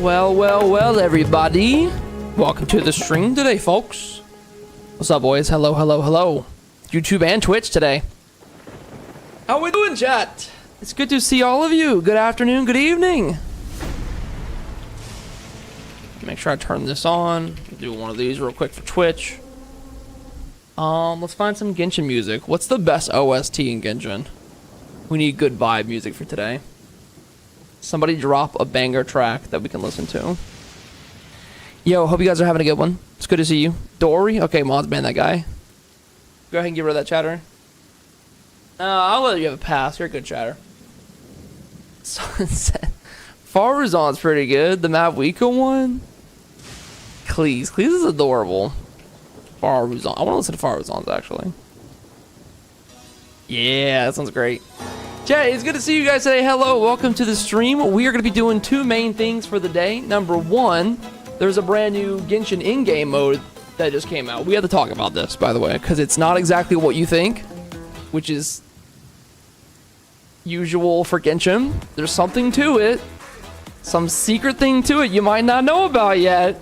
Well, everybody. Welcome to the stream today, folks. What's up, boys? Hello. YouTube and Twitch today. How we doing, chat? It's good to see all of you. Good afternoon, good evening. Make sure I turn this on. Do one of these real quick for Twitch. Let's find some Genshin music. What's the best OST in Genshin? We need good vibe music for today. Somebody drop a banger track that we can listen to. Yo, hope you guys are having a good one. It's good to see you. Dory? Okay, mods ban that guy. Go ahead and get rid of that chatter. I'll let you have a pass. You're a good chatter. Sunset. Faruzon's pretty good. The Mavwika one? Cleese is adorable. Faruzon. I want to listen to Faruzon's actually. Yeah, that sounds great. Chat, it's good to see you guys today. Hello, welcome to the stream. We are going to be doing two main things for the day. Number one, there's a brand new Genshin in-game mode that just came out. We have to talk about this, by the way, because it's not exactly what you think, which is usual for Genshin. There's something to it. Some secret thing to it you might not know about yet.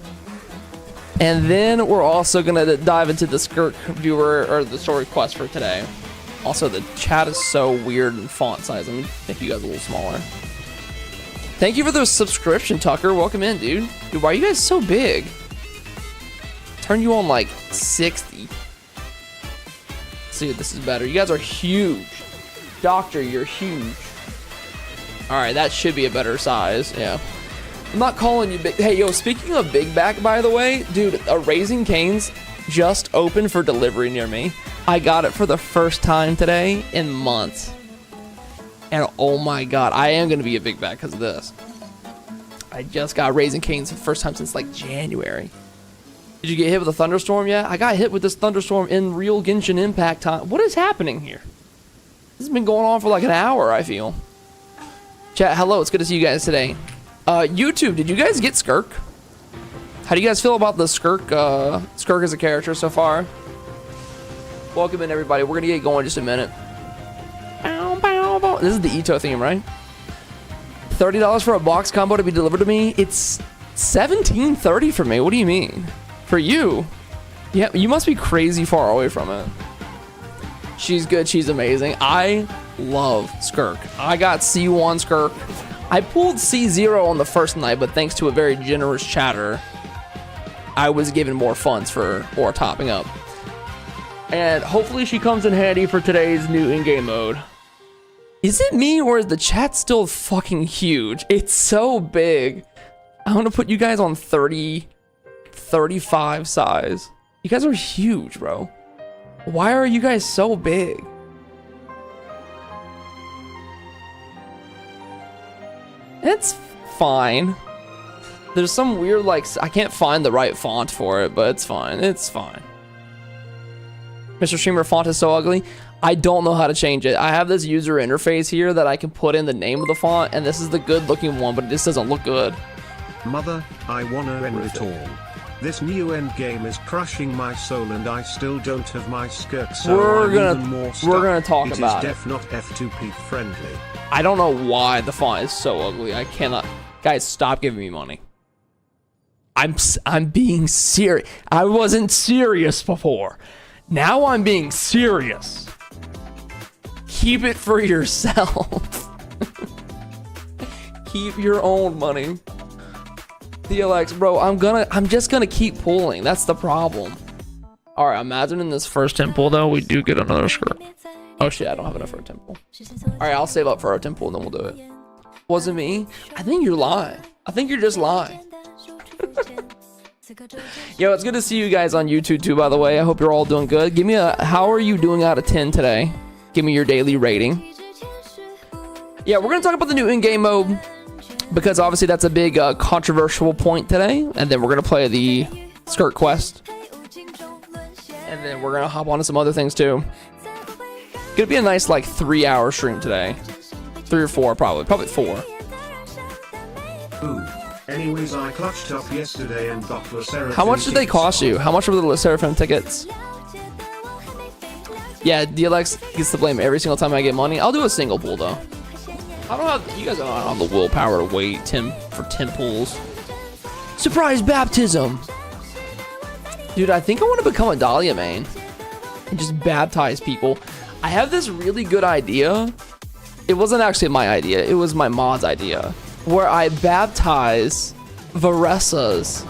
And then we're also going to dive into the Skirk viewer, or the story quest for today. Also, the chat is so weird in font size. Let me make you guys a little smaller. Thank you for the subscription, Tucker. Welcome in, dude. Dude, why are you guys so big? Turn you on like 60. Let's see if this is better. You guys are huge. Doctor, you're huge. Alright, that should be a better size. Yeah. I'm not calling you big. Hey, yo, speaking of big back, by the way, dude, a Raising Cane's just opened for delivery near me. I got it for the first time today in months. And oh my god, I am going to be a big back because of this. I just got Raising Cane's for the first time since like January. Did you get hit with a thunderstorm yet? I got hit with this thunderstorm in real Genshin Impact time. What is happening here? This has been going on for like an hour, I feel. Chat, hello, it's good to see you guys today. YouTube, did you guys get Skirk? How do you guys feel about the Skirk, Skirk as a character so far? Welcome in, everybody. We're gonna get going in just a minute. This is the Ito theme, right? $30 for a box combo to be delivered to me? It's $17.30 for me. What do you mean? For you? Yeah, you must be crazy far away from it. She's good. She's amazing. I love Skirk. I got C1 Skirk. I pulled C0 on the first night, but thanks to a very generous chatter, I was given more funds for or topping up. And hopefully she comes in handy for today's new in-game mode. Is it me or is the chat still fucking huge? It's so big. I want to put you guys on 30, 35 size. You guys are huge, bro. Why are you guys so big? It's fine. There's some weird, like, I can't find the right font for it, but it's fine. It's fine. Mr. Streamer, font is so ugly. I don't know how to change it. I have this user interface here that I can put in the name of the font, and this is the good looking one, but it just doesn't look good. Mother, I wanna end it all. This new end game is crushing my soul, and I still don't have my Skirk, so we're gonna talk about it. It is not F2P friendly. I don't know why the font is so ugly. I cannot. Guys, stop giving me money. I'm being serious. I wasn't serious before. Now I'm being serious. Keep it for yourself. Keep your own money. DLX, bro, I'm just gonna keep pulling. That's the problem. Alright, imagine in this first temple though, we do get another Skirk. Oh shit, I don't have enough for a temple. Alright, I'll save up for our temple and then we'll do it. Wasn't me? I think you're lying. I think you're just lying. Yo, it's good to see you guys on YouTube too, by the way. I hope you're all doing good. Give me how are you doing out of 10 today? Give me your daily rating. Yeah, we're gonna talk about the new in-game mode because obviously that's a big controversial point today. And then we're gonna play the Skirk quest. And then we're gonna hop onto some other things too. Gonna be a nice like 3-hour stream today. 3 or 4 probably 4. Ooh. Anyways, I clutched up yesterday and got LIVESTREAM. How much did they cost you? How much were the LIVESTREAM tickets? Yeah, DLX gets to blame every single time I get money. I'll do a single pull though. I don't have, you guys don't have the willpower to wait for 10 pulls. Surprise baptism. Dude, I think I want to become a Dahlia main and just baptize people. I have this really good idea. It wasn't actually my idea. It was my mod's idea, where I baptize Varessas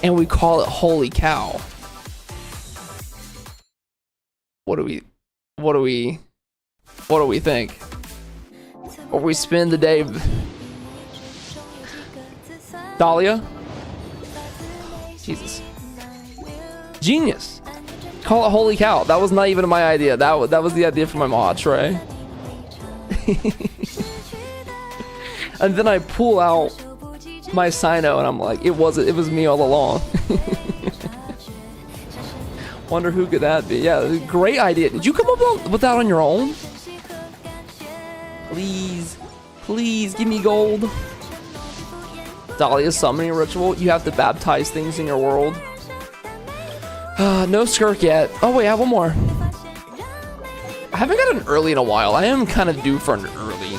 and we call it Holy Cow. What do we think? Or we spend the day Dahlia? Jesus. Genius. Call it Holy Cow. That was not even my idea. That was the idea for my mod, Trey. And then I pull out my Sino and I'm like, it was me all along. Wonder who could that be? Yeah, great idea. Did you come up with that on your own? Please give me gold. Dahlia's summoning ritual. You have to baptize things in your world. No Skirk yet. Oh wait, I have one more. I haven't got an early in a while. I am kind of due for an early.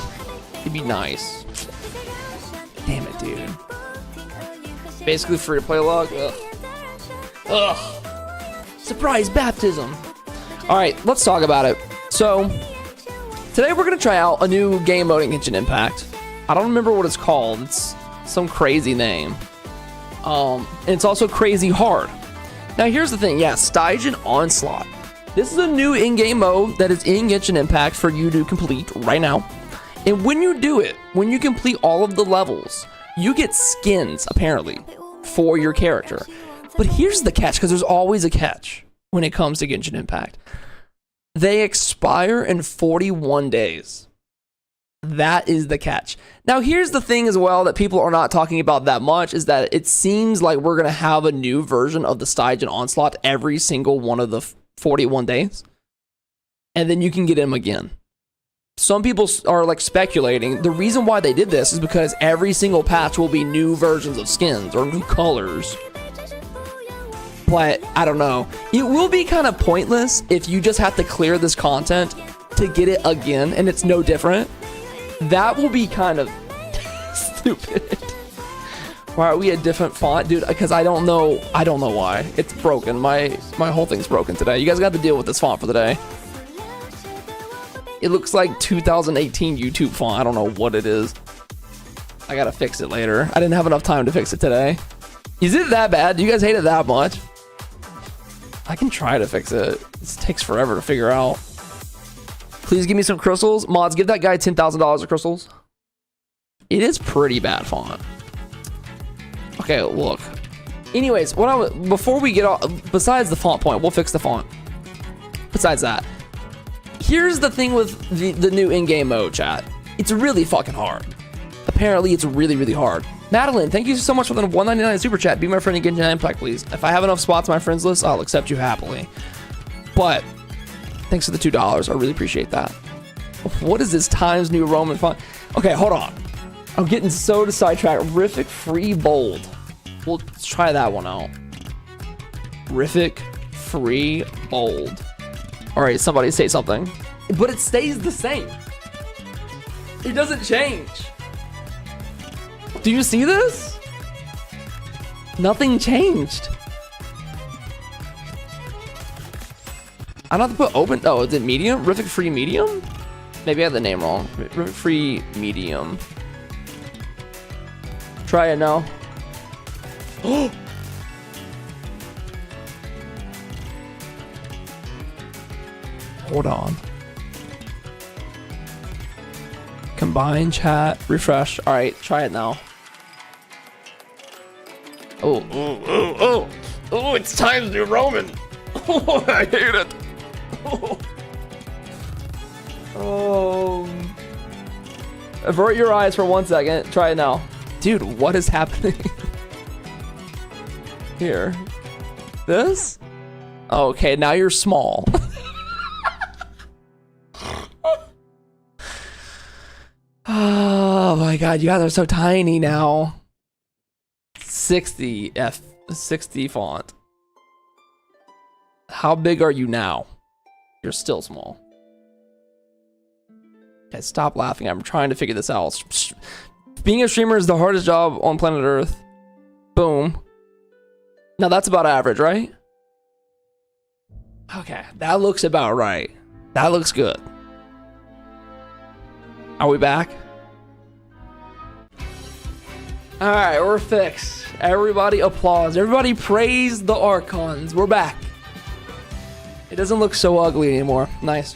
It'd be nice. Damn it, dude. Basically free to play log. Ugh. Surprise baptism. All right, let's talk about it. So today we're gonna try out a new game mode in Genshin Impact. I don't remember what it's called. It's some crazy name. And it's also crazy hard. Now here's the thing, yeah, Stygian Onslaught. This is a new in-game mode that is in Genshin Impact for you to complete right now. And when you do it, when you complete all of the levels, you get skins, apparently, for your character. But here's the catch, because there's always a catch when it comes to Genshin Impact. They expire in 41 days. That is the catch. Now, here's the thing as well that people are not talking about that much, is that it seems like we're going to have a new version of the Stygian Onslaught every single one of the 41 days. And then you can get him again. Some people are like speculating. The reason why they did this is because every single patch will be new versions of skins or new colors. But I don't know. It will be kind of pointless if you just have to clear this content to get it again and it's no different. That will be kind of stupid. Why are we a different font, dude? Because I don't know why. It's broken. My whole thing's broken today. You guys got to deal with this font for the day. It looks like 2018 YouTube font. I don't know what it is. I gotta fix it later. I didn't have enough time to fix it today. Is it that bad? Do you guys hate it that much? I can try to fix it. This takes forever to figure out. Please give me some crystals. Mods, give that guy $10,000 of crystals. It is pretty bad font. Okay, look. Anyways, before we get off, besides the font point, we'll fix the font. Besides that, here's the thing with the new in-game mode, chat. It's really fucking hard. Apparently, it's really, really hard. Madeline, thank you so much for the $1.99 super chat. Be my friend in Genshin Impact, please. If I have enough spots on my friends list, I'll accept you happily. But thanks for the $2. I really appreciate that. What is this Times New Roman font? Okay, hold on. I'm getting so sidetracked. Rific Free Bold. We'll try that one out. Rific Free Bold. All right, somebody say something. But it stays the same. It doesn't change. Do you see this? Nothing changed. I don't have to put open. Oh, is it medium? Rific Free Medium? Maybe I had the name wrong. Rific Free Medium. Try it now. Hold on. Combine, chat, refresh. All right, try it now. Oh, it's Times New Roman. Oh, I hate it. Avert your eyes for 1 second. Try it now. Dude, what is happening? Here. This? Okay, now you're small. Oh my god, you guys are so tiny now. 60 font. How big are you now? You're still small. Okay, stop laughing. I'm trying to figure this out. Being a streamer is the hardest job on planet Earth. Boom. Now that's about average, right? Okay, that looks about right. That looks good. Are we back? All right, we're fixed. Everybody applause. Everybody praise the Archons. We're back. It doesn't look so ugly anymore. Nice.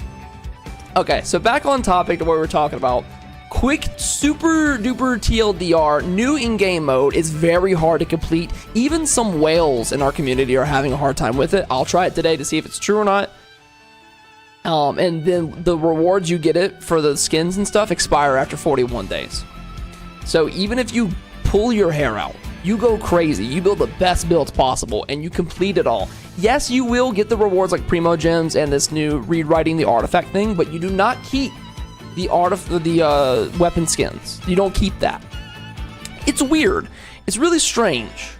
Okay, so back on topic to what we were talking about. Quick, super duper TLDR, new in-game mode is very hard to complete. Even some whales in our community are having a hard time with it. I'll try it today to see if it's true or not. And then the rewards you get it for the skins and stuff expire after 41 days. So even if you pull your hair out, you go crazy, you build the best builds possible, and you complete it all. Yes, you will get the rewards like Primo Gems and this new rewriting the artifact thing, but you do not keep the weapon skins. You don't keep that. It's weird. It's really strange.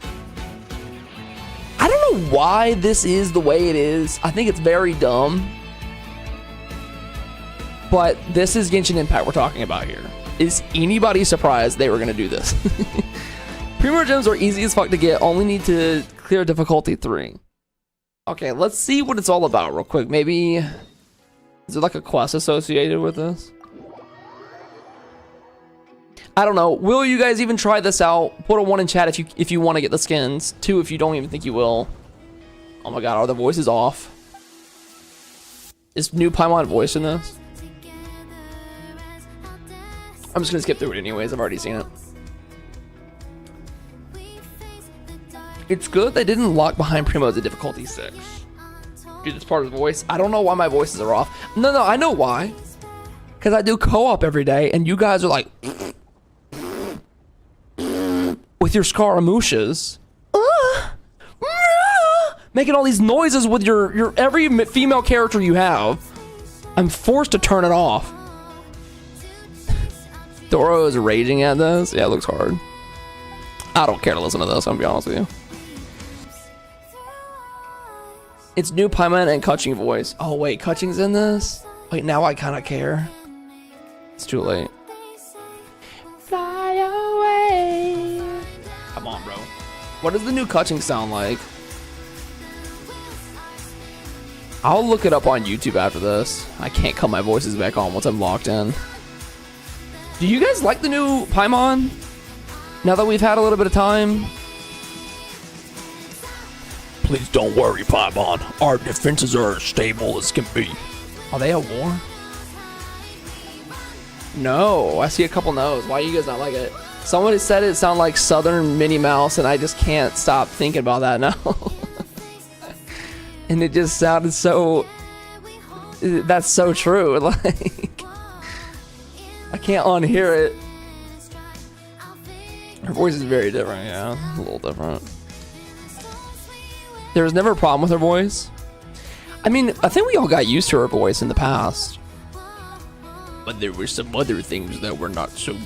I don't know why this is the way it is. I think it's very dumb. But this is Genshin Impact we're talking about here. Is anybody surprised they were going to do this? Primo Gems are easy as fuck to get. Only need to clear difficulty 3. Okay, let's see what it's all about real quick. Maybe... is there like a quest associated with this? I don't know. Will you guys even try this out? Put a 1 in chat if you want to get the skins. 2 if you don't even think you will. Oh my god, are the voices off? Is new Paimon voice in this? I'm just gonna skip through it anyways. I've already seen it. It's good they didn't lock behind Primo's at difficulty 6. Dude, this part of the voice. I don't know why my voices are off. No, I know why. Because I do co-op every day, and you guys are like... with your Scaramoushes. Making all these noises with your every female character you have. I'm forced to turn it off. Doro is raging at this. Yeah, it looks hard. I don't care to listen to this, I'm gonna be honest with you. It's new Paimon and Kutching voice. Oh wait, Kutching's in this? Wait, now I kinda care. It's too late. Fly away. Come on, bro. What does the new Kutching sound like? I'll look it up on YouTube after this. I can't cut my voices back on once I'm locked in. Do you guys like the new Paimon? Now that we've had a little bit of time? Please don't worry, Paimon. Our defenses are as stable as can be. Are they at war? No, I see a couple no's. Why do you guys not like it? Somebody said it sounded like Southern Minnie Mouse, and I just can't stop thinking about that now. And it just sounded so... that's so true. Like, I can't unhear it. Her voice is very different, yeah. A little different. There was never a problem with her voice. I mean, I think we all got used to her voice in the past. But there were some other things that were not so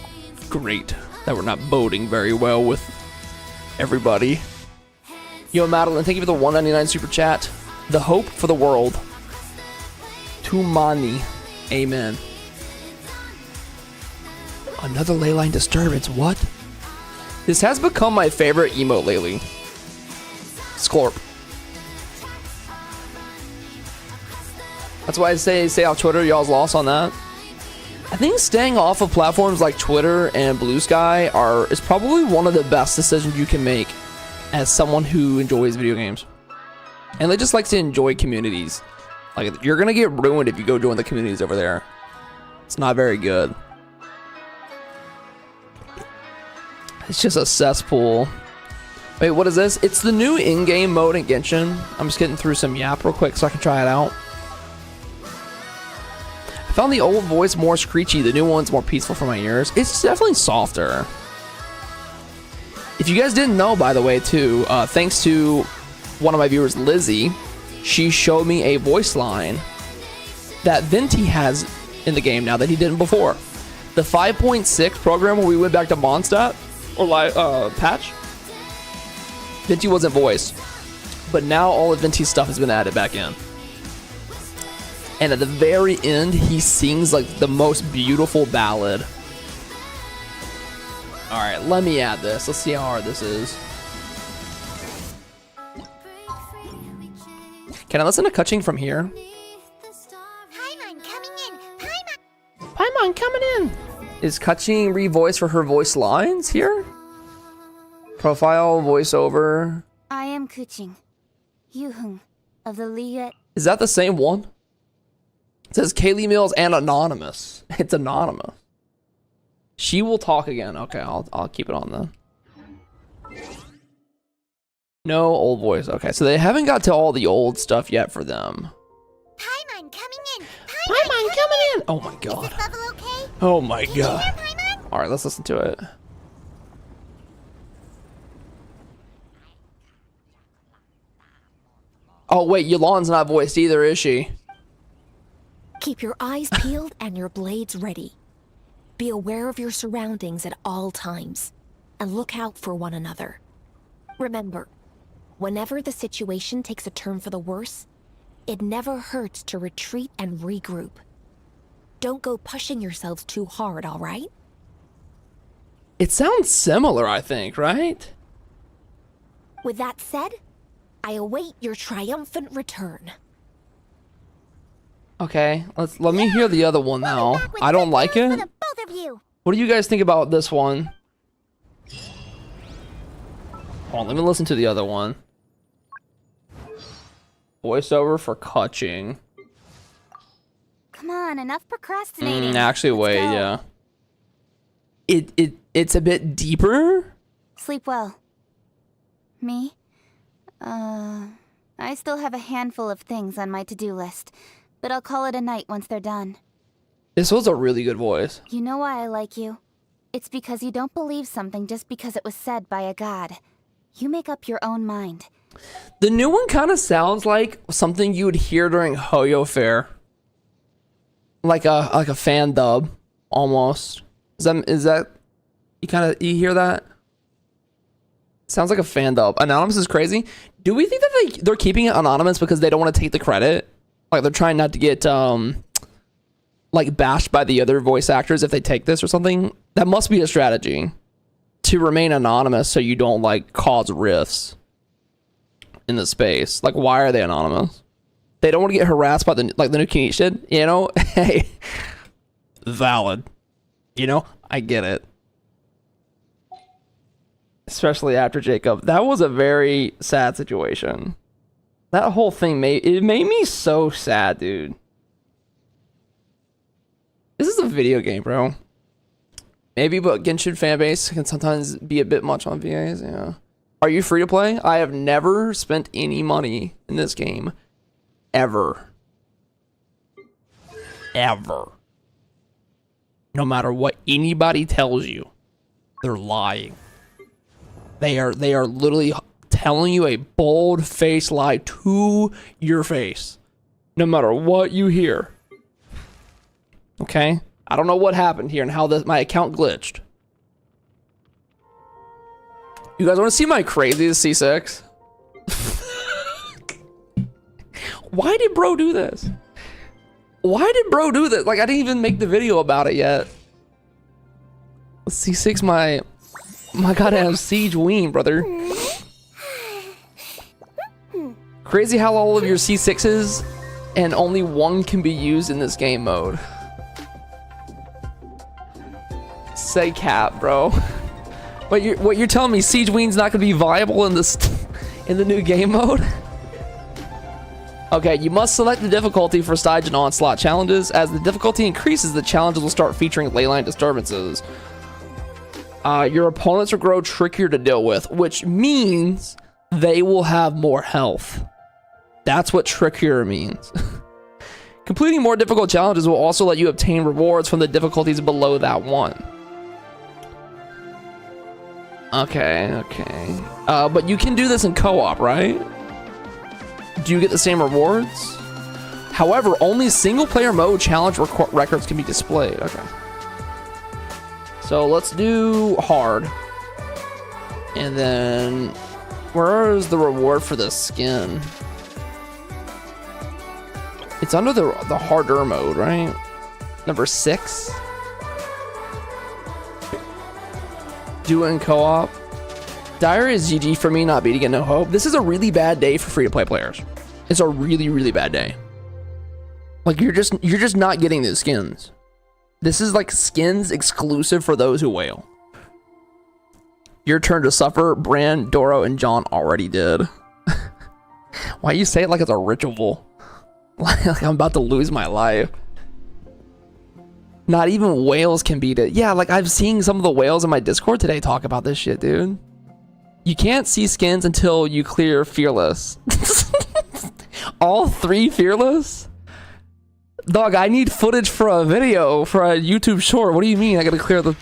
great. That were not boding very well with everybody. Yo, Madeline, thank you for the $1.99 super chat. The hope for the world. Tumani. Amen. Another leyline disturbance. What? This has become my favorite emote lately. Scorp. That's why I say off Twitter, y'all's lost on that. I think staying off of platforms like Twitter and Blue Sky is probably one of the best decisions you can make as someone who enjoys video games. And they just like to enjoy communities. Like, you're gonna get ruined if you go join the communities over there. It's not very good. It's just a cesspool. Wait, what is this? It's the new in-game mode in Genshin. I'm just getting through some yap real quick so I can try it out. I found the old voice more screechy. The new one's more peaceful for my ears. It's definitely softer. If you guys didn't know, by the way, too, thanks to one of my viewers, Lizzie, she showed me a voice line that Venti has in the game now that he didn't before. The 5.6 program where we went back to Mondstadt, or patch, Venti wasn't voiced, but now all of Venti's stuff has been added back in. And at the very end, he sings like the most beautiful ballad. All right, let me add this. Let's see how hard this is. Can I listen to Kutching from here? Paimon coming in. Paimon. Paimon coming in. Is Kutching revoiced for her voice lines here? Profile, voiceover. I am Kuching, Yuhung of the Liga. Is that the same one? It says Kaylee Mills and anonymous. It's anonymous. She will talk again. Okay, I'll keep it on then. No old voice. Okay, so they haven't got to all the old stuff yet for them. Paimon coming in. Paimon coming in. Oh my god. Is this level okay? Oh my Can you god. hear Paimon? All right, let's listen to it. Oh wait, Yolan's not voiced either, is she? Keep your eyes peeled and your blades ready. Be aware of your surroundings at all times, and look out for one another. Remember, whenever the situation takes a turn for the worse, it never hurts to retreat and regroup. Don't go pushing yourselves too hard, all right? It sounds similar, I think, right? With that said, I await your triumphant return. Okay, let me hear the other one now. I don't like it. For the both of you. What do you guys think about this one? Hold on, let me listen to the other one. Voiceover for Kutching. Come on, enough procrastinating. Actually, Let's wait, go. yeah. It's a bit deeper. Sleep well. Me? I still have a handful of things on my to-do list, but I'll call it a night once they're done. This was a really good voice. You know why I like you? It's because you don't believe something just because it was said by a god. You make up your own mind. The new one kind of sounds like something you would hear during Hoyo Fair. Like a fan dub, almost. Is that you hear that? Sounds like a fan dub. Anonymous is crazy. Do we think that they're keeping it anonymous because they don't want to take the credit? Like they're trying not to get like bashed by the other voice actors if they take this or something? That must be a strategy to remain anonymous so you don't like cause rifts in the space. Like why are they anonymous? They don't want to get harassed by the new Kenichi did, you know? Hey, valid. You know, I get it. Especially after Jacob. That was a very sad situation. That whole thing made me so sad, dude. This is a video game, bro. Maybe, but Genshin fanbase can sometimes be a bit much on VAs, yeah. Are you free to play? I have never spent any money in this game. Ever. Ever. No matter what anybody tells you, they're lying. They are literally telling you a bold-faced lie to your face. No matter what you hear. Okay? I don't know what happened here and how my account glitched. You guys want to see my craziest C6? Why did bro do this? Why did bro do this? Like, I didn't even make the video about it yet. C6 my goddamn siege ween, brother. Crazy how all of your C6s and only one can be used in this game mode. Say cap, bro. What you're telling me, siege ween's not gonna be viable in this in the new game mode? Okay, you must select the difficulty for stage and onslaught challenges. As the difficulty increases, the challenges will start featuring leyline disturbances. Your opponents will grow trickier to deal with, which means they will have more health. That's what trickier means. Completing more difficult challenges will also let you obtain rewards from the difficulties below that one. Okay. But you can do this in co-op, right? Do you get the same rewards? However, only single-player mode challenge records can be displayed. Okay. So let's do hard. And then, where is the reward for the skin? It's under the harder mode, right? Number 6. Do it in co-op. Diary is GG for me not beating it, no hope. This is a really bad day for free-to-play players. it's a really, really bad day. Like you're just not getting the skins. This is like skins exclusive for those who whale. Your turn to suffer. Bran, Doro, and John already did. Why you say it like it's a ritual? Like I'm about to lose my life. Not even whales can beat it. Yeah, like I've seen some of the whales in my Discord today talk about this shit, dude. You can't see skins until you clear Fearless. All 3 Fearless? Dog, I need footage for a video, for a YouTube short. What do you mean? I gotta clear the...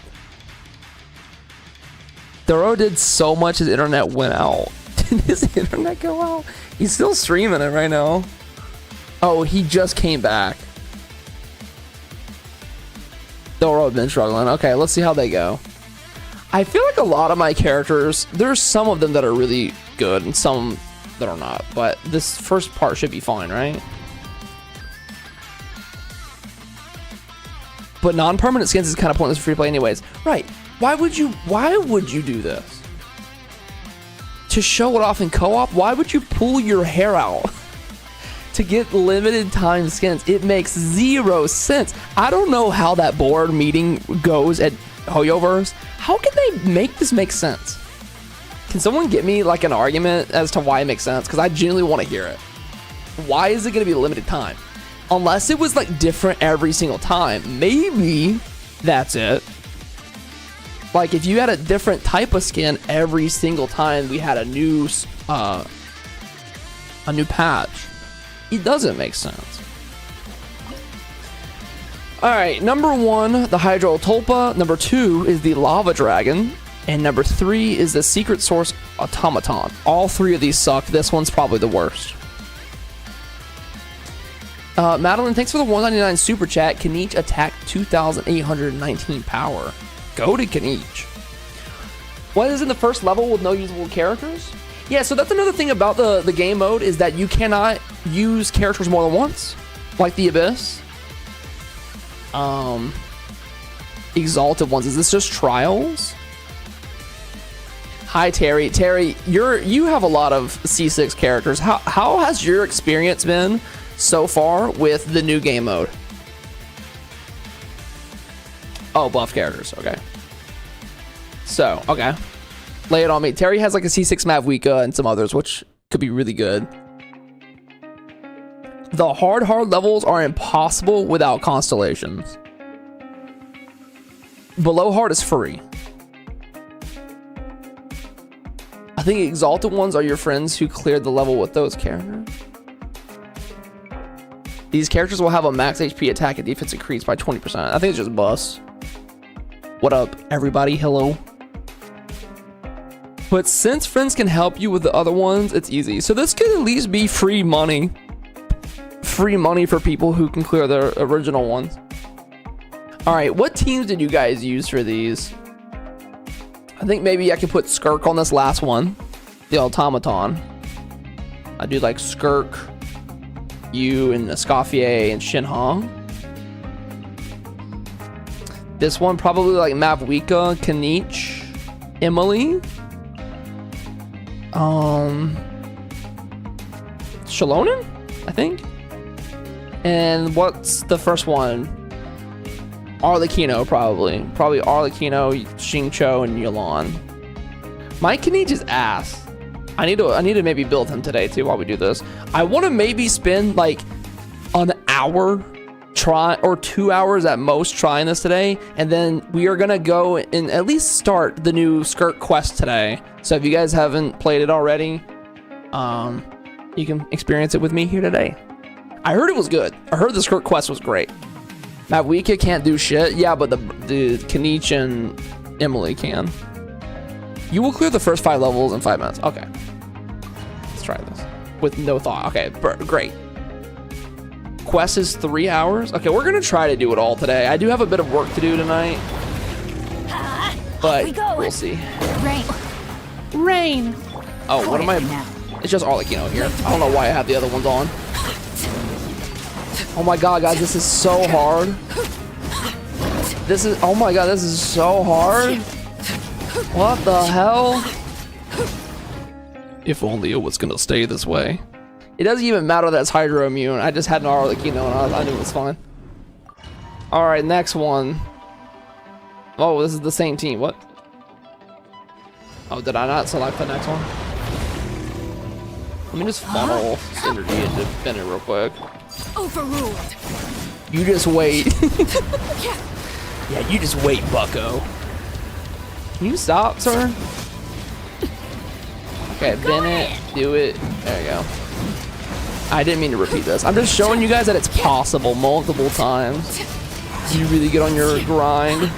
Doro did so much his internet went out. Did his internet go out? He's still streaming it right now. Oh, he just came back. Doro have been struggling. Okay, let's see how they go. I feel like a lot of my characters, there's some of them that are really good and some that are not, but this first part should be fine, right? But non-permanent skins is kind of pointless for free play anyways. Right. Why would you do this? To show it off in co-op? Why would you pull your hair out to get limited time skins? It makes 0 sense. I don't know how that board meeting goes at Hoyoverse. How can they make this make sense? Can someone get me like an argument as to why it makes sense? Because I genuinely want to hear it. Why is it going to be limited time? Unless it was like different every single time. Maybe that's it. Like if you had a different type of skin every single time we had a new patch, it doesn't make sense. All right, number 1, the Hydro Tulpa. Number 2 is the Lava Dragon. And number 3 is the Secret Source Automaton. All 3 of these suck. This one's probably the worst. Madeline, thanks for the 199 super chat. Kaniche attack 2,819 power. Go to Kaniche. What is in the first level with no usable characters? Yeah, so that's another thing about the game mode is that you cannot use characters more than once. Like the Abyss. Exalted ones. Is this just trials? Hi Terry. Terry, you have a lot of C6 characters. How has your experience been so far with the new game mode? Oh, buff characters. Okay. So, okay. Lay it on me. Terry has like a C6 Mavwika and some others, which could be really good. The hard levels are impossible without constellations. Below hard is free. I think exalted ones are your friends who cleared the level with those characters. These characters will have a max HP attack and defense increase by 20%. I think it's just bus. What up, everybody? Hello. But since friends can help you with the other ones, it's easy. So this could at least be free money. Free money for people who can clear their original ones. All right, what teams did you guys use for these? I think maybe I could put Skirk on this last one. The Automaton. I do like Skirk, you, and Escoffier, and Shinhong. This one probably like Mavwika, Kaniche, Emily. Shalonen, I think. And what's the first one? Arlecchino, probably. Probably Arlecchino, Xingqiu, and Yulan. My Kaniche is ass. I need to maybe build him today too while we do this. I want to maybe spend like an hour or 2 hours at most trying this today, and then we are gonna go and at least start the new Skirk quest today. So if you guys haven't played it already, you can experience it with me here today. I heard it was good. I heard the Skirk quest was great. Mavwika can't do shit. Yeah, but the Kaniche and Emily can. You will clear the first 5 levels in 5 minutes. Okay. Let's try this. With no thought. Okay, great. Quest is 3 hours. Okay, we're gonna try to do it all today. I do have a bit of work to do tonight. But we'll see. Rain. Oh, what am I? It's just Arlecchino here. I don't know why I have the other ones on. Oh my god, guys, this is so hard. Oh my god, this is so hard. What the hell? If only it was gonna stay this way. It doesn't even matter that it's hydro immune. I just had an Arlecchino and I knew it was fine. All right, next one. Oh, this is the same team. What? Oh, did I not select the next one? Let me just funnel Synergy into Bennett real quick. Overruled. You just wait. Yeah, you just wait, bucko. Can you stop, sir? Okay, Bennett, do it. There you go. I didn't mean to repeat this. I'm just showing you guys that it's possible multiple times. You really get on your grind.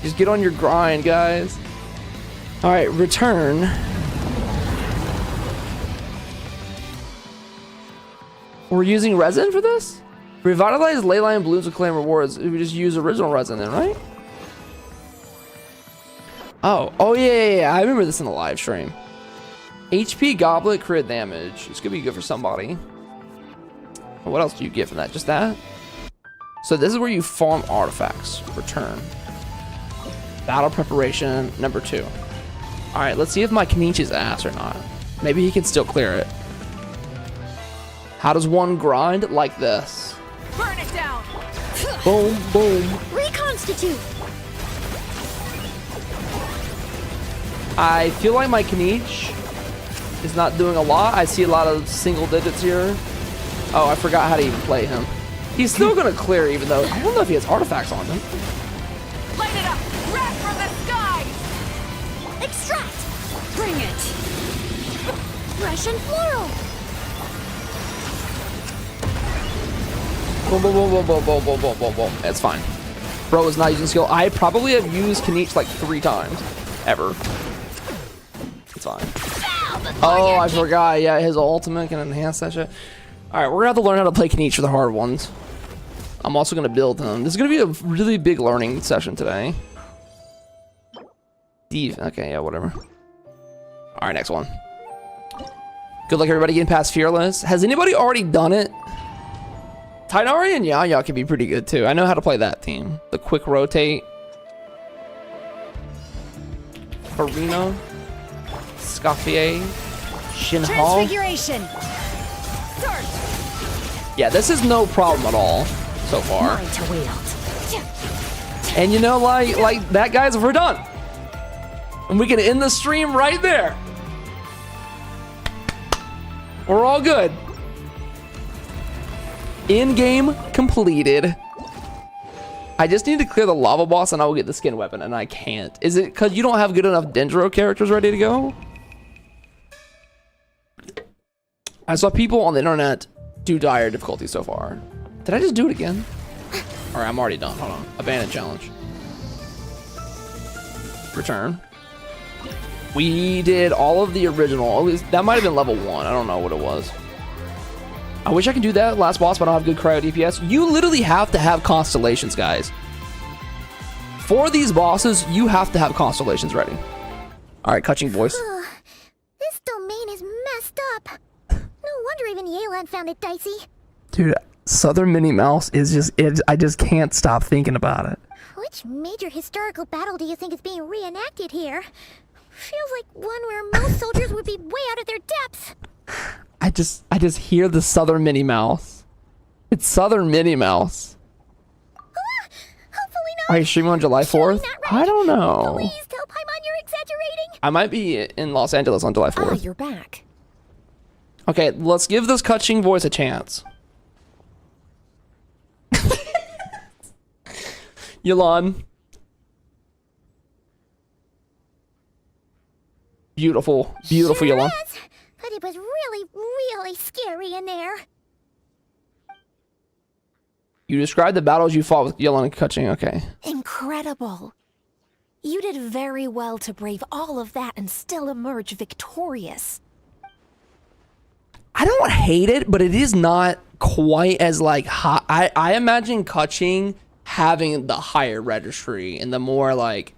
Just get on your grind, guys. All right, return. We're using resin for this? Revitalize leyline blooms with claim rewards. We just use original resin then, right? Oh yeah. I remember this in the live stream. HP goblet crit damage. It's gonna be good for somebody. What else do you get from that? Just that? So this is where you farm artifacts. Return. Battle preparation number 2. All right, let's see if my Kenichi is ass or not. Maybe he can still clear it. How does one grind? Like this. Burn it down. Boom, boom. Reconstitute. I feel like my Kenichi is not doing a lot. I see a lot of single digits here. Oh, I forgot how to even play him. He's still gonna clear even though, I don't know if he has artifacts on him. Light it up. Wrath from the skies. Extract. Bring it. Fresh and floral. Boom, boom, boom, boom, boom, boom, boom, boom, boom, boom. It's fine. Bro is not using skill. I probably have used Kenichi like 3 times. Ever. It's fine. Oh, I forgot. Yeah, his ultimate can enhance that shit. Alright, we're gonna have to learn how to play Kenichi for the hard ones. I'm also gonna build him. This is gonna be a really big learning session today. Okay, yeah, whatever. Alright, next one. Good luck, everybody, getting past Fearless. Has anybody already done it? Tighnari and Yaya can be pretty good too. I know how to play that team. The quick rotate. Farina. Scaffier. Shinhal. Transfiguration. Start. Yeah, this is no problem at all so far. Mine to wield. And you know, like that, guys, we're done. And we can end the stream right there. We're all good. In-game completed. I just need to clear the lava boss and I will get the skin weapon, and I can't. Is it because you don't have good enough Dendro characters ready to go? I saw people on the internet do dire difficulty so far. Did I just do it again? All right, I'm already done. Hold on. Abandon challenge. Return. We did all of the original. At least that might have been level 1. I don't know what it was. I wish I could do that last boss, but I don't have good cryo DPS. You literally have to have constellations, guys. For these bosses, you have to have constellations ready. All right, Kutching voice. This domain is messed up. No wonder even Yelan found it dicey. Dude, Southern Minnie Mouse is just, I just can't stop thinking about it. Which major historical battle do you think is being reenacted here? Feels like one where most soldiers would be way out of their depths. I just hear the Southern Minnie Mouse. It's Southern Minnie Mouse. Hopefully not. Are you streaming on July 4th? I don't know. Please tell Paimon you're exaggerating. I might be in Los Angeles on July 4th. Ah, you're back. Okay, let's give this Kutching voice a chance. Yelan. Beautiful, beautiful Sure Yelan. is, but it was really scary in there. You described the battles you fought with Yelan and Kutching. Okay. Incredible. You did very well to brave all of that and still emerge victorious. I don't hate it, but it is not quite as like high. I imagine Kutching having the higher registry and the more like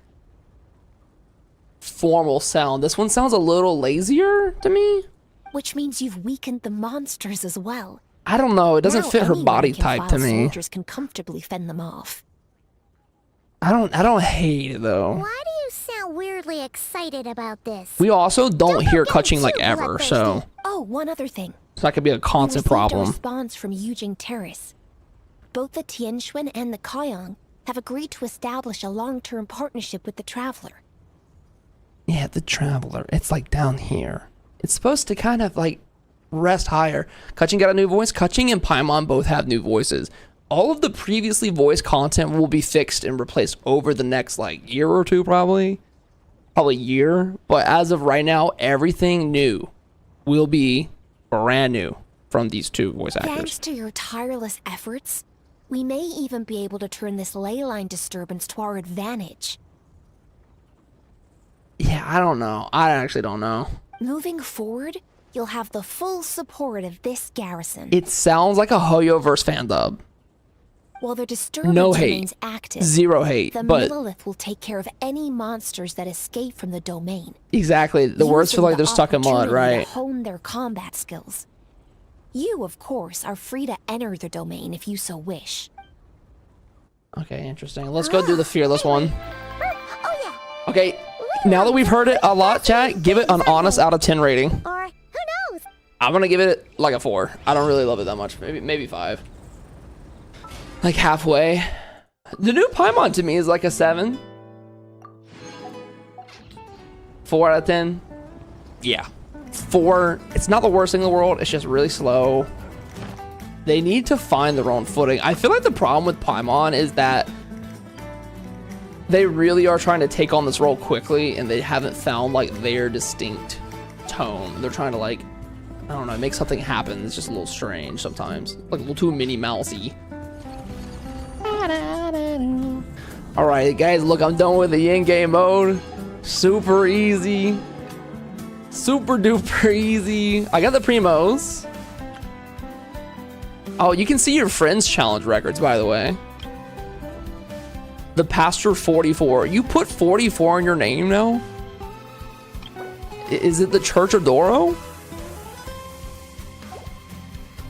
formal sound. This one sounds a little lazier to me. Which means you've weakened the monsters as well. I don't know. It doesn't Now fit her any body rank and type file to me. Soldiers can comfortably fend them off. I don't hate it though. Why do you sound weirdly excited about this. We also don't hear get Kaching like too ever, bloodthirsty. so Oh, one other thing. that could be a constant We received a problem. response from Yujing Terrace. Both the Tianxuan and the Kaiyang have agreed to establish a long-term partnership with the Traveler. Yeah, the Traveler. It's like down here. It's supposed to kind of like rest higher. Kaching got a new voice. Kaching and Paimon both have new voices. All of the previously voiced content will be fixed and replaced over the next like year or two, probably year. But as of right now, everything new will be brand new from these two voice actors. Thanks to your tireless efforts, we may even be able to turn this ley line disturbance to our advantage. Yeah, I don't know. I actually don't know. Moving forward, you'll have the full support of this garrison. It sounds like a Hoyo verse fan dub. While the disturbance No hate. remains active, Zero hate. the But Millelith will take care of any monsters that escape from the domain. exactly, the words feel using like they're the stuck in mud, opportunity right? to hone their combat skills. You, of course, are free to enter the domain if you so wish. Okay, interesting. Let's go do the fearless one. Oh yeah. Okay, now that we've heard it a lot, chat, give it an honest out of 10 rating. Or who knows? I'm gonna give it like a 4. I don't really love it that much. Maybe 5. Like halfway. The new Paimon to me is like a 7. 4 out of 10. Yeah. 4. It's not the worst thing in the world. It's just really slow. They need to find their own footing. I feel like the problem with Paimon is that they really are trying to take on this role quickly, and they haven't found like their distinct tone. They're trying to like, I don't know, make something happen. It's just a little strange sometimes, like a little too Minnie Mousey. All right, guys, look, I'm done with the in-game mode. Super easy, super duper easy. I got the primos. Oh, you can see your friends' challenge records, by the way. The Pastor 44. You put 44 in your name now? Is it the Church of Doro?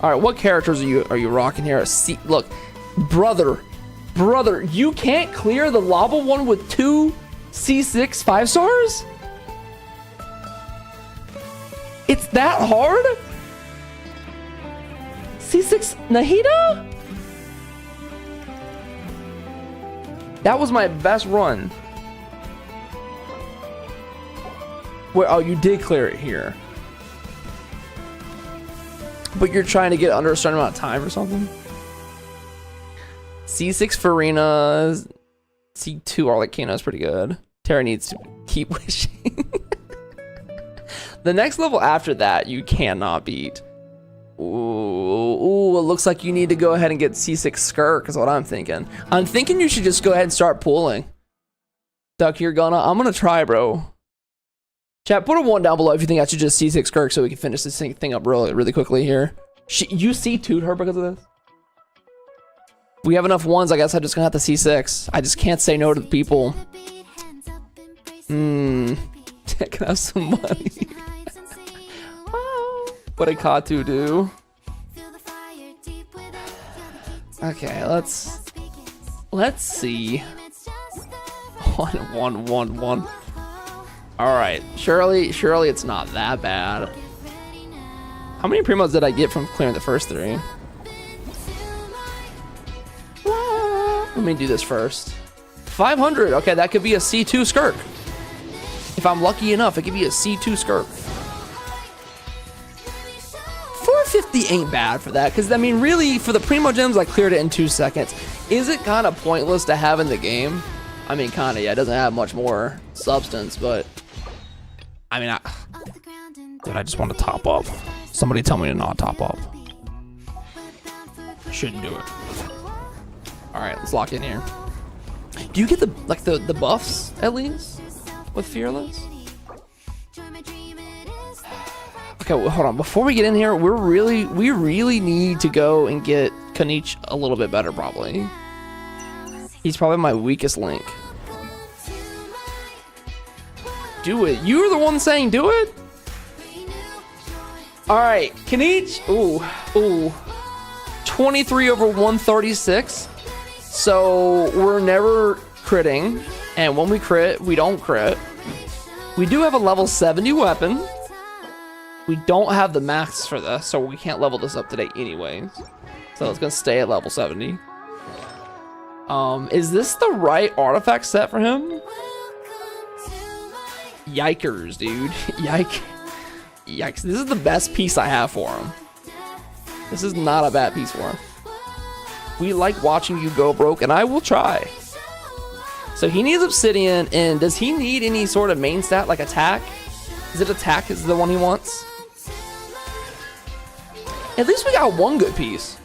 All right, what characters are you rocking here? See, look, brother, you can't clear the lava one with 2 C6 5 stars? It's that hard? C6 Nahida? That was my best run. Wait, oh, you did clear it here. But you're trying to get under a certain amount of time or something? C6 Farina, C2 Arlecchino is pretty good. Terra needs to keep wishing. The next level after that, you cannot beat. Ooh, it looks like you need to go ahead and get C6 Skirk is what I'm thinking. I'm thinking you should just go ahead and start pulling. Duck, I'm gonna try, bro. Chat, put a 1 down below if you think I should just C6 Skirk so we can finish this thing up really quickly here. You C2'd her because of this? We have enough 1s, I guess I'm just gonna have to C6. I just can't say no to the people. Can I have some money? What did Katu do? Okay, let's see. 1. All right, surely it's not that bad. How many primos did I get from clearing the first 3? Let me do this first. 500. Okay, that could be a C2 Skirk. If I'm lucky enough, it could be a C2 Skirk. 450 ain't bad for that, because I mean, really, for the Primo Gems, I cleared it in 2 seconds. Is it kind of pointless to have in the game? I mean, kind of, yeah, it doesn't have much more substance, but I mean, dude, I just want to top up. Somebody tell me to not top up. Shouldn't do it. All right, let's lock in here. Do you get the buffs at least with Fearless? Okay, well, hold on. Before we get in here, we really need to go and get Kanich a little bit better, probably. He's probably my weakest link. Do it. You were the one saying do it? All right, Kanich. Ooh. 23 over 136. So we're never critting. And when we crit, we don't crit. We do have a level 70 weapon. We don't have the max for this, so we can't level this up today anyways. So it's gonna stay at level 70. Is this the right artifact set for him? Yikers, dude. Yikes. This is the best piece I have for him. This is not a bad piece for him. We like watching you go broke, and I will try. So he needs obsidian, and does he need any sort of main stat like attack? Is it attack is the one he wants? At least we got one good piece.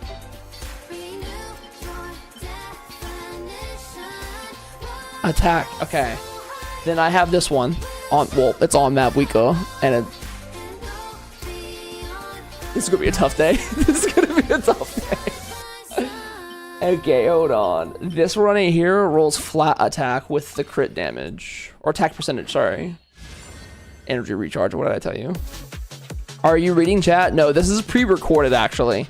Attack, okay. Then I have this one on, well, it's on map Wika, and this is gonna be a tough day. This is gonna be a tough day. Okay, hold on. This one right here rolls flat attack with the crit damage, or attack percentage, sorry. Energy recharge, what did I tell you? Are you reading chat? No, this is pre-recorded actually.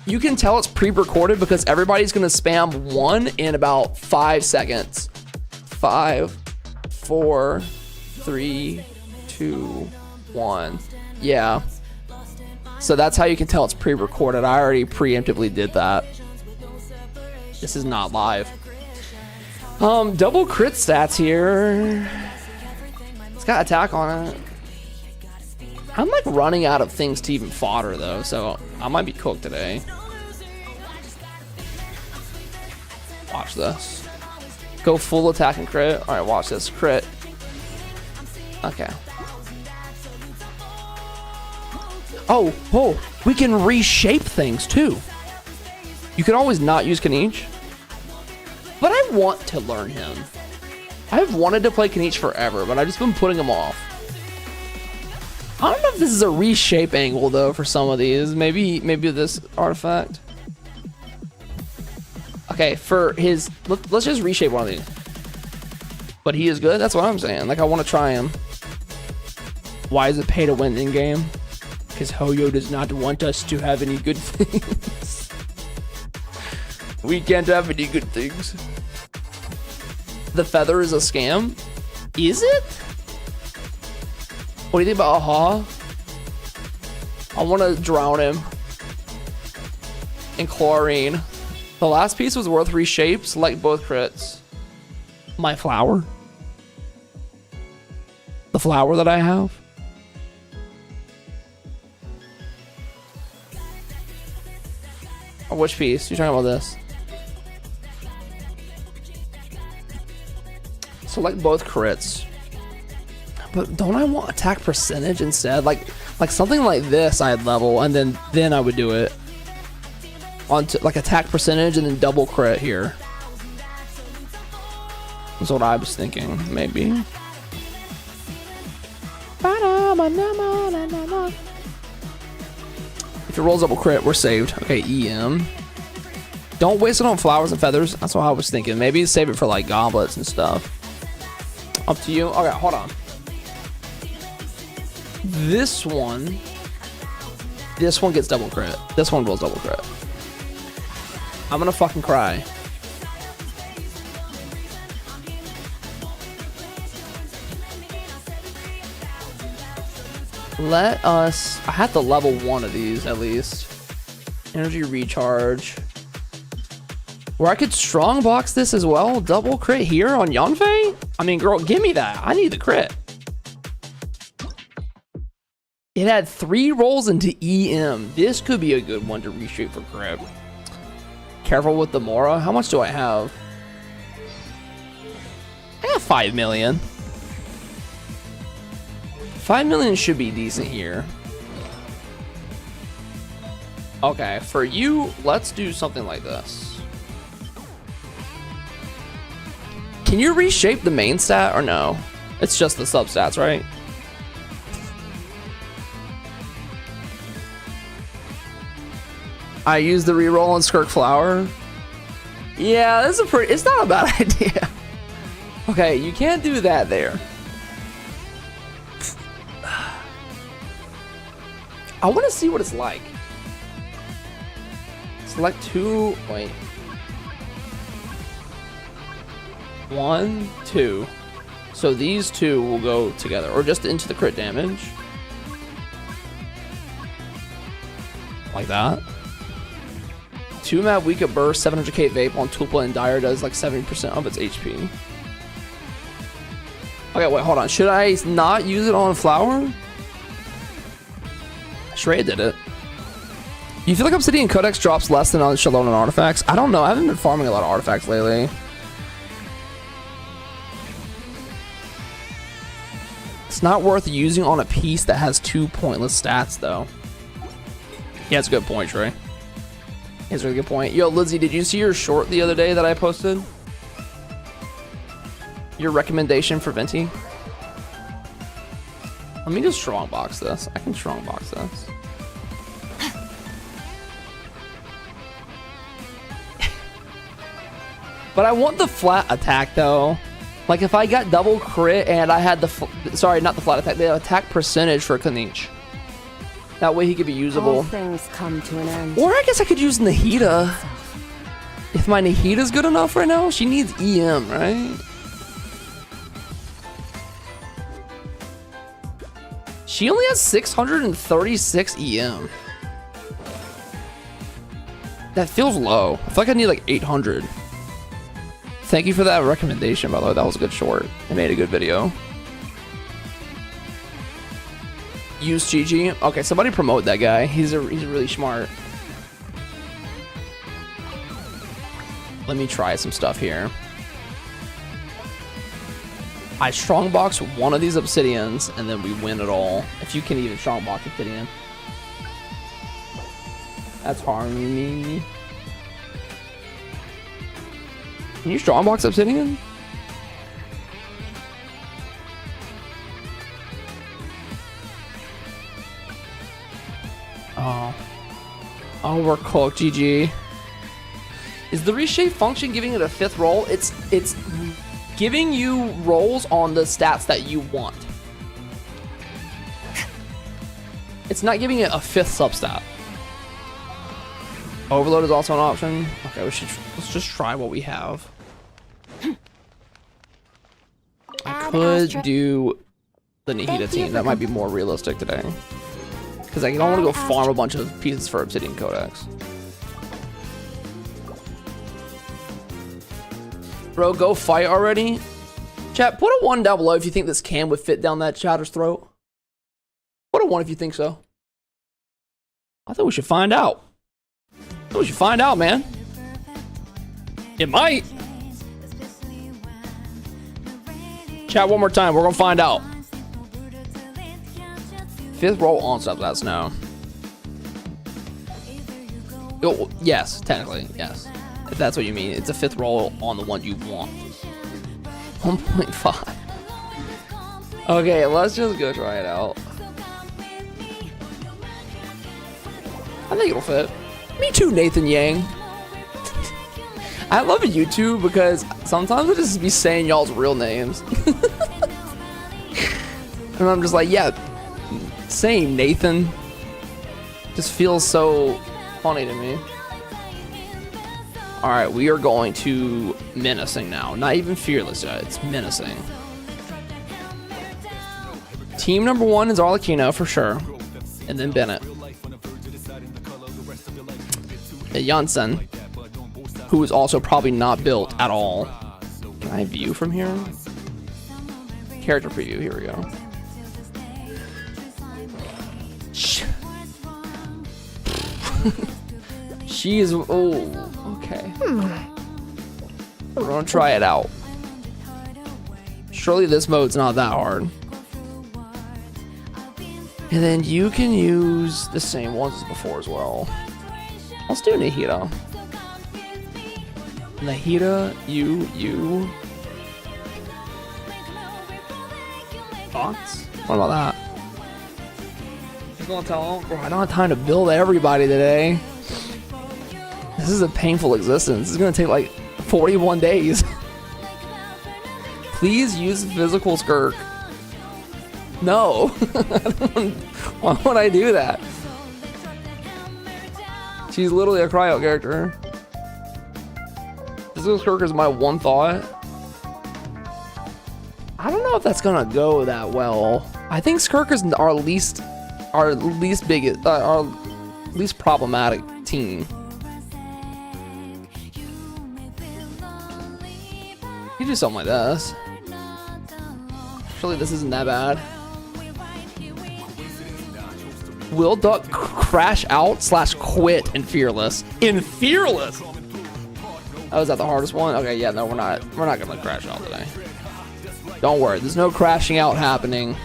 You can tell it's pre-recorded because everybody's gonna spam 1 in about 5 seconds. 5, 4, 3, 2, 1. Yeah. So that's how you can tell it's pre-recorded. I already preemptively did that. This is not live. Double crit stats here. It's got attack on it. I'm like running out of things to even fodder though, so I might be cooked today. Watch this. Go full attack and crit. All right, watch this crit. Okay. Oh, we can reshape things too. You can always not use Kaniche, but I want to learn him. I've wanted to play Kaniche forever, but I've just been putting him off. I don't know if this is a reshape angle though for some of these. Maybe this artifact. Okay, for his, let's just reshape one of these. But he is good. That's what I'm saying. Like I want to try him. Why is it pay to win in game? Because Hoyo does not want us to have any good things. We can't have any good things. The feather is a scam? Is it? What do you think about Aha? I want to drown him in chlorine. The last piece was worth reshape. Select both crits. My flower. The flower that I have. Or which piece? You're talking about this. Select both crits. But don't I want attack percentage instead? Like something like this I'd level and then I would do it. Onto like attack percentage and then double crit here. That's what I was thinking, maybe. If it rolls double crit, we're saved. Okay, EM. Don't waste it on flowers and feathers. That's what I was thinking. Maybe save it for like goblets and stuff. Up to you. Okay, hold on. This one gets double crit. This one rolls double crit. I'm gonna fucking cry. Let us, I have to level one of these at least. Energy recharge. Where I could strong box this as well. Double crit here on Yanfei? I mean, girl, give me that. I need the crit. It had 3 rolls into EM. This could be a good one to reshoot for crit. Careful with the Mora. How much do I have? I have 5 million. 5 million should be decent here. Okay, for you, let's do something like this. Can you reshape the main stat or no? It's just the substats, right? I use the reroll on Skirk Flower. Yeah, this is it's not a bad idea. Okay, you can't do that there. I want to see what it's like. Select 2, wait. 1, 2. So these two will go together, or just into the crit damage. Like that. 2 map weaker burst, 700k vape on Tulpa and Dire does like 70% of its HP. Okay, wait, hold on. Should I not use it on Flower? Shrey did it. You feel like Obsidian Codex drops less than on Shalom and artifacts? I don't know. I haven't been farming a lot of artifacts lately. It's not worth using on a piece that has 2 pointless stats, though. Yeah, it's a good point, Trey. It's a really good point. Yo, Lizzie, did you see your short the other day that I posted? Your recommendation for Venti? Let me just strongbox this. I can strongbox this. But I want the flat attack, though. Like, if I got double crit and I had the... Sorry, not the flat attack. The attack percentage for Kanich. That way he could be usable. All things come to an end. Or I guess I could use Nahida. If my Nahida's good enough right now, she needs EM, right? She only has 636 EM. That feels low. I feel like I need like 800. Thank you for that recommendation, by the way. That was a good short. I made a good video. Use GG. Okay, somebody promote that guy. He's really smart. Let me try some stuff here. I strongbox one of these obsidians, and then we win it all. If you can even strongbox obsidian. That's harming me. Can you strongbox obsidian? Oh, we're cooked. GG. Is the reshape function giving it a 5th roll? It's giving you rolls on the stats that you want. It's not giving it a 5th substat. Overload is also an option. Okay, let's just try what we have. I could do the Nahida team. That might be more realistic today. Because I don't want to go farm a bunch of pieces for Obsidian Codex. Bro, go fight already. Chat, put a 1 down below if you think this can would fit down that chatter's throat. Put a 1 if you think so. I think we should find out. We should find out, man. It might. Chat one more time. We're gonna find out. 5th roll on stuff. That's no. Oh, yes, technically, yes. If that's what you mean, it's a 5th roll on the one you want. 1.5. Okay, let's just go try it out. I think it'll fit. Me too, Nathan Yang. I love YouTube because sometimes I just be saying y'all's real names. And I'm just like, yeah, saying Nathan just feels so funny to me. Alright, we are going to menacing now. Not even fearless yet, it's menacing. Team number 1 is Arlecchino for sure. And then Bennett. Janssen, who is also probably not built at all. Can I view from here? Character preview, here we go. She is, oh, okay. We're gonna try it out. Surely this mode's not that hard. And then you can use the same ones as before as well. Let's do Nahida. Nahida, you. Thoughts? What about that? Just gonna tell them, bro, I don't have time to build everybody today. This is a painful existence. This is gonna take like 41 days. Please use physical Skirk. No. Why would I do that? She's literally a cryo character. Physical Skirk is my one thought. I don't know if that's gonna go that well. I think Skirk is our least problematic team. You do something like this. Surely this isn't that bad. Will Duck crash out / quit in Fearless. In Fearless. Oh, is that the hardest one? Okay, yeah, no, we're not gonna crash out today. Don't worry, there's no crashing out happening.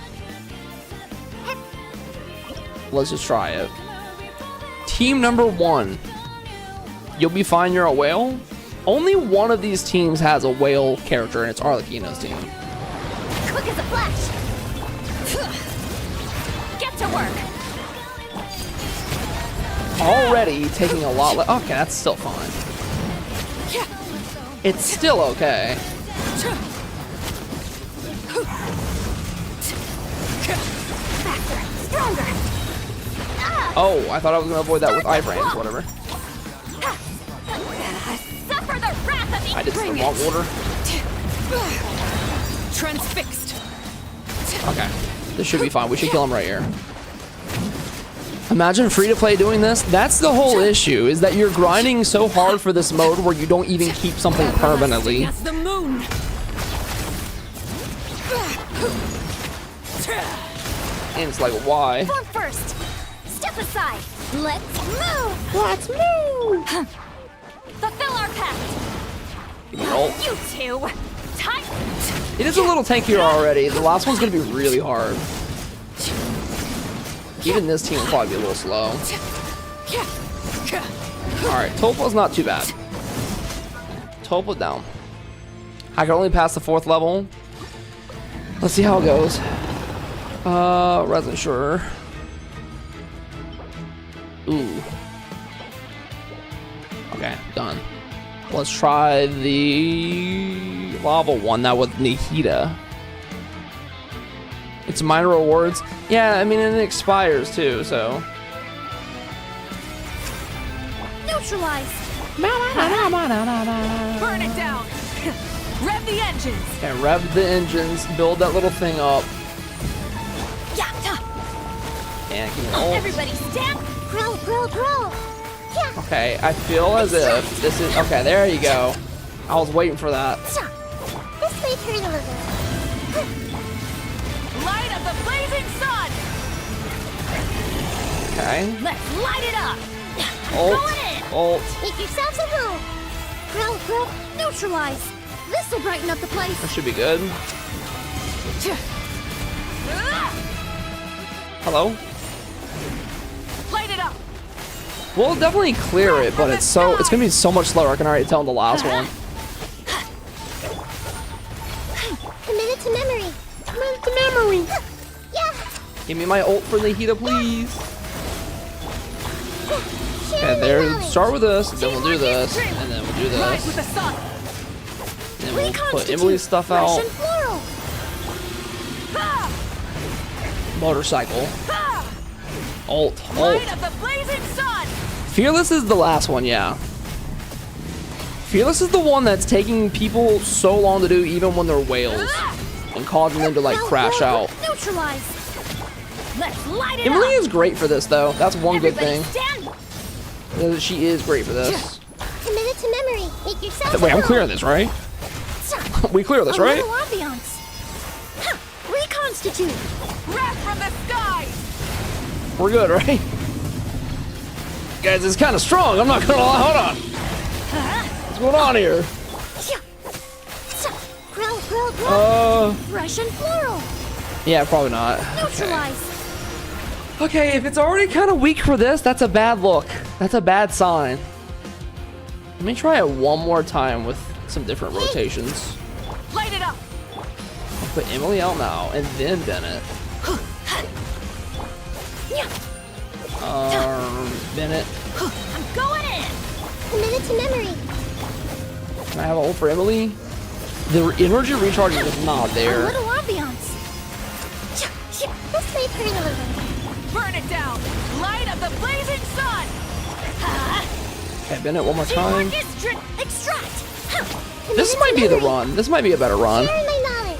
Let's just try it. Team number 1. You'll be fine, you're a whale. Only one of these teams has a whale character, and it's Arlecchino's team. Quick as a flash. Get to work. Already taking a lot less. Okay, that's still fine. It's still okay. Stronger. Oh, I thought I was gonna avoid that with iframes, whatever. Suffer the wrath of the I did some wrong order. Transfixed. Okay, this should be fine. We should kill him right here. Imagine free-to-play doing this. That's the whole issue, is that you're grinding so hard for this mode where you don't even keep something permanently. As the moon. And it's like, why? Form first. Step aside. Let's move. Let's move. Fulfill our pact. Give me an ult. You two. Time. It is a little tankier already. The last one's gonna be really hard. Even this team will probably be a little slow. Alright, Topal's not too bad. Topal down. I can only pass the 4th level. Let's see how it goes. Wasn't sure. Ooh. Okay, done. Let's try the lava one, that with Nihita. It's minor rewards. Yeah, I mean, and it expires too, so. Neutralize. Burn it down. Rev the engines. Okay, rev the engines, build that little thing up. And give me an ult. Everybody stand. Grow, grow, grow. Yeah. Okay, I feel as if this is, okay, there you go. I was waiting for that. This way, turn a little. Light of the blazing sun. Okay. Let's light it up. Ult, Going in. ult. Make yourselves at home. Grow, grow, neutralize. This will brighten up the place. That should be good. Hello? Light it up. We'll definitely clear it, but it's gonna be so much slower. I can already tell in the last one. Commit it to memory. Commit it to memory. Yeah. Give me my ult for Nihita, please. Share Okay, my there. knowledge. Start with this, then we'll do this, and then we'll do Rise with the this. sun. And then we'll put Reconstitute. Emily's stuff out. Russian floral. Motorcycle. Ult, ult. Light of the blazing sun. Fearless is the last one, yeah. Fearless is the one that's taking people so long to do, even when they're whales, and causing them to like Grow, crash grow, out. Neutralize. Let's light it Emily up. is great for this, though. That's one good Everybody thing. stand. She is great for this. Commit it to memory. Make yourselves Wait, at I'm home. clearing this, right? We clear this, A right? little ambiance. Huh. Reconstitute. Wrath from the skies. We're good, right? Guys, it's kind of strong. I'm not gonna lie. Hold on. What's going on here? Grow, grow, grow. Russian floral. Yeah, probably not. Neutralize. Okay, if it's already kind of weak for this, that's a bad look. That's a bad sign. Let me try it one more time with some different rotations. Light it up. I'll put Emily out now, and then Bennett. Bennett. I'm going in. Commit it to memory. Can I have an ult for Emily? The energy recharge is not A there. little ambiance. This way, turn a little. Burn it down. Light of the blazing sun. Okay, Bennett, one more time. Extract. This might be the run. This might be a better run. Share my knowledge.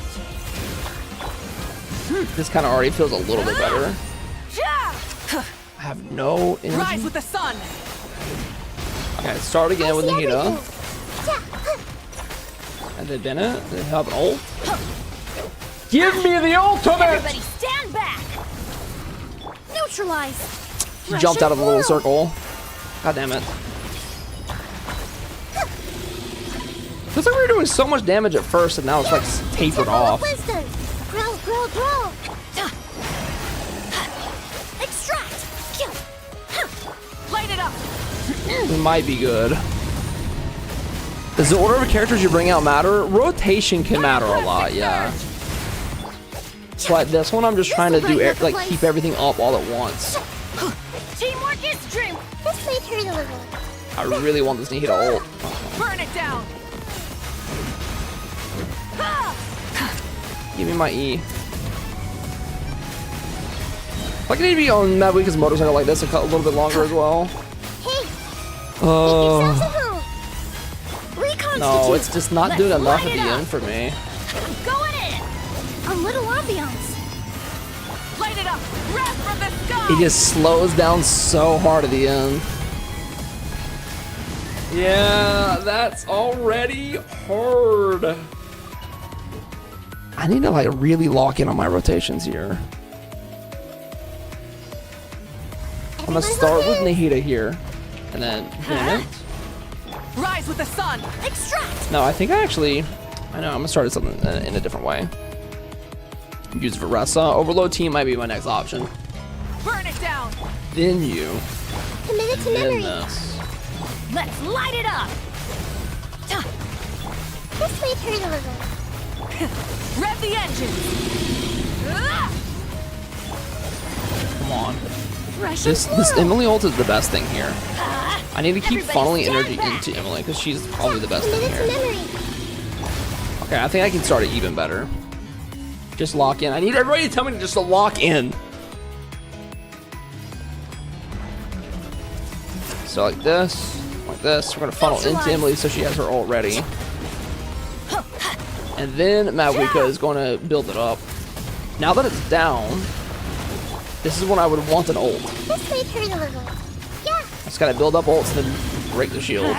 This kind of already feels a little bit better. I have no energy. Rise with the sun. Okay, start again with Nahida. Yeah. And then Bennett. They have an ult. Give me the ultimate! Everybody stand back. Neutralize. He jumped out of the little circle. God damn it. Feels like we were doing so much damage at first and now it's like tapered off. Wisdom. Growl, growl, growl. Extract. Kill. Light it up. We might be good. Does the order of characters you bring out matter? Rotation can matter a lot, yeah. But this one I'm just trying to do like keep everything up all at once. Teamwork is dream. This may hurt a little. I really want this Nahida ult. Burn it down. Give me my E. Like I need to be on Madwika's motorcycle like this a little bit longer as well. Hey, Oh. yourselves at home. Reconstitute. No, it's just not doing enough at light the it up. end for me. Going in. A little ambiance. Light it up. Wrath from the sky. He just slows down so hard at the end. Yeah, that's already hard. I need to like really lock in on my rotations here. I'm gonna start with Nahida here, and then Bennett. Rise with the sun. Extract. No, I think I know I'm gonna start something in a different way. Use Varessa. Overload team might be my next option. Burn it down. Then you. Commit it to Then memory. this. Let's light it up. This may hurt a little. Rev the engine. Come on. Fresh This and floral. Emily ult is the best thing here. I need to keep Everybody funneling stand energy back. into Emily because she's probably the best thing Commit it to here. memory. Okay, I think I can start it even better. Just lock in. I need everybody to tell me to just lock in. So like this. We're gonna funnel into Emily so she has her ult ready. And then Madwika is gonna build it up. Now that it's down, this is when I would want an ult. This may hurt a little. Yeah. I just gotta build up ults and then break the shield.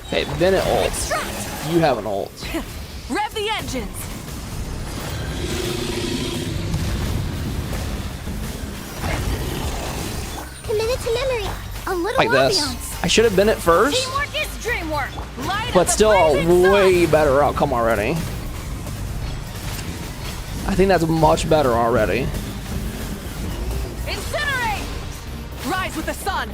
Okay, Bennett ult. Extract. You have an ult. Rev the engines. Commit it to memory. A little Like this. ambiance. I should have Bennett first, Teamwork is dreamwork. Light up but the still a blazing sun. way better outcome already. I think that's much better already. Incinerate. Rise with the sun.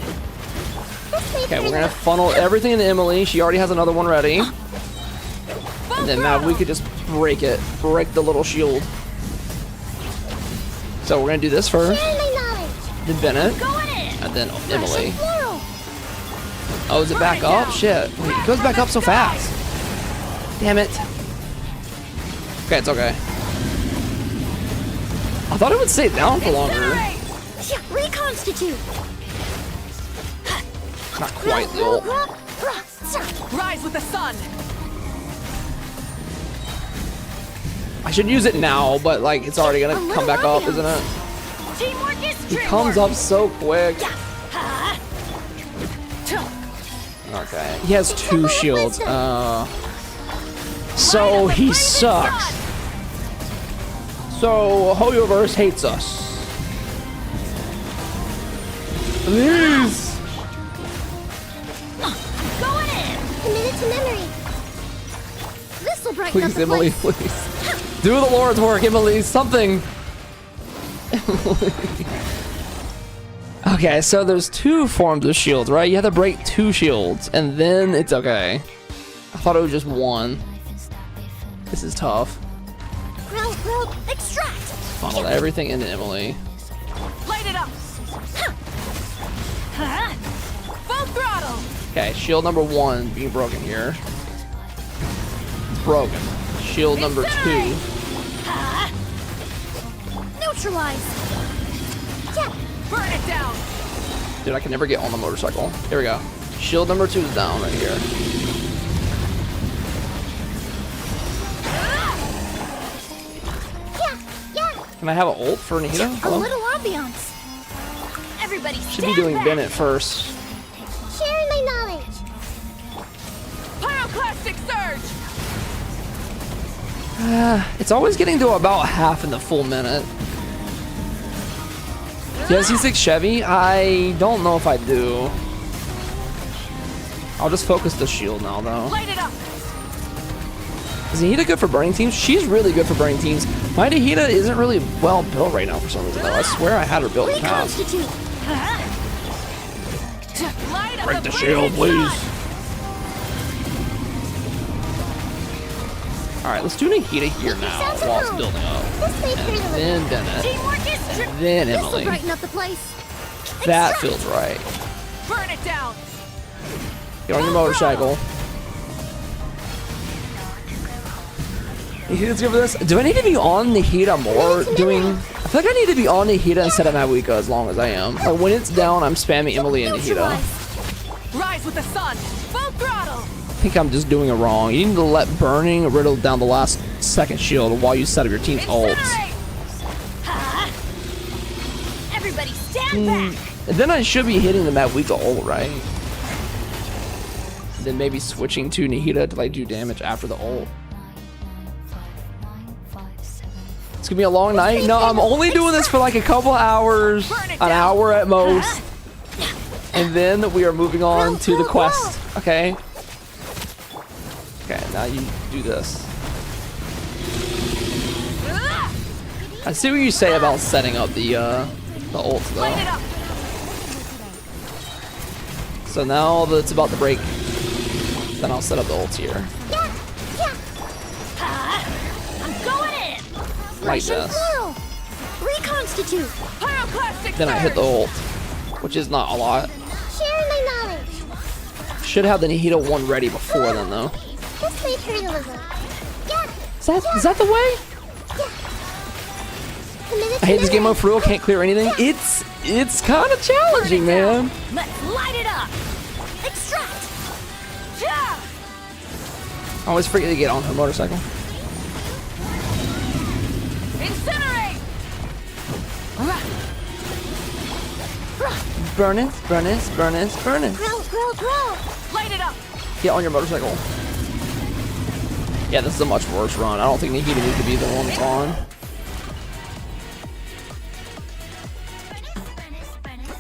This may Okay, hurt we're a gonna little. funnel everything into Emily. She already has another one ready. Full And then throttle. we could just break the little shield. So we're gonna do this first, Share my knowledge. then Bennett, Going in. and then Fresh Emily. and floral. Oh, is it back up? Shit, wait, it goes back up so fast. Damn it. Okay, it's okay. I thought it would stay down for longer. Incinerate. Yeah, reconstitute. Not quite the ult. Rise with the sun. I should use it now, but like it's already gonna come back up, isn't it? Teamwork is He dreamwork. comes up so quick. Okay. He has 2 shields. So he sucks. So Hoyoverse hates us. Please. Going in. Commit it to memory. This will brighten up Please, the Emily, place. please. Do the Lord's work, Emily. Something. Okay, so there's 2 forms of shields, right? You have to break 2 shields, and then it's okay. I thought it was just 1. This is tough. Growl, extract. Funneled everything into Emily. Light it up. Full throttle. Okay, shield number 1 being broken here. It's broken. Shield number 2. Neutralize. Yeah. Burn it down. Dude, I can never get on the motorcycle. Here we go. Shield number 2 is down right here. Yeah. Can I have an ult for Nahida? A Hello? little ambiance. Everybody Should be doing Bennett first. Sharing my knowledge. Pyroclastic surge. It's always getting to about half in the full minute. Do you have C6 Chevy? I don't know if I do. I'll just focus the shield now, though. Light it up. Is Nahida good for burning teams? She's really good for burning teams. My Nahida isn't really well built right now for some reason, though. I swear I had her built in the past. Reconstitute. Light up Break the shield, please. Alright, let's do Nahida here now Sounds while it's alone. building up. This may create a little. Then Bennett. Teamwork is Then This'll Emily. brighten up the place. That Extract. feels right. burn it down. Get on your motorcycle. Nahida's good for this. Do I need to be on Nahida more? I feel like I need to be on Nahida instead of Mabuika as long as I am. Like when it's down, I'm spamming Emily and Nahida. I Rise with the sun. Full throttle. think I'm just doing it wrong. You need to let burning riddle down the last second shield while you set up your team's ults. Incinerate. Everybody stand back. And then I should be hitting the Mabuika ult, right? Then maybe switching to Nahida to like do damage after the ult. It's gonna be a long night. No, I'm only doing this for like a couple hours, an hour at most. And then we are moving on to the quest, okay? Okay, now you do this. I see what you say about setting up the ult Light it though. up. So now that it's about to break, then I'll set up the ult here. I'm going in. Like this. Plural. Reconstitute. Pyroclastic Then I hit the surge. ult, which is not a lot. Sharing my knowledge. Should have the Nahida one ready before then though. This may create a little. Is that the way? I hate this game mode for real, can't clear anything. It's kind of challenging, man. Let's light it up. Extract. Yeah. I always forget to get on her motorcycle. Incinerate. Burn it, burn it, burn it, burn it. Grow, grow, grow. Light it up. Get on your motorcycle. Yeah, this is a much worse run. I don't think Nahida needs to be the one that's on.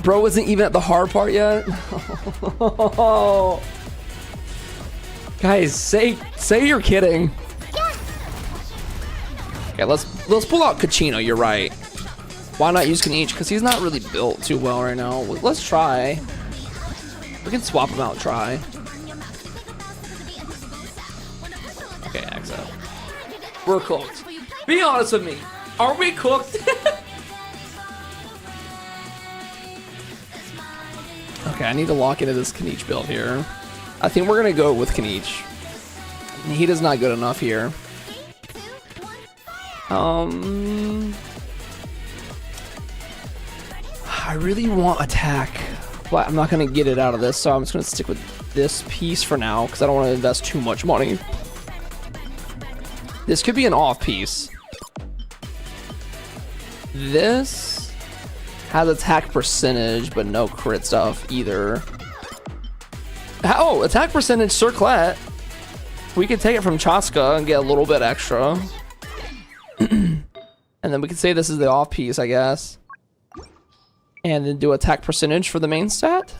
Bro isn't even at the hard part yet. Guys, say you're kidding. Okay, let's pull out Kachino. You're right. Why not use Kanichi? Because he's not really built too well right now. Let's try. We can swap him out and try. Okay, exit. We're cooked. Be honest with me. Are we cooked? Okay, I need to lock into this Kanichi build here. I think we're gonna go with Kanichi. Nahida's not good enough here. I really want attack, but I'm not gonna get it out of this, so I'm just gonna stick with this piece for now because I don't want to invest too much money. This could be an off piece. This has attack percentage, but no crit stuff either. Oh, attack percentage circlet. We could take it from Chaska and get a little bit extra. And then we could say this is the off piece, I guess. And then do attack percentage for the main stat.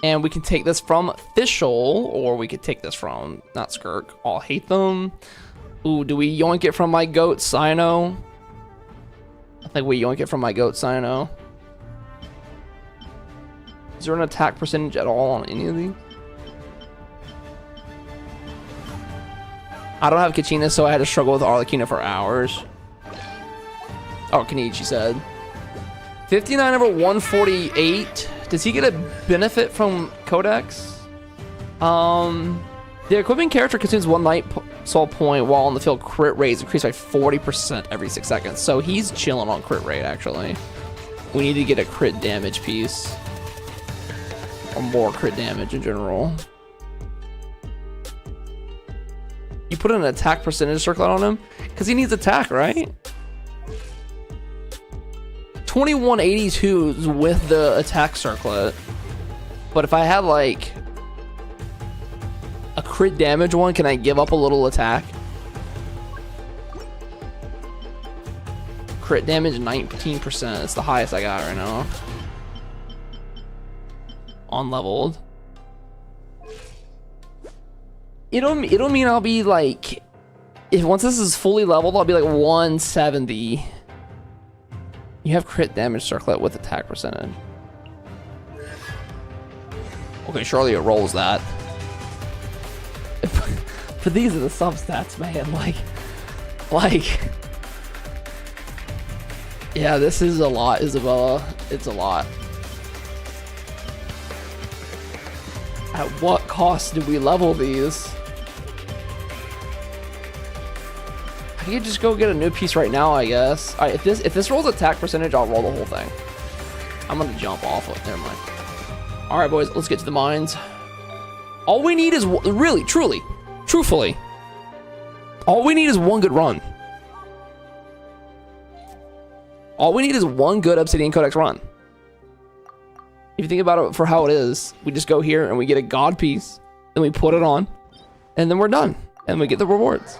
And we can take this from official, or we could take this from, not Skirk. I'll hate them. Ooh, do we yoink it from my goat Sino? I think we yoink it from my goat Sino. Is there an attack percentage at all on any of these? I don't have Kachina, so I had to struggle with Arlecchino for hours. Oh, Kanichi said. 59 over 148. Does he get a benefit from Codex? The equipping character consumes 1 light soul point while on the field. Crit rate is increased by 40% every 6 seconds. So he's chilling on crit rate, actually. We need to get a crit damage piece. Or more crit damage in general. You put an attack percentage circlet on him? Because he needs attack, right? 2182s with the attack circlet. But if I had like a crit damage one, can I give up a little attack? Crit damage 19%. It's the highest I got right now. Unleveled. It'll mean I'll be like, if once this is fully leveled, I'll be like 170. You have crit damage circlet with attack percentage. Okay, surely it rolls that. For these are the substats, man. Like, yeah, this is a lot, Isabella. It's a lot. At what cost do we level these? I could just go get a new piece right now, I guess. All right, if this rolls attack percentage, I'll roll the whole thing. I'm gonna jump off of it. Never mind. All right, boys, let's get to the mines. All we need is really, truly, truthfully. All we need is one good run. All we need is one good Obsidian Codex run. If you think about it for how it is, we just go here and we get a god piece, then we put it on, and then we're done, and we get the rewards.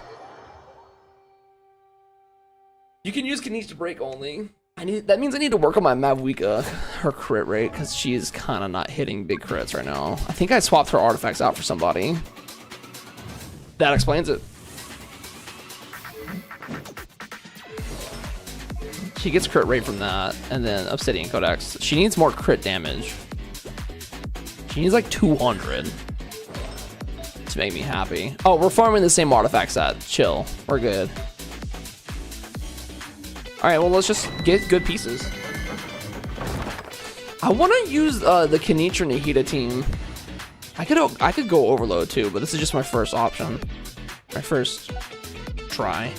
You can use Kanish to break only. That means I need to work on my Mavuika, her crit rate, because she is kind of not hitting big crits right now. I think I swapped her artifacts out for somebody. That explains it. She gets crit rate from that, and then Obsidian Codex. She needs more crit damage. She needs like 200 to make me happy. Oh, we're farming the same artifact set. Chill. We're good. All right, well, let's just get good pieces. I want to use the Kenitra Nahida team. I could go Overload too, but this is just my first option. My first try.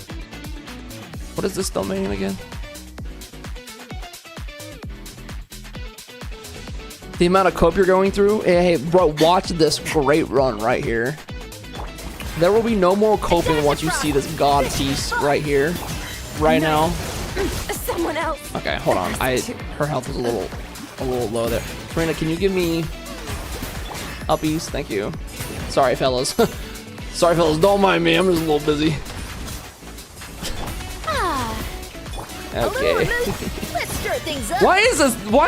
What is this domain again? The amount of cope you're going through. Hey, bro, watch this great run right here. There will be no more coping once you see this god piece right here, right now. Someone else. Okay, hold on. Her health is a little low there. Karina, can you give me uppies? Thank you. Sorry, fellas. Sorry, fellas. Don't mind me. I'm just a little busy. Okay. Let's stir things up. Why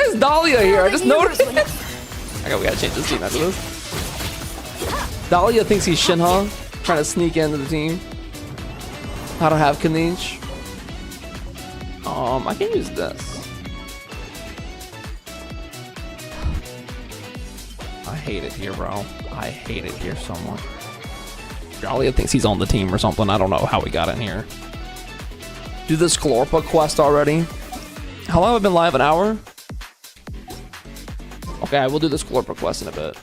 is Dahlia here? I just noticed. Okay, we gotta change this team after this. Dahlia thinks he's Shinha, trying to sneak into the team. I don't have Kanish. I can use this. I hate it here, bro. I hate it here so much. Dahlia thinks he's on the team or something. I don't know how we got in here. Do the Sklorpa quest already. How long have I been live? An hour? Okay, I will do the Sklorpa quest in a bit.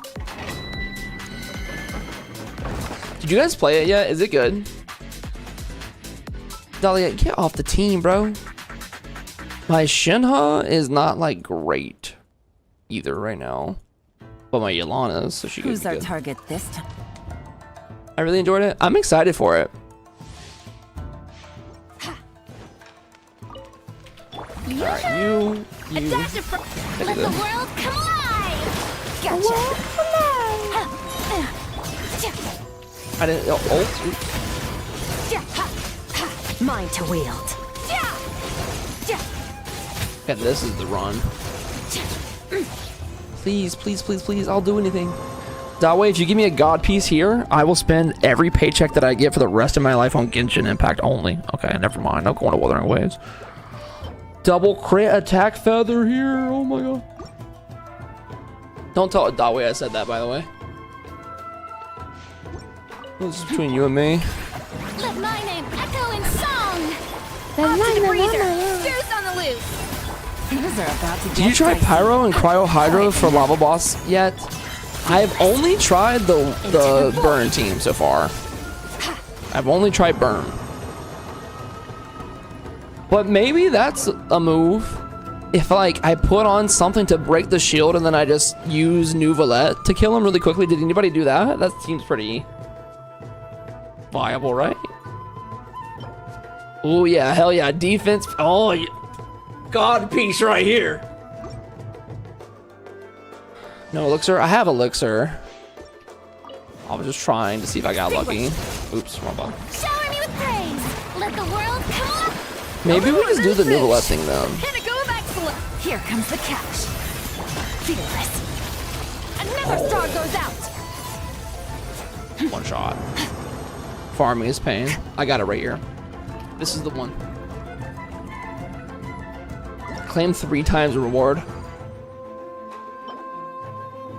Did you guys play it yet? Is it good? Dahlia, get off the team, bro. My Shinha is not like great either right now, but my Yelan is, so she Who's could be our good. target this time? I really enjoyed it. I'm excited for it. Alright, you. A dash of Take let this. the world come alive. Gotcha. I didn't. Ult? Oops. Mine to wield. Okay, this is the run. Please, please, please, please. I'll do anything. That way, if you give me a god piece here, I will spend every paycheck that I get for the rest of my life on Genshin Impact only. Okay, never mind. I'm going to Wuthering Waves. Double crit attack feather here. Oh my god. Don't tell Dawei I said that, by the way. This is between you and me. Let my name echo in song. Off to the breather. Spears on the loose. Things are about to get Did you try dicey. Pyro and Cryo Hydro for Lava Boss yet? I've only tried the Burn team so far. I've only tried Burn. But maybe that's a move. If like I put on something to break the shield and then I just use New Valette to kill him really quickly. Did anybody do that? That seems pretty viable, right? Oh yeah, hell yeah, defense. Oh yeah. God piece right here. No elixir? I have elixir. I was just trying to see if I got lucky. Oops, wrong button. Shower me with praise. Let the world come up. Maybe we just do the Nouvelle thing then. Pinnacle of excellence. Here comes the cash. Fearless. Another star goes out. One shot. Farming is pain. I got it right here. This is the one. Claim 3 times reward.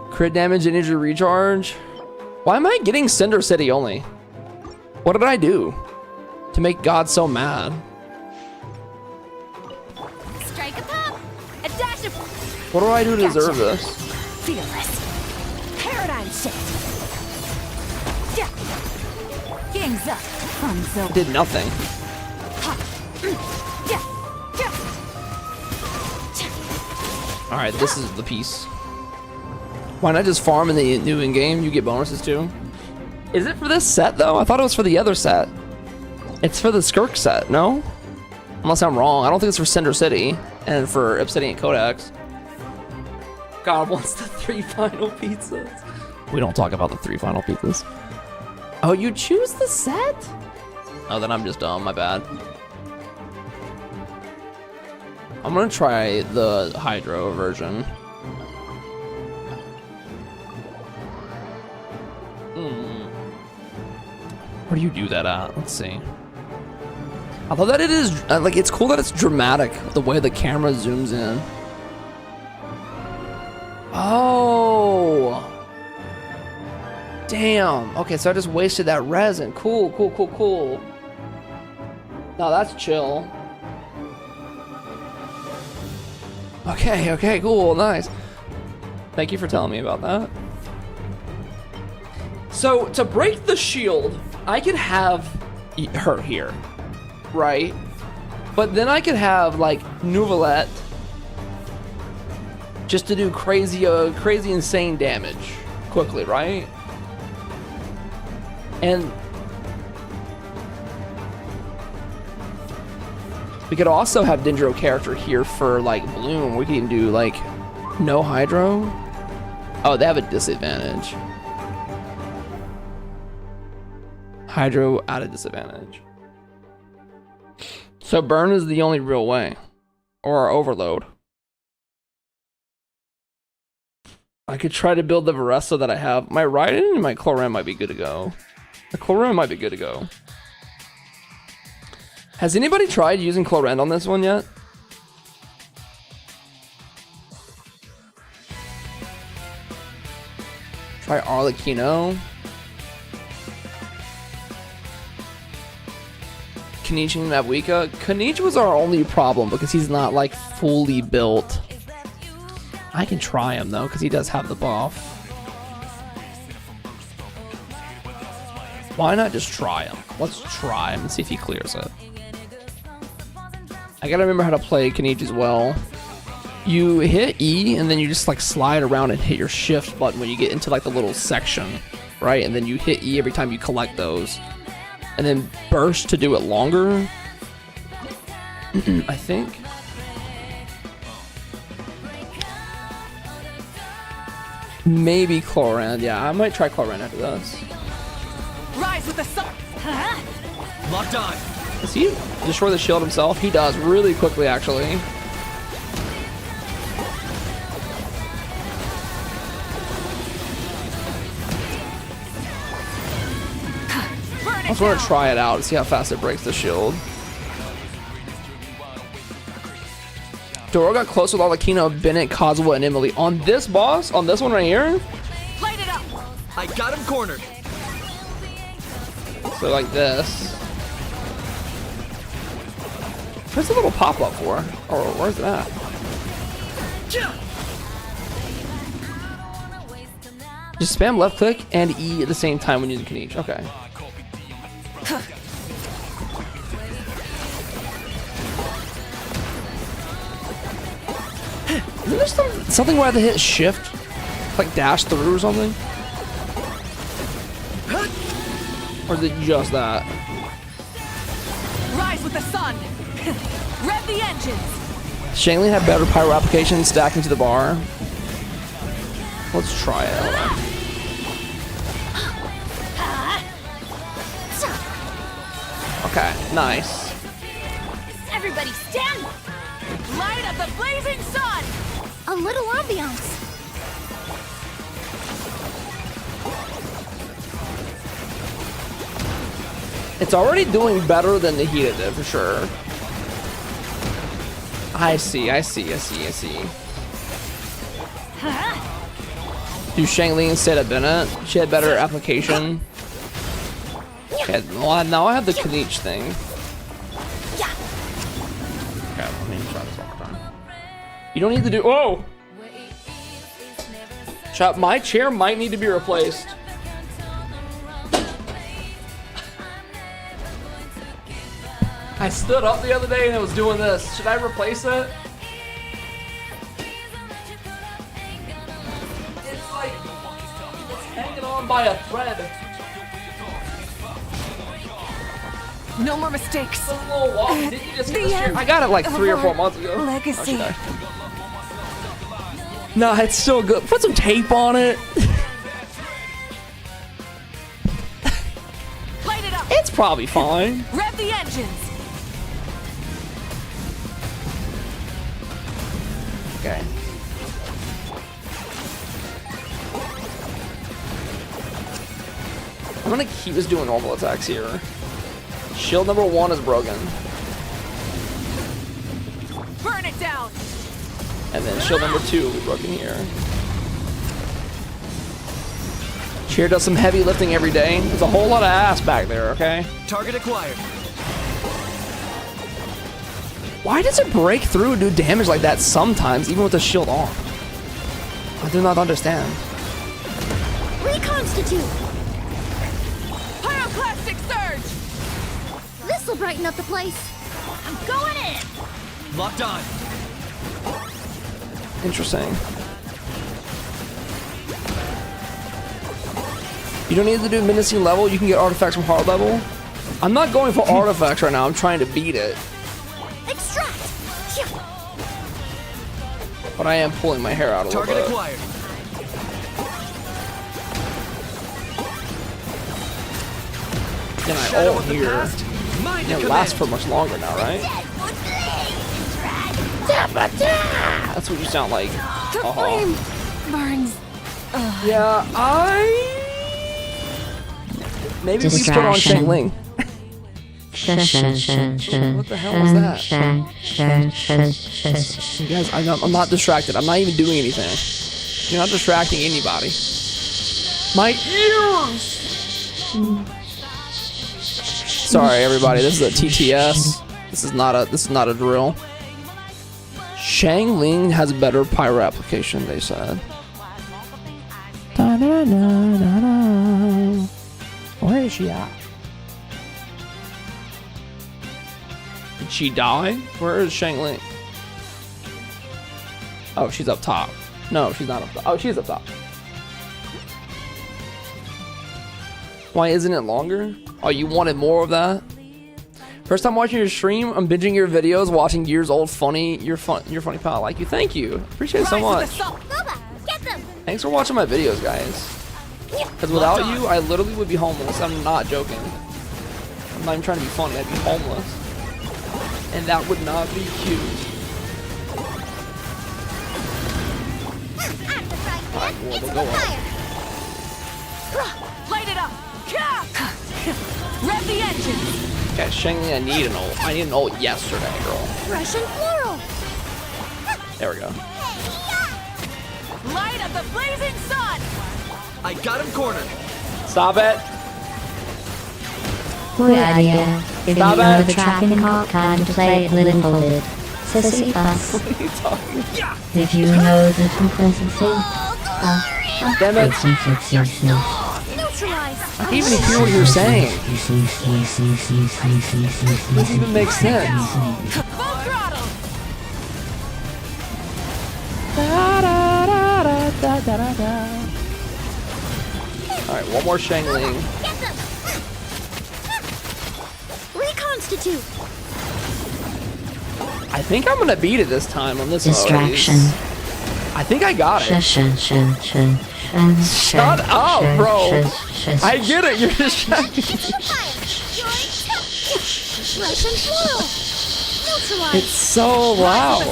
Crit damage, energy recharge. Why am I getting Cinder City only? What did I do to make God so mad? Strike a pop. A dash of. What do I do to deserve this? Fearless. Paradigm shift. Yeah. Kings up. Fun's over. Did nothing. Yeah. Yeah. All right, this is the piece. Why not just farm in the new in-game? You get bonuses too. Is it for this set though? I thought it was for the other set. It's for the Skirk set, no? Unless I'm wrong. I don't think it's for Cinder City and for Obsidian Codex. God wants the 3 final pizzas. We don't talk about the 3 final pizzas. Oh, you choose the set? Oh, then I'm just dumb. My bad. I'm gonna try the Hydro version. Where do you do that at? Let's see. I thought that it is like it's cool that it's dramatic the way the camera zooms in. Oh, damn. Okay, so I just wasted that resin. Cool, cool, cool, cool. Now that's chill. Okay, okay, cool, nice. Thank you for telling me about that. So to break the shield, I could have her here, right? But then I could have like Nouvelle just to do crazy insane damage quickly, right? And we could also have Dendro character here for like Bloom. We can do like no Hydro. Oh, they have a disadvantage. Hydro at a disadvantage. So burn is the only real way. Or overload. I could try to build the Varessa that I have. My Raiden and my Chlorine might be good to go. The Chlorine might be good to go. Has anybody tried using Chlorine on this one yet? Try Arlecchino. Kenichi and Mabuika. Kenichi was our only problem because he's not like fully built. I can try him though because he does have the buff. Why not just try him? Let's try him and see if he clears it. I gotta remember how to play Kenichi as well. You hit E and then you just like slide around and hit your shift button when you get into like the little section, right? And then you hit E every time you collect those. And then burst to do it longer. I think. Maybe Chlorine. Yeah, I might try Chlorine after this. Rise with the sun. Locked on. Does he destroy the shield himself? He does really quickly, actually. I just want to try it out and see how fast it breaks the shield. Doro got close with Arlecchino, Bennett, Kazuha, and Emily. On this boss? On this one right here? Light it up. I got him cornered. So like this. What's the little pop-up for? Or where's that? Just spam left click and E at the same time when using Kenichi. Okay. Isn't there something where I have to hit shift? Like dash through or something? Or is it just that? Rise with the sun. Rev the engines. Shangling had better pyro application stacking to the bar. Let's try it. Hold on. Okay, nice. Everybody stand! Light of the blazing sun! A little ambiance. It's already doing better than the heated did, for sure. I see. Do Shangling instead of Bennett? She had better application. Okay, well, now I have the Kniech thing. Okay, let me try this one more time. You don't need to do. Whoa! Chop, my chair might need to be replaced. I stood up the other day and it was doing this. Should I replace it? It's like it's hanging on by a thread. No more mistakes. It's a little wall. Didn't you just get The this chair? end I got it like 3 or 4 of months ago. legacy. Oh, no, it's still good. Put some tape on it. Light it up! It's probably fine. Rev the engines! Okay. I'm gonna keep us doing normal attacks here. Shield number 1 is broken. Burn it down! And then shield number 2 will be broken here. Cheer does some heavy lifting every day. There's a whole lot of ass back there, okay? Target acquired. Why does it break through and do damage like that sometimes, even with the shield on? I do not understand. Reconstitute! Pyroclastic surge! This'll brighten up the place. I'm going in. Locked on. Interesting. You don't need to do menacing level. You can get artifacts from hard level. I'm not going for artifacts right now. I'm trying to beat it. Extract! But I am pulling my hair out a little Target bit. acquired. Can I Shadow ult of the here? past. Mind It command. lasts for much longer now, right? That's what you sound like. The flame burns. Yeah, maybe we put on Shangling. What the hell was that? You guys, I'm not distracted. I'm not even doing anything. You're not distracting anybody. My ears! Sorry, everybody. This is a TTS. This is not a drill. Shangling has better pyro application, they said. Da-da-da-da-da. Where is she at? Did she die? Where is Shangling? Oh, she's up top. No, she's not up top. Oh, she's up top. Why isn't it longer? Oh, you wanted more of that? First time watching your stream, I'm binging your videos, watching years old funny. You're funny pal. I like you. Thank you. Appreciate it so much. Boba, get them! Thanks for watching my videos, guys. Because without you, I literally would be homeless. I'm not joking. I'm not even trying to be funny. I'd be homeless. And that would not be cute. Alright, well, they'll go up. Light it up! Rev the engines! Okay, Shangling, I need an ult. I need an ult yesterday, girl. Russian floral! There we go. Light of the blazing sun! I got him cornered. Stop it. Good idea. If Stop you know it. the tracking card, can play it blindfolded. Sisyphus. What are you talking? If you know the frequency, Damn it. Neutralize! I can't even hear what you're saying. This even makes sense. Full throttle! Alright, one more Shangling. Get them! Reconstitute! I think I'm gonna beat it this time on this mode, at least. Distraction. I think I got it. Shut up, bro. I get it. You're distracted. Rush and foil. Neutralize. It's so loud.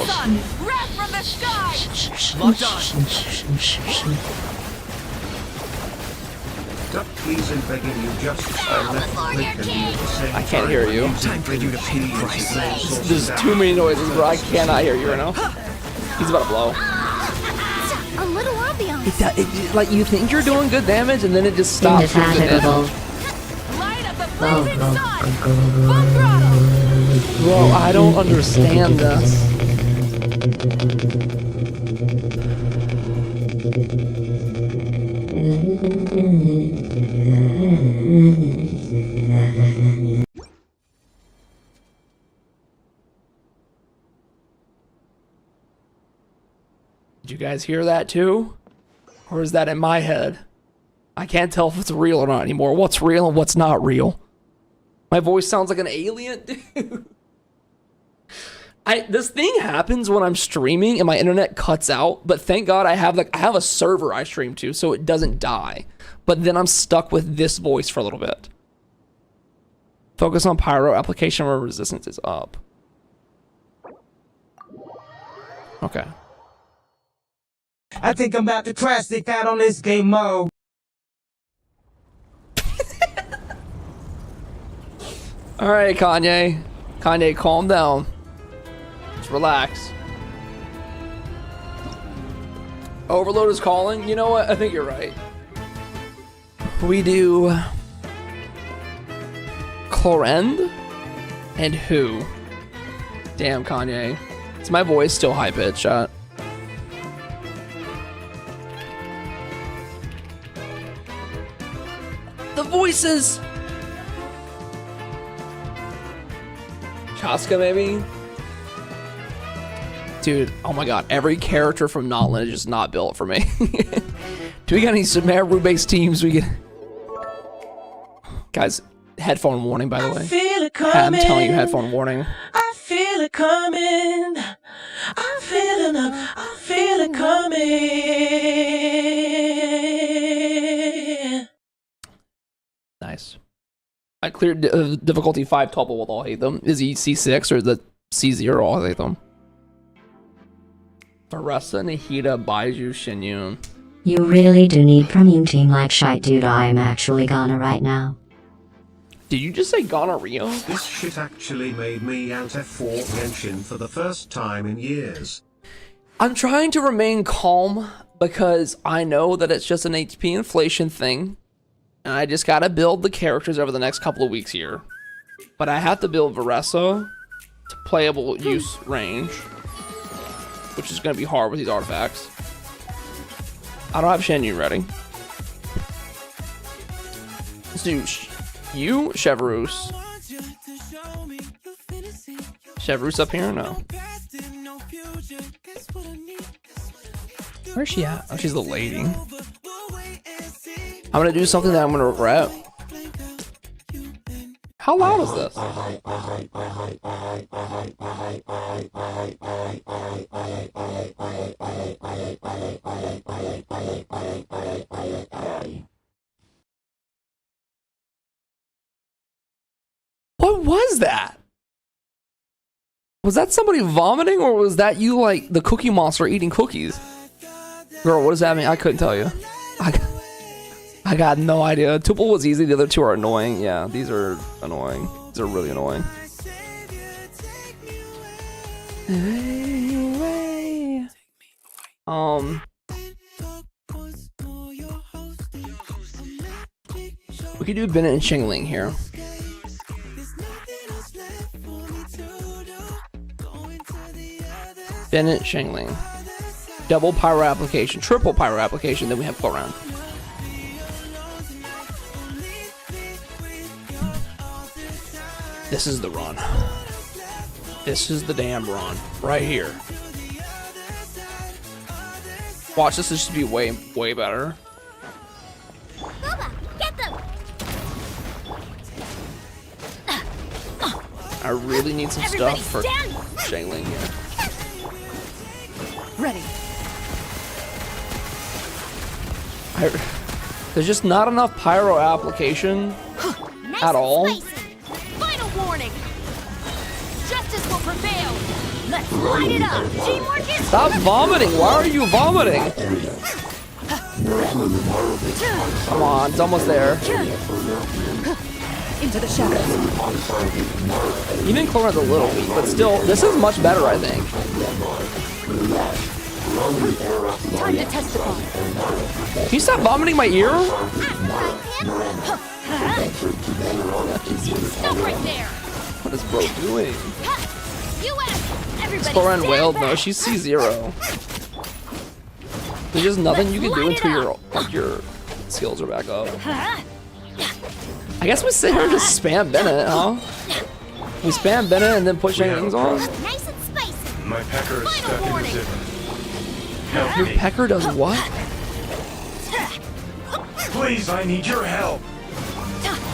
Wrath from the sky. Locked on. Duck, please, and begging you just left click and use the same I can't hear you. Time for you to pay the price. There's too many noises, bro. I cannot hear you right now. He's about to blow. A little ambiance. Like you think you're doing good damage, and then it just stops doing good damage. Light up the blazing sun. Full throttle. Bro, I don't understand this. Did you guys hear that too? Or is that in my head? I can't tell if it's real or not anymore. What's real and what's not real? My voice sounds like an alien, dude. This thing happens when I'm streaming and my internet cuts out, but thank God I have a server I stream to, so it doesn't die. But then I'm stuck with this voice for a little bit. Focus on pyro application where resistance is up. Okay. I think I'm about to crash the cat on this game mode. All right, Kanye. Kanye, calm down. Just relax. Overload is calling. You know what? I think you're right. We do Clorend and who? Damn, Kanye. Is my voice still high pitched, chat? The voices. Chaska, maybe? Dude, oh my god, every character from Notland is just not built for me. Do we got any Sumeru-based teams we can... Guys, headphone warning, by the way. I'm telling you, headphone warning. I feel it coming. I'm feel it coming. Nice. I cleared difficulty 5 topple with all hate them. Is he C6 or the C0 all hate them? Varessa, Nahida, Baiju, Shinyun. You really do need premium team like shite, dude. I am actually gonna right now. Did you just say gonorrhea? This shit actually made me out F4 Genshin for the first time in years. I'm trying to remain calm because I know that it's just an HP inflation thing. And I just gotta build the characters over the next couple of weeks here. But I have to build Varessa to playable use range, which is gonna be hard with these artifacts. I don't have Shenyu ready. Let's do you, Chevrouse. Chevrouse up here? No. Where's she at? Oh, she's the lady. I'm gonna do something that I'm gonna regret. How loud is this? What was that? Was that somebody vomiting, or was that you, like, the Cookie Monster eating cookies? Girl, what does that mean? I couldn't tell you. I got no idea. Tuple was easy. The other two are annoying. Yeah, these are annoying. These are really annoying. We could do Bennett and Shingling here. Bennett, Shingling. Double pyro application, triple pyro application, then we have Clorend. This is the run. This is the damn run. Right here. Watch, this should be way, way better. Boba, get them! I really need some Everybody stuff for stand. Shangling here. Ready. There's just not enough pyro application Nice at all. and spicy. Final warning. Justice will prevail. Let's light it up. Teamwork is. Stop vomiting! Why are you vomiting? Come on, it's almost there. Into the shadows. Even Chlorine's a little weak, but still, this is much better, I think. Time to test the bond. Can you stop vomiting my ear? Stop right there. What is bro doing? US. Everybody Chlorine stand wailed. back. No, she's C0. There's just nothing you can do Let's until your skills are back up. I guess we sit here and just spam Bennett, huh? We spam Bennett and then put Shanglings on? Nice and spicy. My pecker is Final stuck in the warning. zipper. Help Your me. pecker does what? Please, I need your help.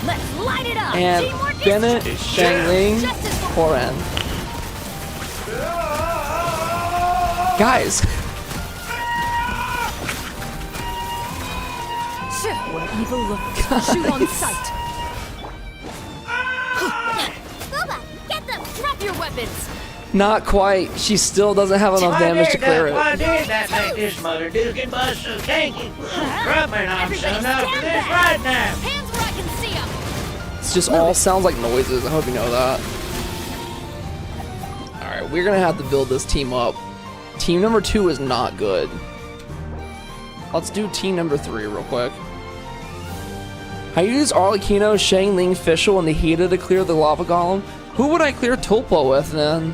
Let's light it up. And Teamwork is. Bennett, Shangling, Justice will. Chlorine. Guys, What evil look. Shoot on sight. Booba, get them. Drop your weapons. not quite. She still doesn't have enough damage to clear it. Why did that make this mother duke bust so tanky? Rubbing on Everybody some up for stand this back. right now. Hands where I can see them. It's just all sounds like noises. I hope you know that. Alright, we're gonna have to build this team up. Team number 2 is not good. Let's do team number 3 real quick. I use Arlecchino, Shangling, Fischl, and Nahida to clear the lava golem. Who would I clear Tulpa with then?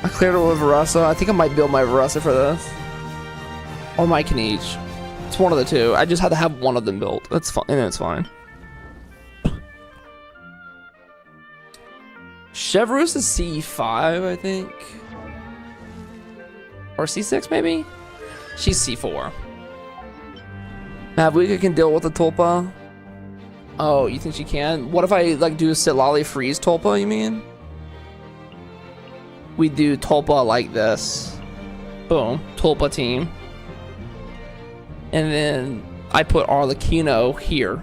I cleared it with Varessa. I think I might build my Varessa for this. Or my Kniech. It's one of the two. I just had to have one of them built. That's fine. And it's fine. Chevreuse is C5, I think. Or C6, maybe? She's C4. Mavwika can deal with the Tulpa. Oh, you think she can? What if I like do Sitlali freeze Tulpa, you mean? We do Tulpa like this. Boom. Tulpa team. And then I put Arlecchino here.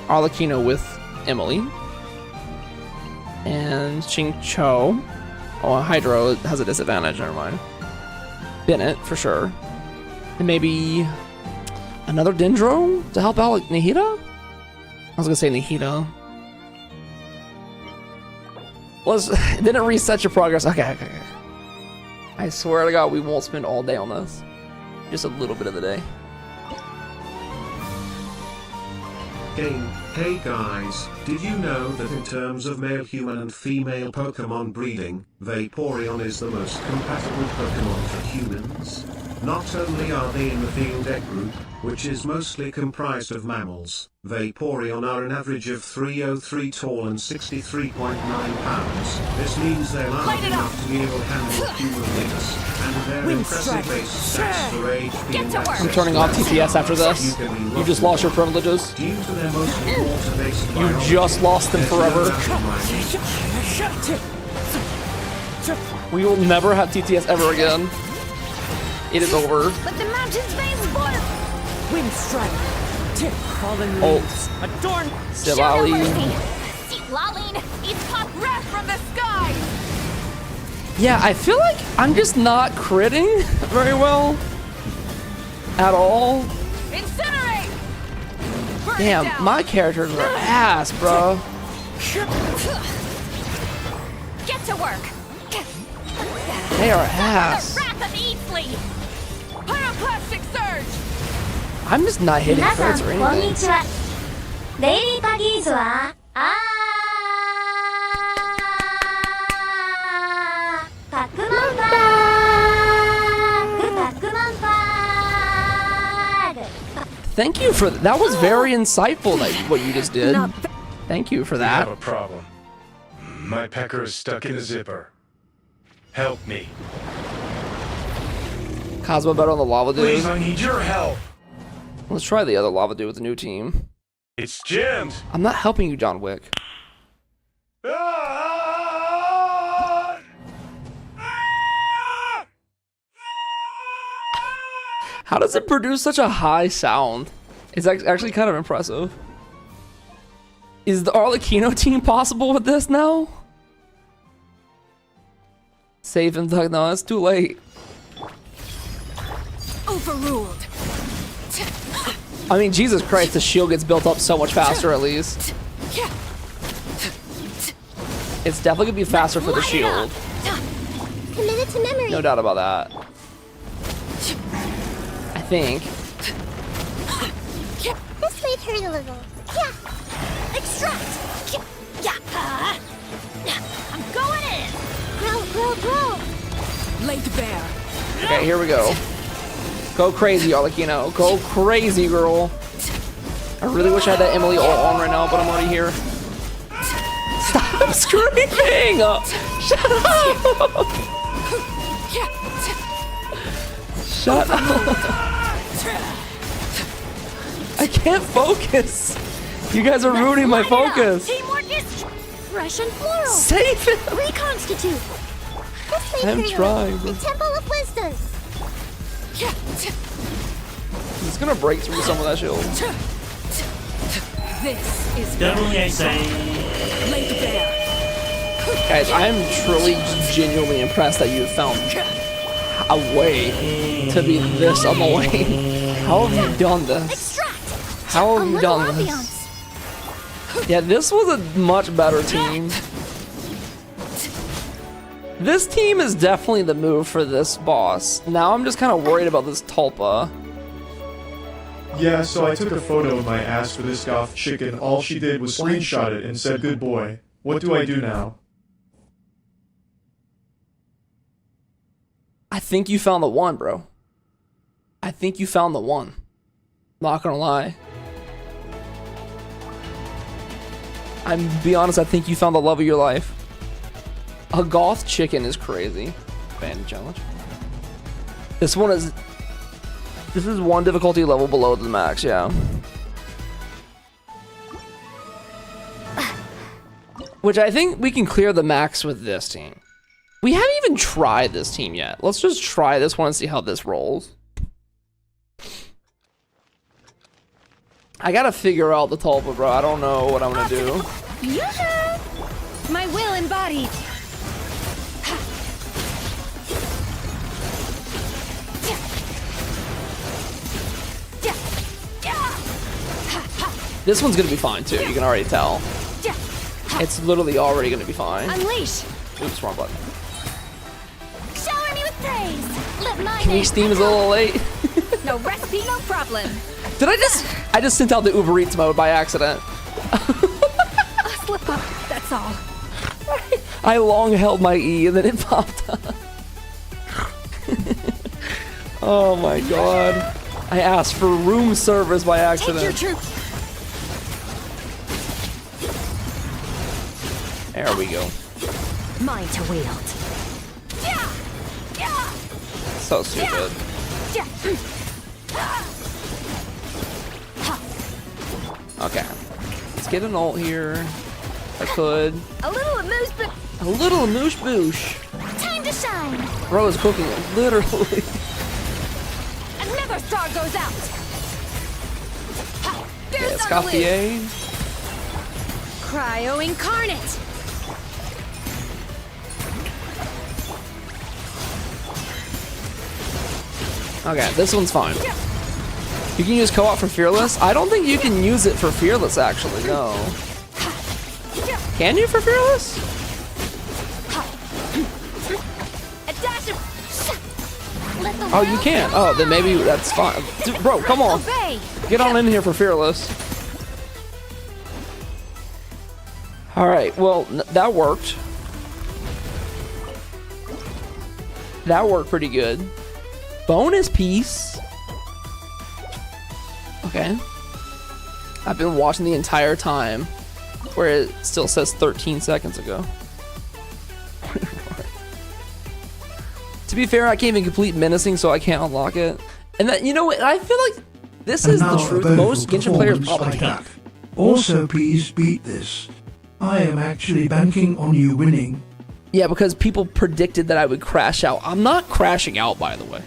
Arlecchino with Emily. And Xingqiu. Oh, Hydro has a disadvantage, never mind. Bennett, for sure. And maybe another Dendro to help out like Nahida? I was gonna say Nahida. Didn't reset your progress. Okay. I swear to God, we won't spend all day on this. Just a little bit of the day. Game. Hey guys, did you know that in terms of male human and female Pokemon breeding, Vaporeon is the most compatible Pokemon for humans? Not only are they in the field egg group, which is mostly comprised of mammals, Vaporeon are an average of 303 tall and 63.9 pounds. This means they're large enough to be able to handle human weights, and their impressive base stats for HP and I'm turning off TTS after this. You just lost your privileges. Due to their mostly water-based You biology, just lost them there's no forever. doubt in my We will never have TTS ever again. It is over. Let the mountains veins blur. Wind strike. Tip fallen Ult. Adorn. Sitlali. Sitlali. It's hot wrath from the sky. Yeah, I feel like I'm just not critting very well. At all. Incinerate. Burn it Damn, down. my characters are ass, bro. Get to work. They are ass. The wrath of Eatsley. Pyroclastic surge. I'm just not hitting 皆さん crits or こんに anything. ちは。デイリーパギーズはパックマンパークマンパー Thank you for that. That was very insightful, like what you just did. Thank you for I have that. a problem. My pecker is stuck in a zipper. Help me. Cosmo better on the lava Please, dude. I need your help. Let's try the other lava dude with the new team. It's jammed. I'm not helping you, John Wick. How does it produce such a high sound? It's actually kind of impressive. Is the Arlecchino team possible with this now? Save him, Doug. No, it's too late. Overruled. I mean, Jesus Christ, the shield gets built up so much faster at least. It's definitely gonna be faster for the shield. Committed to memory. No doubt about that. I think. This may hurt a little. Yeah. Extract. Yeah. I'm going in. Grow. Laid bare. Okay, here we go. Go crazy, Arlecchino. Go crazy, girl. I really wish I had that Emily all on right now, but I'm already here. Stop screaming! Shut up! Shut up! I can't focus. You guys are ruining my focus. Teamwork is Fresh and floral. Save it! Reconstitute. This may I'm hurt a trying, little. bro. The Temple of Wisdom. It's gonna break through some of that shield. This is Double say. laid bare. Guys, I am truly genuinely impressed that you have found a way to be this annoying. How have you done this? Extract. How have A you little done this? ambiance. Yeah, this was a much better team. This team is definitely the move for this boss. Now I'm just kind of worried about this Tulpa. Yeah, so I took a photo of my ass for this goth chick and all she did was screenshot it and said good boy. What do I do now? I think you found the one, bro. I think you found the one. Not gonna lie. I'm be honest, I think you found the love of your life. A goth chicken is crazy. Bandit challenge. This is one difficulty level below the max, yeah. Which I think we can clear the max with this team. We haven't even tried this team yet. Let's just try this one and see how this rolls. I gotta figure out the Tulpa, bro. I don't know what I'm gonna do. Yoo-hoo! My will embodied. This one's gonna be fine too, you can already tell. It's literally already gonna be fine. Unleash. Oops, wrong button. Shower me with praise. Let my Can you name Steam is a little late? No recipe, no problem. Did I just sent out the Uber Eats mode by accident. I'll slip up, that's all. I long held my E and then it popped up. Oh my god. I asked for room service by accident. Take your troops. There we go. Mine to wield. So stupid. Okay. Let's get an ult here. If I could. A little amuse, but A little moosh boosh. time to shine. Bro is cooking it, literally. Another star goes out. Yeah, There's it's on got the the lid. A. Cryo incarnate. Okay, this one's fine. You can use co-op for Fearless? I don't think you can use it for Fearless, actually, no. Can you for Fearless? A dash of let the Oh, you world can. know. Oh, then maybe that's fine. Dude, bro, come on. Obey. Get on in here for Fearless. Alright, well, that worked. That worked pretty good. Bonus piece. Okay. I've been watching the entire time where it still says 13 seconds ago. To be fair, I can't even complete menacing, so I can't unlock it. And that, you know what? I feel like this is the truth. Most Genshin players probably can't. Also, please beat this. I am actually banking on you winning. Yeah, because people predicted that I would crash out. I'm not crashing out, by the way.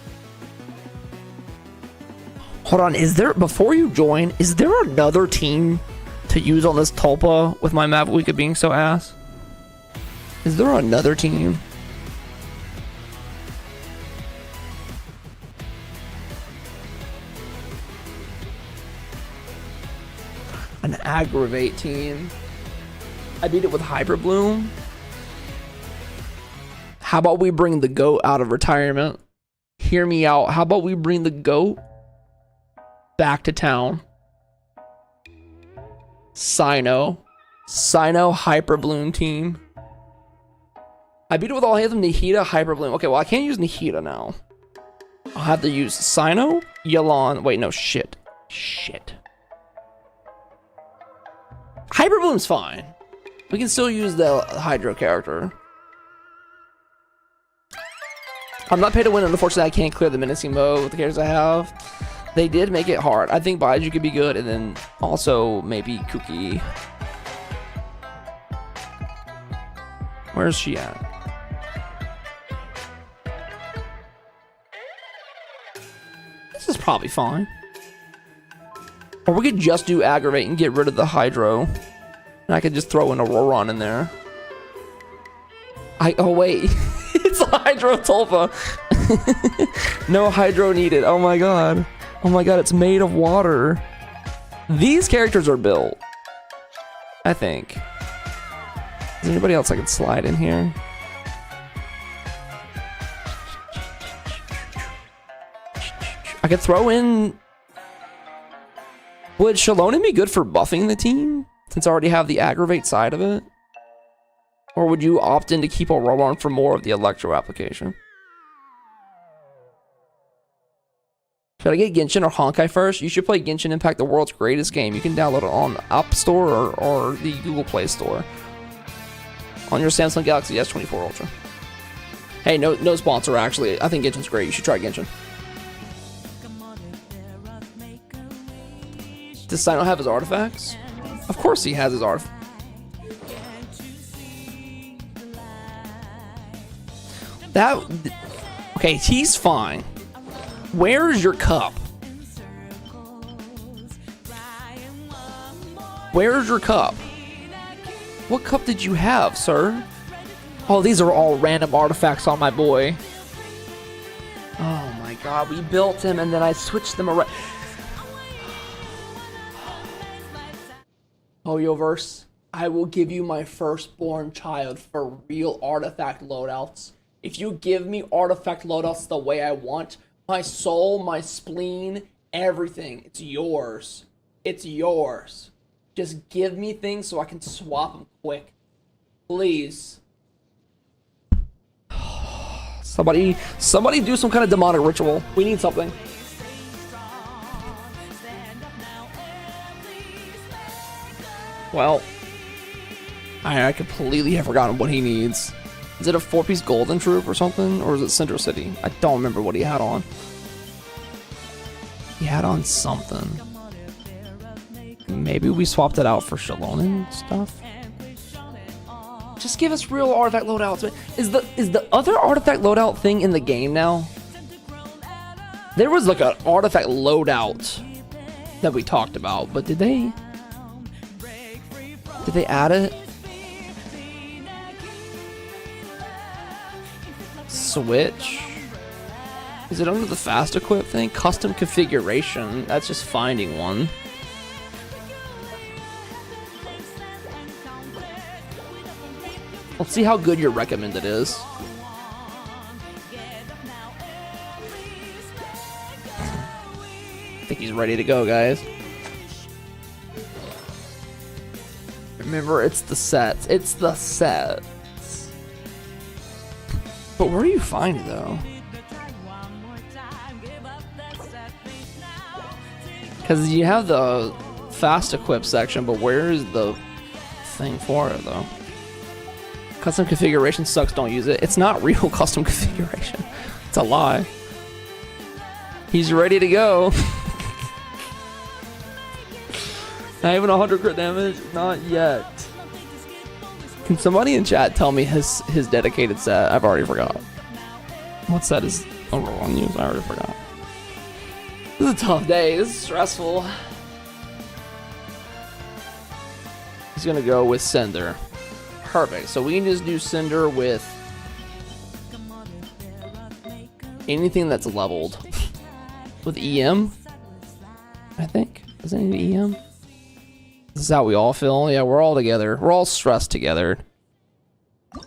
Hold on, before you join, is there another team to use on this Tulpa with my Mavuika being so ass? Is there another team? An aggravate team. I beat it with Hyper Bloom. How about we bring the GOAT out of retirement? Hear me out. How about we bring the GOAT back to town? Cyno Hyper Bloom team. I beat it with all of them. Nihida, Hyper Bloom. Okay, well I can't use Nihida now. I'll have to use Cyno, Yelan. Wait, no, shit. Hyper Bloom's fine. We can still use the Hydro character. I'm not paid to win, and unfortunately I can't clear the menacing mode with the characters I have. They did make it hard. I think Baiju could be good, and then also maybe Kuki. Where's she at? This is probably fine. Or we could just do Aggravate and get rid of the Hydro. And I could just throw in a Roron in there. Oh wait, it's a Hydro Tulpa. No Hydro needed. Oh my god. Oh my god, it's made of water. These characters are built, I think. Is there anybody else I can slide in here? I could throw in... Would Shalonen be good for buffing the team, since I already have the Aggravate side of it? Or would you opt in to keep a Roron for more of the Electro application? Should I get Genshin or Honkai first? You should play Genshin Impact, the world's greatest game. You can download it on the App Store or the Google Play Store. On your Samsung Galaxy S24 Ultra. Hey, no sponsor actually. I think Genshin's great. You should try Genshin. Does Cyno have his artifacts? Of course he has his artifacts. Okay, he's fine. Where's your cup? Where's your cup? What cup did you have, sir? Oh, these are all random artifacts on my boy. Oh my god, we built him and then I switched them around. Oh, Yoverse, I will give you my firstborn child for real artifact loadouts. If you give me artifact loadouts the way I want, my soul, my spleen, everything, it's yours. It's yours. Just give me things so I can swap them quick. Please. Somebody do some kind of demonic ritual. We need something. Well, I completely have forgotten what he needs. Is it a 4-piece golden troop or something? Or is it Central City? I don't remember what he had on. He had on something. Maybe we swapped it out for Shalonen stuff? Just give us real artifact loadouts. Is the other artifact loadout thing in the game now? There was like an artifact loadout that we talked about, but did they add it? Switch? Is it under the fast equip thing? Custom configuration. That's just finding one. Let's see how good your recommended is. I think he's ready to go, guys. Remember, it's the sets. It's the sets. But where do you find it, though? Because you have the fast equip section, but where is the thing for it, though? Custom configuration sucks, don't use it. It's not real custom configuration. It's a lie. He's ready to go. Not even 100 crit damage? Not yet. Can somebody in chat tell me his dedicated set? I've already forgot. What set is overall used? I already forgot. This is a tough day. This is stressful. He's gonna go with Cinder. Perfect. So we can just do Cinder with anything that's leveled. With EM, I think. Does it need EM? This is how we all feel. Yeah, we're all together. We're all stressed together. I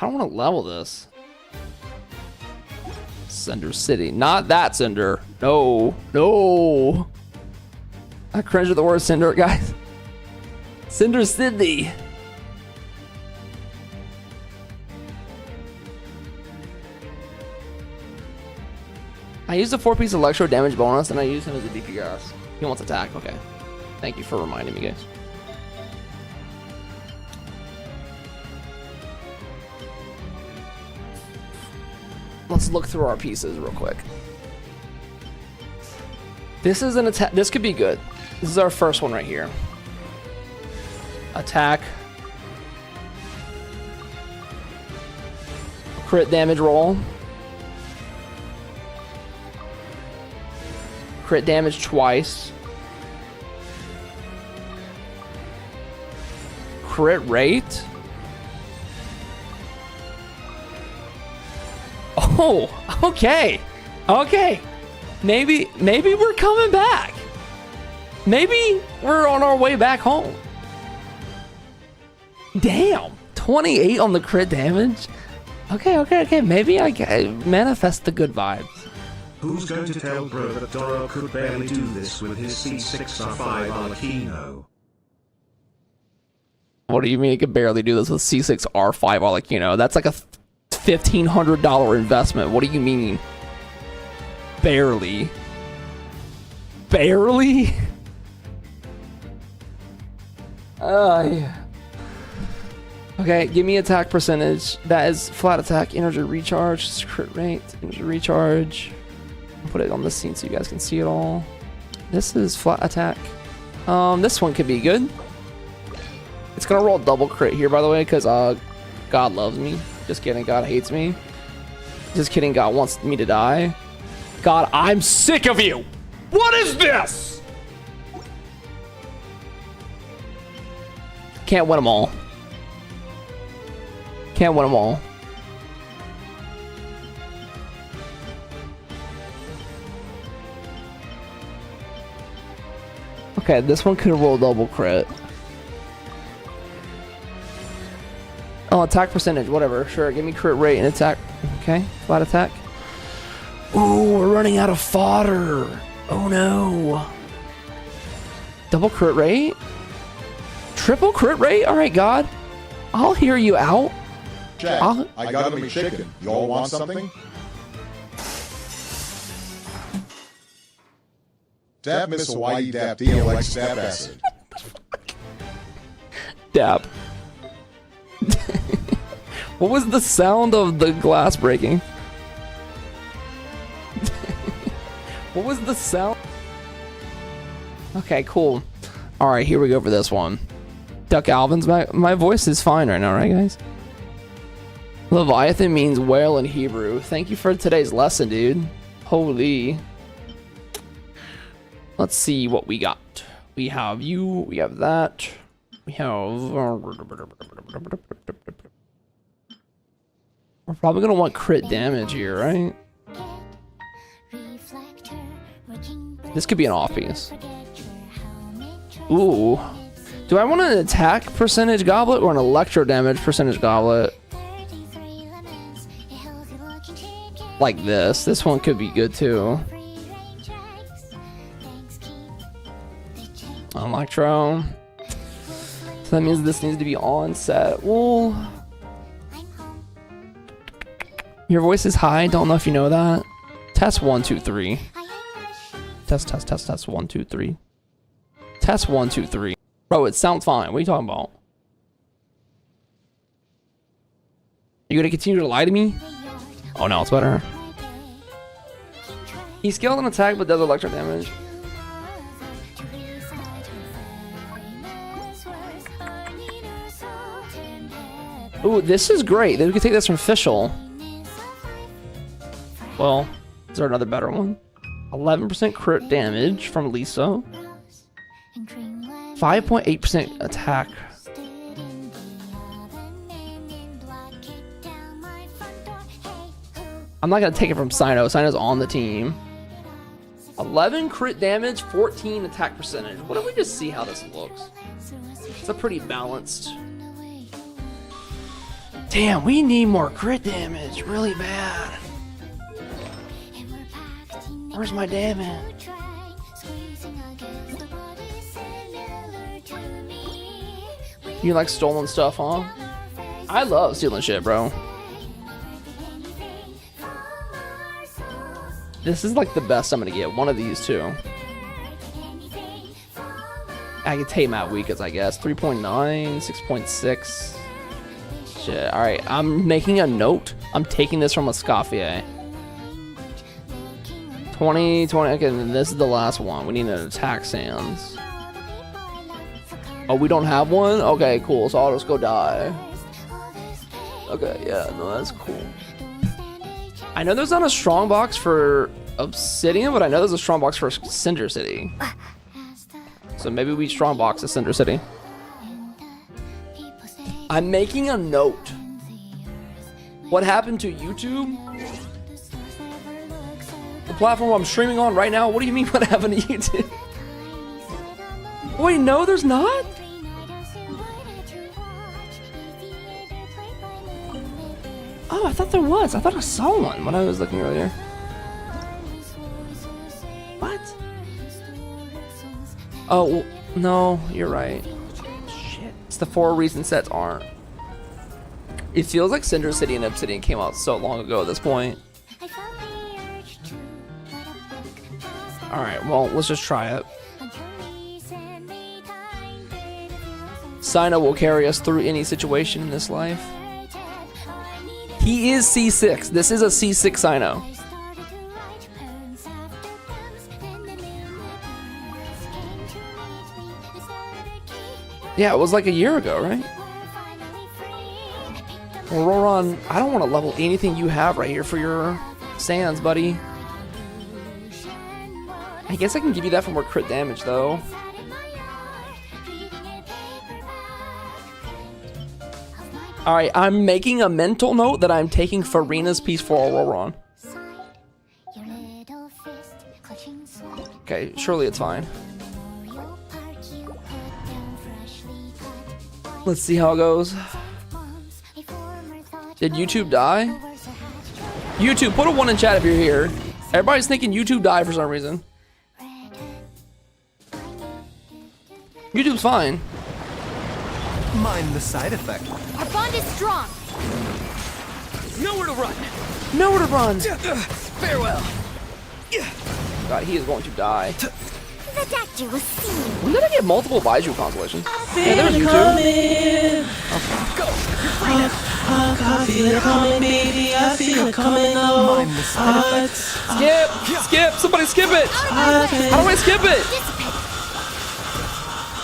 don't want to level this. Cinder City. Not that Cinder. No. No. I cringe at the word Cinder, guys. Cinder City. I used a 4-piece electro damage bonus and I used him as a DP gas. He wants attack. Okay. Thank you for reminding me, guys. Let's look through our pieces real quick. This is an attack. This could be good. This is our first one right here. Attack. Crit damage roll. Crit damage twice. Crit rate. Oh, okay. Okay. Maybe we're coming back. Maybe we're on our way back home. Damn. 28 on the crit damage. Okay. Maybe I manifest the good vibes. Who's going to tell bro that Doro could barely do this with his C6R5 Arlecchino? What do you mean he could barely do this with C6R5 Arlecchino? That's like a $1,500 investment. What do you mean? Barely. Barely? Yeah. Okay, give me attack percentage. That is flat attack, energy recharge, crit rate, energy recharge. I'll put it on this scene so you guys can see it all. This is flat attack. This one could be good. It's gonna roll double crit here, by the way, because God loves me. Just kidding, God hates me. Just kidding, God wants me to die. God, I'm sick of you! What is this? Can't win them all. Can't win them all. Okay, this one could roll double crit. Oh, attack percentage, whatever. Sure, give me crit rate and attack. Okay, flat attack. Ooh, we're running out of fodder. Oh no. Double crit rate? Triple crit rate? Alright, God. I'll hear you out. Jack, I got a chicken. You all want something? Dab Miss Hawaii Dab DLX Dab Acid. Dab. What was the sound of the glass breaking? What was the sound? Okay, cool. Alright, here we go for this one. Duck Alvin's my voice is fine right now, right guys? Leviathan means whale in Hebrew. Thank you for today's lesson, dude. Holy. Let's see what we got. We have you, we have that. We have... We're probably gonna want crit damage here, right? This could be an off piece. Ooh. Do I want an attack percentage goblet or an electro damage percentage goblet? Like this. This one could be good too. Electro. So that means this needs to be on set. Well, your voice is high. Don't know if you know that. Test 1, 2, 3. Test 1, 2, 3. Test 1, 2, 3. Bro, it sounds fine. What are you talking about? You gonna continue to lie to me? Oh no, it's better. He scaled an attack but does electro damage. Ooh, this is great. We can take this from Fischl. Well, is there another better one? 11% crit damage from Lisa. 5.8% attack. I'm not gonna take it from Sino. Sino's on the team. 11 crit damage, 14 attack percentage. What if we just see how this looks? It's a pretty balanced. Damn, we need more crit damage really bad. Where's my damage? You like stolen stuff, huh? I love stealing shit, bro. This is like the best I'm gonna get. One of these two. I can take Matt Weakers, I guess. 3.9, 6.6. Shit. Alright, I'm making a note. I'm taking this from a Escoffier. 20. Okay, and this is the last one. We need an attack Sans. Oh, we don't have one? Okay, cool. So I'll just go die. Okay, yeah, no, that's cool. I know there's not a strong box for Obsidian, but I know there's a strong box for Cinder City. So maybe we strong box a Cinder City. I'm making a note. What happened to YouTube? The platform I'm streaming on right now? What do you mean what happened to YouTube? Wait, no, there's not? Oh, I thought there was. I thought I saw one when I was looking earlier. What? Oh, well, no, you're right. Shit. It's the 4 recent sets aren't. It feels like Cinder City and Obsidian came out so long ago at this point. Alright, well, let's just try it. Sino will carry us through any situation in this life. He is C6. This is a C6 Sino. Yeah, it was like a year ago, right? Well, Roron, I don't want to level anything you have right here for your Sans, buddy. I guess I can give you that for more crit damage, though. Alright, I'm making a mental note that I'm taking Farina's piece for Auroron. Okay, surely it's fine. Let's see how it goes. Did YouTube die? YouTube, put a 1 in chat if you're here. Everybody's thinking YouTube died for some reason. YouTube's fine. Mind the side effect. Our bond is strong. Nowhere to run. Nowhere to run. Farewell. God, he is going to die. The doctor was seen. When did I get multiple Baiju constellations? Yeah, there's YouTube. Okay. Go. I feel it coming, baby. I feel it coming. Oh, skip. Somebody skip it. How do I skip it?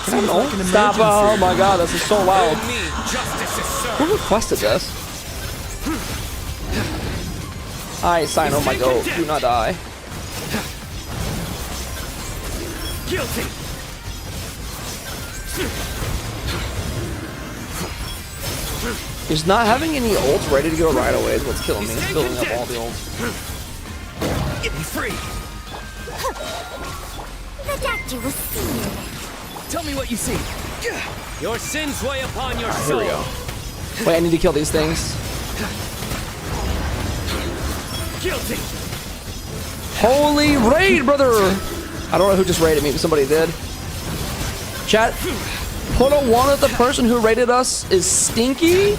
Can I like stop! Oh my god, this is so loud. Who requested this? Alright, Sino, my goat. Do not die. Guilty. Just not having any ults ready to go right away is what's killing me. It's building up all the ults. Get me free. The doctor was seen. Tell me what you see. Your sins weigh upon your Here soul. we go. Wait, I need to kill these things. Guilty. Holy raid, brother! I don't know who just raided me, but somebody did. Chat, put a 1 if the person who raided us is stinky.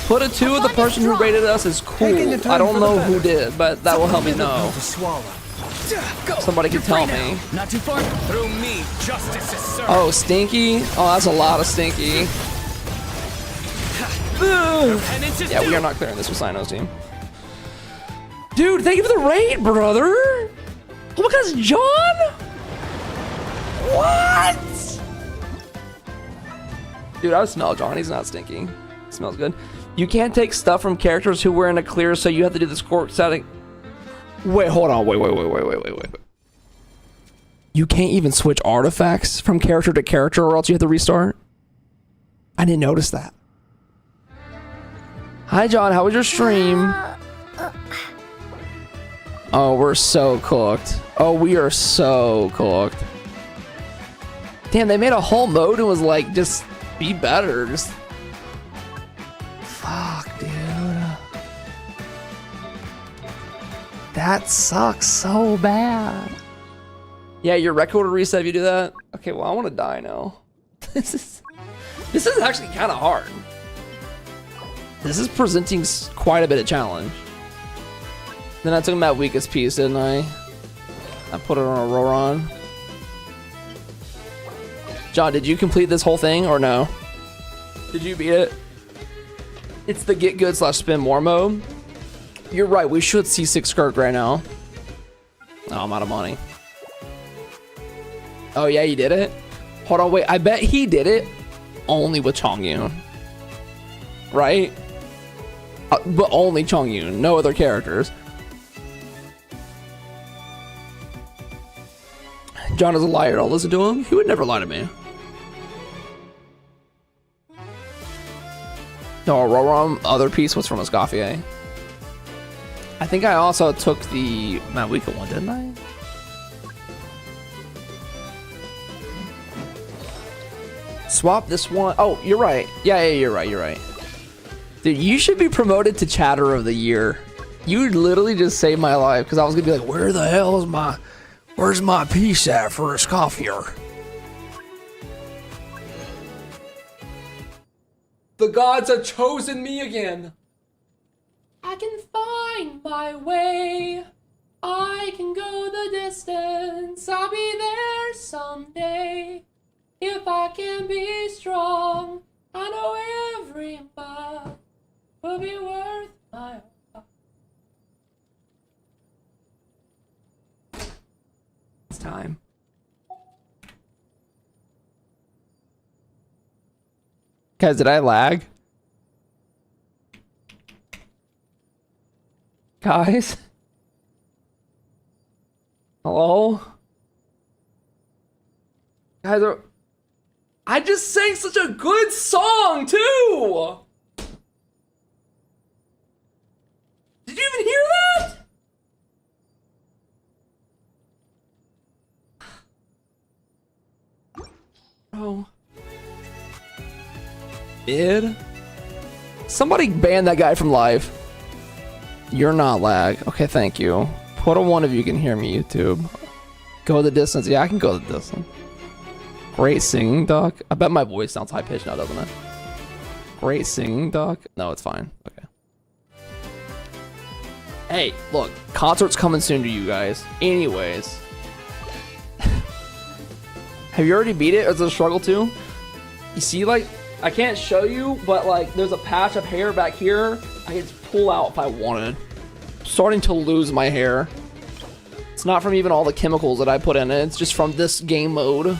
Put a 2 if the person who raided us is cool. I don't know who did, but that will help me know. Somebody can tell me. Not too far. Through me, justice is served. Oh, stinky? Oh, that's a lot of stinky. Yeah, we are not clearing this with Sino's team. Dude, thank you for the raid, brother! Oh my god, it's John? What? Dude, I smell John. He's not stinky. Smells good. You can't take stuff from characters who were in a clear, so you have to do the score setting. Wait, hold on. Wait. You can't even switch artifacts from character to character, or else you have to restart? I didn't notice that. Hi, John. How was your stream? Oh, we're so cooked. Oh, we are so cooked. Damn, they made a whole mode and was like, just be better. Just... Fuck, dude. That sucks so bad. Yeah, your record will reset if you do that. Okay, well, I want to die now. This is actually kind of hard. This is presenting quite a bit of challenge. Then I took that weakest piece, didn't I? I put it on a Roron. John, did you complete this whole thing or no? Did you beat it? It's the get good / spin more mode. You're right, we should see 6 Skirk right now. Oh, I'm out of money. Oh yeah, you did it? Hold on, wait, I bet he did it only with Chongyun. Right? But only Chongyun, no other characters. John is a liar, don't listen to him. He would never lie to me. No, Rorom, other piece was from Escoffier. I think I also took the Maewika one, didn't I? Swap this one. Oh, you're right. Yeah, you're right. Dude, you should be promoted to Chatter of the Year. You literally just saved my life, because I was going to be like, where the hell is my... Where's my piece at for Escoffier? The gods have chosen me again. I can find my way. I can go the distance. I'll be there someday. If I can be strong, I know every mile will be worth my while. It's time. Guys, did I lag? Guys? Hello? Guys are... I just sang such a good song, too! Did you even hear that? Oh. Id? Somebody ban that guy from live. You're not lag. Okay, thank you. Put a 1 if you can hear me, YouTube. Go the distance. Yeah, I can go the distance. Great singing, Doc. I bet my voice sounds high-pitched now, doesn't it? Great singing, Doc. No, it's fine. Okay. Hey, look. Concert's coming soon to you guys. Anyways. Have you already beat it, or is it a struggle too? You see, like, I can't show you, but, like, there's a patch of hair back here I could pull out if I wanted. I'm starting to lose my hair. It's not from even all the chemicals that I put in it. It's just from this game mode.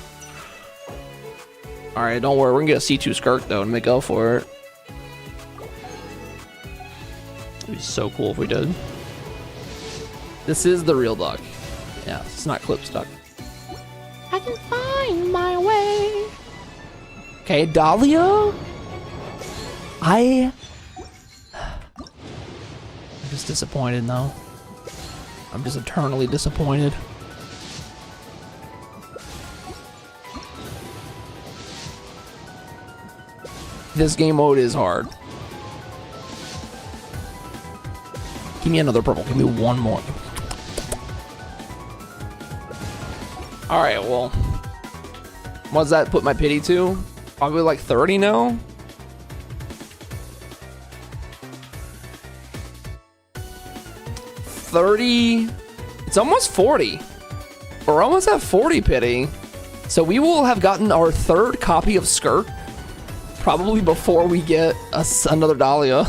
Alright, don't worry. We're gonna get a C2 Skirk, though, and make go for it. It'd be so cool if we did. This is the real duck. Yeah, it's not clip stuck. I can find my way. Okay, Dahlia? I'm just disappointed, though. I'm just eternally disappointed. This game mode is hard. Give me another purple. Give me one more. Alright, well. What does that put my pity to? Probably like 30 now? It's almost 40. We're almost at 40 pity. So we will have gotten our 3rd copy of Skirk probably before we get another Dahlia.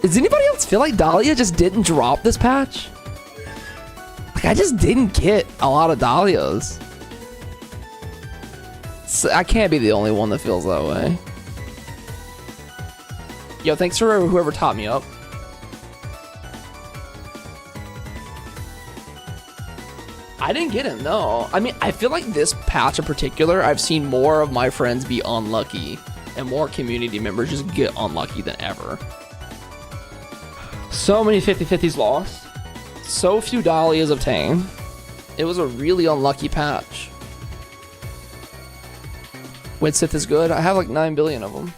Does anybody else feel like Dahlia just didn't drop this patch? Like, I just didn't get a lot of Dahlias. So I can't be the only one that feels that way. Yo, thanks for whoever taught me up. I didn't get him, no. I mean, I feel like this patch in particular, I've seen more of my friends be unlucky and more community members just get unlucky than ever. So many 50-50s lost. So few Dahlias obtained. It was a really unlucky patch. Wait, Sith is good. I have like 9 billion of them.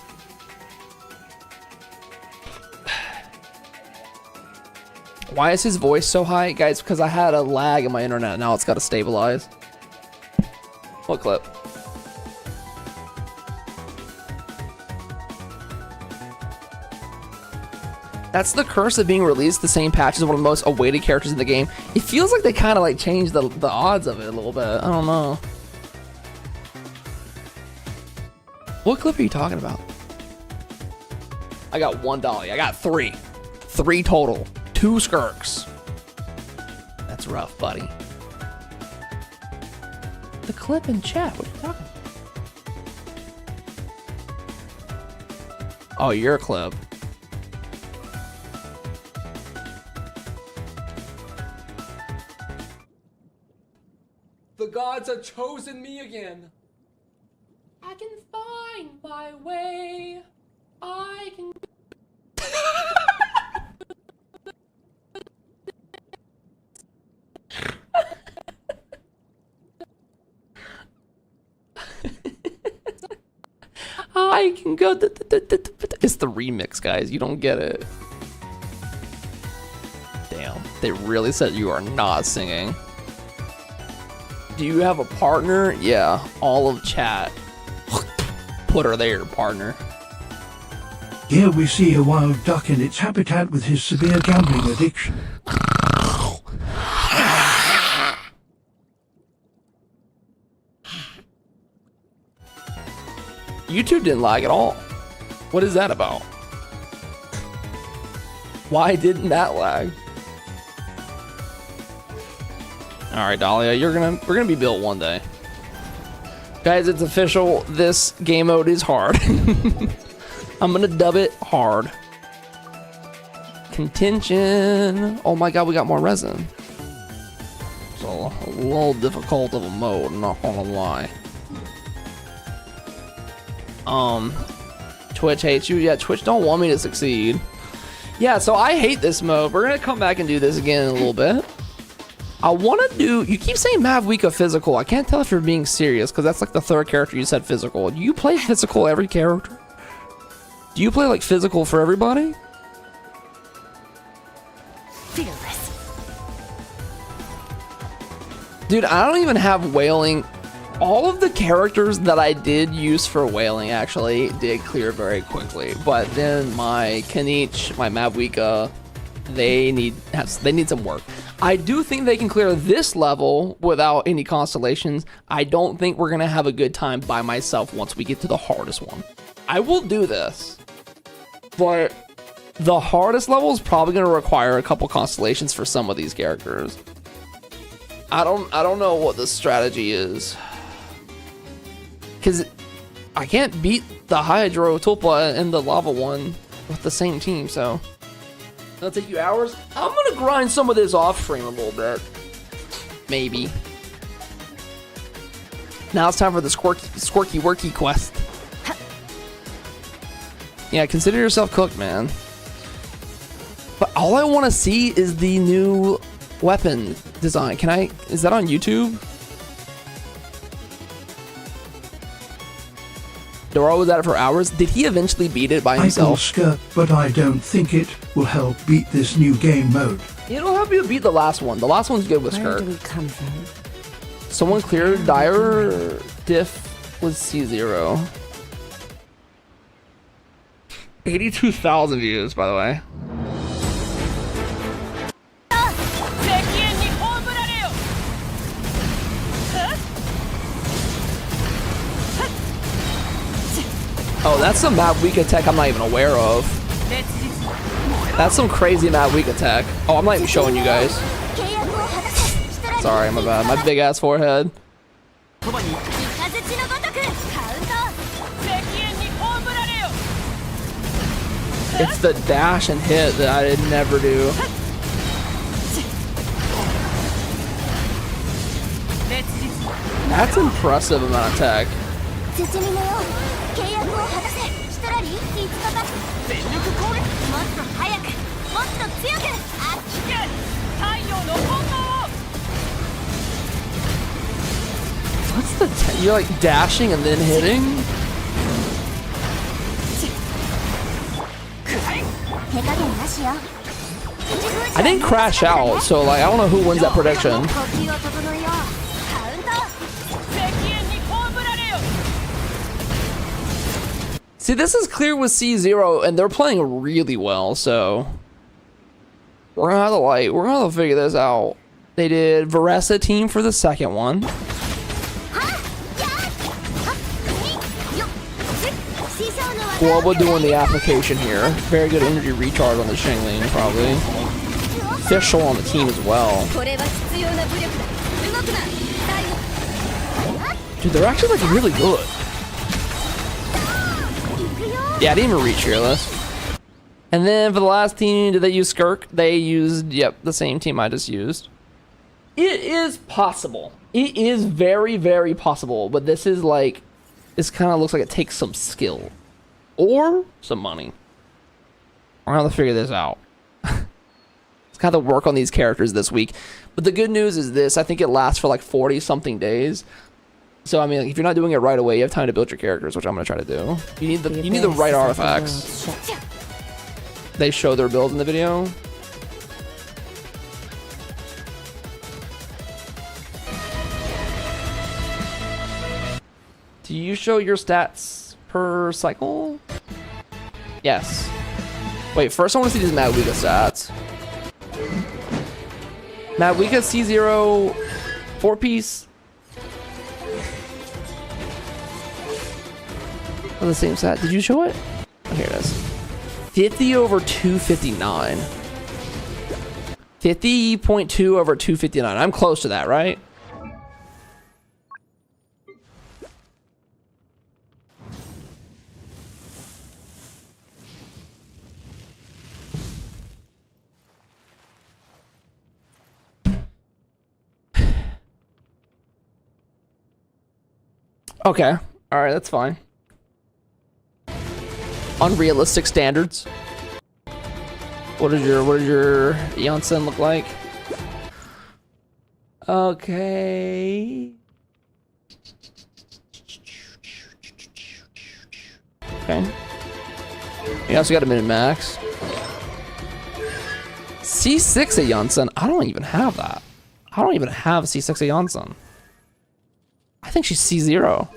Why is his voice so high? Guys, because I had a lag in my internet. Now it's got to stabilize. What clip? That's the curse of being released the same patch as one of the most awaited characters in the game. It feels like they kind of like changed the odds of it a little bit. I don't know. What clip are you talking about? I got 1 dolly. I got 3. 3 total. 2 Skirks. That's rough, buddy. The clip in chat. What are you talking about? Oh, your clip. The gods have chosen me again. I can find my way. I can. I can go. It's the remix, guys. You don't get it. Damn. They really said you are not singing. Do you have a partner? Yeah. All of chat. Put her there, partner. Here we see a wild duck in its habitat with his severe gambling addiction. YouTube didn't lag at all. What is that about? Why didn't that lag? All right, Dahlia, we're gonna be built one day. Guys, it's official. This game mode is hard. I'm gonna dub it hard. Contention. Oh my god, we got more resin. So a little difficult of a mode, I'm not gonna lie. Twitch hates you. Yeah, Twitch don't want me to succeed. Yeah, so I hate this mode. We're gonna come back and do this again in a little bit. I want to do. You keep saying Mavweeka physical. I can't tell if you're being serious because that's like the 3rd character you said physical. Do you play physical every character? Do you play like physical for everybody? Fearless. Dude, I don't even have whaling. All of the characters that I did use for whaling actually did clear very quickly, but then my Kanich, my Mavweeka, they need some work. I do think they can clear this level without any constellations. I don't think we're gonna have a good time by myself once we get to the hardest one. I will do this, but the hardest level is probably gonna require a couple constellations for some of these characters. I don't know what the strategy is. Because I can't beat the Hydro Tulpa and the Lava one with the same team, so. It'll take you hours. I'm going to grind some of this off stream a little bit. Maybe. Now it's time for the Squirky Worky quest. Yeah, consider yourself cooked, man. But all I want to see is the new weapon design. Is that on YouTube? Dora was at it for hours. Did he eventually beat it by himself? Skirk, but I don't think it will help beat this new game mode. It'll help you beat the last one. The last one's good with Skirk. Where do we come from? Someone cleared dire diff was C0. 82,000 views, by the way. Oh, that's some Mavweeka tech I'm not even aware of. That's some crazy Mavweeka tech. Oh, I'm not even showing you guys. Sorry, my bad. My big ass forehead. It's the dash and hit that I did never do. That's impressive amount of tech. What's the you're like dashing and then hitting? I didn't crash out, so like I don't know who wins that prediction. See, this is clear with C0, and they're playing really well, so we're gonna have to figure this out. They did Varesa team for the second one. Global doing the application here. Very good energy recharge on the Shingling, probably. Official on the team as well. Dude, they're actually like really good. Yeah, I didn't even reach Fearless. And then for the last team, did they use Skirk? They used, yep, the same team I just used. It is possible. It is very, very possible. But this is like, this kind of looks like it takes some skill. Or some money. We're gonna have to figure this out. Let's kind of work on these characters this week. But the good news is this, I think it lasts for like 40 something days. So I mean, like, if you're not doing it right away, you have time to build your characters, which I'm gonna try to do. You need the right artifacts. They show their builds in the video. Do you show your stats per cycle? Yes. Wait, first I want to see these Madwika stats. Madwika C0 4-piece. Oh, the same stat. Did you show it? Oh, here it is. 50 over 259. 50.2 over 259. I'm close to that, right? Okay. All right, that's fine. Unrealistic standards. What does your Janssen look like? Okay. Okay. You also got a min max. C6 at Janssen. I don't even have that. I don't even have C6 at Janssen. I think she's C0.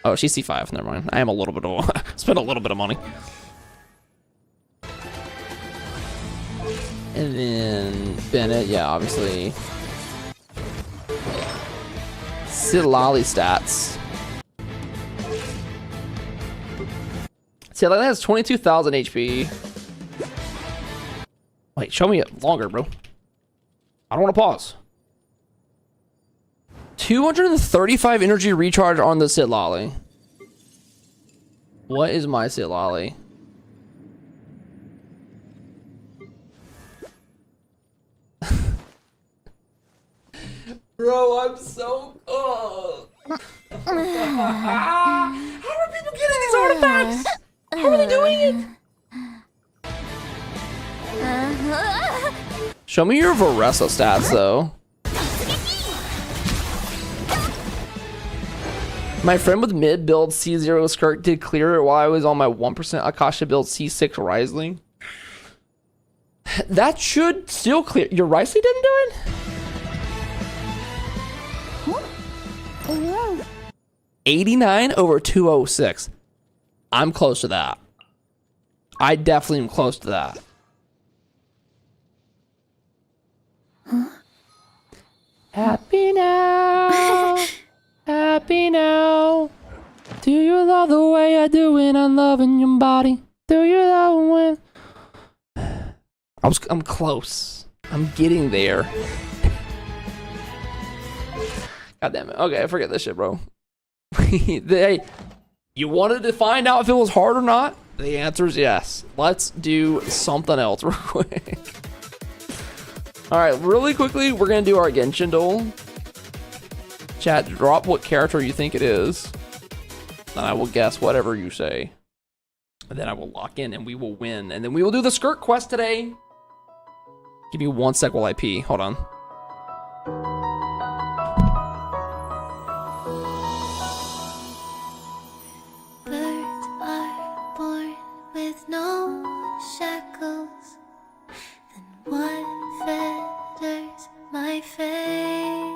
Oh, she's C5. Never mind. I am a little bit of spent a little bit of money. And then Bennett, yeah, obviously. Sidlali stats. Sidlali has 22,000 HP. Wait, show me it longer, bro. I don't want to pause. 235 energy recharge on the Sidlali. What is my Sidlali? Bro, I'm so... How are people getting these artifacts? How are they doing it? Show me your Varesa stats, though. My friend with mid build C0 Skirk did clear it while I was on my 1% Akasha build C6 Riesling. That should still clear. Your Riesling didn't do it? 89 over 206. I'm close to that. I definitely am close to that. Happy now. Happy now. Do you love the way I do when I'm loving your body? Do you love when... I'm close. I'm getting there. God damn it. Okay, forget this shit, bro. You wanted to find out if it was hard or not? The answer is yes. Let's do something else real quick. All right, really quickly, we're gonna do our Genshin duel. Chat, drop what character you think it is. Then I will guess whatever you say. And then I will lock in and we will win. And then we will do the Skirk quest today. Give me 1 sec while I pee. Hold on. Birds are born with no shackles. Then what fetters my fate?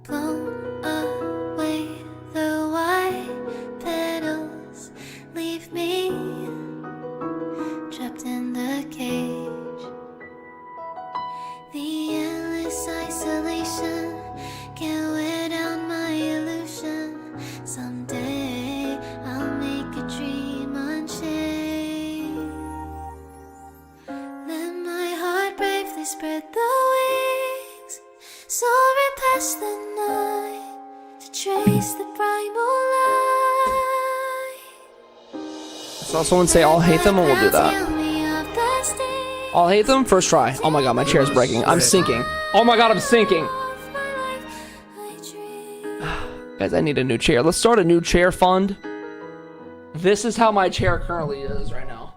Blown away the white petals, leave me trapped in the cage. The endless isolation can't wear down my illusion. Someday I'll make a dream unchained. Let my heart bravely spread the wings, soaring past the night to trace the primal light. I saw someone say I'll hate them and we'll do that. I'll hate them first try. Oh my god, my chair's breaking. I'm sinking. Oh my god, I'm sinking. Guys, I need a new chair. Let's start a new chair fund. This is how my chair currently is right now.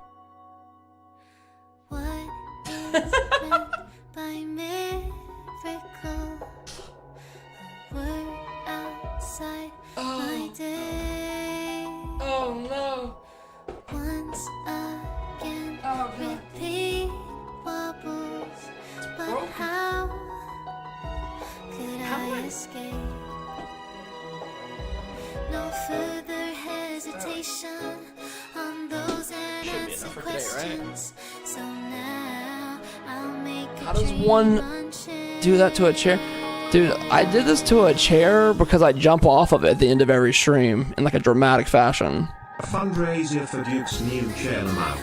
By miracle, we're outside my day. Oh no. Once again, repeat bubbles, but how could I escape? No further hesitation on those unanswered questions. So now I'll make a How does one do that to a chair? Dude, I did this to a chair because I jump off of it at the end of every stream in like a dramatic fashion. A fundraiser for Duke's new chair amount.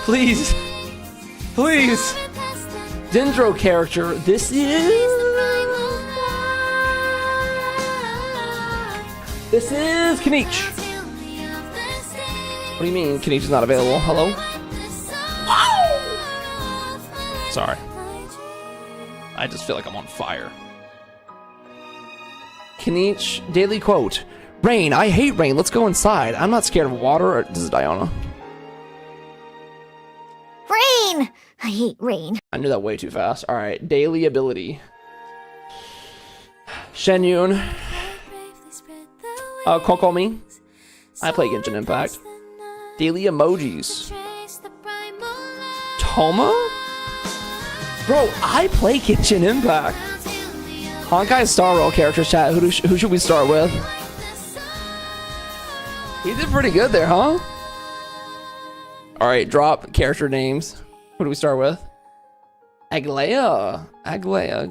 Please. Please. Dendro character. This is... This is Kanich. What do you mean Kanich is not available? Hello? Sorry. I just feel like I'm on fire. Kanich, daily quote. Rain, I hate rain. Let's go inside. I'm not scared of water. This is Diana. Rain! I hate rain. I knew that way too fast. All right, daily ability. Shenyun. Kokomi. I play Genshin Impact. Daily emojis. Toma? Bro, I play Genshin Impact. Honkai Star Roll characters chat. Who should we start with? He did pretty good there, huh? Alright, drop character names. Who do we start with? Aglaya. Aglaya.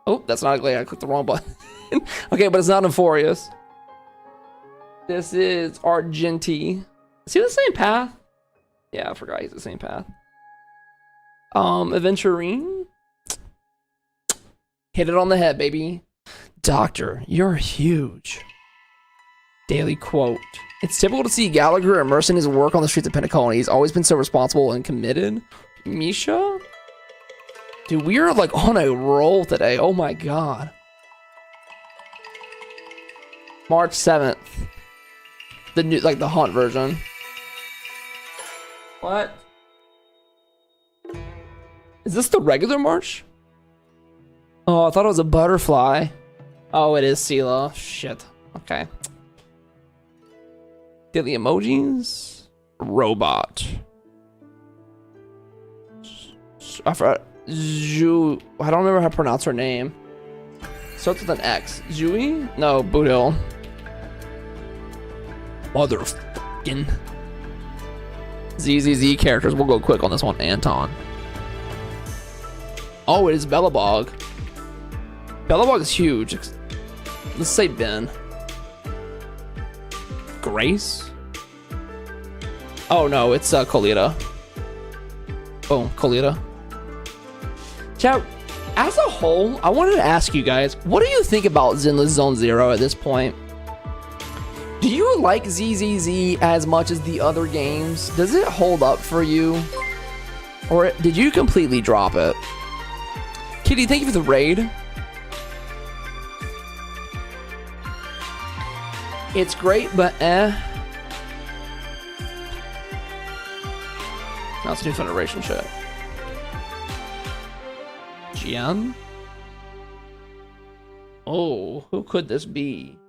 Oh, that's not Aglaya. I clicked the wrong button. Okay, but it's not Euphorious. This is Argenti. Is he the same path? Yeah, I forgot he's the same path. Aventurine. Hit it on the head, baby. Doctor, you're huge. Daily quote. It's typical to see Gallagher immersing his work on the streets of Pentacon. He's always been so responsible and committed. Misha? Dude, we are like on a roll today. Oh my god. March 7th. The new, like the hunt version. What? Is this the regular March? Oh, I thought it was a butterfly. Oh, it is Sela. Shit. Okay. Daily emojis. Robot. I forgot. Zhu. I don't remember how to pronounce her name. Starts with an X. Zhui? No, Boodle. Motherfucking. ZZZ characters. We'll go quick on this one. Anton. Oh, it is Bellabog. Bellabog is huge. Let's say Ben. Grace? Oh no, it's Colita. Oh, Colita. Chat, as a whole, I wanted to ask you guys, what do you think about Zenless Zone Zero at this point? Do you like ZZZ as much as the other games? Does it hold up for you? Or did you completely drop it? Kitty, thank you for the raid. It's great, but eh. That's new Federation shit. Jian? Oh, who could this be?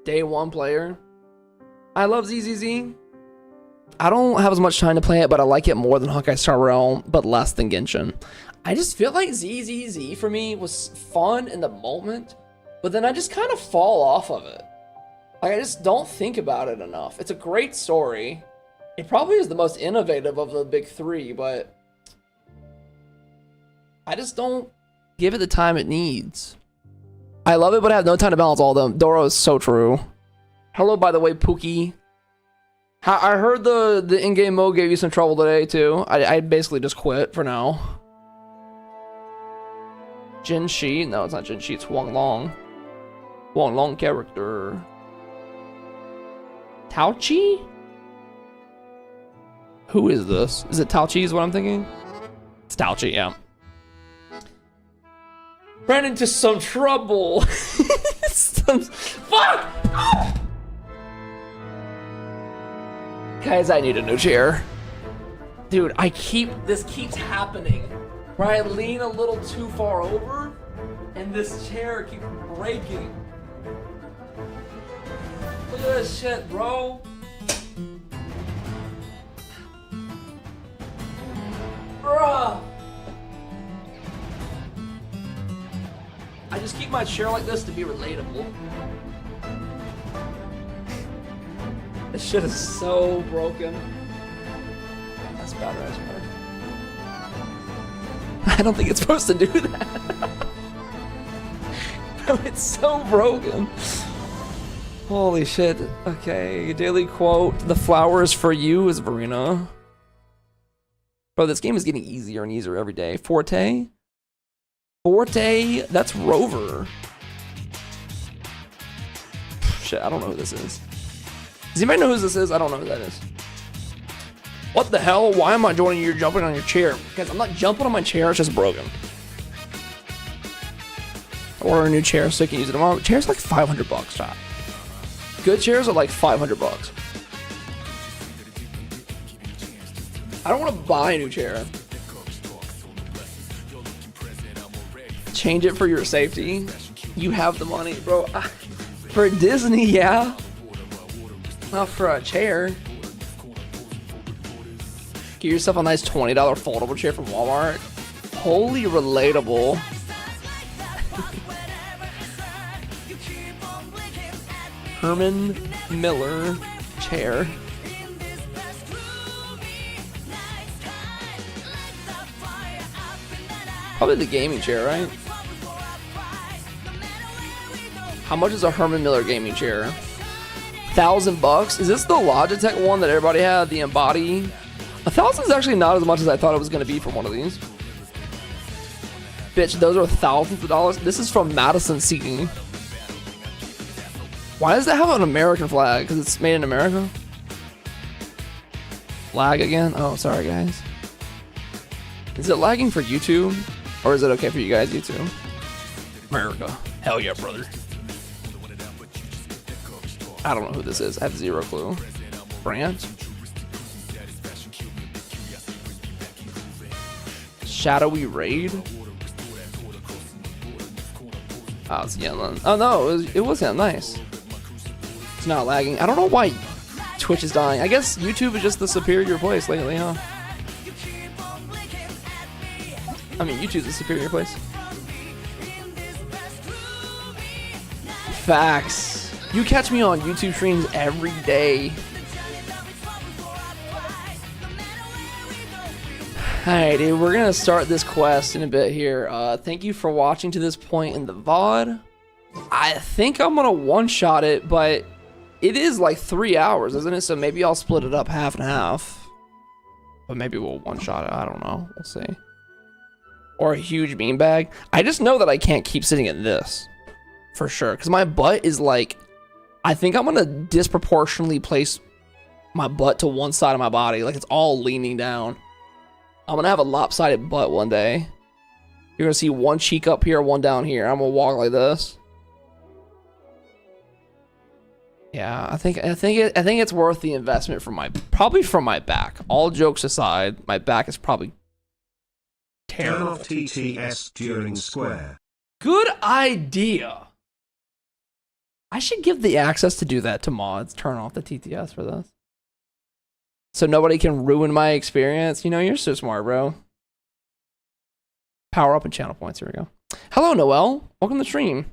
Day one player. I love ZZZ. I don't have as much time to play it, but I like it more than Honkai Star Rail, but less than Genshin. I just feel like ZZZ for me was fun in the moment, but then I just kind of fall off of it. Like, I just don't think about it enough. It's a great story. It probably is the most innovative of the big three, but I just don't give it the time it needs. I love it, but I have no time to balance all of them. Doro is so true. Hello, by the way, Pookie. I heard the in-game mode gave you some trouble today, too. I basically just quit for now. Jin Shi? No, it's not Jin Shi, it's Wang Long. Wang Long character. Tao Chi? Who is this? Is it Tao Chi is what I'm thinking? It's Tao Chi, yeah. Ran into some trouble. Fuck! Oh! Guys, I need a new chair. Dude, this keeps happening. Where I lean a little too far over, and this chair keeps breaking. Look at this shit, bro. Bruh. I just keep my chair like this to be relatable. This shit is so broken. That's better, that's better. I don't think it's supposed to do that. Bro, it's so broken. Holy shit. Okay, daily quote. The flowers for you is Verena. Bro, this game is getting easier and easier every day. Forte? Forte? That's Rover. Shit, I don't know who this is. Does anybody know who this is? I don't know who that is. What the hell? Why am I joining you jumping on your chair? Because I'm not jumping on my chair, it's just broken. Order a new chair so you can use it tomorrow. Chair's like 500 bucks, chat. Good chairs are like 500 bucks. I don't want to buy a new chair. Change it for your safety. You have the money, bro. For Disney, yeah. Not for a chair. Get yourself a nice $20 foldable chair from Walmart. Holy relatable. Herman Miller chair. Probably the gaming chair, right? How much is a Herman Miller gaming chair? $1,000? Is this the Logitech one that everybody had? The Embody? 1,000 is actually not as much as I thought it was going to be for one of these. Bitch, those are thousands of dollars. This is from Madison Seating. Why does that have an American flag? Because it's made in America? Lag again? Oh, sorry guys. Is it lagging for YouTube? Or is it okay for you guys, YouTube? America. Hell yeah, brother. I don't know who this is. I have zero clue. Brant? Shadowy Raid? Oh, it's Yenlin. Oh no, it was him. Nice. It's not lagging. I don't know why Twitch is dying. I guess YouTube is just the superior place lately, huh? I mean, YouTube's the superior place. Facts. You catch me on YouTube streams every day. Alright, dude, we're gonna start this quest in a bit here. Thank you for watching to this point in the VOD. I think I'm gonna one-shot it, but it is like 3 hours, isn't it? So maybe I'll split it up half and half. But maybe we'll one-shot it, I don't know. We'll see. Or a huge beanbag. I just know that I can't keep sitting in this. For sure, because my butt is like I think I'm gonna disproportionately place my butt to one side of my body, like it's all leaning down. I'm gonna have a lopsided butt one day. You're gonna see one cheek up here, one down here. I'm gonna walk like this. Yeah, I think it's worth the investment for probably from my back. All jokes aside, my back is probably terrible. Turn off TTS during square. Good idea. I should give the access to do that to mods. Turn off the TTS for this. So nobody can ruin my experience. You know, you're so smart, bro. Power up and channel points. Here we go. Hello, Noel. Welcome to the stream.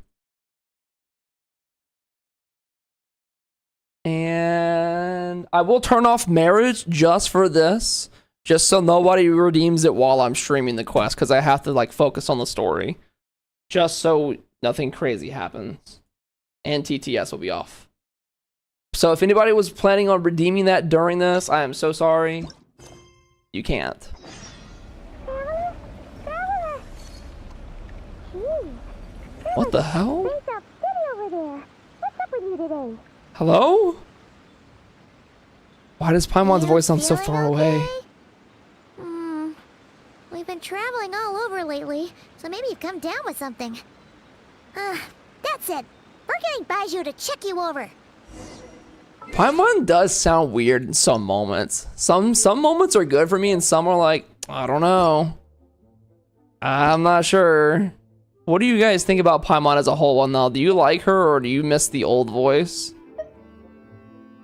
And I will turn off marriage just for this. Just so nobody redeems it while I'm streaming the quest. Because I have to, like, focus on the story. Just so nothing crazy happens. And TTS will be off. So if anybody was planning on redeeming that during this, I am so sorry. You can't. What the hell? Hello? Why does Paimon's voice sound so far away? We've been traveling all over lately, so maybe you've come down with something. That's it. We're getting Baiju to check you over. Paimon does sound weird in some moments. Some moments are good for me, and some are like, I don't know. I'm not sure. What do you guys think about Paimon as a whole now? Do you like her, or do you miss the old voice?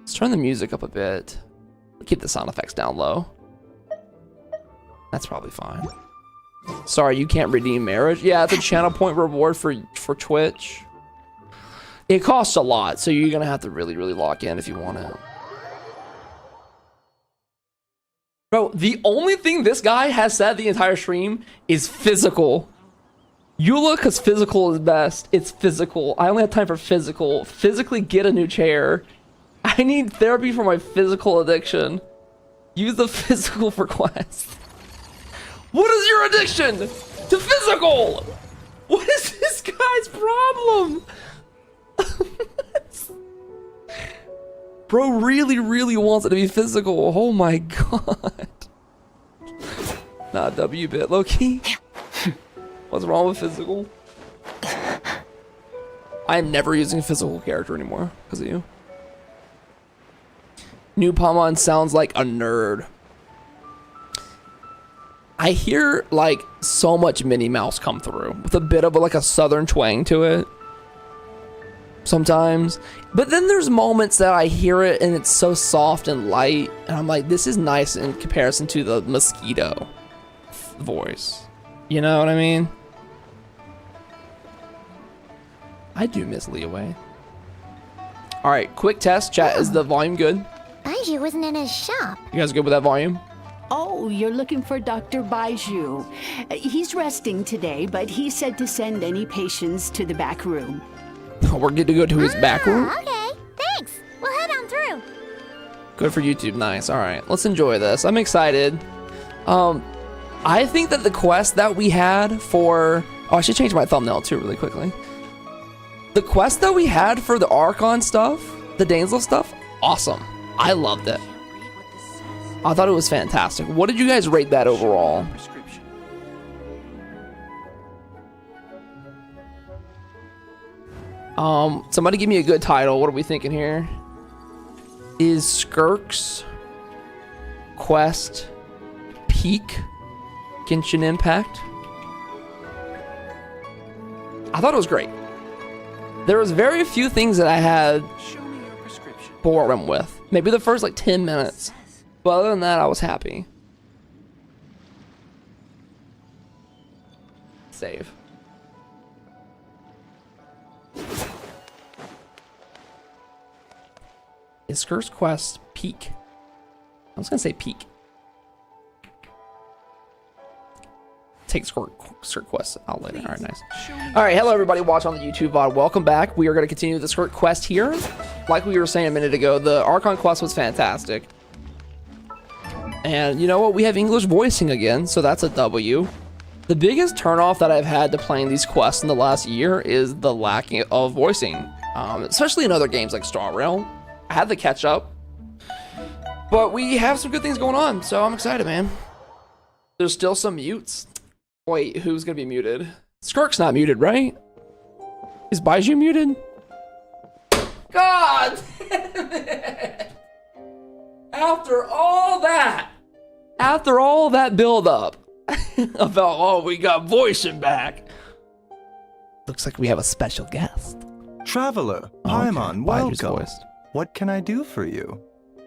Let's turn the music up a bit. Keep the sound effects down low. That's probably fine. Sorry, you can't redeem marriage? Yeah, it's a channel point reward for Twitch. It costs a lot, so you're gonna have to really, really lock in if you want it. Bro, the only thing this guy has said the entire stream is physical. Eula, because physical is best. It's physical. I only have time for physical. Physically get a new chair. I need therapy for my physical addiction. Use the physical for quest. What is your addiction to physical? What is this guy's problem? Bro really, really wants it to be physical. Oh my god. Nah, W-bit, low-key. What's wrong with physical? I am never using a physical character anymore because of you. New Paimon sounds like a nerd. I hear like so much Minnie Mouse come through with a bit of like a southern twang to it. Sometimes. But then there's moments that I hear it and it's so soft and light. And I'm like, this is nice in comparison to the mosquito voice. You know what I mean? I do miss Leeway. Alright, quick test. Chat, is the volume good? Baiju wasn't in his shop. You guys good with that volume? Oh, you're looking for Dr. Baiju. He's resting today, but he said to send any patients to the back room. We're good to go to his back room? Okay, thanks. We'll head on through. Good for YouTube, nice. Alright, let's enjoy this. I'm excited. I think that the quest that we had for... Oh, I should change my thumbnail too really quickly. The quest that we had for the Archon stuff, the Dainsel stuff, awesome. I loved it. I thought it was fantastic. What did you guys rate that overall? Somebody give me a good title. What are we thinking here? Is Skirk's quest peak Genshin Impact? I thought it was great. There was very few things that I had boredom with. Maybe the first like 10 minutes. But other than that, I was happy. Save. Is Skirk's quest peak? I was gonna say peak. Take Skirk quest out later. All right, nice. All right, hello everybody watching on the YouTube VOD. Welcome back. We are going to continue the Skirk quest here. Like we were saying a minute ago, the Archon quest was fantastic. And you know what? We have English voicing again, so that's a W. The biggest turnoff that I've had to playing these quests in the last year is the lack of voicing. especially in other games like Star Rail. I had to catch up, but we have some good things going on, so I'm excited, man. There's still some mutes. Wait, who's gonna be muted? Skirk's not muted, right? Is Baiju muted? God damn it! After all that build up about, oh, we got voicing back. Looks like we have a special guest. Traveler, Paimon, welcome. What can I do for you?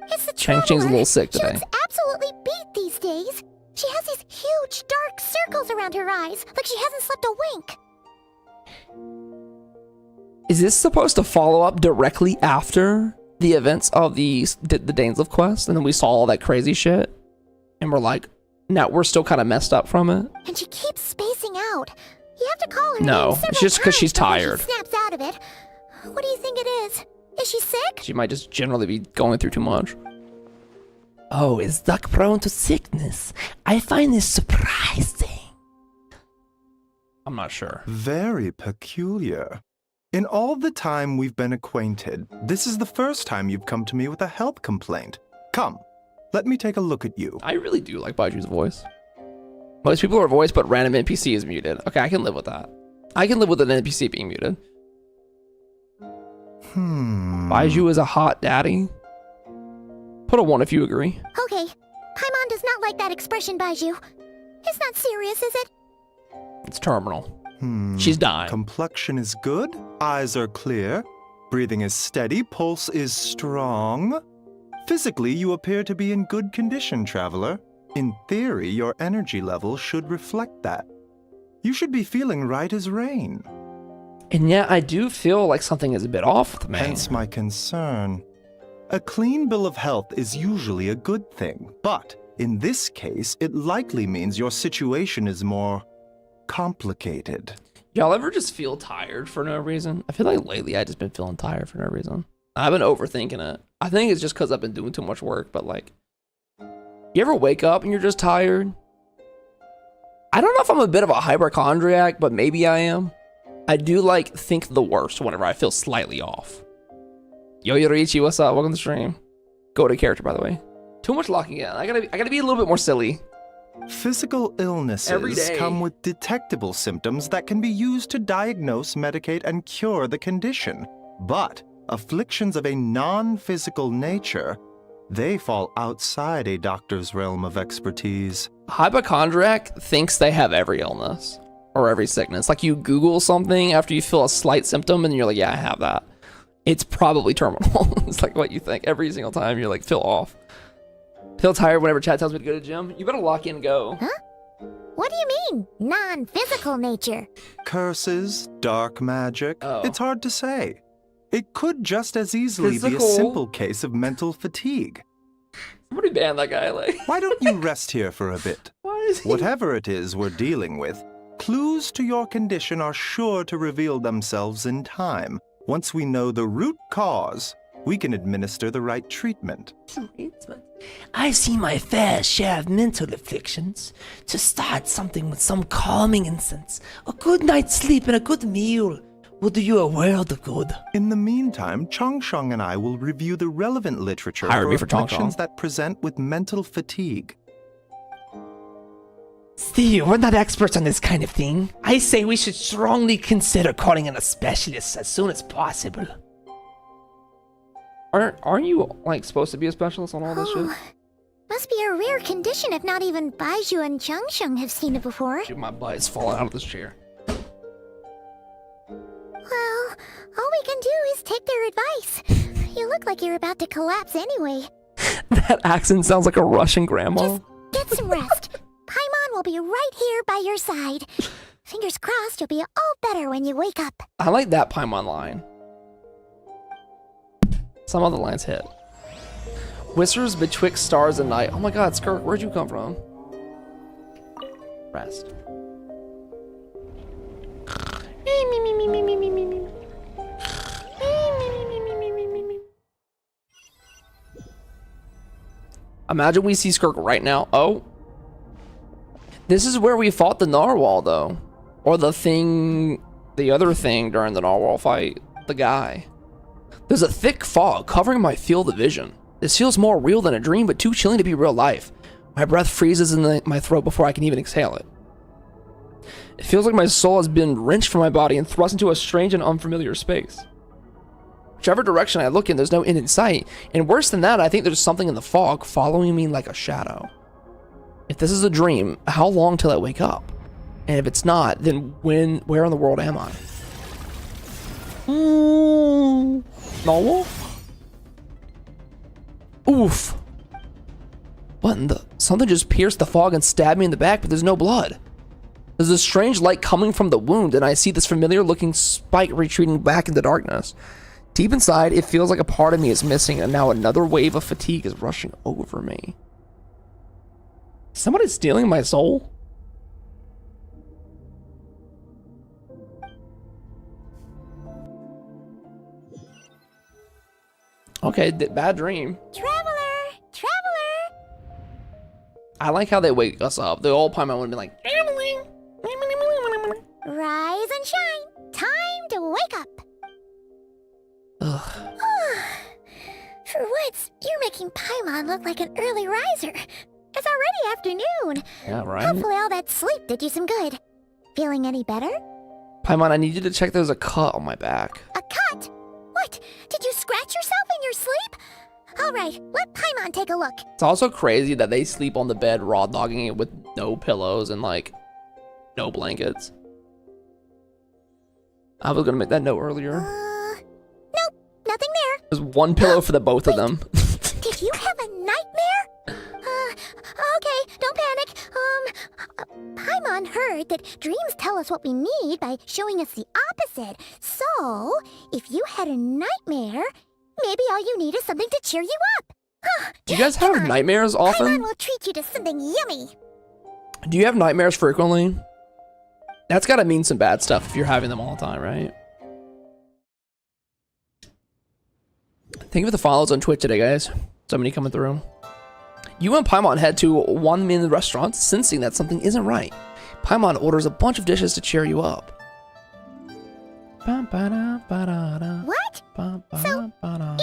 It's the Chang-Ching's a little sick She today. looks absolutely beat these days. She has these huge dark circles around her eyes, like she hasn't slept a wink. Is this supposed to follow up directly after the events of the Dainsleif quest? And then we saw all that crazy shit? And we're like, now we're still kind of messed up from it? And she keeps spacing out. You have to call her No, name it's several just 'cause she's times before tired. She snaps out of it. What do you think it is? Is she sick? She might just generally be going through too much. Oh, is Duck prone to sickness? I find this surprising. I'm not sure. Very peculiar. In all the time we've been acquainted, this is the first time you've come to me with a health complaint. Come, let me take a look at you. I really do like Baiju's voice. Most people are voiced, but random NPC is muted. Okay, I can live with that. I can live with an NPC being muted. Baiju is a hot daddy. Put a 1 if you agree. Okay. Paimon does not like that expression, Baiju. It's not serious, is it? It's terminal. She's dying. Complexion is good, eyes are clear, breathing is steady, pulse is strong. Physically, you appear to be in good condition, traveler. In theory, your energy level should reflect that. You should be feeling right as rain. And yet, I do feel like something is a bit off with me. Hence my concern. A clean bill of health is usually a good thing, but in this case, it likely means your situation is more complicated. Y'all ever just feel tired for no reason? I feel like lately I've just been feeling tired for no reason. I've been overthinking it. I think it's just because I've been doing too much work, but like, you ever wake up and you're just tired? I don't know if I'm a bit of a hypochondriac, but maybe I am. I do like think the worst whenever I feel slightly off. Yo Yoriichi, what's up? Welcome to the stream. Go to character, by the way. Too much locking in. I gotta be a little bit more silly. Physical illnesses come with detectable symptoms that can be used to diagnose, medicate, and cure the condition. But afflictions of a non-physical nature, they fall outside a doctor's realm of expertise. Hypochondriac thinks they have every illness or every sickness. Like you Google something after you feel a slight symptom and you're like, yeah, I have that. It's probably terminal. It's like what you think every single time you're like, feel off. Feel tired whenever chat tells me to go to the gym. You better lock in and go. Huh? What do you mean, non-physical nature? Curses, dark magic, it's hard to say. It could just as easily be a Physical. simple case of mental fatigue. Somebody ban that guy, like. Why don't you rest here for a bit? Why is he? Whatever it is we're dealing with, clues to your condition are sure to reveal themselves in time. Once we know the root cause, we can administer the right treatment. I've seen my fair share of mental afflictions. To start something with some calming incense, a good night's sleep and a good meal will do you a world of good. In the meantime, Changsheng and I will review the relevant literature Hire for me for afflictions Changsheng. that present with mental fatigue. Still, we're not experts on this kind of thing. I say we should strongly consider calling in a specialist as soon as possible. Aren't you like supposed to be a specialist on all this shit? Must be a rare condition if not even Baiju and Changsheng have seen it before. Dude, my butt is falling out of this chair. Well, all we can do is take their advice. You look like you're about to collapse anyway. That accent sounds like a Russian grandma. Get some rest. Paimon will be right here by your side. Fingers crossed you'll be all better when you wake up. I like that Paimon line. Some other lines hit. Whispers betwixt stars and night. Oh my god, Skirk, where'd you come from? Rest. Imagine we see Skirk right now. Oh. This is where we fought the narwhal, though. Or the thing, the other thing during the narwhal fight. The guy. There's a thick fog covering my field of vision. This feels more real than a dream, but too chilling to be real life. My breath freezes in my throat before I can even exhale it. It feels like my soul has been wrenched from my body and thrust into a strange and unfamiliar space. Whichever direction I look in, there's no end in sight. And worse than that, I think there's something in the fog following me like a shadow. If this is a dream, how long till I wake up? And if it's not, then where in the world am I? Normal? Oof. What in the? Something just pierced the fog and stabbed me in the back, but there's no blood. There's a strange light coming from the wound, and I see this familiar looking spike retreating back into darkness. Deep inside, it feels like a part of me is missing, and now another wave of fatigue is rushing over me. Somebody's stealing my soul? Okay, bad dream. Traveler! Traveler! I like how they wake us up. The old Paimon would have been like, traveling! Rise and shine! Time to wake up! Ugh. For once, you're making Paimon look like an early riser. It's already afternoon. Yeah, right? Hopefully all that sleep did you some good. Feeling any better? Paimon, I need you to check there's a cut on my back. A cut? What? Did you scratch yourself in your sleep? Alright, let Paimon take a look. It's also crazy that they sleep on the bed raw dogging it with no pillows and like no blankets. I was gonna make that note earlier. Nope, nothing there. There's one pillow for the both of them. Did you have a nightmare? Okay, don't panic. Paimon heard that dreams tell us what we need by showing us the opposite. So, if you had a nightmare, maybe all you need is something to cheer you up. Do you guys have nightmares often? Paimon will treat you to something yummy. Do you have nightmares frequently? That's gotta mean some bad stuff if you're having them all the time, right? Thank you for the follows on Twitch today, guys. So many coming through. You and Paimon head to One Min restaurant, sensing that something isn't right. Paimon orders a bunch of dishes to cheer you up. What? So,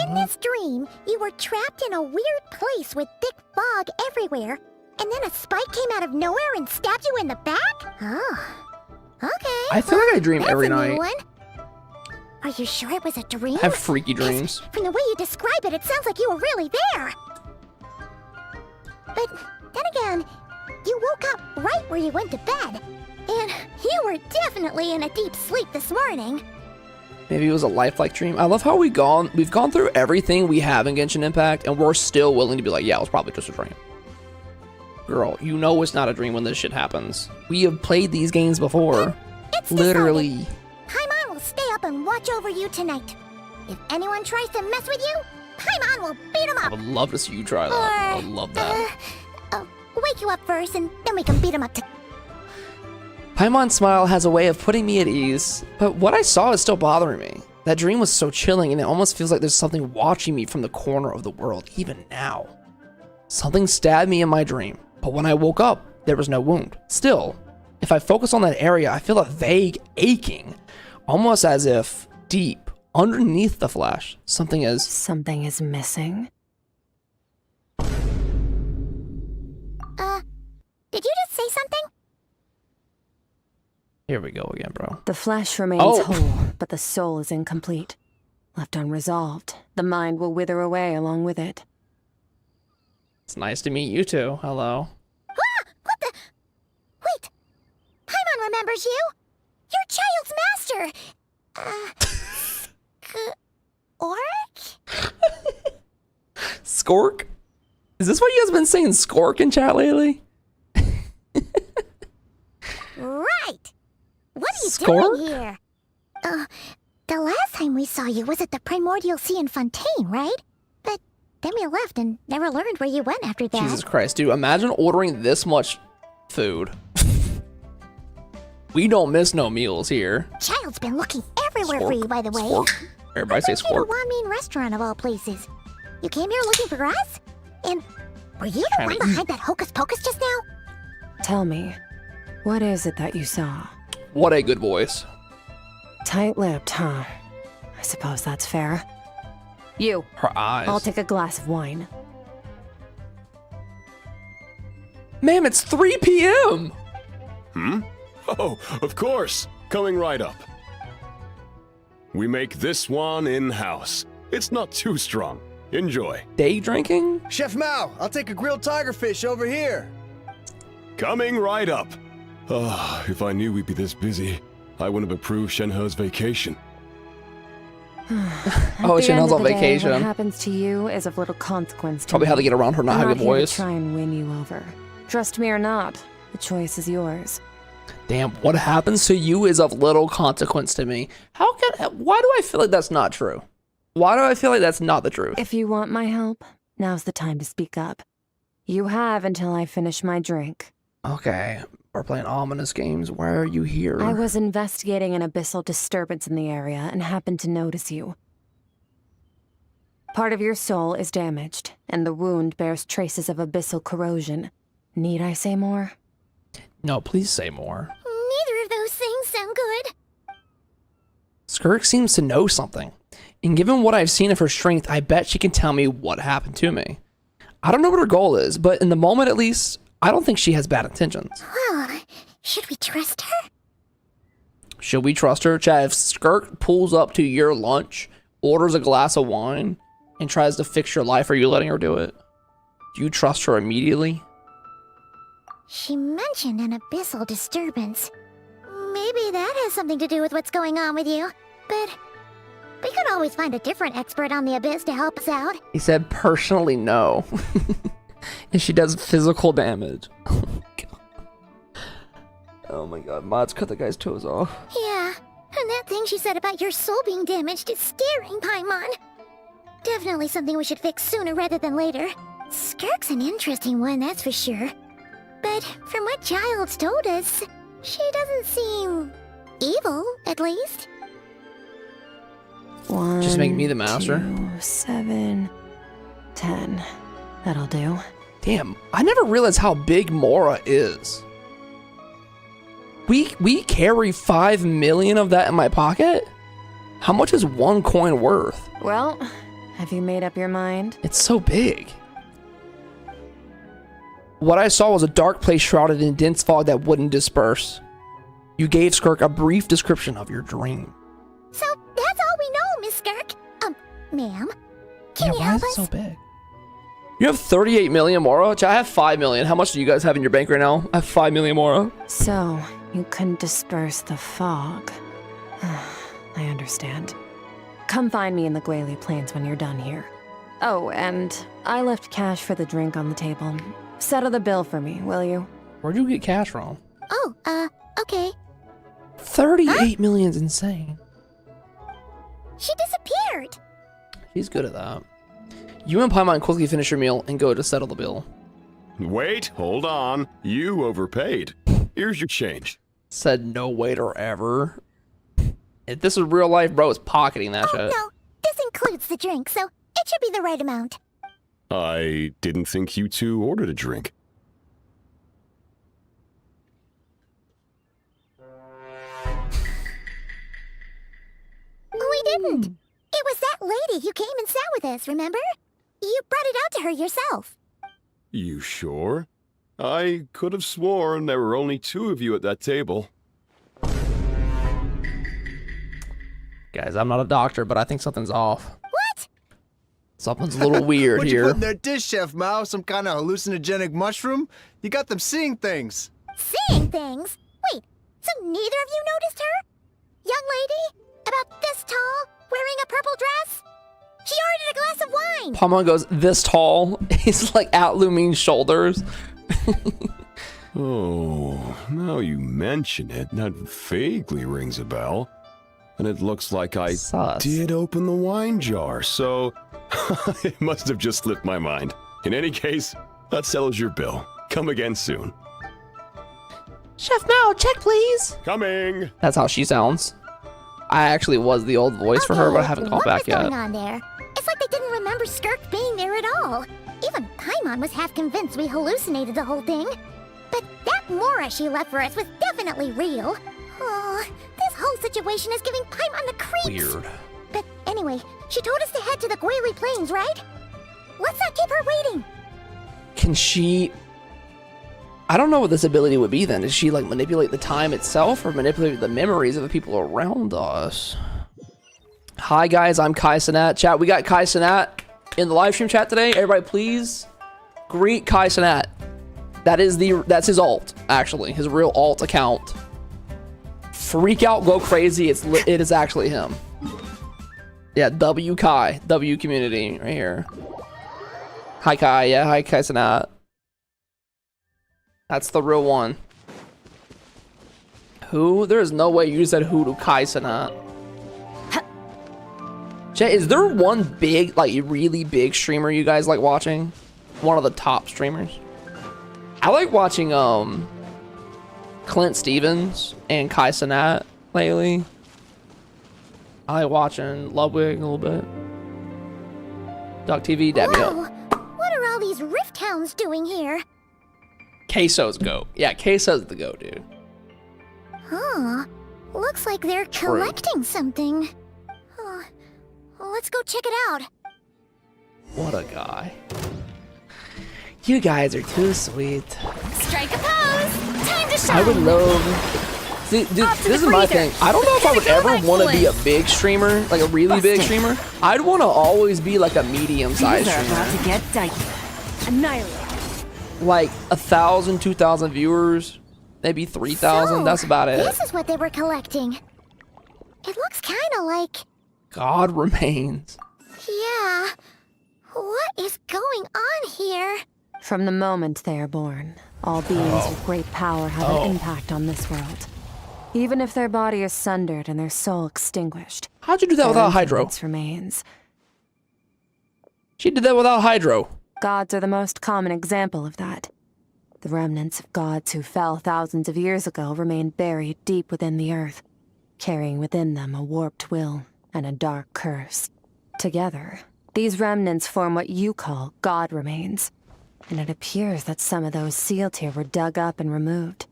in this dream, you were trapped in a weird place with thick fog everywhere, and then a spike came out of nowhere and stabbed you in the back? Oh, okay. I feel like I dream that's every a new night. one. Are you sure it was a dream? I have freaky dreams. From the way you describe it, it sounds like you were really there. But then again, you woke up right where you went to bed. And you were definitely in a deep sleep this morning. Maybe it was a lifelike dream. I love how we've gone through everything we have in Genshin Impact, and we're still willing to be like, yeah, it was probably just a dream. Girl, you know it's not a dream when this shit happens. We have played these games before. It's literally. decided. Paimon will stay up and watch over you tonight. If anyone tries to mess with you, Paimon will beat him I up. would love to see you try that. I would love that. Wake you up first, and then we can beat him up. Paimon's smile has a way of putting me at ease, but what I saw is still bothering me. That dream was so chilling, and it almost feels like there's something watching me from the corner of the world, even now. Something stabbed me in my dream, but when I woke up, there was no wound. Still, if I focus on that area, I feel a vague aching, almost as if deep, underneath the flesh, something is... Something is missing? Did you just say something? Here we go again, bro. The flesh remains whole, but the soul is incomplete. Left unresolved, the mind will wither away along with it. It's nice to meet you two. Hello. Ah! What the? Wait! Paimon remembers you! Your child's master! Orc? Skirk? Is this what you guys been saying Skirk in chat lately? Right! What are you Skirk? doing here? The last time we saw you was at the Primordial Sea in Fontaine, right? But then we left and never learned where you went after that. Jesus Christ, dude. Imagine ordering this much food. We don't miss no meals here. Child's been looking everywhere for you, by the way. Skirk. Everybody say A Skirk. Wanmin restaurant of all places. You came here looking for us? And were you the one behind that hocus pocus just now? Tell me, what is it that you saw? What a good voice. Tight-lipped, huh? I suppose that's fair. You. Her eyes. I'll take a glass of wine. Ma'am, it's 3 p.m. Hmm? Oh, of course. Coming right up. We make this one in-house. It's not too strong. Enjoy. Day drinking? Chef Mao, I'll take a grilled tiger fish over here. Coming right up. Ah, if I knew we'd be this busy, I wouldn't have approved Shenhe's vacation. Oh, Shenhe's on vacation. What happens to you is of little consequence to Probably me. how to get around her not having a voice. I'm not here to try and win you over. Trust me or not, the choice is yours. Damn, what happens to you is of little consequence to me. Why do I feel like that's not true? Why do I feel like that's not the truth? If you want my help, now's the time to speak up. You have until I finish my drink. Okay, we're playing ominous games. Why are you here? I was investigating an abyssal disturbance in the area and happened to notice you. Part of your soul is damaged, and the wound bears traces of abyssal corrosion. Need I say more? No, please say more. Neither of those things sound good. Skirk seems to know something. And given what I've seen of her strength, I bet she can tell me what happened to me. I don't know what her goal is, but in the moment at least, I don't think she has bad intentions. Well, should we trust her? Should we trust her? Chad, if Skirk pulls up to your lunch, orders a glass of wine, and tries to fix your life, are you letting her do it? Do you trust her immediately? She mentioned an abyssal disturbance. Maybe that has something to do with what's going on with you. But we could always find a different expert on the abyss to help us out. He said personally no. And she does physical damage. Oh my god, Mods cut the guy's toes off. Yeah, and that thing she said about your soul being damaged is scaring, Paimon. Definitely something we should fix sooner rather than later. Skirk's an interesting one, that's for sure. But from what Child's told us, she doesn't seem evil, at least. 1, Just make me the master. 2, 7, 10. That'll do. Damn, I never realized how big Mora is. We carry 5 million of that in my pocket? How much is 1 coin worth? Well, have you made up your mind? It's so big. What I saw was a dark place shrouded in dense fog that wouldn't disperse. You gave Skirk a brief description of your dream. So that's all we know, Miss Skirk. Ma'am, can you why help is it us? so big? You have 38 million Mora? I have 5 million. How much do you guys have in your bank right now? I have 5 million Mora. So, you couldn't disperse the fog. I understand. Come find me in the Guili Plains when you're done here. Oh, and I left cash for the drink on the table. Settle the bill for me, will you? Where'd you get cash from? Oh, okay. 38 million's insane. She disappeared. She's good at that. You and Paimon quickly finish your meal and go to settle the bill. Wait, hold on. You overpaid. Here's your change. Said no waiter ever. If this is real life, bro, it's pocketing that shit. No, this includes the drink, so it should be the right amount. I didn't think you two ordered a drink. We didn't. It was that lady who came and sat with us, remember? You brought it out to her yourself. You sure? I could have sworn there were only 2 of you at that table. Guys, I'm not a doctor, but I think something's off. What? Something's a little weird What'd here. you put in their dish, Chef Mao? Some kind of hallucinogenic mushroom? You got them seeing things. Seeing things? Wait, so neither of you noticed her? Young lady? About this tall? Wearing a purple dress? She ordered a glass of wine! Paimon goes, this tall. He's like out Lumine's shoulders. Oh, now you mention it, that vaguely rings a bell. And it looks like I did open the wine jar, so it must have just slipped my mind. In any case, that settles your bill. Come again soon. Chef Mao, check please. Coming. That's how she sounds. I actually was the old voice for her, but I haven't called back yet. What was going on there? It's like they didn't remember Skirk being there at all. Even Paimon was half convinced we hallucinated the whole thing. But that Mora she left for us was definitely real. Oh, this whole situation is giving Paimon the creeps. Weird. But anyway, She told us to head to the Guili Plains, right? Let's not keep her waiting. Can she... I don't know what this ability would be then. Does she like manipulate the time itself or manipulate the memories of the people around us? Hi guys, I'm Kai Cenat. Chat, we got Kai Cenat in the live stream chat today. Everybody please greet Kai Cenat. That's his alt, actually. His real alt account. Freak out, go crazy. It is actually him. Yeah, W Kai. W community right here. Hi Kai, yeah, hi Kai Cenat. That's the real one. Who? There is no way you said who to Kai Cenat. Jay, is there one big, like really big streamer you guys like watching? One of the top streamers? I like watching Clint Stevens and Kai Cenat lately. I like watching Ludwig a little bit. Duck TV, dab me up. What are all these rift hounds doing here? Queso's GOAT. Yeah, Queso's the GOAT, dude. Huh. Looks like they're collecting something. Let's go check it out. What a guy. You guys are too sweet. Strike a pose. Time to shine. I would love... See, dude, this is my thing. I don't know if I would ever want to be a big streamer, like a really big streamer. I'd want to always be like a medium-sized streamer. About to get dicey. Annihilate. Like 1,000, 2,000 viewers, maybe 3,000. That's about it. This is what they were collecting. It looks kind of like... God remains. Yeah. What is going on here? From the moment they are born, all beings with great power have an impact on this world. Even if their body is sundered and their soul extinguished. How'd you do that without Hydro? Remains. She did that without Hydro. Gods are the most common example of that. The remnants of gods who fell thousands of years ago remain buried deep within the earth, carrying within them a warped will and a dark curse. Together, these remnants form what you call God remains, and it appears that some of those sealed here were dug up and removed.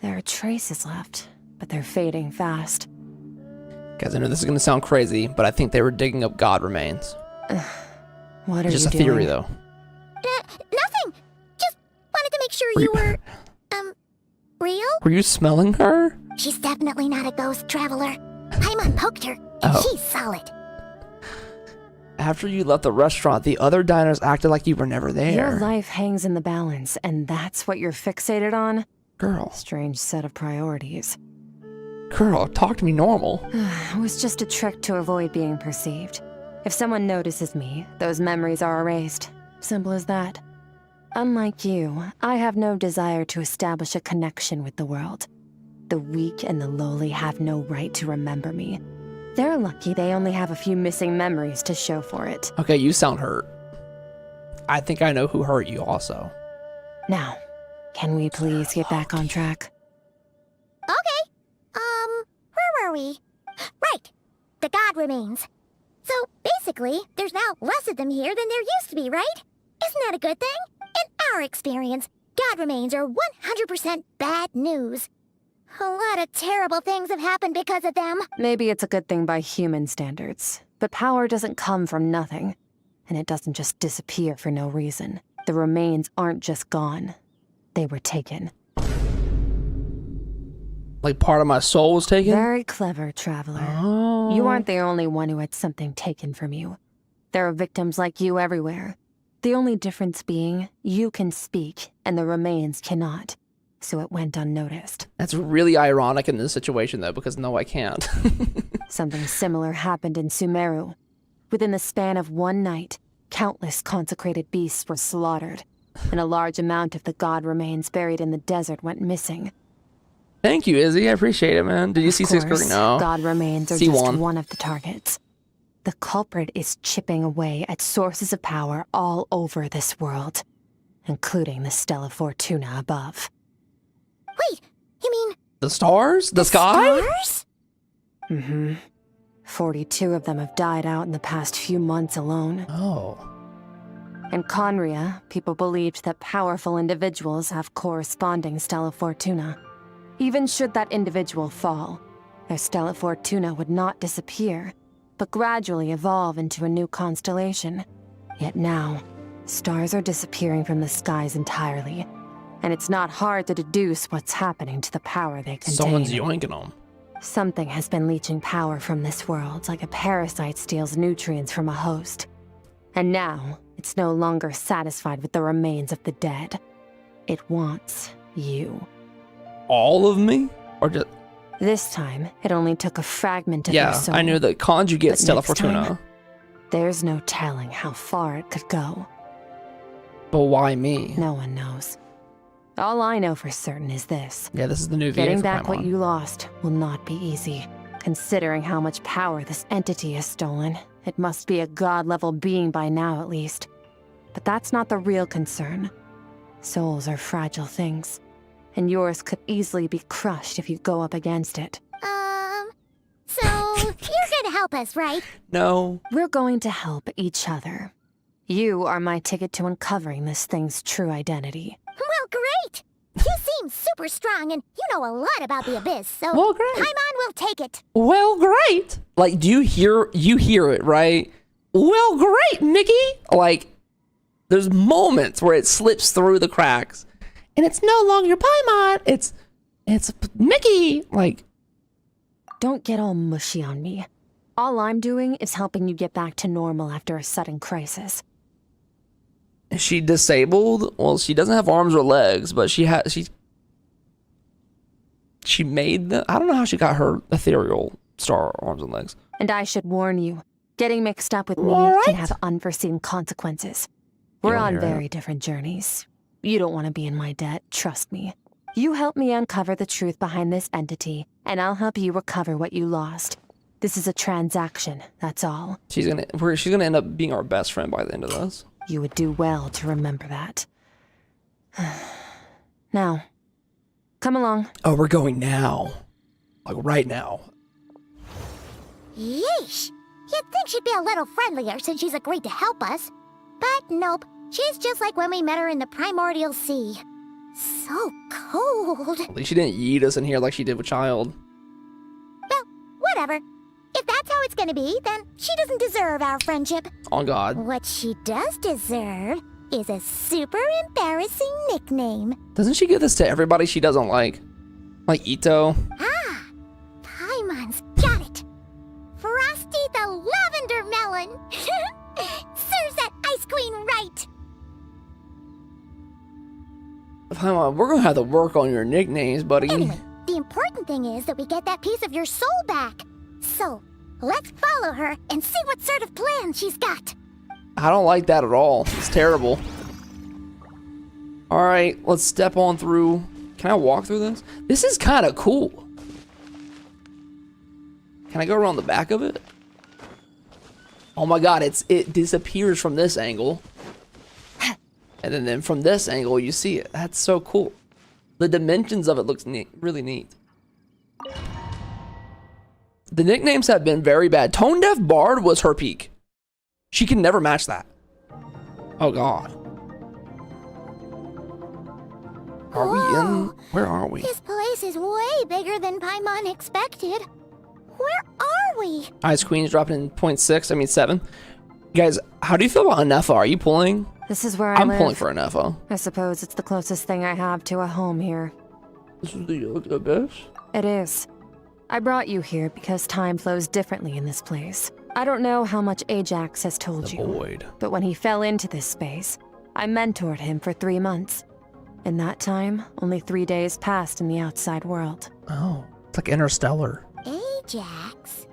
There are traces left, but they're fading fast. Guys, I know this is gonna sound crazy, but I think they were digging up God remains. What are Just you a doing? theory, though. Nothing. Just wanted to make sure you were, real? Were you smelling her? She's definitely not a ghost traveler. Paimon poked her, and she's solid. After you left the restaurant, the other diners acted like you were never there. Your life hangs in the balance, and that's what you're fixated on? Girl. Strange set of priorities. Girl, talk to me normal. It was just a trick to avoid being perceived. If someone notices me, those memories are erased. Simple as that. Unlike you, I have no desire to establish a connection with the world. The weak and the lowly have no right to remember me. They're lucky they only have a few missing memories to show for it. Okay, you sound hurt. I think I know who hurt you also. Now, can we please get back on track? Okay. Where were we? Right. The God remains. So, basically, there's now less of them here than there used to be, right? Isn't that a good thing? In our experience, God remains are 100% bad news. A lot of terrible things have happened because of them. Maybe it's a good thing by human standards, but power doesn't come from nothing, and it doesn't just disappear for no reason. The remains aren't just gone. They were taken. Like part of my soul was taken? Very clever, traveler. Oh. You aren't the only one who had something taken from you. There are victims like you everywhere. The only difference being, you can speak, and the remains cannot. So it went unnoticed. That's really ironic in this situation, though, because no, I can't. Something similar happened in Sumeru. Within the span of one night, countless consecrated beasts were slaughtered, and a large amount of the god remains buried in the desert went missing. Thank you, Izzy. I appreciate it, man. Did you see Of 6 course, No. god remains are just one of the targets. The culprit is chipping away at sources of power all over this world, including the Stella Fortuna above. Wait, you mean... The stars? The sky? Stars? Mm-hmm. 42 of them have died out in the past few months alone. Oh. In Conria, people believed that powerful individuals have corresponding Stella Fortuna. Even should that individual fall, their Stella Fortuna would not disappear, but gradually evolve into a new constellation. Yet now, stars are disappearing from the skies entirely, and it's not hard to deduce what's happening to the power they contain. Someone's yoinking them. Something has been leeching power from this world like a parasite steals nutrients from a host. And now, it's no longer satisfied with the remains of the dead. It wants you. All of me? Or just... This time, it only took a fragment of your soul. I knew the conjugate But Stella next time, Fortuna. There's no telling how far it could go. But why me? No one knows. All I know for certain is this. Yeah, this is the new VA Getting for back what Paimon. you lost will not be easy. Considering how much power this entity has stolen, it must be a god-level being by now at least. But that's not the real concern. Souls are fragile things, and yours could easily be crushed if you go up against it. So you're gonna help us, right? No. We're going to help each other. You are my ticket to uncovering this thing's true identity. Well, great! You seem super strong, and you know a lot about the Abyss, so Well, great. Paimon will take it. Well, great. Like, do you hear it, right? Well, great, Mickey. Like, there's moments where it slips through the cracks, and it's no longer Paimon. It's Mickey. Like, don't get all mushy on me. All I'm doing is helping you get back to normal after a sudden crisis. is she disabled? Well, she doesn't have arms or legs, but she made the. I don't know how she got her ethereal star arms and legs. And I should warn you, getting mixed up with me can have unforeseen consequences. We're on very different journeys. You don't want to be in my debt, trust me. You help me uncover the truth behind this entity, and I'll help you recover what you lost. This is a transaction, that's all. She's gonna end up being our best friend by the end of this. You would do well to remember that. Now, come along. Oh, we're going now. Like, right now. Yeesh! You'd think she'd be a little friendlier since she's agreed to help us. But nope, she's just like when we met her in the primordial sea. So cold. At least she didn't yeet us in here like she did with Child. Well, whatever. If that's how it's gonna be, then she doesn't deserve our friendship. Oh, God. What she does deserve is a super embarrassing nickname. Doesn't she give this to everybody she doesn't like? Like Ito? Ah! Paimon's got it! Frosty the Lavender Melon! Serves that Ice Queen right! Paimon, we're gonna have to work on your nicknames, buddy. Anyway, the important thing is that we get that piece of your soul back. So, let's follow her and see what sort of plan she's got. I don't like that at all. It's terrible. Alright, let's step on through. Can I walk through this? This is kind of cool. Can I go around the back of it? Oh my god, it disappears from this angle. And then from this angle, you see it. That's so cool. The dimensions of it looks neat, really neat. The nicknames have been very bad. Tone Deaf Bard was her peak. She can never match that. Oh god. Are we in? Where are we? This place is way bigger than Paimon expected. Where are we? Ice Queen's dropping in 0.6, I mean 7. Guys, how do you feel about Anefa? Are you pulling? This is where I I'm live. pulling for Anefa. I suppose it's the closest thing I have to a home here. This is the Abyss? It is. I brought you here because time flows differently in this place. I don't know how much Ajax has told you, but when he fell into this space, I mentored him for 3 months. In that time, only 3 days passed in the outside world. Oh, it's like Interstellar. Ajax?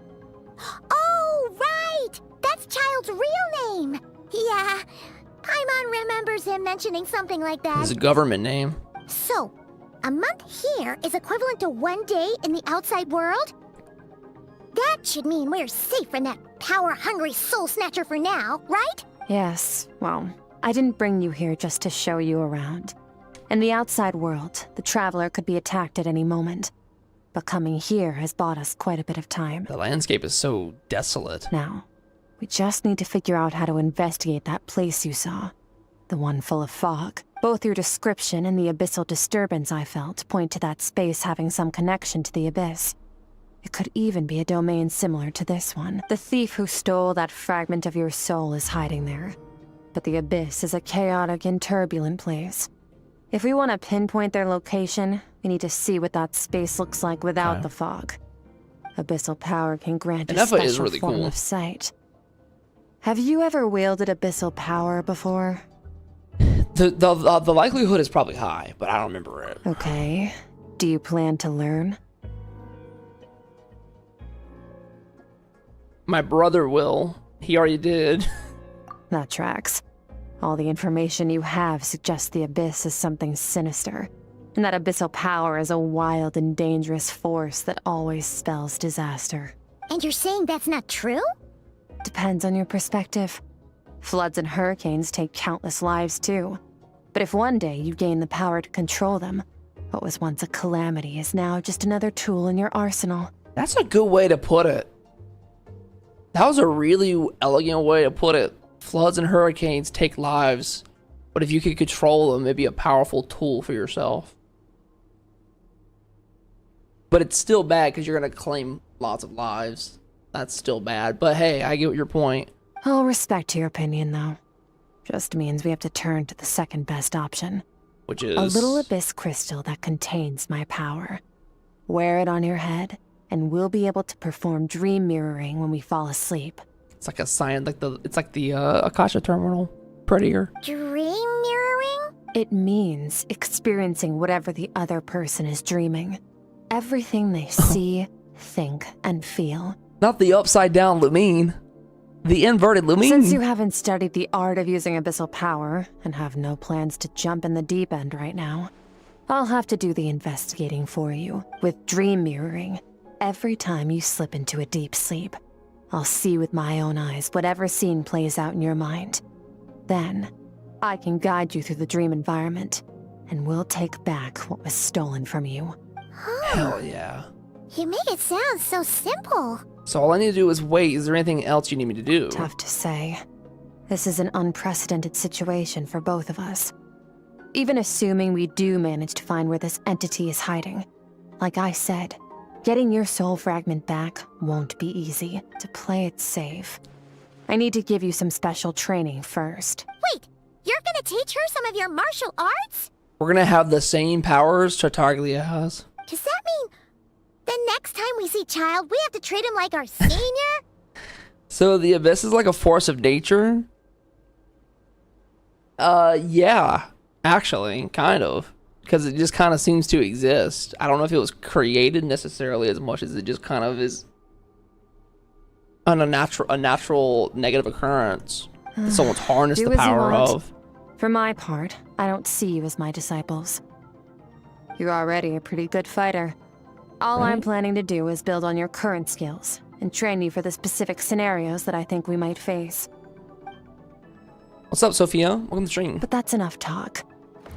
Oh, right! That's Child's real name! Yeah, Paimon remembers him mentioning something like that. It's a government name. So, a month here is equivalent to 1 day in the outside world? That should mean we're safe from that power-hungry soul snatcher for now, right? Yes, well, I didn't bring you here just to show you around. In the outside world, the traveler could be attacked at any moment. But coming here has bought us quite a bit of time. The landscape is so desolate. Now, we just need to figure out how to investigate that place you saw. The one full of fog. Both your description and the abyssal disturbance I felt point to that space having some connection to the abyss. It could even be a domain similar to this one. The thief who stole that fragment of your soul is hiding there. But the Abyss is a chaotic and turbulent place. If we want to pinpoint their location, we need to see what that space looks like without the fog. Abyssal power can grant a special form of sight. Have you ever wielded abyssal power before? The likelihood is probably high, but I don't remember it. Okay. Do you plan to learn? My brother will. He already did. That tracks. All the information you have suggests the Abyss is something sinister, and that abyssal power is a wild and dangerous force that always spells disaster. And you're saying that's not true? Depends on your perspective. Floods and hurricanes take countless lives too. But if one day you gain the power to control them, what was once a calamity is now just another tool in your arsenal. That's a good way to put it. That was a really elegant way to put it. Floods and hurricanes take lives, but if you could control them, it'd be a powerful tool for yourself. But it's still bad because you're going to claim lots of lives. That's still bad, but hey, I get your point. I'll respect your opinion, though. Just means we have to turn to the second best option. Which is? A little abyss crystal that contains my power. Wear it on your head, and we'll be able to perform dream mirroring when we fall asleep. It's like a sign, it's like the Akasha terminal. Prettier. Dream mirroring? It means experiencing whatever the other person is dreaming. Everything they see, think, and feel. Not the upside down Lumine. The inverted Lumine. Since you haven't studied the art of using abyssal power, and have no plans to jump in the deep end right now, I'll have to do the investigating for you, with dream mirroring. Every time you slip into a deep sleep, I'll see with my own eyes whatever scene plays out in your mind. Then, I can guide you through the dream environment, and we'll take back what was stolen from you. Hell yeah. You make it sound so simple. So all I need to do is wait. Is there anything else you need me to do? Tough to say. This is an unprecedented situation for both of us. Even assuming we do manage to find where this entity is hiding. Like I said, getting your soul fragment back won't be easy. To play it safe, I need to give you some special training first. Wait, you're gonna teach her some of your martial arts? We're gonna have the same powers Tartaglia has. Does that mean the next time we see Child, we have to treat him like our senior? So the Abyss is like a force of nature? Yeah, actually, kind of. Because it just kind of seems to exist. I don't know if it was created necessarily as much as it just kind of is a natural negative occurrence that someone's harnessed the power of. For my part, I don't see you as my disciples. You're already a pretty good fighter. All I'm planning to do is build on your current skills and train you for the specific scenarios that I think we might face. What's up, Sophia? Welcome to the stream. But that's enough talk.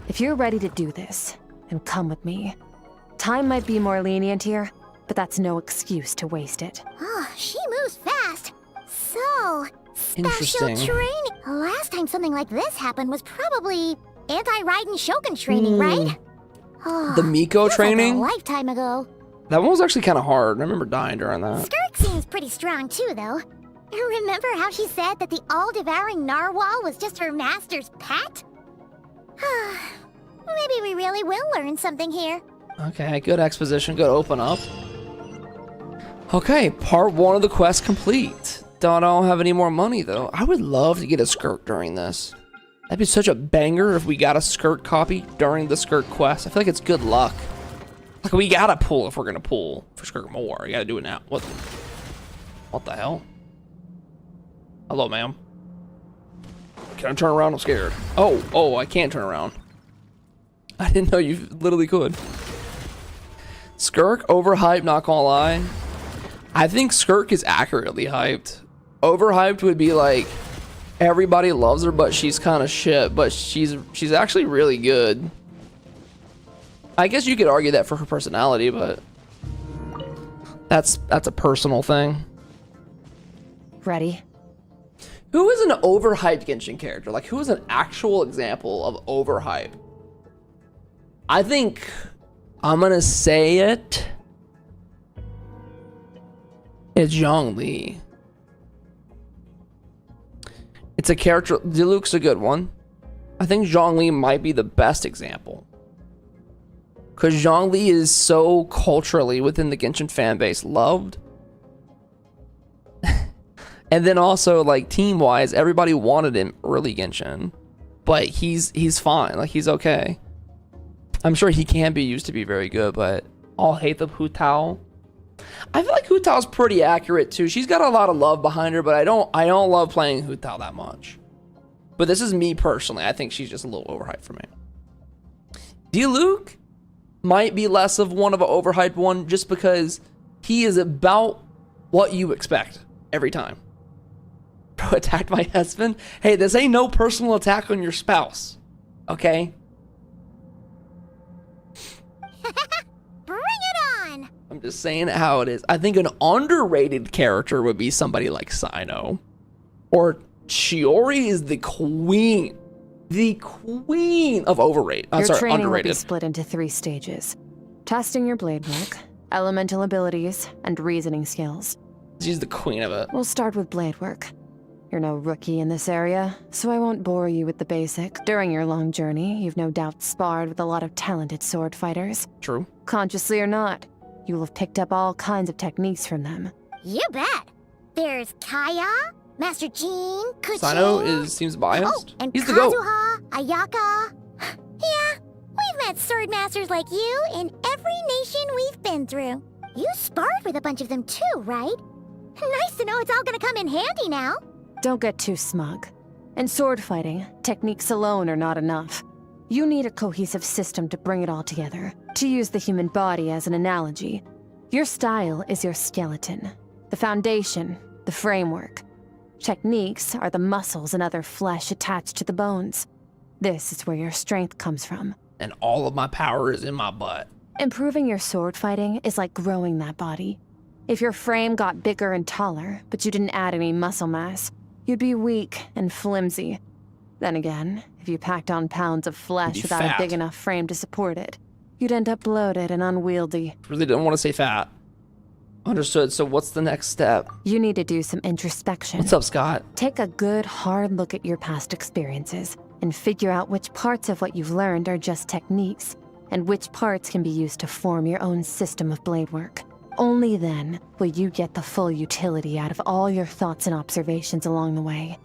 If you're ready to do this, then come with me. Time might be more lenient here, but that's no excuse to waste it. Oh, she moves fast. So, special Interesting. training. Last time something like this happened was probably anti-Raiden Shogun training, right? Oh, The Miko feels training? Like a lifetime ago. That one was actually kind of hard. I remember dying during that. Skirk seems pretty strong too, though. Remember how she said that the all-devouring narwhal was just her master's pet? Maybe we really will learn something here. Okay, good exposition, good open up. Okay, part 1 of the quest complete. Don't have any more money though. I would love to get a Skirk during this. That'd be such a banger if we got a Skirk copy during the Skirk quest. I feel like it's good luck. Like we gotta pull if we're gonna pull for Skirk more. You gotta do it now. What the hell? Hello, ma'am. Can I turn around? I'm scared. Oh, I can't turn around. I didn't know you literally could. Skirk, overhyped, not gonna lie. I think Skirk is accurately hyped. Overhyped would be like, everybody loves her, but she's kind of shit, but she's actually really good. I guess you could argue that for her personality, but that's a personal thing. Ready? Who is an overhyped Genshin character? Like, who is an actual example of overhype? I think I'm gonna say it. It's Zhongli. It's a character. Diluc's a good one. I think Zhongli might be the best example. Because Zhongli is so culturally within the Genshin fan base loved. And then also, like, team-wise, everybody wanted him early Genshin. But he's fine. Like, he's okay. I'm sure he can be used to be very good, but I'll hate the Hu Tao. I feel like Hu Tao's pretty accurate, too. She's got a lot of love behind her, but I don't love playing Hu Tao that much. But this is me personally. I think she's just a little overhyped for me. Diluc might be less of one of an overhyped one just because he is about what you expect every time. Bro attacked my husband. Hey, this ain't no personal attack on your spouse. Okay? Bring it on! I'm just saying it how it is. I think an underrated character would be somebody like Sino. Or Chiori is the queen. The queen of underrated. Your training will be split into 3 stages. Testing your blade work, elemental abilities, and reasoning skills. She's the queen of it. We'll start with blade work. You're no rookie in this area, so I won't bore you with the basic. During your long journey, you've no doubt sparred with a lot of talented sword fighters. True. Consciously or not, you will have picked up all kinds of techniques from them. You bet. There's Kaya, Master Jean, Kuchin. Sino seems biased. Oh, and he's the GOAT. Kazuha, Ayaka. Yeah, we've met sword masters like you in every nation we've been through. You sparred with a bunch of them too, right? Nice to know it's all gonna come in handy now. Don't get too smug. In sword fighting, techniques alone are not enough. You need a cohesive system to bring it all together. To use the human body as an analogy, your style is your skeleton, the foundation, the framework. Techniques are the muscles and other flesh attached to the bones. This is where your strength comes from. And all of my power is in my butt. Improving your sword fighting is like growing that body. If your frame got bigger and taller, but you didn't add any muscle mass, you'd be weak and flimsy. Then again, if you packed on pounds of flesh without a big enough frame to support it, you'd end up bloated and unwieldy. Really didn't want to say fat. Understood. So what's the next step? You need to do some introspection. What's up, Scott? Take a good, hard look at your past experiences and figure out which parts of what you've learned are just techniques and which parts can be used to form your own system of blade work. Only then will you get the full utility out of all your thoughts and observations along the way.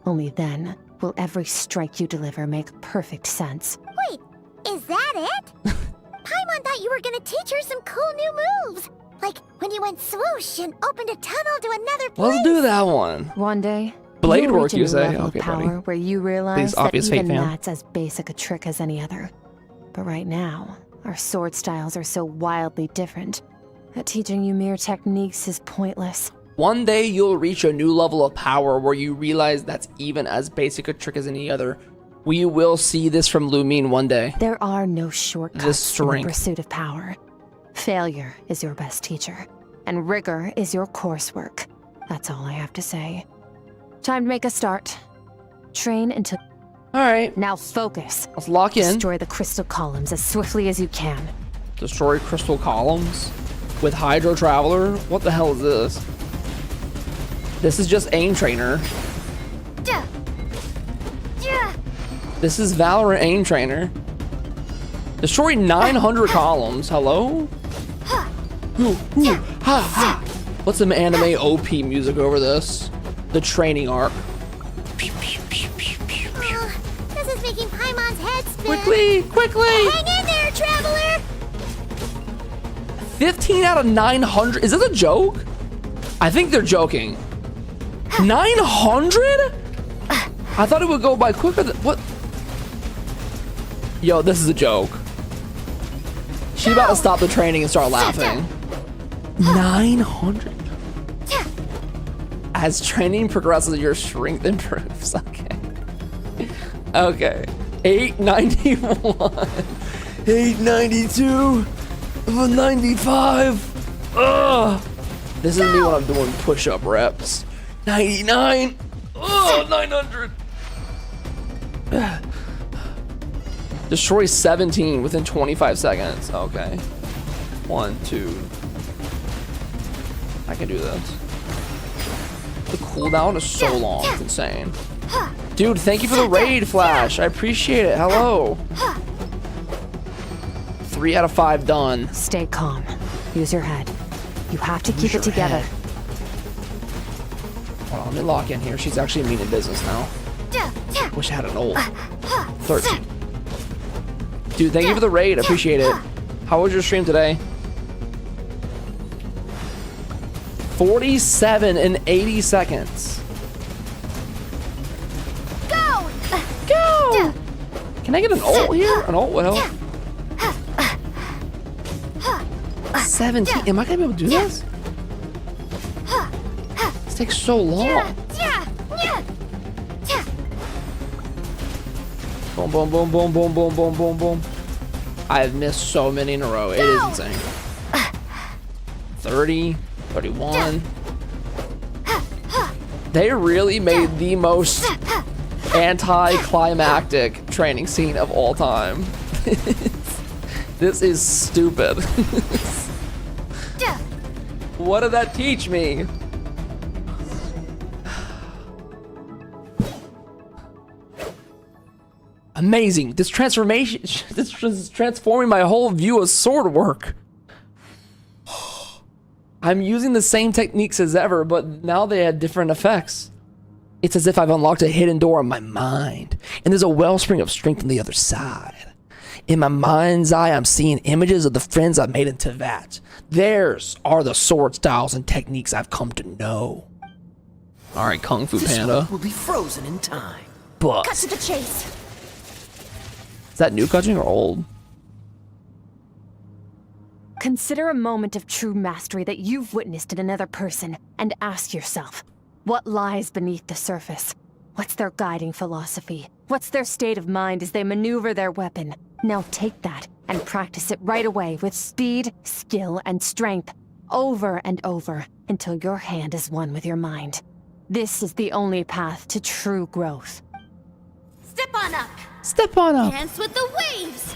Only then will every strike you deliver make perfect sense. Wait, is that it? Paimon thought you were gonna teach her some cool new moves. Like when you went swoosh and opened a tunnel to another place. Let's do that one. One day, blade you'll work, reach a you new say? level Okay, of power buddy. where you realize Please, that obvious even fate fan. that's as basic a trick as any other. But right now, our sword styles are so wildly different that teaching you mere techniques is pointless. One day you'll reach a new level of power where you realize that's even as basic a trick as any other. We will see this from Lumine one day. There are no shortcuts in the strength. pursuit of power. Failure is your best teacher, and rigor is your coursework. That's all I have to say. Time to make a start. Train until... Alright. Now focus. Let's lock in. Destroy the crystal columns as swiftly as you can. Destroy crystal columns? With Hydro Traveler? What the hell is this? This is just Aim Trainer. This is Valorant Aim Trainer. Destroy 900 columns. Hello? Ooh, ha, ha. What's some anime OP music over this? The training arc. This is making Paimon's head spin. Quickly! Hang in there, traveler! 15 out of 900? Is this a joke? I think they're joking. 900? I thought it would go by quicker than... What? Yo, this is a joke. She's about to stop the training and start laughing. 900? As training progresses, your strength improves. Okay. Okay. 891. 892. 95. Ugh. This is me when I'm doing push-up reps. 99. Oh, 900. Destroy 17 within 25 seconds. Okay. 1, 2. I can do this. The cooldown is so long. It's insane. Dude, thank you for the raid, Flash. I appreciate it. Hello. 3 out of 5 done. Stay calm. Use your head. You have to keep it together. Hold on, let me lock in here. She's actually meaning business now. Wish I had an ult. 13. Dude, thank you for the raid. I appreciate it. How was your stream today? 47 and 80 seconds. Go! Go! Can I get an ult here? An ult would help. 17. Am I gonna be able to do this? This takes so long. Boom, boom, boom, boom, boom, boom, boom, boom, boom. I have missed so many in a row. It is insane. 30, 31. They really made the most anticlimactic training scene of all time. This is stupid. What did that teach me? Amazing. This transformation, this is transforming my whole view of sword work. I'm using the same techniques as ever, but now they had different effects. It's as if I've unlocked a hidden door in my mind, and there's a wellspring of strength on the other side. In my mind's eye, I'm seeing images of the friends I've made in Teyvat. Theirs are the sword styles and techniques I've come to know. All right, Kung Fu Panda. This will be frozen in time. But Cut to the chase. is that new cutting or old? Consider a moment of true mastery that you've witnessed in another person and ask yourself, what lies beneath the surface? What's their guiding philosophy? What's their state of mind as they maneuver their weapon? Now take that and practice it right away with speed, skill, and strength, over and over, until your hand is one with your mind. This is the only path to true growth. Step on up. Step on up. Dance with the waves.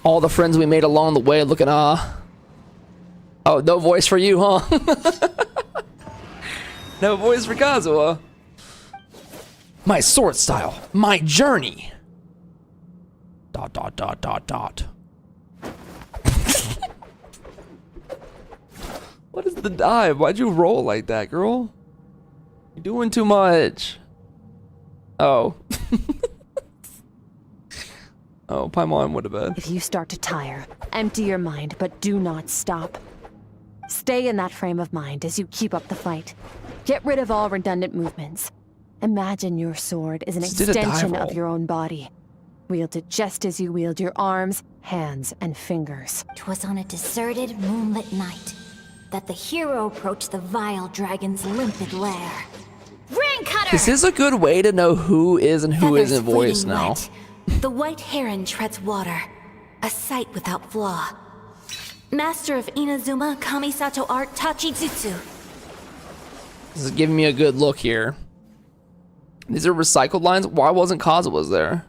All the friends we made along the way looking, oh, no voice for you, huh? No voice for Kazuha. My sword style, my journey. ... What is the dive? Why'd you roll like that, girl? You're doing too much. Oh. Oh, Paimon would have been. If you start to tire, empty your mind, but do not stop. Stay in that frame of mind as you keep up the fight. Get rid of all redundant movements. Imagine your sword is an extension of your own body. Wield it just as you wield your arms, hands, and fingers. 'Twas on a deserted, moonlit night that the hero approached the vile dragon's limpid lair. Ring cutter! This is a good way to know who is and who isn't voiced now. The white heron treads water, a sight without flaw. Master of Inazuma Kamisato art Tachijutsu. This is giving me a good look here. These are recycled lines. Why wasn't Kazuha's there?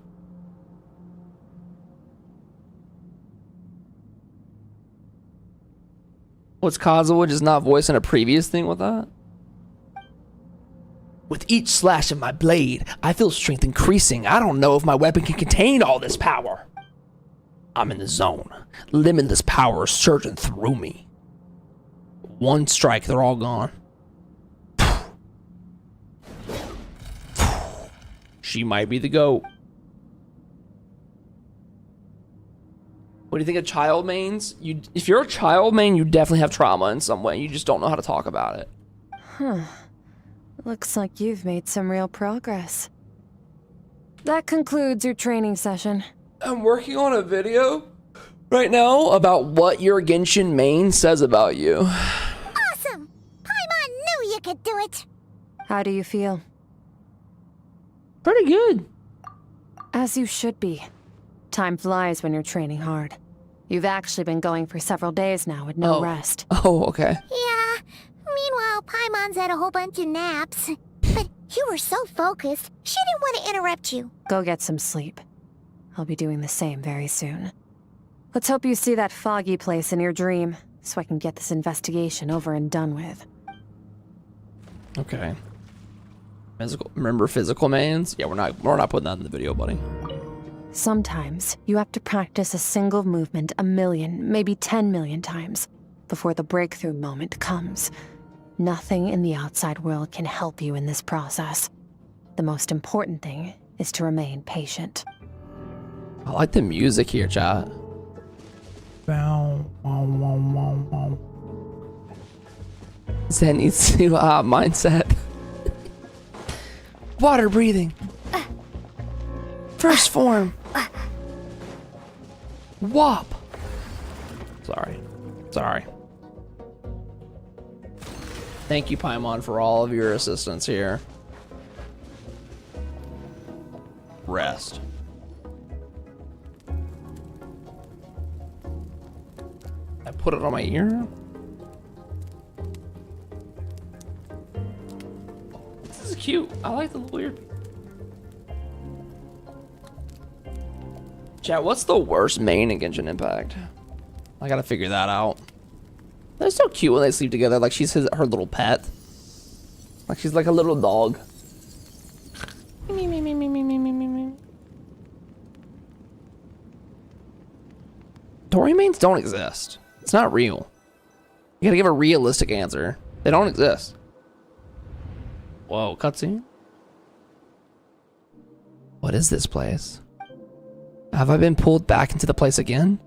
Was Kazuha just not voicing a previous thing with that? With each slash of my blade, I feel strength increasing. I don't know if my weapon can contain all this power. I'm in the zone. Limitless power is surging through me. One strike, they're all gone. She might be the GOAT. What do you think of child mains? If you're a child main, you definitely have trauma in some way. You just don't know how to talk about it. Huh. Looks like you've made some real progress. That concludes your training session. I'm working on a video right now about what your Genshin main says about you. Awesome! Paimon knew you could do it! How do you feel? Pretty good. As you should be. Time flies when you're training hard. You've actually been going for several days now with no rest. Oh, okay. Yeah. Meanwhile, Paimon's had a whole bunch of naps. But you were so focused, she didn't want to interrupt you. Go get some sleep. I'll be doing the same very soon. Let's hope you see that foggy place in your dream. so I can get this investigation over and done with. Okay. Remember physical mains? Yeah, we're not putting that in the video, buddy. Sometimes you have to practice a single movement 1 million, maybe 10 million times before the breakthrough moment comes. Nothing in the outside world can help you in this process. The most important thing is to remain patient. I like the music here, chat. Zen needs to mindset. Water breathing. First form. Wop. Sorry. Thank you, Paimon, for all of your assistance here. Rest. I put it on my ear. This is cute. I like the little ear. Chat, what's the worst main in Genshin Impact? I gotta figure that out. They're so cute when they sleep together, like she's her little pet. Like she's like a little dog. Tori mains don't exist. It's not real. You gotta give a realistic answer. They don't exist. Whoa, cutscene? What is this place? Have I been pulled back into the place again?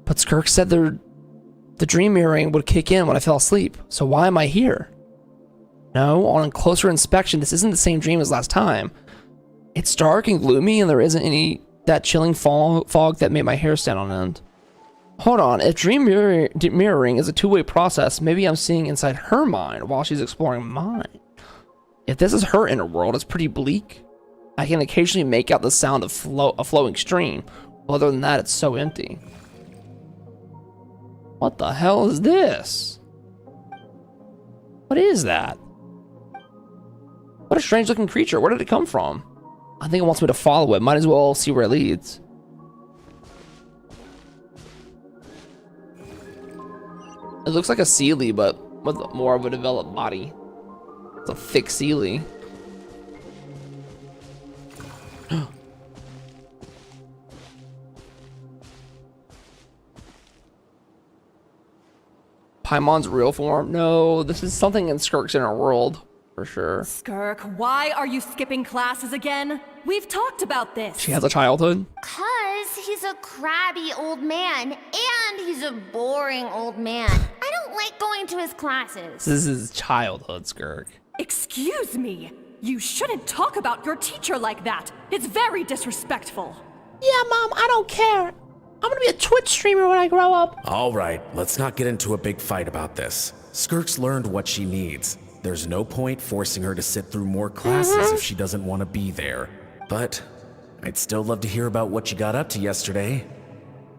But Skirk said the dream mirroring would kick in when I fell asleep, so why am I here? No, on closer inspection, this isn't the same dream as last time. It's dark and gloomy, and there isn't that chilling fog that made my hair stand on end. Hold on, if dream mirroring is a two-way process, maybe I'm seeing inside her mind while she's exploring mine. If this is her inner world, it's pretty bleak. I can occasionally make out the sound of a flowing stream. Other than that, it's so empty. What the hell is this? What is that? What a strange looking creature. Where did it come from? I think it wants me to follow it. Might as well see where it leads. It looks like a Sealy, but with more of a developed body. It's a thick Sealy. Paimon's real form? No, this is something in Skirk's inner world, for sure. Skirk, why are you skipping classes again? We've talked about this. She has a childhood? 'Cause he's a crabby old man, and he's a boring old man. I don't like going to his classes. This is childhood, Skirk. Excuse me. You shouldn't talk about your teacher like that. It's very disrespectful. Yeah, Mom, I don't care. I'm gonna be a Twitch streamer when I grow up. All right, let's not get into a big fight about this. Skirk's learned what she needs. There's no point forcing her to sit through more classes if she doesn't want to be there. But I'd still love to hear about what you got up to yesterday.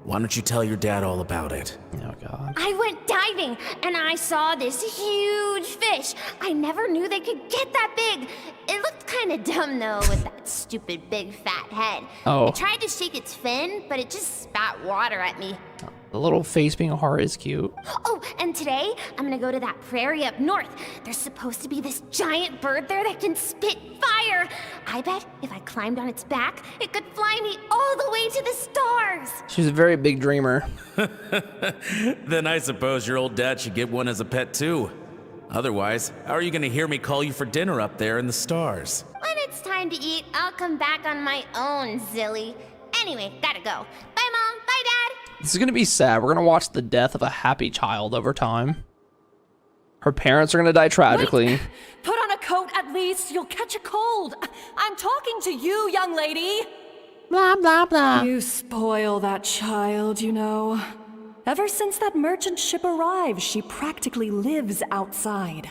Why don't you tell your dad all about it? Oh, God. I went diving, and I saw this huge fish. I never knew they could get that big. It looked kind of dumb, though, with that stupid big fat head. Oh. I tried to shake its fin, but it just spat water at me. The little face being a heart is cute. Oh, and today, I'm gonna go to that prairie up north. There's supposed to be this giant bird there that can spit fire. I bet if I climbed on its back, it could fly me all the way to the stars. She's a very big dreamer. Then I suppose your old dad should get one as a pet too. Otherwise, how are you gonna hear me call you for dinner up there in the stars? When it's time to eat, I'll come back on my own, Zilly. Anyway, gotta go. Bye, Mom. Bye, Dad. This is gonna be sad. We're gonna watch the death of a happy child over time. Her parents are gonna die tragically. Wait. Put on a coat at least. You'll catch a cold. I'm talking to you, young lady. Blah, blah, blah. You spoil that child, you know. Ever since that merchant ship arrived, she practically lives outside.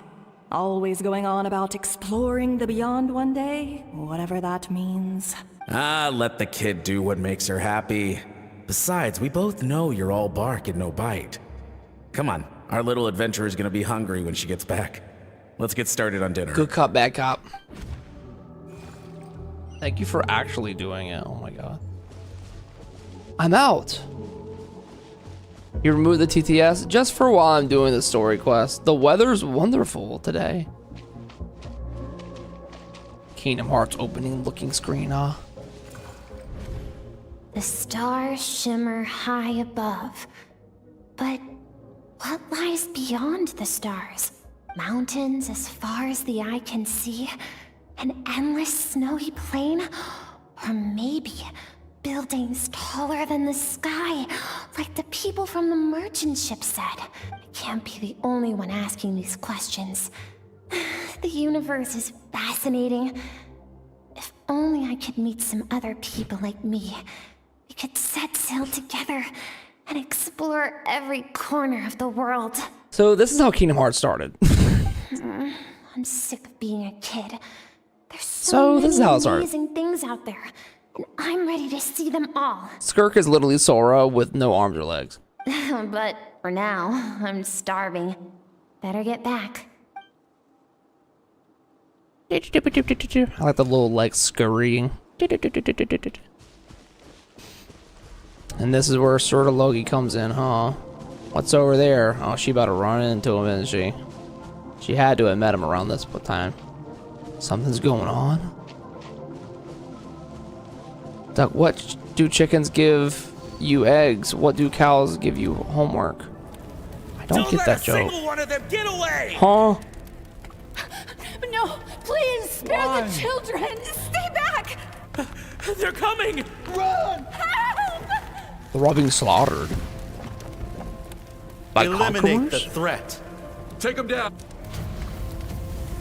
Always going on about exploring the beyond one day, whatever that means. Ah, let the kid do what makes her happy. Besides, we both know you're all bark and no bite. Come on, our little adventurer is gonna be hungry when she gets back. Let's get started on dinner. Good cop, bad cop. Thank you for actually doing it. Oh my God. I'm out. You remove the TTS just for while I'm doing the story quest. The weather's wonderful today. Kingdom Hearts opening looking screen, huh? The stars shimmer high above. But what lies beyond the stars? Mountains as far as the eye can see? An endless snowy plain? Or maybe buildings taller than the sky, like the people from the merchant ship said. I can't be the only one asking these questions. The universe is fascinating. If only I could meet some other people like me. We could set sail together and explore every corner of the world. So this is how Kingdom Hearts started. I'm sick of being a kid. There's So this is how it started. amazing things out there, and I'm ready to see them all. Skirk is literally Sora with no arms or legs. But for now, I'm starving. Better get back. I like the little like scurrying. And this is where Sorta Logi comes in, huh? What's over there? Oh, she about to run into him, isn't she? She had to have met him around this time. Something's going on. Duck, what do chickens give you eggs? What do cows give you homework? I don't get that joke. Don't let a single one of them get away! Huh? No, please, spare the children! Stay back! They're coming! Run! Help! They're all being slaughtered. By Eliminate the conquerors? threat. Take them down.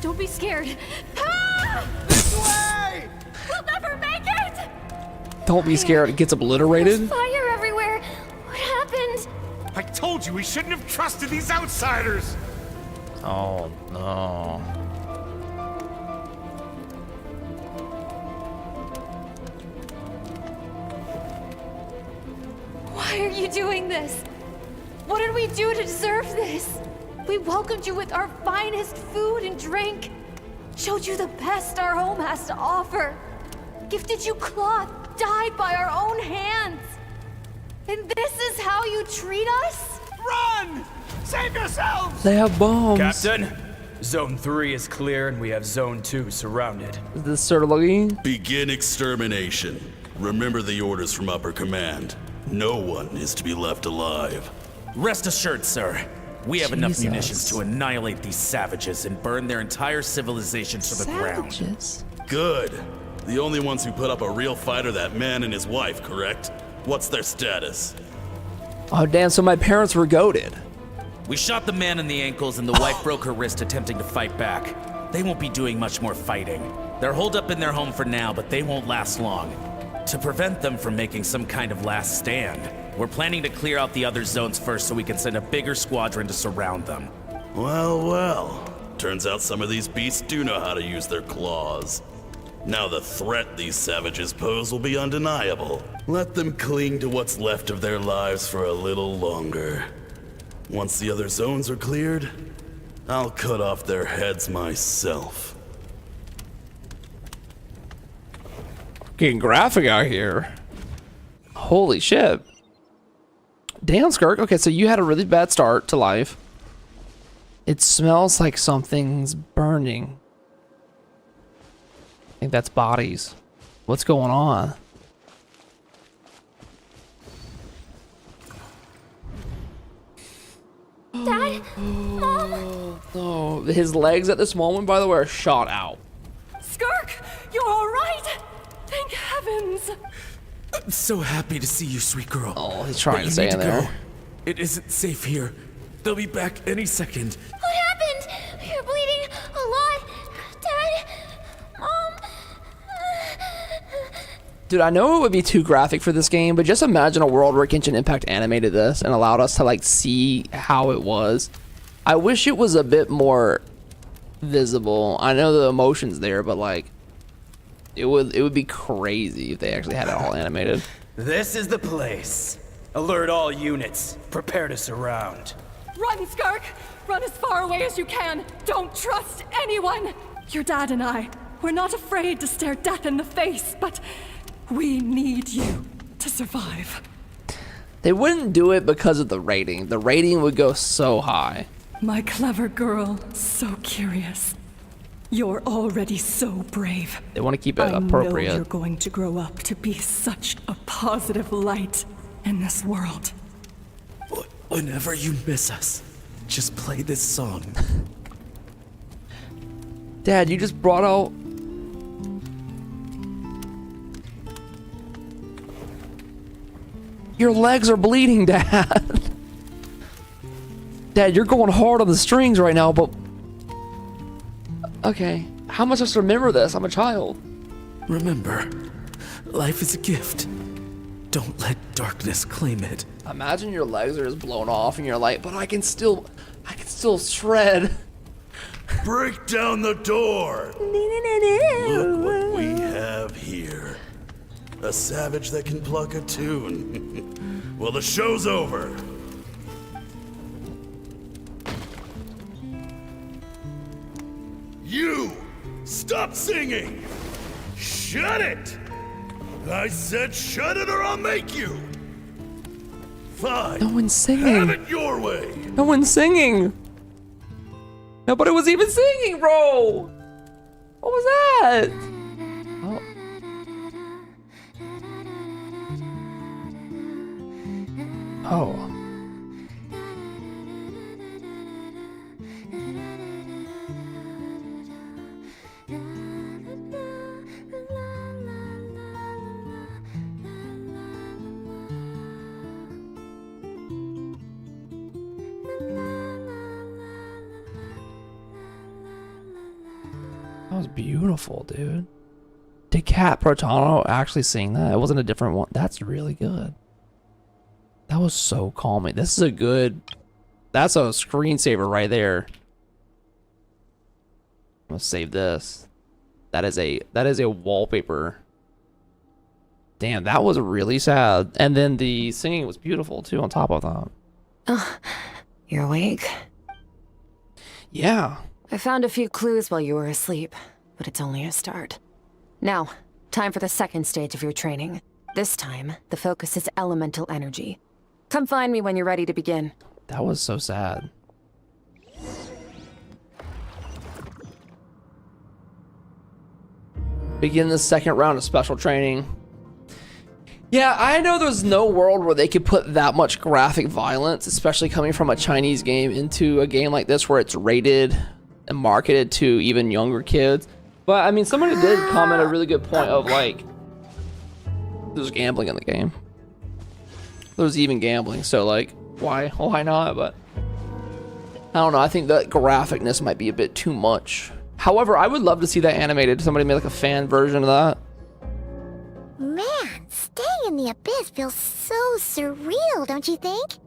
Don't be scared. Ah! This way! We'll never make it! Don't be scared, it gets obliterated. Fire everywhere! What happened? I told you we shouldn't have trusted these outsiders! Oh no. Why are you doing this? What did we do to deserve this? We welcomed you with our finest food and drink, showed you the best our home has to offer, gifted you cloth dyed by our own hands. And this is how you treat us? Run! Save yourselves! They have bombs. Captain, Zone 3 is clear and we have Zone 2 surrounded. Is this Sir Logi? Begin extermination. Remember the orders from upper command. No one is to be left alive. Rest assured, sir. We have enough munitions to annihilate these savages and burn their entire civilization to the ground. Good. The only ones who put up a real fight are that man and his wife, correct? What's their status? Oh damn, so my parents were goated. We shot the man in the ankles and the wife broke her wrist attempting to fight back. They won't be doing much more fighting. They're holed up in their home for now, but they won't last long. To prevent them from making some kind of last stand, we're planning to clear out the other zones first so we can send a bigger squadron to surround them. Well, well. Turns out some of these beasts do know how to use their claws. Now the threat these savages pose will be undeniable. Let them cling to what's left of their lives for a little longer. Once the other zones are cleared, I'll cut off their heads myself. Getting graphic out here. Holy shit. Damn, Skirk. Okay, so you had a really bad start to life. It smells like something's burning. I think that's bodies. What's going on? Dad? Mom? Oh, his legs at this moment, by the way, are shot out. Skirk, you're all right? Thank heavens. I'm so happy to see you, sweet girl. Oh, he's trying But to you stay need in to there. go. It isn't safe here. They'll be back any second. What happened? You're bleeding a lot. Dad? Mom? Dude, I know it would be too graphic for this game, but just imagine a world where Genshin Impact animated this and allowed us to like see how it was. I wish it was a bit more visible. I know the emotion's there, but like it would be crazy if they actually had it all animated. This is the place. Alert all units. Prepare to surround. Run, Skirk! Run as far away as you can. Don't trust anyone. Your dad and I, we're not afraid to stare death in the face, but we need you to survive. They wouldn't do it because of the rating. The rating would go so high. My clever girl, so curious. You're already so brave. They want to keep it I appropriate. know you're going to grow up to be such a positive light in this world. Whenever you miss us, just play this song. Dad, you just brought out... Your legs are bleeding, Dad. Dad, you're going hard on the strings right now, but... Okay, how am I supposed to remember this? I'm a child. Remember, life is a gift. Don't let darkness claim it. Imagine your legs are just blown off and you're like, but I can still shred. Break down the door. Look what we have here. A savage that can pluck a tune. Well, the show's over. You! Stop singing! Shut it! I said shut it or I'll make you! Fine. No one's singing. Have it your way! No one's singing. Nobody was even singing, bro. What was that? Oh. Oh. That was beautiful, dude. Did Cat Protano actually sing that? It wasn't a different one. That's really good. That was so calming. This is a good... That's a screensaver right there. I'm gonna save this. That is a wallpaper. Damn, that was really sad. And then the singing was beautiful too on top of that. Oh, you're awake? Yeah. I found a few clues while you were asleep, but it's only a start. Now, time for the second stage of your training. This time, the focus is elemental energy. Come find me when you're ready to begin. That was so sad. Begin the second round of special training. Yeah, I know there's no world where they could put that much graphic violence, especially coming from a Chinese game, into a game like this where it's rated and marketed to even younger kids. But I mean, somebody did comment a really good point of like, there's gambling in the game. There's even gambling, so like, why not? But I don't know, I think that graphicness might be a bit too much. However, I would love to see that animated. Somebody made like a fan version of that. Man, staying in the abyss feels so surreal, don't you think?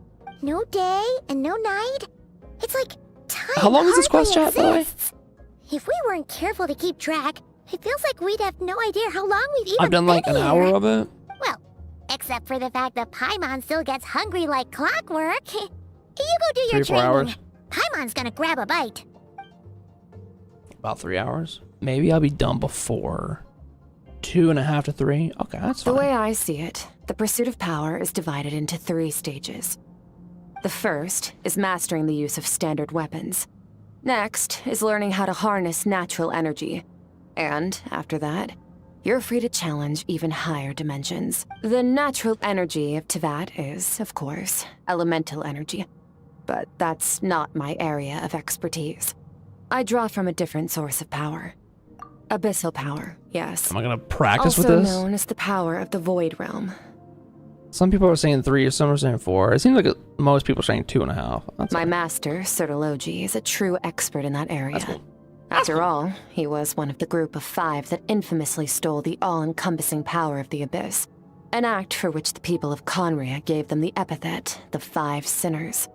No day and no night. It's like time. How long is this quest chat, by the way? If we weren't careful to keep track, it feels like we'd have no idea how long we've even I've done like an hour of it. Well, except for the fact that Paimon still gets hungry like clockwork. You go do your 3 or 4 hours. Paimon's gonna grab a bite. About 3 hours. Maybe I'll be done before 2.5 to 3. Okay, that's fine. The way I see it, the pursuit of power is divided into 3 stages. The first is mastering the use of standard weapons. Next is learning how to harness natural energy. And after that, you're free to challenge even higher dimensions. The natural energy of Teyvat is, of course, elemental energy. But that's not my area of expertise. I draw from a different source of power. Abyssal power, yes. Am I gonna practice also with this? known as the power of the Void Realm. Some people are saying 3, some are saying 4. It seems like most people are saying 2.5. That's My master, Sertologi, is a true expert in that area. After all, he was one of the group of 5 that infamously stole the all-encompassing power of the Abyss, an act for which the people of Conria gave them the epithet, the 5 Sinners.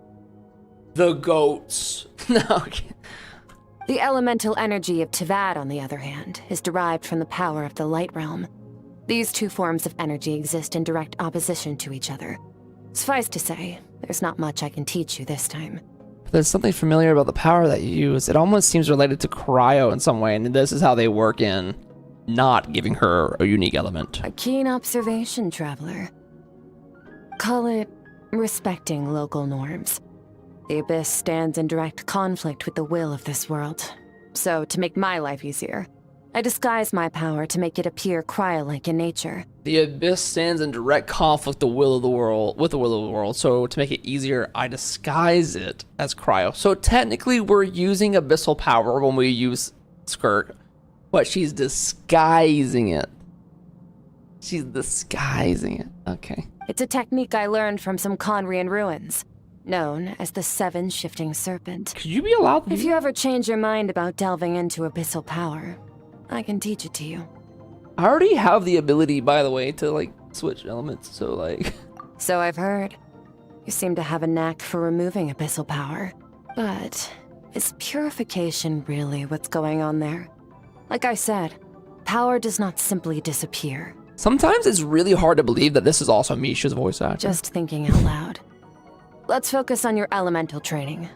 The goats. No, okay. The elemental energy of Teyvat, on the other hand, is derived from the power of the Light Realm. These 2 forms of energy exist in direct opposition to each other. Suffice to say, there's not much I can teach you this time. There's something familiar about the power that you use. It almost seems related to cryo in some way, and this is how they work in not giving her a unique element. A keen observation, traveler. Call it respecting local norms. The Abyss stands in direct conflict with the will of this world. So, to make my life easier, I disguise my power to make it appear cryo-like in nature. The Abyss stands in direct conflict with the will of the world. So to make it easier, I disguise it as cryo. So technically, we're using abyssal power when we use Skirk, but she's disguising it. She's disguising it. Okay. It's a technique I learned from some Conrian ruins, known as the Seven Shifting Serpent. Could you be allowed to If you ever change your mind about delving into abyssal power, I can teach it to you. I already have the ability, by the way, to like switch elements, so like... So I've heard. You seem to have a knack for removing abyssal power. But is purification really what's going on there? Like I said, power does not simply disappear. Sometimes it's really hard to believe that this is also Misha's voice actor. Just thinking out loud. Let's focus on your elemental training.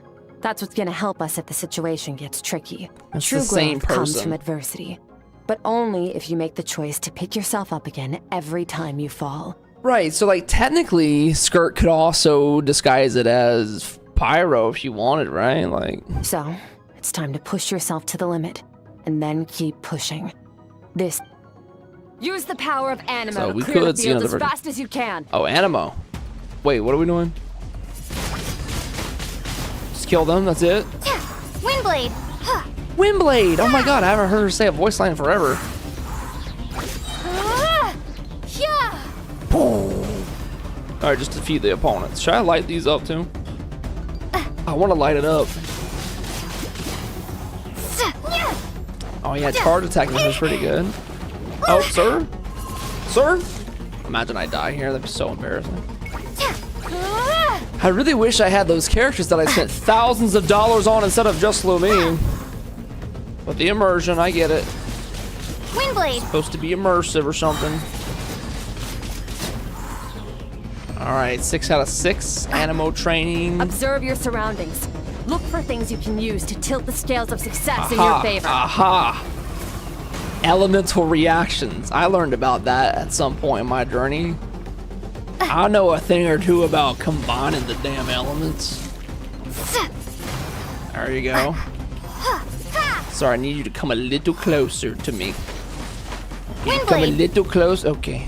That's what's gonna help us if the situation gets tricky. That's True the same growth comes person. from adversity. But only if you make the choice to pick yourself up again every time you fall. Right, so like technically, Skirk could also disguise it as Pyro if she wanted, right? Like. So, it's time to push yourself to the limit, and then keep pushing. Use the power of Animo So to we clear could the see field another as version. fast as you can. Oh, Animo. Wait, what are we doing? Just kill them, that's it? Windblade! Windblade! Oh my god, I haven't heard her say a voice line in forever. Alright, just defeat the opponents. Should I light these up too? I want to light it up. Oh yeah, charge attack is pretty good. Oh, sir? Sir? Imagine I die here, that'd be so embarrassing. I really wish I had those characters that I spent thousands of dollars on instead of just Lumine. But the immersion, I get it. Windblade! Supposed to be immersive or something. Alright, 6 out of 6. Animo training. Observe your surroundings. Look for things you can use to tilt the scales of success in your favor. Aha! Elemental reactions. I learned about that at some point in my journey. I know a thing or two about combining the damn elements. There you go. Sorry, I need you to come a little closer to me. Can you come a little close? Okay.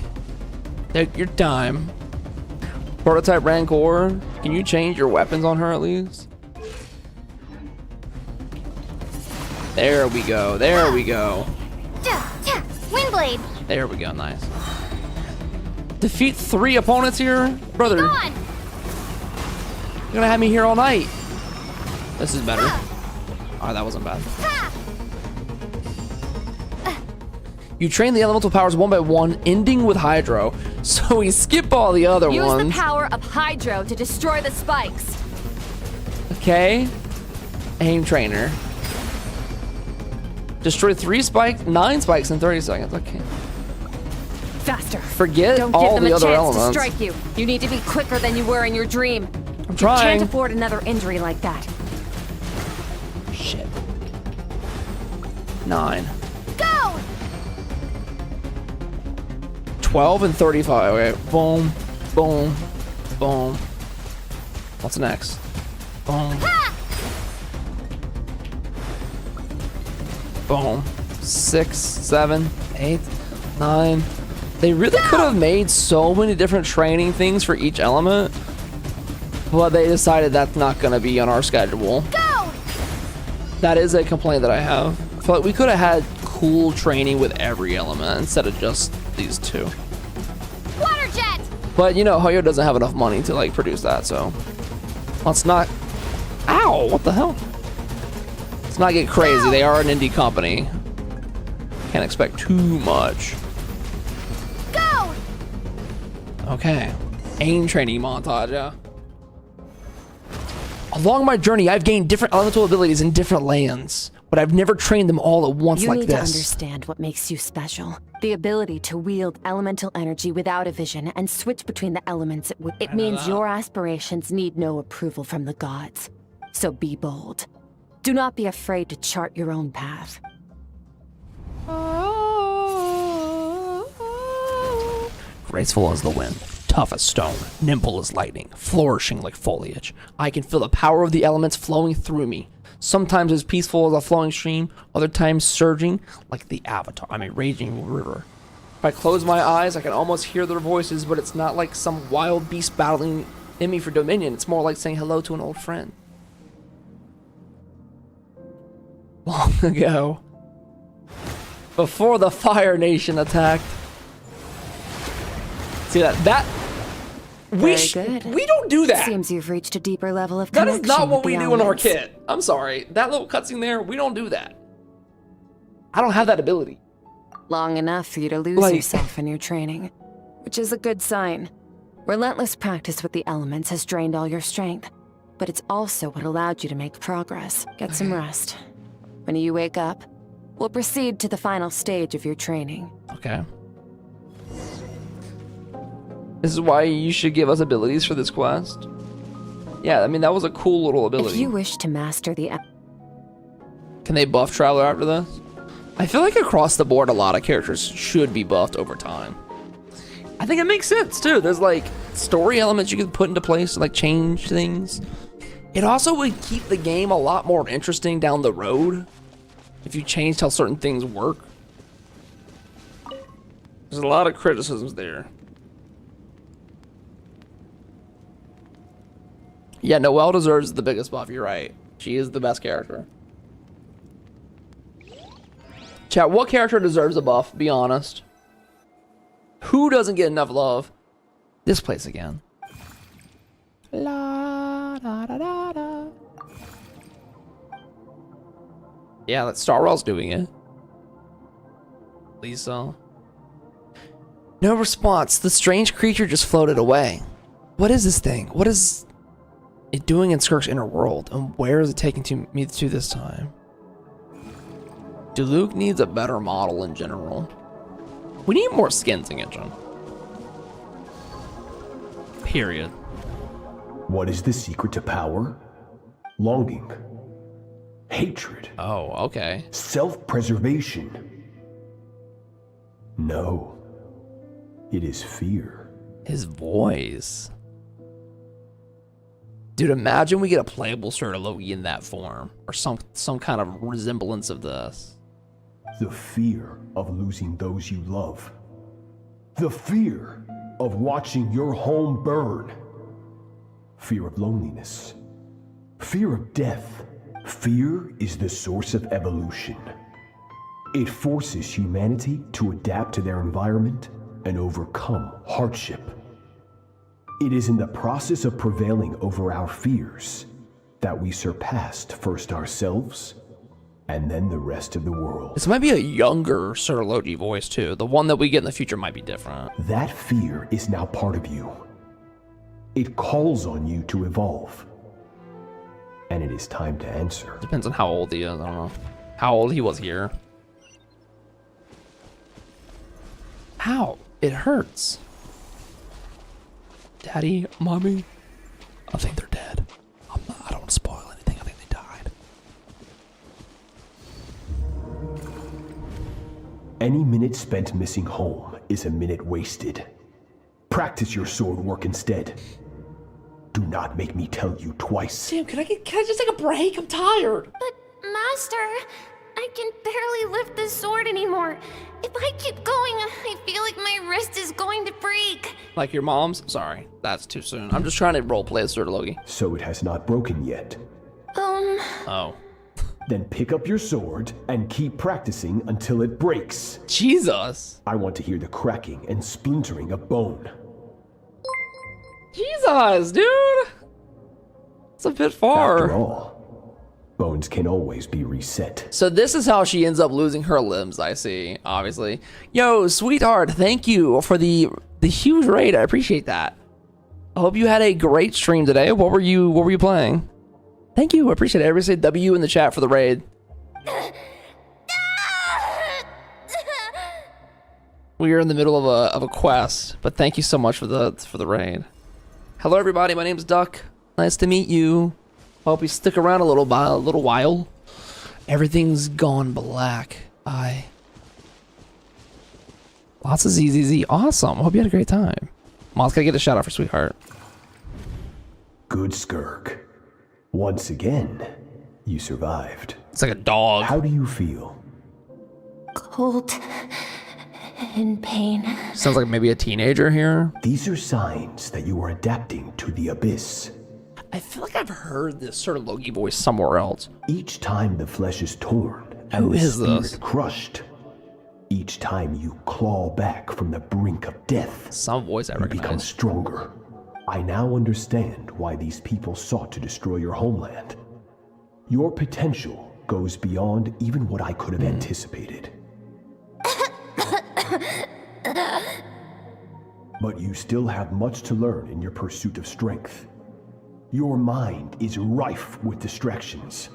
Take your time. Prototype Rancor. Can you change your weapons on her at least? There we go. There we go. Windblade! There we go. Nice. Defeat 3 opponents here? Brother. You're gonna have me here all night. This is better. Oh, that wasn't bad. You train the elemental powers one by one, ending with Hydro. So we skip all the other ones. Use the power of Hydro to destroy the spikes. Okay. Aim trainer. Destroy 9 spikes in 30 seconds. Okay. Faster. Forget Don't all give them the a other chance elements. to strike you. You need to be quicker than you were in your dream. I'm trying. You can't afford another injury like that. Shit. 9. Go! 12 and 35. Okay. Boom. Boom. Boom. What's next? Boom. Boom. 6, 7, 8, 9. They really could have made so many different training things for each element, but they decided that's not going to be on our schedule. Go! That is a complaint that I have. I feel like we could have had cool training with every element instead of just these 2. Water jet! But you know, Hoyo doesn't have enough money to like produce that, so let's not. Ow! What the hell? Let's not get crazy. They are an indie company. Can't expect too much. Go! Okay. Aim training montage, yeah. Along my journey, I've gained different elemental abilities in different lands, but I've never trained them all at once like You need this. to understand what makes you special. The ability to wield elemental energy without a vision and switch between the elements. It means your aspirations need no approval from the gods. So be bold. Do not be afraid to chart your own path. Graceful as the wind, tough as stone, nimble as lightning, flourishing like foliage. I can feel the power of the elements flowing through me. Sometimes as peaceful as a flowing stream, other times surging like the avatar. I mean, raging river. If I close my eyes, I can almost hear their voices, but it's not like some wild beast battling in me for dominion. It's more like saying hello to an old friend. Long ago, before the Fire Nation attacked. See that? We don't do that. Seems you've reached a deeper level of That connection is not what with we the do in our elements. kit. I'm sorry. That little cutscene there, we don't do that. I don't have that ability. Long enough for you to lose yourself in your training, which is a good sign. Relentless practice with the elements has drained all your strength, but it's also what allowed you to make progress. Get some rest. When you wake up, we'll proceed to the final stage of your training. Okay. This is why you should give us abilities for this quest. Yeah, I mean, that was a cool little ability. If you wish to master the... Can they buff Traveler after this? I feel like across the board, a lot of characters should be buffed over time. I think it makes sense, too. There's, like, story elements you can put into place to, like, change things. It also would keep the game a lot more interesting down the road if you changed how certain things work. There's a lot of criticisms there. Yeah, Noelle deserves the biggest buff, you're right. She is the best character. Chat, what character deserves a buff? Be honest. Who doesn't get enough love? This place again. La da da da da. Yeah, that Starwell's doing it. Lisa. No response. The strange creature just floated away. What is this thing? What is it doing in Skirk's inner world? And where is it taking me to this time? Diluc needs a better model in general. We need more skins in Genshin. Period. What is the secret to power? Longing. Hatred. Oh, okay. Self-preservation. No. It is fear. His voice. Dude, imagine we get a playable Sir Loki in that form. Or some kind of resemblance of this. The fear of losing those you love. The fear of watching your home burn. Fear of loneliness. Fear of death. Fear is the source of evolution. It forces humanity to adapt to their environment and overcome hardship. It is in the process of prevailing over our fears that we surpassed first ourselves and then the rest of the world. This might be a younger Sir Loki voice too. The one that we get in the future might be different. That fear is now part of you. It calls on you to evolve. And it is time to answer. Depends on how old he is. I don't know how old he was here. Ow, it hurts. Daddy, mommy, I think they're dead. I don't want to spoil anything. I think they died. Any minute spent missing home is a minute wasted. Practice your sword work instead. Do not make me tell you twice. Damn, can I just take a break? I'm tired. But, Master, I can barely lift this sword anymore. If I keep going, I feel like my wrist is going to break. Like your mom's? Sorry, that's too soon. I'm just trying to roleplay as Sir Loki. So it has not broken yet. Oh. Then pick up your sword and keep practicing until it breaks. Jesus. I want to hear the cracking and splintering of bone. Jesus, dude. It's a bit far. After all, bones can always be reset. So this is how she ends up losing her limbs, I see, obviously. Yo, sweetheart, thank you for the huge raid. I appreciate that. I hope you had a great stream today. What were you playing? Thank you, I appreciate it. Everybody say W in the chat for the raid. We are in the middle of a quest, but thank you so much for the raid. Hello everybody, my name's Duck. Nice to meet you. Hope you stick around a little while. Everything's gone black. Lots of ZZZ. Awesome. Hope you had a great time. Mom's gotta get a shout out for sweetheart. Good Skirk. Once again, you survived. It's like a dog. How do you feel? Cold. In pain. Sounds like maybe a teenager here. These are signs that you are adapting to the abyss. I feel like I've heard this sort of Loki voice somewhere else. Each time the flesh is torn and the spirit crushed, each time you claw back from the brink of death, some voice I recognize. You become stronger. I now understand why these people sought to destroy your homeland. Your potential goes beyond even what I could have anticipated. But you still have much to learn in your pursuit of strength. Your mind is rife with distractions.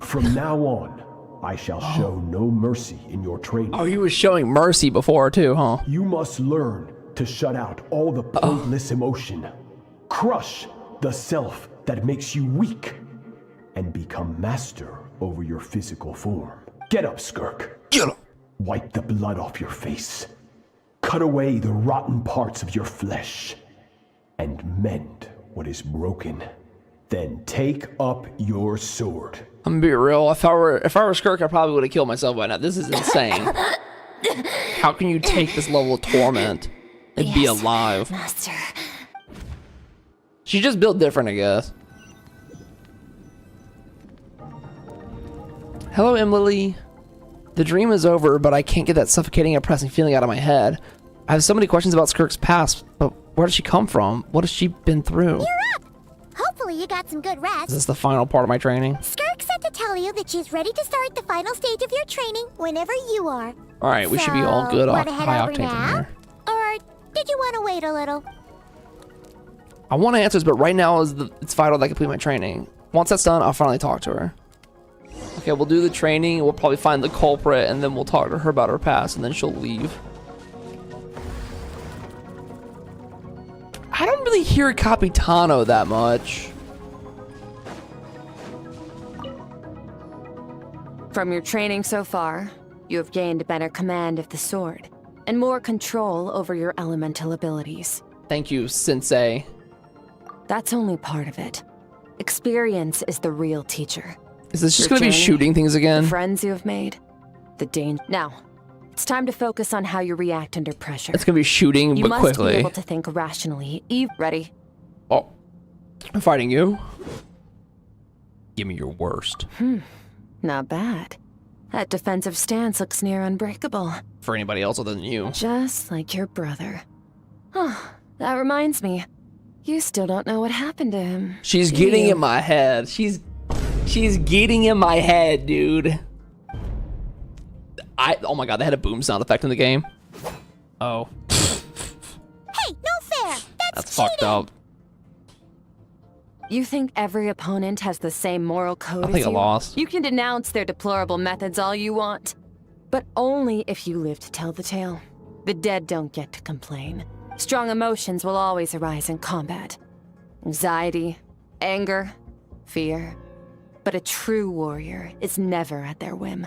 From now on, I shall show no mercy in your training. Oh, he was showing mercy before too, huh? You must learn to shut out all the pointless emotion. Crush the self that makes you weak. And become master over your physical form. Get up, Skirk. Get up. Wipe the blood off your face. Cut away the rotten parts of your flesh. And mend what is broken. Then take up your sword. I'm gonna be real. If I were Skirk, I probably would have killed myself by now. This is insane. How can you take this level of torment and be alive? Master. She just built different, I guess. Hello, Emily. The dream is over, but I can't get that suffocating, oppressing feeling out of my head. I have so many questions about Skirk's past, but where did she come from? What has she been through? You're up! Hopefully you got some good rest. Is this the final part of my training? Skirk said to tell you that she's ready to start the final stage of your training whenever you are. Alright, we should be all good wanna off head high over octane from now? here. Or did you want to wait a little? I want answers, but right now it's vital that I complete my training. Once that's done, I'll finally talk to her. Okay, we'll do the training, we'll probably find the culprit, and then we'll talk to her about her past, and then she'll leave. I don't really hear Capitano that much. From your training so far, you have gained better command of the sword, and more control over your elemental abilities. Thank you, Sensei. That's only part of it. Experience is the real teacher. Is this just gonna be shooting things again? The friends you have made, the danger. Now, it's time to focus on how you react under pressure. It's gonna be shooting, but quickly. You must be able to think rationally. Ready? Oh, I'm fighting you. Give me your worst. Not bad. That defensive stance looks near unbreakable. For anybody else other than you. Just like your brother. Oh, that reminds me. You still don't know what happened to him. She's getting in my head. She's getting in my head, dude. Oh my god, they had a boom sound effect in the game. Oh. Hey, no fair! That's fucked up. You think every opponent has the same moral code as you? I think I lost. You can denounce their deplorable methods all you want, but only if you live to tell the tale. The dead don't get to complain. Strong emotions will always arise in combat. Anxiety, anger, fear. But a true warrior is never at their whim.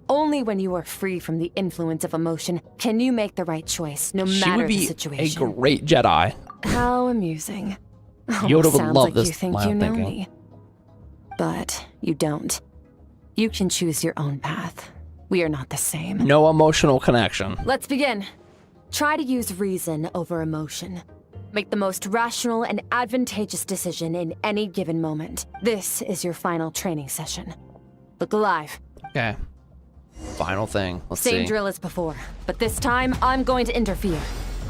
Only when you are free from the influence of emotion can you make the right choice, no matter the situation. She would be a great Jedi. How amusing. Yoda would love this. You think you know me. But you don't. You can choose your own path. We are not the same. No emotional connection. Let's begin. Try to use reason over emotion. Make the most rational and advantageous decision in any given moment. This is your final training session. Look alive. Okay. Final thing. Let's see. Same drill as before, but this time I'm going to interfere.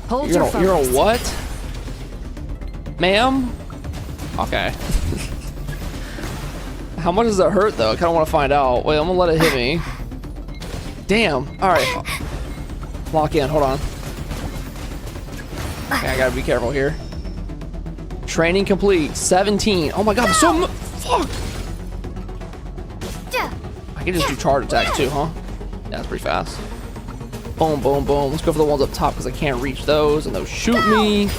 Hold You're your focus. You're a what? Ma'am? Okay. How much does it hurt though? I kind of want to find out. Wait, I'm gonna let it hit me. Damn. All right. Lock in. Hold on. Okay, I gotta be careful here. Training complete. 17. Oh my god, so much. Fuck. I can just do charge attacks too, huh? Yeah, that's pretty fast. Boom, boom, boom. Let's go for the ones up top because I can't reach those and they'll shoot me.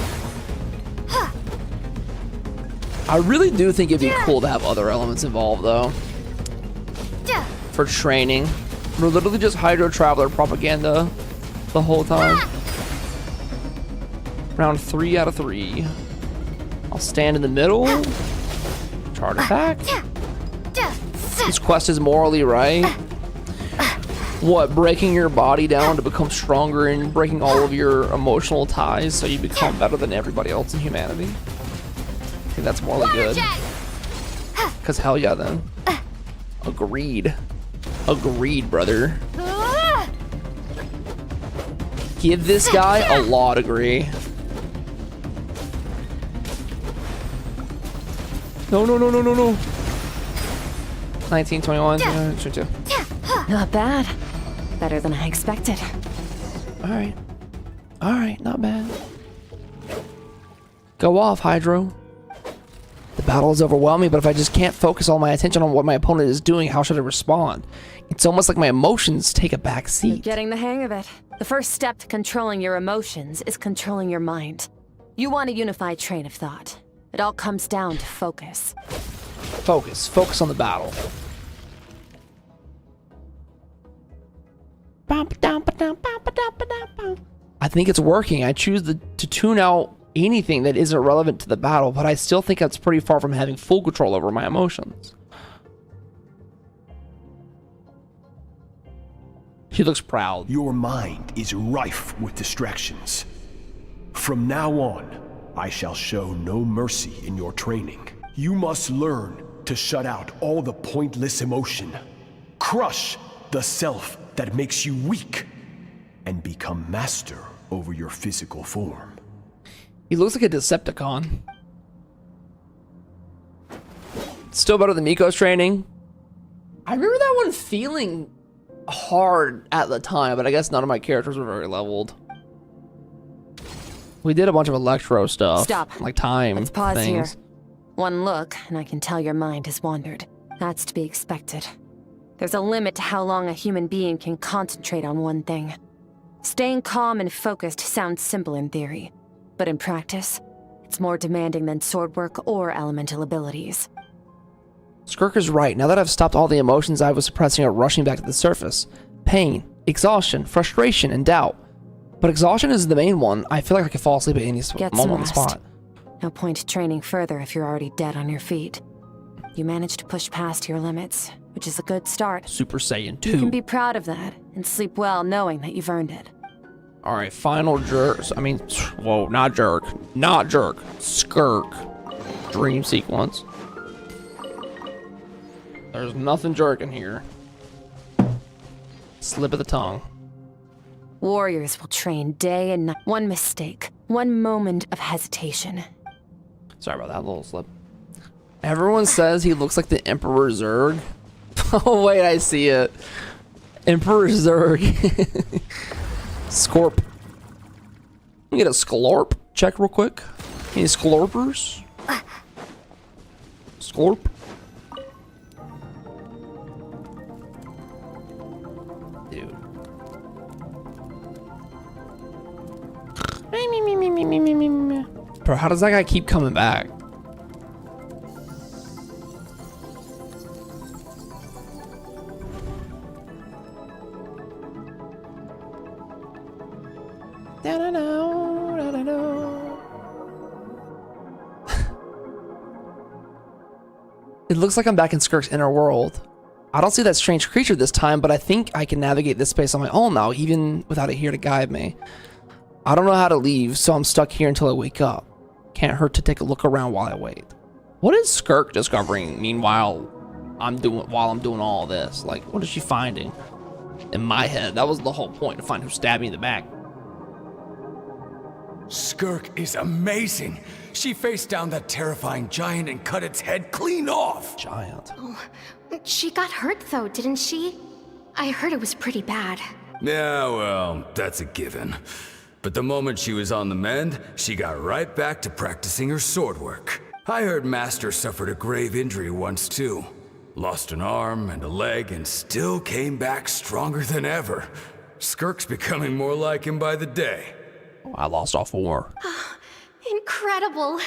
I really do think it'd be cool to have other elements involved though. For training. We're literally just Hydro Traveler propaganda the whole time. Round 3 out of 3. I'll stand in the middle. Charge attack. This quest is morally right. What, breaking your body down to become stronger and breaking all of your emotional ties so you become better than everybody else in humanity? I think that's morally good. Because hell yeah then. Agreed. Agreed, brother. Give this guy a law degree. No, no, no, no, no, no. 19, 21, 22. Not bad. Better than I expected. Alright. Alright, not bad. Go off, Hydro. The battle is overwhelming, but if I just can't focus all my attention on what my opponent is doing, how should I respond? It's almost like my emotions take a back seat. You're getting the hang of it. The first step to controlling your emotions is controlling your mind. You want a unified train of thought. It all comes down to focus. Focus. Focus on the battle. I think it's working. I choose to tune out anything that isn't relevant to the battle, but I still think that's pretty far from having full control over my emotions. He looks proud. Your mind is rife with distractions. From now on, I shall show no mercy in your training. You must learn to shut out all the pointless emotion. Crush the self that makes you weak, and become master over your physical form. He looks like a Decepticon. Still better than Miko's training. I remember that one feeling hard at the time, but I guess none of my characters were very leveled. We did a bunch of Electro stuff. Stop. Like time Let's pause things. here. One look, and I can tell your mind has wandered. That's to be expected. There's a limit to how long a human being can concentrate on one thing. Staying calm and focused sounds simple in theory, but in practice, it's more demanding than sword work or elemental abilities. Skirk is right. Now that I've stopped all the emotions I was suppressing are rushing back to the surface. Pain, exhaustion, frustration, and doubt. But exhaustion is the main one. I feel like I could fall asleep at any moment on the spot. No point training further if you're already dead on your feet. You managed to push past your limits, which is a good start. Super Saiyan 2. You can be proud of that and sleep well knowing that you've earned it. Alright, final jerk. I mean, whoa, not jerk. Not jerk. Skirk. Dream sequence. There's nothing jerking here. Slip of the tongue. Warriors will train day and night. One mistake, one moment of hesitation. Sorry about that little slip. Everyone says he looks like the Emperor Zurg. Oh wait, I see it. Emperor Zurg. Scorp. Let me get a Sklorp check real quick. Any Sklorpers? Sklorp. Dude. Bro, how does that guy keep coming back? It looks like I'm back in Skirk's inner world. I don't see that strange creature this time, but I think I can navigate this space on my own now, even without it here to guide me. I don't know how to leave, so I'm stuck here until I wake up. Can't hurt to take a look around while I wait. What is Skirk discovering meanwhile I'm doing all this? Like, what is she finding? In my head, that was the whole point, to find who stabbed me in the back. Skirk is amazing. She faced down that terrifying giant and cut its head clean off. Giant. Oh, she got hurt though, didn't she? I heard it was pretty bad. Yeah, well, that's a given. But the moment she was on the mend, she got right back to practicing her sword work. I heard Master suffered a grave injury once too. Lost an arm and a leg and still came back stronger than ever. Skirk's becoming more like him by the day. I lost all 4. Incredible.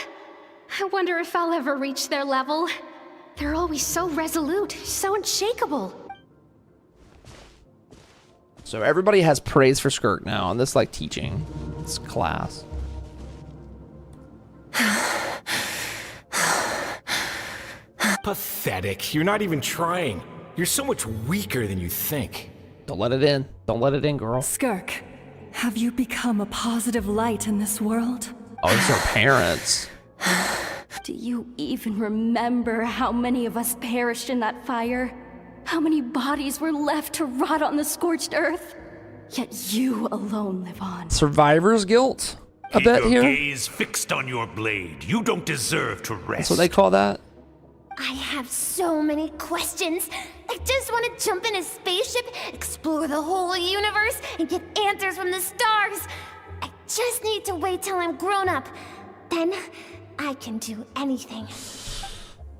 I wonder if I'll ever reach their level. They're always so resolute, so unshakable. So everybody has praise for Skirk now in this like teaching, this class. Pathetic. You're not even trying. You're so much weaker than you think. Don't let it in. Don't let it in, girl. Skirk, have you become a positive light in this world? Oh, it's her parents. Do you even remember how many of us perished in that fire? How many bodies were left to rot on the scorched earth? Yet you alone live on. Survivor's guilt? I bet Keep your here. gaze fixed on your blade. You don't deserve to rest. That's what they call that. I have so many questions. I just want to jump in a spaceship, explore the whole universe, and get answers from the stars. I just need to wait till I'm grown up. Then I can do anything.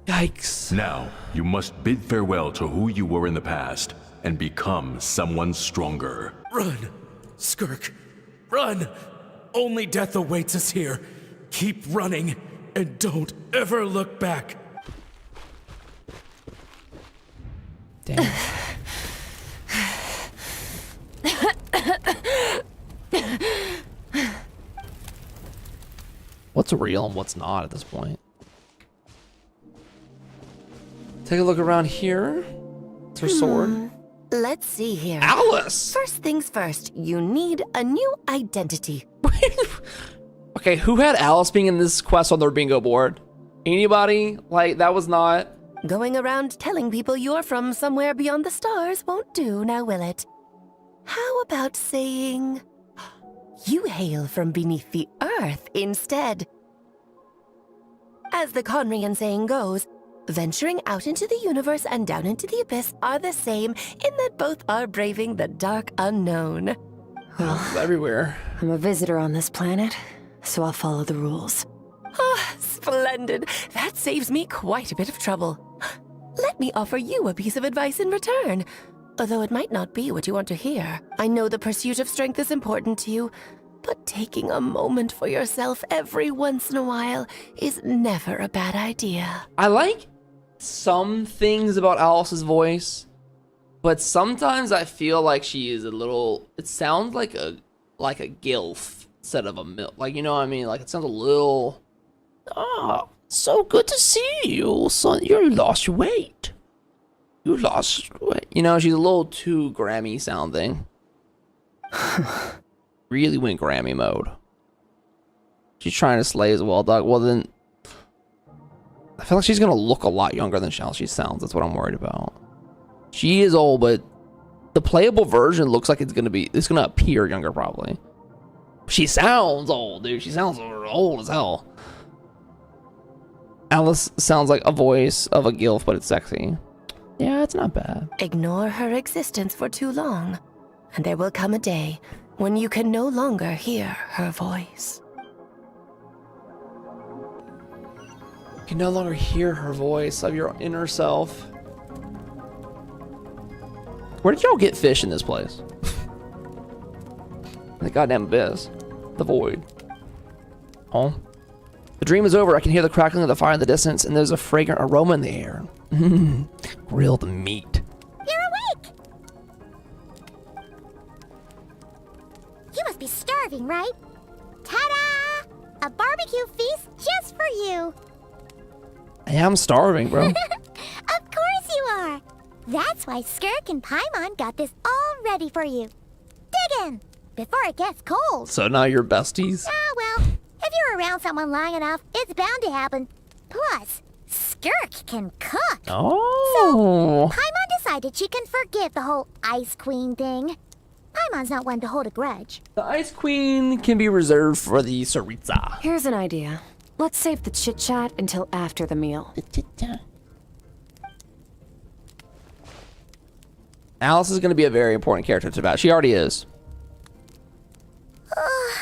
Yikes. Now, you must bid farewell to who you were in the past and become someone stronger. Run! Skirk, run! Only death awaits us here. Keep running, and don't ever look back. Damn. What's real and what's not at this point? Take a look around here. It's her sword. Let's see here. Alice! First things first, you need a new identity. Okay, who had Alice being in this quest on their bingo board? Anybody? Like, that was not... Going around telling people you're from somewhere beyond the stars won't do, now will it? How about saying you hail from beneath the earth instead? As the Conrian saying goes, venturing out into the universe and down into the abyss are the same in that both are braving the dark unknown. Well, everywhere. I'm a visitor on this planet, so I'll follow the rules. Ah, splendid. That saves me quite a bit of trouble. Let me offer you a piece of advice in return. Although it might not be what you want to hear. I know the pursuit of strength is important to you, but taking a moment for yourself every once in a while is never a bad idea. I like some things about Alice's voice, but sometimes I feel like she is a little... It sounds like a gilf instead of a milk. Like, you know what I mean? Like, it sounds a little... Ah, so good to see you, son. You lost weight. You lost weight. You know, she's a little too Grammy sounding. Really went Grammy mode. She's trying to slay as well, Doug. Well, then... I feel like she's gonna look a lot younger than how she sounds. That's what I'm worried about. She is old, but the playable version looks like it's gonna appear younger, probably. She sounds old, dude. She sounds old as hell. Alice sounds like a voice of a gilf, but it's sexy. Yeah, it's not bad. Ignore her existence for too long, and there will come a day when you can no longer hear her voice. You can no longer hear her voice of your inner self. Where did y'all get fish in this place? The goddamn abyss. The void. Oh. The dream is over. I can hear the crackling of the fire in the distance, and there's a fragrant aroma in the air. Grilled meat. You're awake! You must be starving, right? Ta-da! A barbecue feast just for you. I am starving, bro. Of course you are. That's why Skirk and Paimon got this all ready for you. Dig in before it gets cold. So now you're besties? Ah, well, if you're around someone long enough, it's bound to happen. Plus, Skirk can cook. Oh. So, Paimon decided she can forgive the whole Ice Queen thing. Paimon's not one to hold a grudge. The Ice Queen can be reserved for the Saritsa. Here's an idea. Let's save the chit-chat until after the meal. Alice is going to be a very important character to battle. She already is.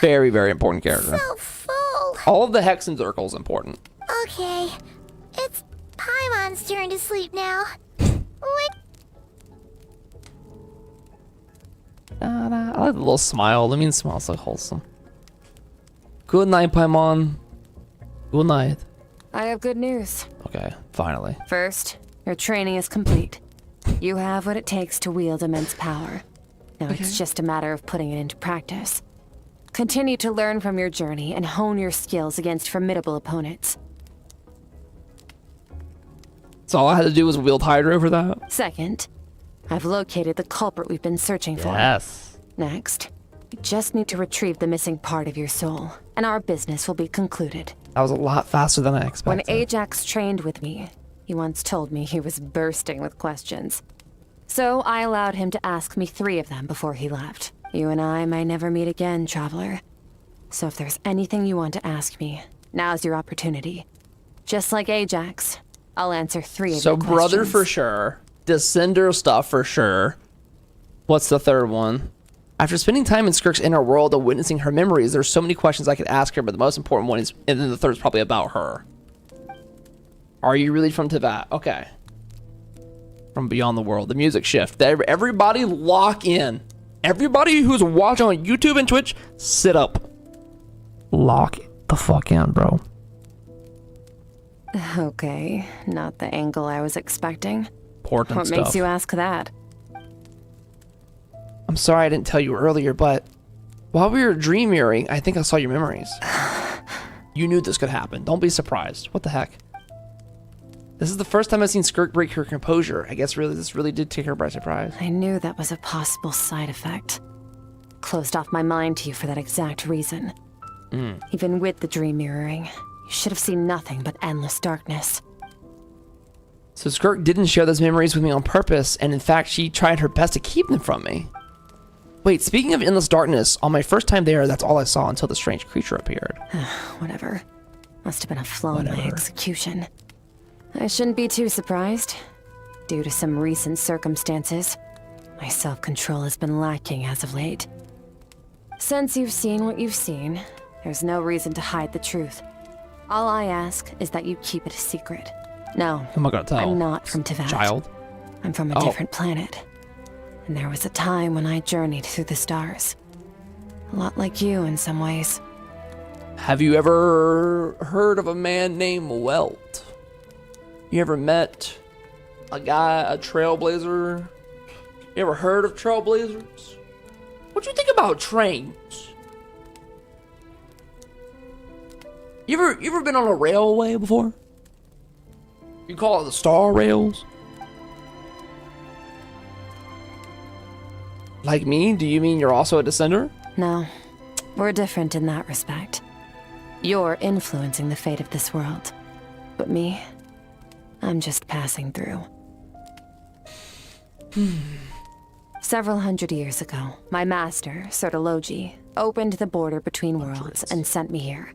Very, very important character. So full. All of the hex and circle is important. Okay, it's Paimon's turn to sleep now. Wait. I like the little smile. The mean smile's so wholesome. Good night, Paimon. Good night. I have good news. Okay, finally. First, your training is complete. You have what it takes to wield immense power. Now it's just a matter of putting it into practice. Continue to learn from your journey and hone your skills against formidable opponents. So all I had to do was wield Hydra for that? Second, I've located the culprit we've been searching for. Yes. Next, you just need to retrieve the missing part of your soul, and our business will be concluded. That was a lot faster than I When expected. Ajax trained with me, he once told me he was bursting with questions. So I allowed him to ask me 3 of them before he left. You and I may never meet again, Traveler. So if there's anything you want to ask me, now's your opportunity. Just like Ajax, I'll answer 3 of your So questions. brother for sure. Descender stuff for sure. What's the third one? After spending time in Skirk's inner world and witnessing her memories, there's so many questions I could ask her, but the most important one is, and then the third is probably about her. Are you really from Tibet? Okay. From beyond the world. The music shift. Everybody lock in. Everybody who's watching on YouTube and Twitch, sit up. Lock the fuck in, bro. Okay, not the angle I was expecting. Important What stuff. makes you ask that? I'm sorry I didn't tell you earlier, but while we were dream mirroring, I think I saw your memories. You knew this could happen. Don't be surprised. What the heck? This is the first time I've seen Skirk break her composure. I guess this really did take her by surprise. I knew that was a possible side effect. Closed off my mind to you for that exact reason. Even with the dream mirroring, you should have seen nothing but endless darkness. So Skirk didn't share those memories with me on purpose, and in fact, she tried her best to keep them from me. Wait, speaking of endless darkness, on my first time there, that's all I saw until the strange creature appeared. Whatever. Must have been a flaw in my execution. I shouldn't be too surprised. Due to some recent circumstances, my self-control has been lacking as of late. Since you've seen what you've seen, there's no reason to hide the truth. All I ask is that you keep it a secret. No, I'm not gonna tell. I'm not from Teyvat. Child. I'm from a different planet. And there was a time when I journeyed through the stars. A lot like you in some ways. Have you ever heard of a man named Welt? You ever met a guy, a trailblazer? You ever heard of trailblazers? What you think about trains? You ever been on a railway before? You call it the Star Rails? Like me? Do you mean you're also a descender? No, we're different in that respect. You're influencing the fate of this world. But me, I'm just passing through. Several hundred years ago, my master, Sertologi, opened the border between worlds and sent me here.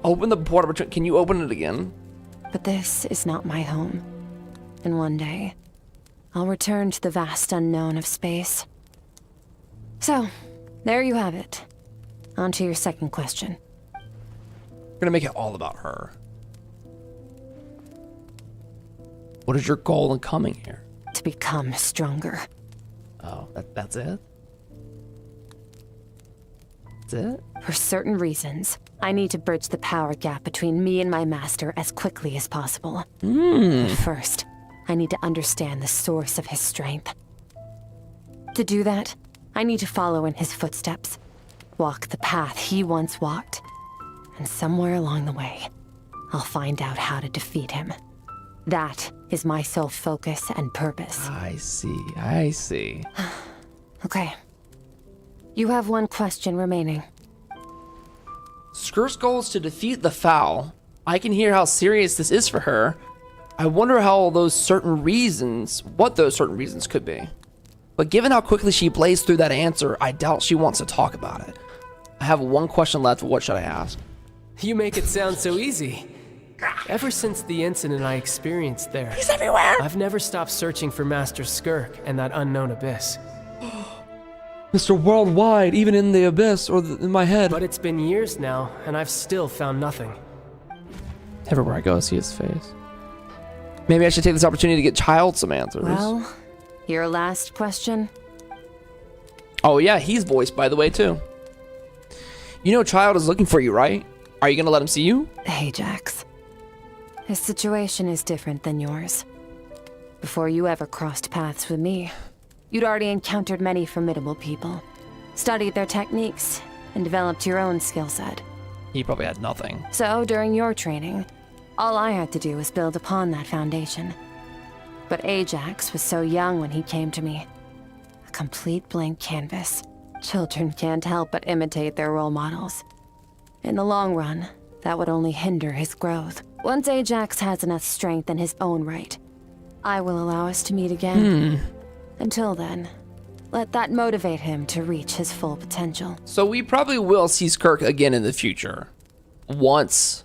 Open the border between... Can you open it again? But this is not my home. And one day, I'll return to the vast unknown of space. So, there you have it. On to your second question. We're gonna make it all about her. What is your goal in coming here? To become stronger. Oh, that's it? That's it? For certain reasons, I need to bridge the power gap between me and my master as quickly as possible. But first, I need to understand the source of his strength. To do that, I need to follow in his footsteps. Walk the path he once walked. And somewhere along the way, I'll find out how to defeat him. That is my sole focus and purpose. I see. Okay. You have one question remaining. Skirk's goal is to defeat the Foul. I can hear how serious this is for her. I wonder what those certain reasons could be. But given how quickly she blazed through that answer, I doubt she wants to talk about it. I have one question left. What should I ask? You make it sound so easy. Ever since the incident I experienced there, he's everywhere. I've never stopped searching for Master Skirk and that unknown abyss. Mr. Worldwide, even in the abyss or in my head. But it's been years now, and I've still found nothing. Everywhere I go, I see his face. Maybe I should take this opportunity to get Child some answers. Well, your last question? Oh yeah, he's voiced, by the way, too. You know Child is looking for you, right? Are you gonna let him see you? Ajax. His situation is different than yours. Before you ever crossed paths with me, you'd already encountered many formidable people, studied their techniques, and developed your own skill set. He probably had nothing. So, during your training, All I had to do was build upon that foundation. But Ajax was so young when he came to me. A complete blank canvas. Children can't help but imitate their role models. In the long run, that would only hinder his growth. Once Ajax has enough strength in his own right, I will allow us to meet again. Until then, let that motivate him to reach his full potential. So we probably will see Skirk again in the future. Once.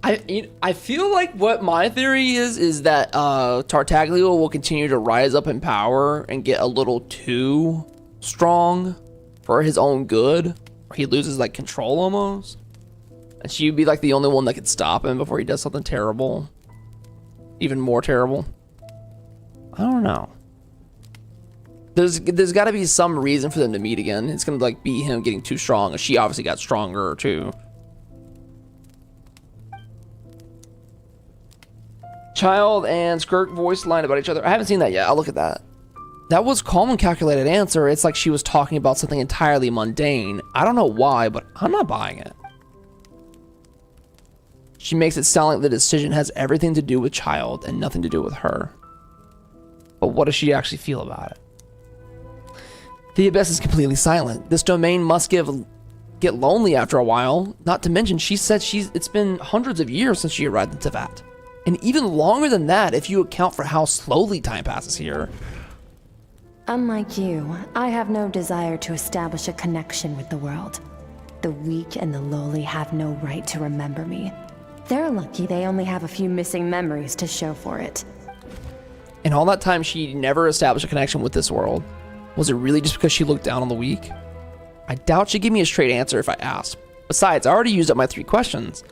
I feel like what my theory is that Tartaglia will continue to rise up in power and get a little too strong for his own good. Or he loses like control almost. And she would be like the only one that could stop him before he does something terrible. Even more terrible. I don't know. There's got to be some reason for them to meet again. It's gonna like be him getting too strong. She obviously got stronger too. Child and Skirk voice line about each other. I haven't seen that yet. I'll look at that. That was calm and calculated answer. It's like she was talking about something entirely mundane. I don't know why, but I'm not buying it. She makes it sound like the decision has everything to do with Child and nothing to do with her. But what does she actually feel about it? The Abyss is completely silent. This domain must get lonely after a while. Not to mention, she said it's been hundreds of years since she arrived in Teyvat. And even longer than that if you account for how slowly time passes here. Unlike you, I have no desire to establish a connection with the world. The weak and the lowly have no right to remember me. They're lucky they only have a few missing memories to show for it. In all that time, she never established a connection with this world. Was it really just because she looked down on the weak? I doubt she'd give me a straight answer if I asked. Besides, I already used up my 3 questions.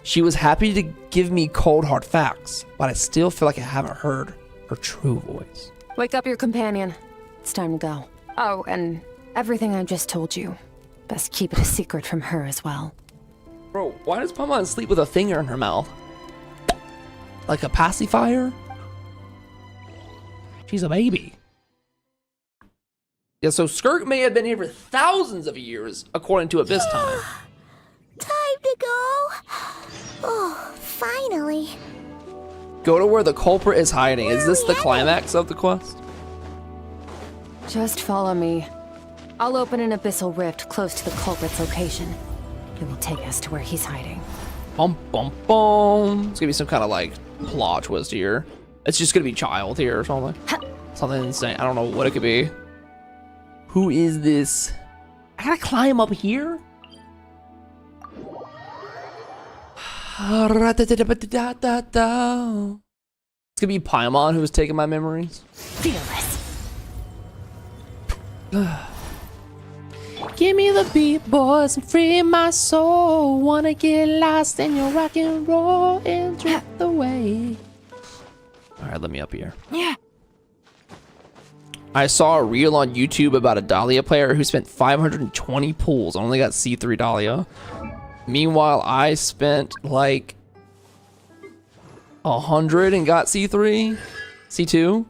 She was happy to give me cold hard facts, but I still feel like I haven't heard her true voice. Wake up your companion. It's time to go. Oh, and everything I just told you. Best keep it a secret from her as well. Bro, why does Paimon sleep with a finger in her mouth? Like a pacifier? She's a baby. Yeah, so Skirk may have been here for thousands of years, according to Abyss time. Time to go. Oh, finally. Go to where the culprit is hiding. Is this the climax of the quest? Just follow me. I'll open an abyssal rift close to the culprit's location. It will take us to where he's hiding. Bum, bum, bum. It's gonna be some kind of like plot twist here. It's just gonna be Child here or something. Something insane. I don't know what it could be. Who is this? I gotta climb up here? It's gonna be Paimon who's taking my memories. Fearless. Give me the beat, boys, and free my soul. Wanna get lost in your rock and roll and drift away. Alright, let me up here. Yeah. I saw a reel on YouTube about a Dahlia player who spent 520 pulls and only got C3 Dahlia. Meanwhile, I spent like 100 and got C3, C2.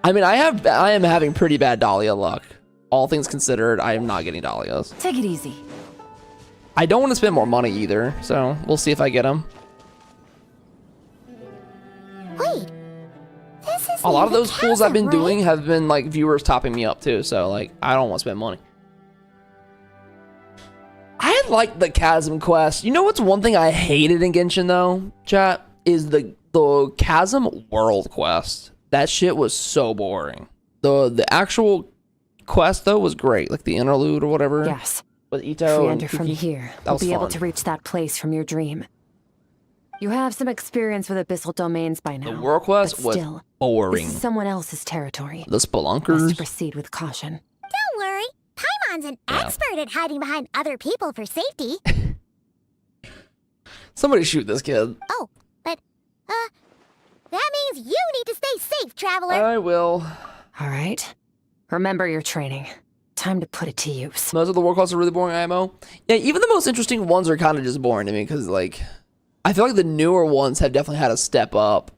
I mean, I am having pretty bad Dahlia luck. All things considered, I am not getting Dahlias. Take it easy. I don't want to spend more money either, so we'll see if I get them. Wait. This is A lot of those pulls I've been doing have been like viewers topping me up too, so like I don't want to spend money. I like the Chasm quest. You know what's one thing I hated in Genshin though, chat? Is the Chasm world quest. That shit was so boring. The actual quest though was great, like the interlude or whatever. Yes. With Ito and enter from Kuki. here. That was You'll be able fun. to reach that place from your dream. You have some experience with abyssal domains by now. The world quest but was still, boring. This is someone else's territory. The Spelunkers. Must proceed with caution. Don't worry. Paimon's an expert at hiding behind other people for safety. Somebody shoot this kid. Oh, but, that means you need to stay safe, traveler. I will. All right. Remember your training. Time to put it to use. Most of the world quests are really boring IMO. Yeah, even the most interesting ones are kind of just boring to me because, like, I feel like the newer ones have definitely had a step up.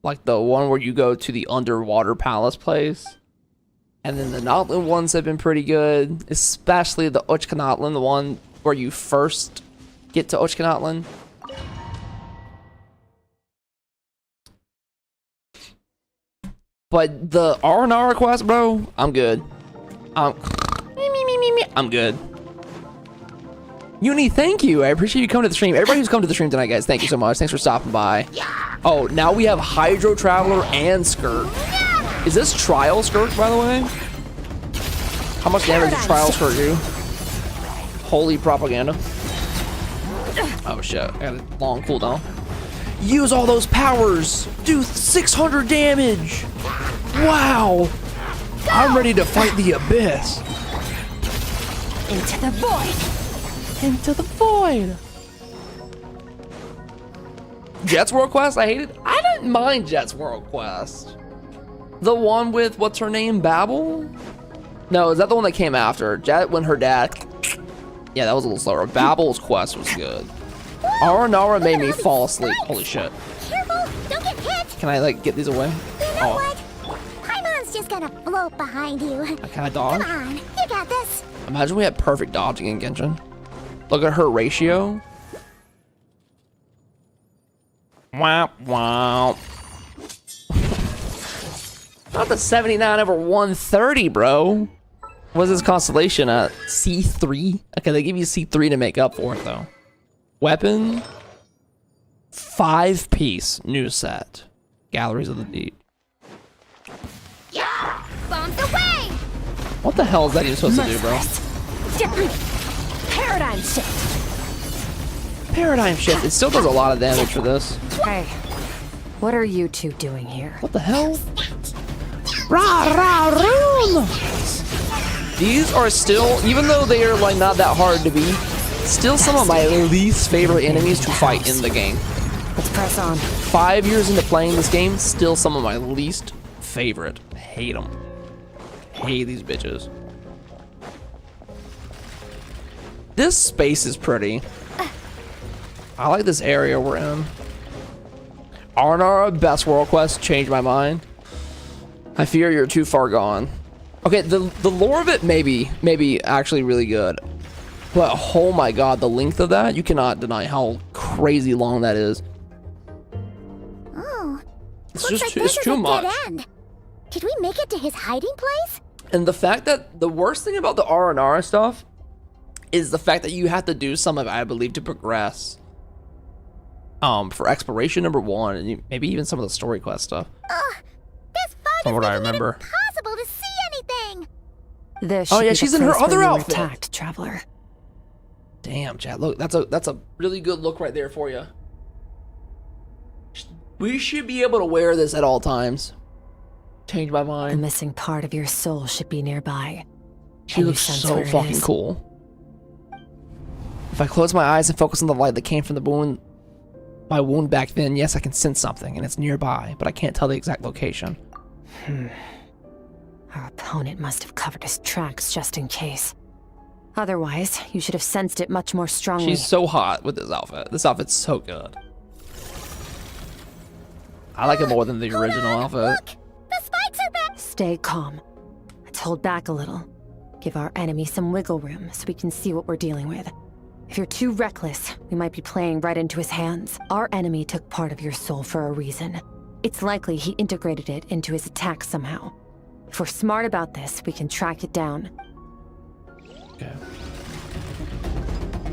Like the one where you go to the underwater palace place. And then the Notland ones have been pretty good. Especially the Uchkanatlan, the one where you first get to Uchkanatlan. But the R&R quest, bro, I'm good. I'm good. Uni, thank you. I appreciate you coming to the stream. Everybody who's come to the stream tonight, guys, thank you so much. Thanks for stopping by. Oh, now we have Hydro Traveler and Skirk. Is this Trial Skirk, by the way? How much damage does Trial Skirk do? Holy propaganda. Oh shit, I got a long cooldown. Use all those powers. Do 600 damage. Wow. I'm ready to fight the abyss. Into the void. Into the void. Jet's World Quest, I hated. I didn't mind Jet's World Quest. The one with, what's her name, Babel? No, is that the one that came after? Jet when her dad. Yeah, that was a little slower. Babel's quest was good. Aranara made me fall asleep. Holy shit. Careful, don't get hit. Can I like get these away? You know what? Paimon's just gonna float behind you. Can I dodge? Come on, you got this. Imagine we had perfect dodging in Genshin. Look at her ratio. Wow, wow. Not the 79 over 130, bro. What's this constellation at? C3? Okay, they give you C3 to make up for it, though. Weapon. 5-piece new set. Galleries of the Deep. Yeah! Bombs away! What the hell is that even supposed to do, bro? Paradigm shift. Paradigm shift. It still does a lot of damage for this. Hey, what are you two doing here? What the hell? Rah, rah, room! These are still, even though they are like not that hard to beat, still some of my least favorite enemies to fight in the game. Let's press on. 5 years into playing this game, still some of my least favorite. Hate them. Hate these bitches. This space is pretty. I like this area we're in. Arnara, best world quest, changed my mind. I fear you're too far gone. Okay, the lore of it maybe actually really good. But oh my god, the length of that, you cannot deny how crazy long that is. Oh, It's looks just like it's too much. dead end. Did we make it to his hiding place? And the fact that the worst thing about the R&R stuff is the fact that you have to do some of it, I believe, to progress. For exploration number 1, and maybe even some of the story quest stuff. This fog From is what I making it remember. impossible to see anything. This Oh should yeah, be she's the in her place where other you were outfit. Attacked, traveler. Damn, Chad, look, that's a really good look right there for you. We should be able to wear this at all times. Change my The mind. missing part of your soul should be nearby. She Can you looks sense so where it fucking is? cool. If I close my eyes and focus on the light that came from the wound, my wound back then, yes, I can sense something, and it's nearby, but I can't tell the exact location. Our opponent must have covered his tracks just in case. Otherwise, you should have sensed it much more strongly. She's so hot with this outfit. This outfit's so good. I like it more than the original outfit. The spikes are back. Stay calm. Let's hold back a little. Give our enemy some wiggle room so we can see what we're dealing with. If you're too reckless, we might be playing right into his hands. Our enemy took part of your soul for a reason. It's likely he integrated it into his attack somehow. If we're smart about this, we can track it down. Okay.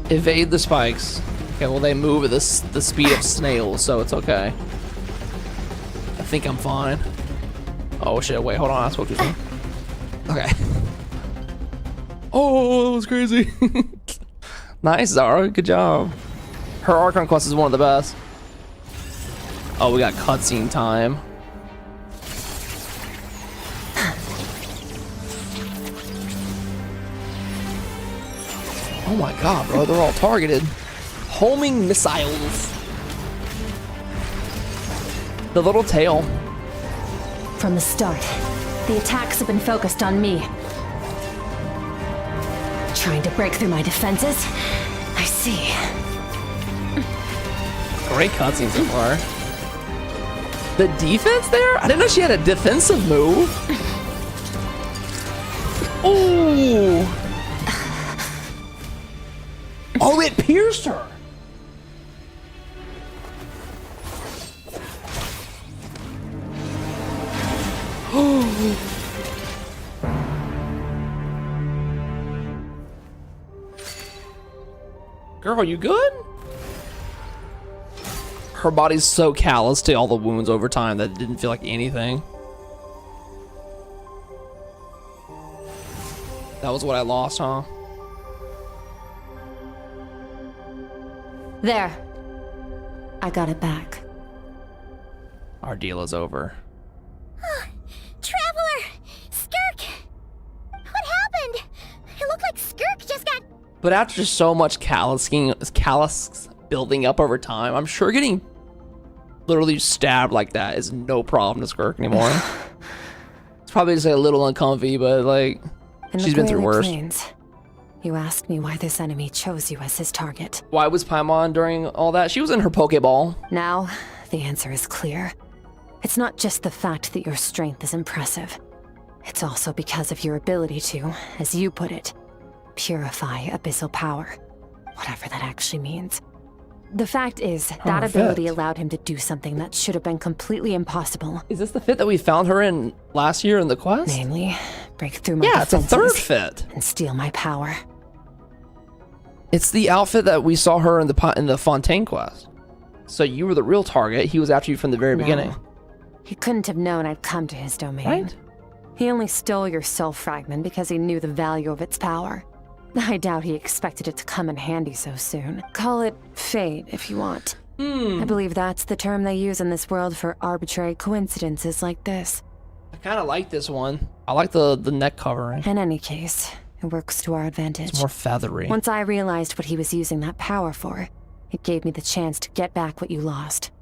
Evade the spikes. Okay, well they move at the speed of snails, so it's okay. I think I'm fine. Oh shit, wait, hold on, I spoke too soon. Okay. Oh, that was crazy. Nice, Zara, good job. Her Archon quest is one of the best. Oh, we got cutscene time. Oh my god, bro, they're all targeted. Homing missiles. The little tail. From the start, the attacks have been focused on me. Trying to break through my defenses? I see. Great cutscene so far. The defense there? I didn't know she had a defensive move. Ooh. Oh, it pierced her. Girl, you good? Her body's so callous to all the wounds over time that it didn't feel like anything. That was what I lost, huh? There. I got it back. Our deal is over. Traveler! Skirk! What happened? It looked like Skirk just got... But after so much callus building up over time, I'm sure getting literally stabbed like that is no problem to Skirk anymore. It's probably just like a little uncomfy, but like, she's been through worse. Plains, you asked me why this enemy chose you as his target. Why was Paimon during all that? She was in her Pokeball. Now, the answer is clear. It's not just the fact that your strength is impressive. It's also because of your ability to, as you put it, purify abyssal power. Whatever that actually means. The fact is, that ability allowed him to do something that should have been completely impossible. Is this the fit that we found her in last year in the quest? Namely, break through my defenses. Yeah, it's a third fit. And steal my power. It's the outfit that we saw her in the Fontaine quest. So you were the real target. He was after you from the very beginning. He couldn't have known I'd come to his domain. Right? He only stole your soul fragment because he knew the value of its power. I doubt he expected it to come in handy so soon. Call it fate, if you want. I believe that's the term they use in this world for arbitrary coincidences like this. I kind of like this one. I like the neck covering. In any case, it works to our advantage. It's more feathery. Once I realized what he was using that power for, it gave me the chance to get back what you lost.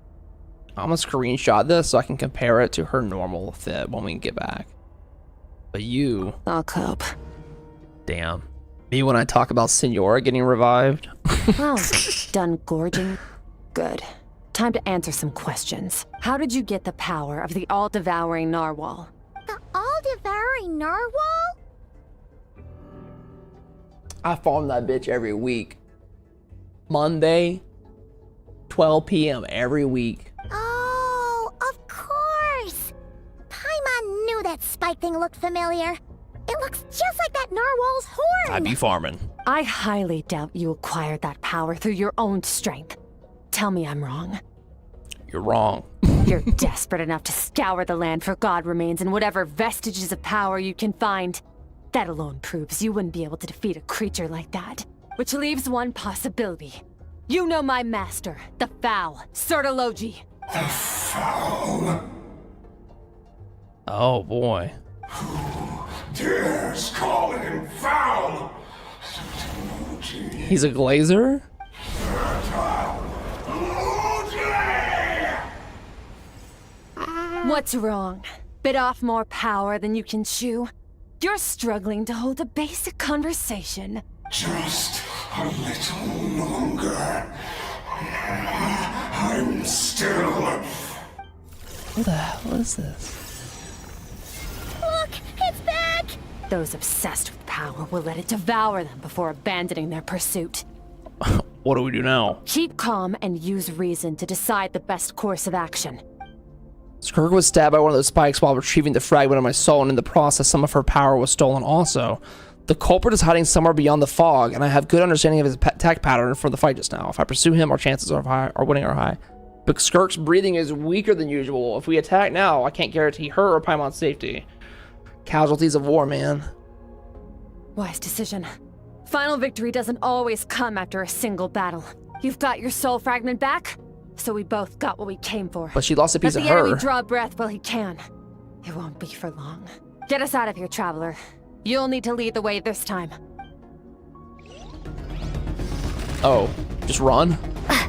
I'm gonna screenshot this so I can compare it to her normal fit when we get back. But you... I'll cope. Damn. Me when I talk about Senora getting revived. Well, done gorging? Good. Time to answer some questions. How did you get the power of the all-devouring narwhal? The all-devouring narwhal? I farm that bitch every week. Monday, 12 p.m. every week. Oh, of course! Paimon knew that spike thing looked familiar. It looks just like that narwhal's horn! I'd be farming. I highly doubt you acquired that power through your own strength. Tell me I'm wrong. You're wrong. You're desperate enough to scour the land for god remains and whatever vestiges of power you can find. That alone proves you wouldn't be able to defeat a creature like that. Which leaves one possibility. You know my master, the Foul, Sertologi. The Foul? Oh boy. Dares call him foul? He's a glazer? What's wrong? Bit off more power than you can chew? You're struggling to hold a basic conversation. Just a little longer. I'm still... What the hell is this? Look, it's back! Those obsessed with power will let it devour them before abandoning their pursuit. What do we do now? Keep calm and use reason to decide the best course of action. Skirk was stabbed by one of those spikes while retrieving the fragment of my soul, and in the process, some of her power was stolen also. The culprit is hiding somewhere beyond the fog, and I have good understanding of his attack pattern for the fight just now. If I pursue him, our chances of winning are high. But Skirk's breathing is weaker than usual. If we attack now, I can't guarantee her or Paimon's safety. Casualties of war, man. Wise decision. Final victory doesn't always come after a single battle. You've got your soul fragment back, so we both got what we came for. But she lost a piece of her. Let the enemy draw breath while he can. It won't be for long. Get us out of here, traveler. You'll need to lead the way this time. Oh, just run?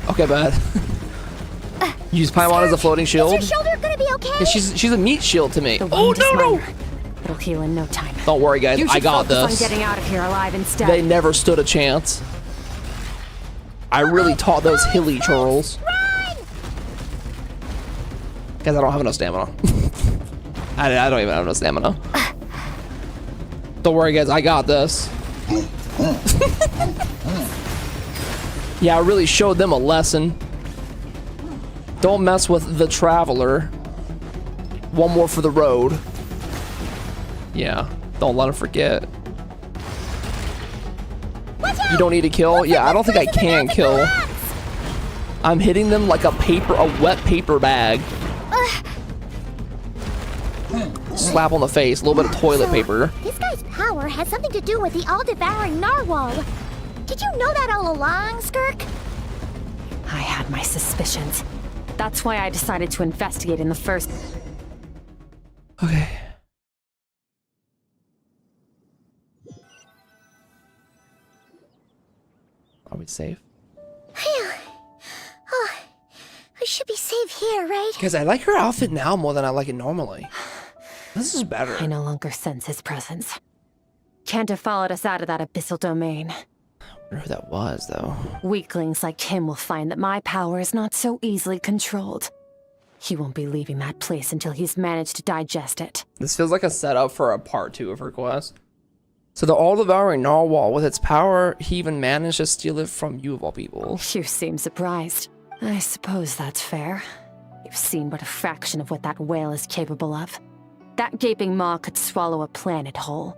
Okay, bad. Use Paimon as a floating shield. Is your shoulder gonna be okay? Yeah, she's a meat shield to me. Oh no! It'll heal in no time. Don't worry, guys. I got this. You should focus on getting out of here alive instead. They never stood a chance. I really taught those hilly churls. Guys, I don't have enough stamina. I don't even have enough stamina. Don't worry, guys. I got this. Yeah, I really showed them a lesson. Don't mess with the traveler. One more for the road. Yeah, don't let him forget. You don't need to kill? Yeah, I don't think I can kill. I'm hitting them like a wet paper bag. Slap on the face, a little bit of toilet paper. This guy's power has something to do with the all-devouring narwhal. Did you know that all along, Skirk? I had my suspicions. That's why I decided to investigate in the first... Okay. Are we safe? Phew. Oh, I should be safe here, right? Because I like her outfit now more than I like it normally. This is better. I no longer sense his presence. Can't have followed us out of that abyssal domain. I wonder who that was, though. Weaklings like him will find that my power is not so easily controlled. He won't be leaving that place until he's managed to digest it. This feels like a setup for a part 2 of her quest. So the all-devouring narwhal, with its power, he even managed to steal it from you of all people. You seem surprised. I suppose that's fair. You've seen but a fraction of what that whale is capable of. That gaping maw could swallow a planet whole.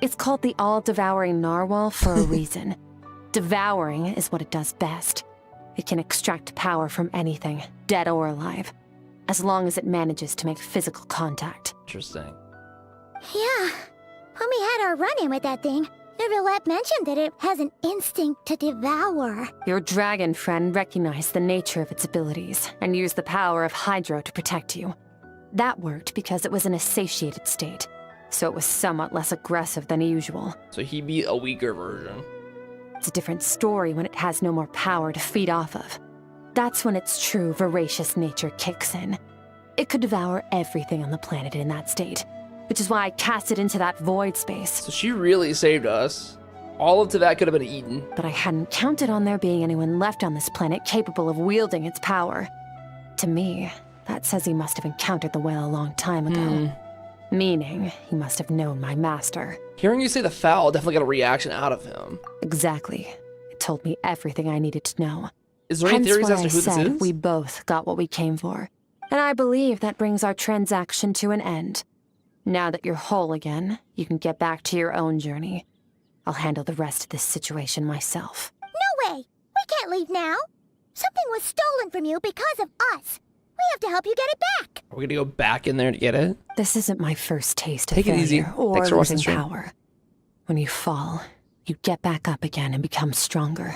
It's called the all-devouring narwhal for a reason. Devouring is what it does best. It can extract power from anything, dead or alive, as long as it manages to make physical contact. Interesting. Yeah. When we had our run-in with that thing, Neverlet mentioned that it has an instinct to devour. Your dragon friend recognized the nature of its abilities and used the power of Hydro to protect you. That worked because it was in a satiated state, so it was somewhat less aggressive than usual. So he beat a weaker version. It's a different story when it has no more power to feed off of. That's when its true voracious nature kicks in. It could devour everything on the planet in that state, which is why I cast it into that void space. So she really saved us. All of Teyvat could have been eaten. But I hadn't counted on there being anyone left on this planet capable of wielding its power. To me, that says he must have encountered the whale a long time ago. Meaning, he must have known my master. Hearing you say the foul definitely got a reaction out of him. Exactly. It told me everything I needed to know. Is there any theories as to who this is? We both got what we came for. And I believe that brings our transaction to an end. Now that you're whole again, you can get back to your own journey. I'll handle the rest of this situation myself. No way! We can't leave now! Something was stolen from you because of us! We have to help you get it back! Are we gonna go back in there to get it? This isn't my first taste of Take it failure easy. or Thanks for watching losing the stream. power. When you fall, you get back up again and become stronger.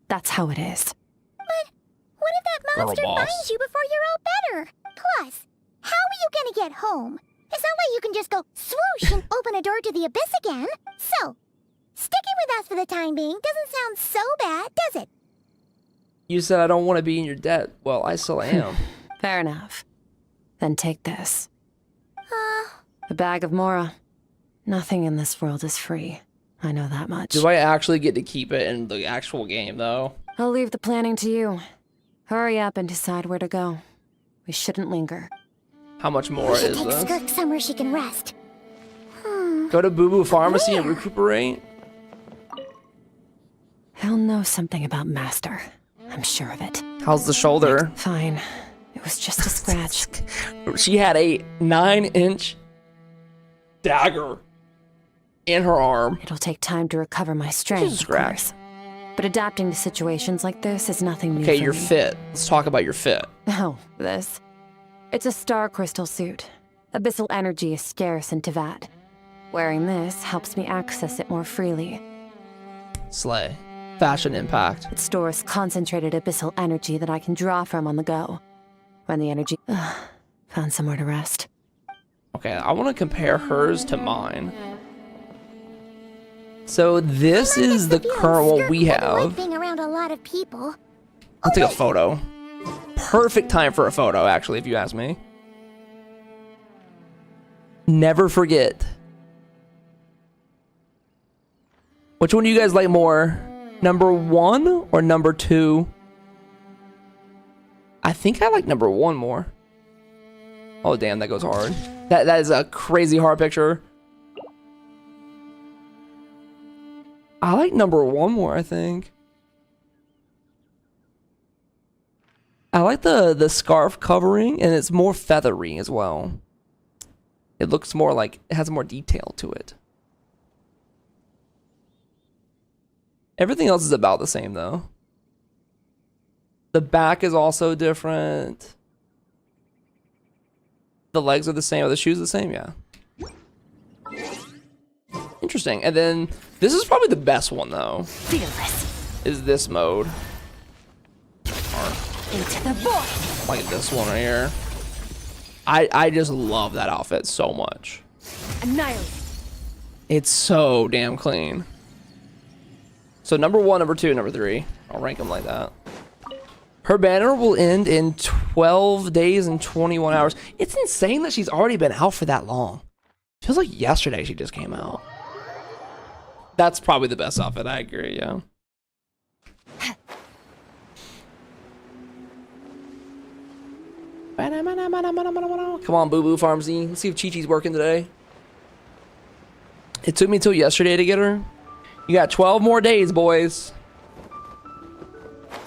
That's how it is. But what if that monster finds you before you're all better? Plus, how are you gonna get home? It's not like you can just go swoosh and open a door to the abyss again. So, sticking with us for the time being doesn't sound so bad, does it? You said I don't want to be in your debt. Well, I still am. Fair enough. Then take this. A bag of Mora. Nothing in this world is free. I know that much. Do I actually get to keep it in the actual game, though? I'll leave the planning to you. Hurry up and decide where to go. We shouldn't linger. How much more We should is take this? Skirk somewhere she can rest. Go to Boo Boo Pharmacy and recuperate? He'll know something about Master. I'm sure of it. How's the shoulder? Fine. It was just a scratch. She had a 9-inch dagger in her arm. It'll take time to recover my strength, of course. But adapting to situations like this is nothing new Okay, for you're me. fit. Let's talk about your fit. Oh, this. It's a star crystal suit. Abyssal energy is scarce in Teyvat. Wearing this helps me access it more freely. Slay. Fashion impact. It stores concentrated abyssal energy that I can draw from on the go. When the energy... found somewhere to rest. Okay, I want to compare hers to mine. So this is the current one we Like have. being around a lot of people. I'll take a photo. Perfect time for a photo, actually, if you ask me. Never forget. Which one do you guys like more? Number 1 or number 2? I think I like number 1 more. Oh damn, that goes hard. That is a crazy hard picture. I like number 1 more, I think. I like the scarf covering, and it's more feathery as well. It looks more like it has more detail to it. Everything else is about the same though. The back is also different. The legs are the same. Are the shoes the same? Yeah. Interesting. And then this is probably the best one though. Fearless. Is this mode. Into the void. Like this one right here. I just love that outfit so much. Annihilate. It's so damn clean. So number 1, number 2, number 3. I'll rank them like that. Her banner will end in 12 days and 21 hours. It's insane that she's already been out for that long. Feels like yesterday she just came out. That's probably the best outfit. I agree, yeah. Come on, Boo Boo Pharmacy. Let's see if Chi-Chi's working today. It took me till yesterday to get her. You got 12 more days, boys.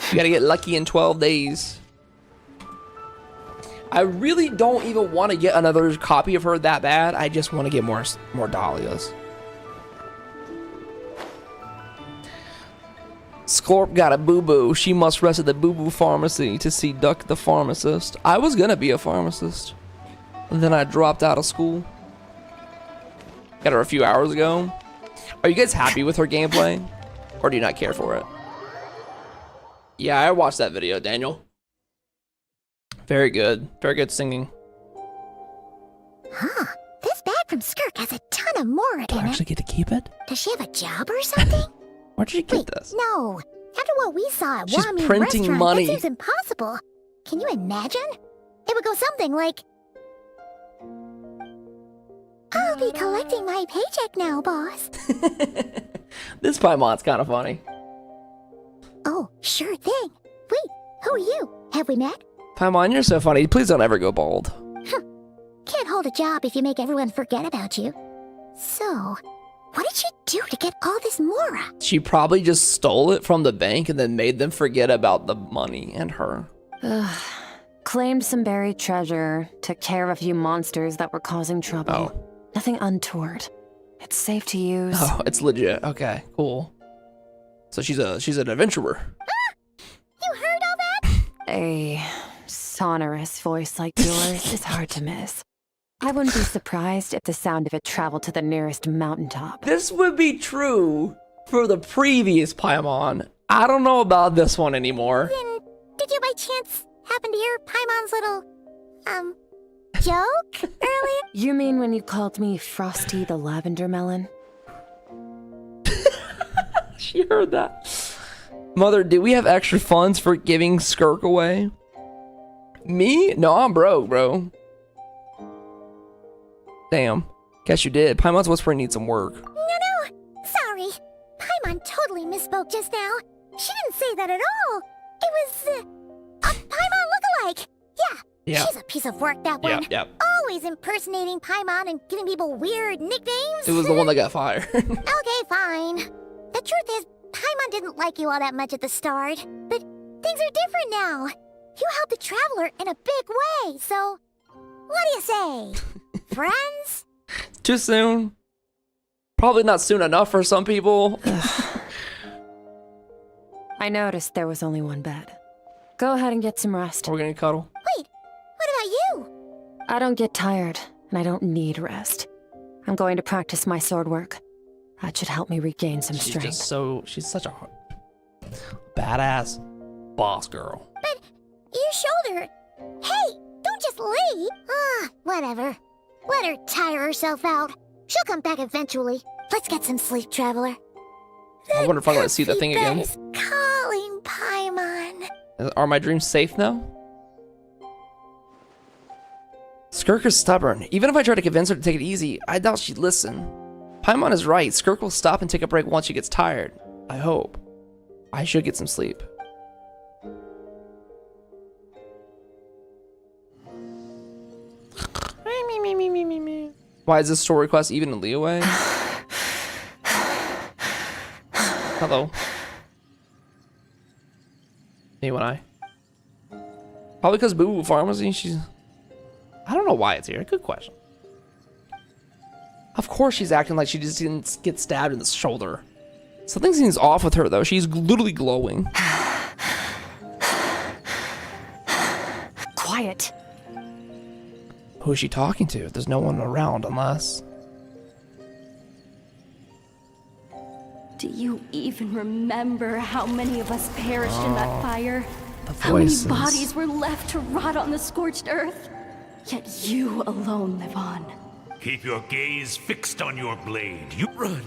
You gotta get lucky in 12 days. I really don't even want to get another copy of her that bad. I just want to get more Dahlias. Skirk got a boo-boo. She must rest at the boo-boo pharmacy to see Duck the pharmacist. I was gonna be a pharmacist. And then I dropped out of school. Got her a few hours ago. Are you guys happy with her gameplay? Or do you not care for it? Yeah, I watched that video, Daniel. Very good. Very good singing. Huh. This bag from Skirk has a ton of more in it. Do I actually get to keep it? Does she have a job or something? Where'd you get this? No. After what we saw at She's Wami printing restaurant, money. that seems impossible. Can you imagine? It would go something like, I'll be collecting my paycheck now, boss. This Paimon's kind of funny. Oh, sure thing. Wait, who are you? Have we met? Paimon, you're so funny. Please don't ever go bald. Can't hold a job if you make everyone forget about you. So, what did she do to get all this Mora? She probably just stole it from the bank and then made them forget about the money and her. Claimed some buried treasure, took care of a few monsters that were causing trouble. Oh. Nothing untoward. It's safe to use. Oh, it's legit. Okay, cool. So she's an adventurer. You heard all that? A sonorous voice like yours is hard to miss. I wouldn't be surprised if the sound of it traveled to the nearest mountaintop. This would be true for the previous Paimon. I don't know about this one anymore. Then, did you by chance happen to hear Paimon's little, joke earlier? You mean when you called me Frosty the Lavender Melon? She heard that. Mother, do we have extra funds for giving Skirk away? Me? No, I'm broke, bro. Damn. Guess you did. Paimon's whispering needs some work. No. Sorry. Paimon totally misspoke just now. She didn't say that at all. It was, a Paimon lookalike. Yeah. She's a piece of work, that one. Yep. Always impersonating Paimon and giving people weird nicknames. It was the one that got fired. Okay, fine. The truth is, Paimon didn't like you all that much at the start. But things are different now. You helped the Traveler in a big way, so what do you say? Friends? Too soon. Probably not soon enough for some people. I noticed there was only one bed. Go ahead and get some rest. We're gonna cuddle. Wait, what about you? I don't get tired, and I don't need rest. I'm going to practice my sword work. That should help me regain some strength. She's such a badass boss girl. But your shoulder. Hey, don't just leave. Whatever. Let her tire herself out. She'll come back eventually. Let's get some sleep, Traveler. I wonder if I'm gonna see the thing again. Is calling Paimon. Are my dreams safe now? Skirk is stubborn. Even if I try to convince her to take it easy, I doubt she'd listen. Paimon is right. Skirk will stop and take a break once she gets tired. I hope. I should get some sleep. Why is this story quest even in Leeway? Hello. Me when I. Probably because Boo Boo Pharmacy, she's... I don't know why it's here. Good question. Of course she's acting like she just didn't get stabbed in the shoulder. Something seems off with her though. She's literally glowing. Quiet. Who is she talking to? There's no one around unless... Do you even remember how many of us perished in that fire? How voices. many bodies were left to rot on the scorched earth? Yet you alone live on. Keep your gaze fixed on your blade. You Run!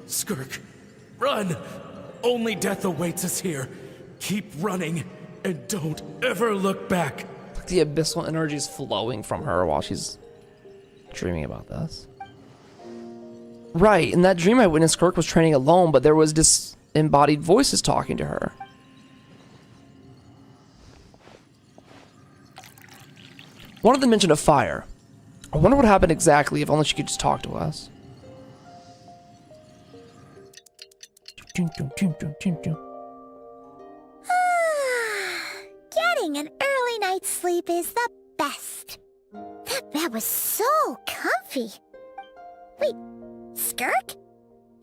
Skirk, run! Only death awaits us here. Keep running, and don't ever look back. Like the abyssal energy is flowing from her while she's dreaming about this. Right, in that dream I witnessed Skirk was training alone, but there was disembodied voices talking to her. One of them mentioned a fire. I wonder what happened exactly, if only she could just talk to us. Getting an early night's sleep is the best. That bed was so comfy. Wait, Skirk?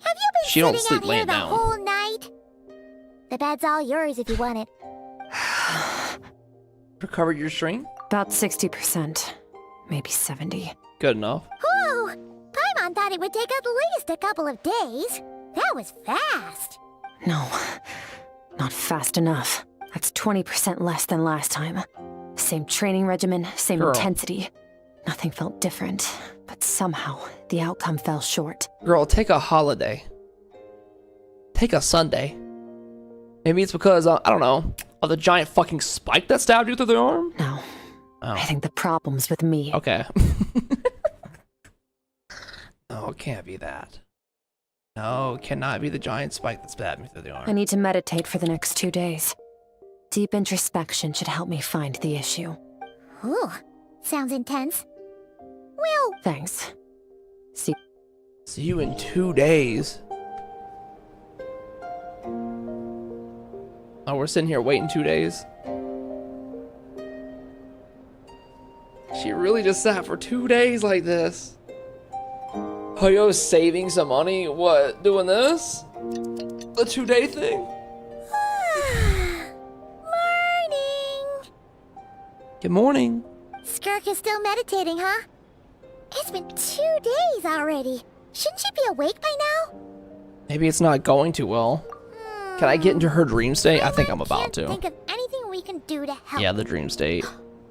Have you been She don't sitting sleep out here laying the down. whole night? The bed's all yours if you want it. Recovered your strength? About 60%. Maybe 70. Good enough. Whew! Paimon thought it would take at least a couple of days. That was fast. No, not fast enough. That's 20% less than last time. Same training regimen, same Girl. intensity. Nothing felt different, but somehow the outcome fell short. Girl, take a holiday. Take a Sunday. Maybe it's because, I don't know, of the giant fucking spike that stabbed you through the arm? No. Oh. I think the problem's with me. Okay. No, it can't be that. No, it cannot be the giant spike that stabbed me through the arm. I need to meditate for the next 2 days. Deep introspection should help me find the issue. Ooh, sounds intense. Well, Thanks. See you in 2 days. Oh, we're sitting here waiting 2 days. She really just sat for 2 days like this. Oh, yo, saving some money? What, doing this? The 2-day thing? morning. Good morning. Skirk is still meditating, huh? It's been 2 days already. Shouldn't she be awake by now? Maybe it's not going too well. Can I get into her dream state? I think I'm about Can't to. think of anything we can do to help. Yeah, the dream state.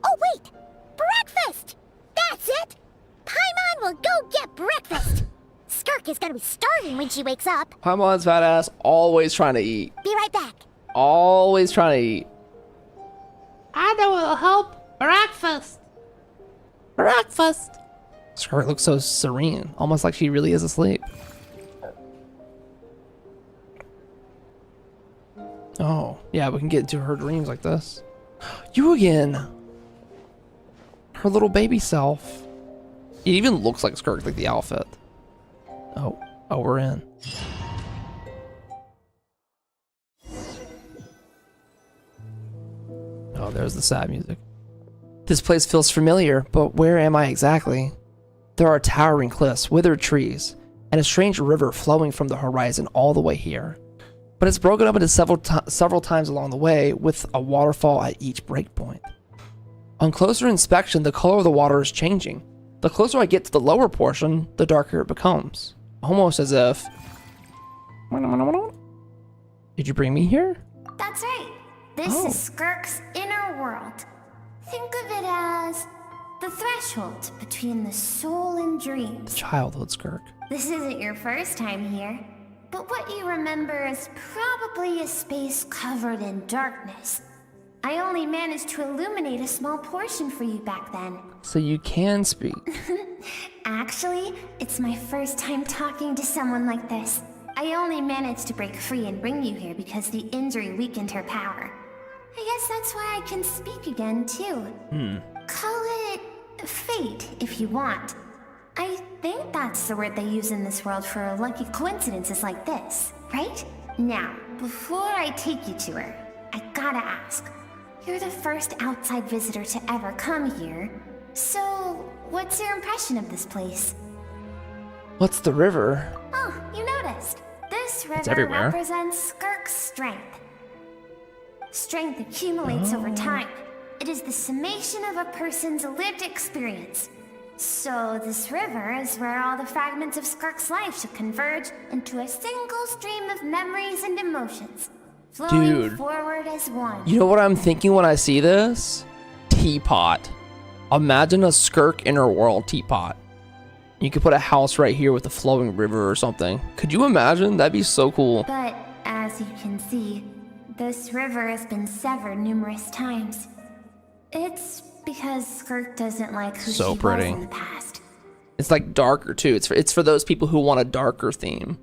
Oh, wait! Breakfast! That's it! Paimon will go get breakfast! Skirk is gonna be starving when she wakes up. Paimon's fat ass always trying to eat. Be right back. Always trying to eat. I know it'll help. Breakfast. Breakfast. Skirk looks so serene, almost like she really is asleep. Oh, yeah, we can get into her dreams like this. You again. Her little baby self. It even looks like Skirk, like the outfit. Oh, we're in. Oh, there's the sad music. This place feels familiar, but where am I exactly? There are towering cliffs, withered trees, and a strange river flowing from the horizon all the way here. But it's broken up into several times along the way, with a waterfall at each breakpoint. On closer inspection, the color of the water is changing. The closer I get to the lower portion, the darker it becomes. Almost as if... Did you bring me here? That's right. This is Skirk's inner world. Think of it as the threshold between the soul and dreams. Childhood Skirk. This isn't your first time here, but what you remember is probably a space covered in darkness. I only managed to illuminate a small portion for you back then. So you can speak. Actually, it's my first time talking to someone like this. I only managed to break free and bring you here because the injury weakened her power. I guess that's why I can speak again, too. Call it fate, if you want. I think that's the word they use in this world for lucky coincidences like this, right? Now, before I take you to her, I gotta ask. You're the first outside visitor to ever come here, so what's your impression of this place? What's the river? Oh, you noticed. This river everywhere. represents Skirk's strength. Strength accumulates over time. It is the summation of a person's lived experience. So this river is where all the fragments of Skirk's life should converge into a single stream of memories and emotions, flowing Dude. forward as one. You know what I'm thinking when I see this? Teapot. Imagine a Skirk inner world teapot. You could put a house right here with a flowing river or something. Could you imagine? That'd be so cool. But as you can see, this river has been severed numerous times. It's because Skirk doesn't like who So she pretty. was in the past. It's like darker too. It's for those people who want a darker theme.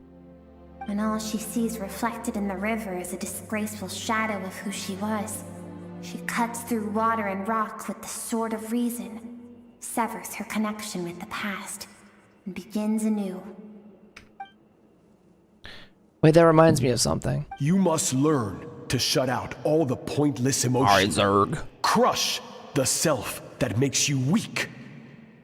And all she sees reflected in the river is a disgraceful shadow of who she was. She cuts through water and rock with the sword of reason, severs her connection with the past, and begins anew. Wait, that reminds me of something. You must learn to shut out all the pointless emotions. Alright, Zerg. Crush the self that makes you weak,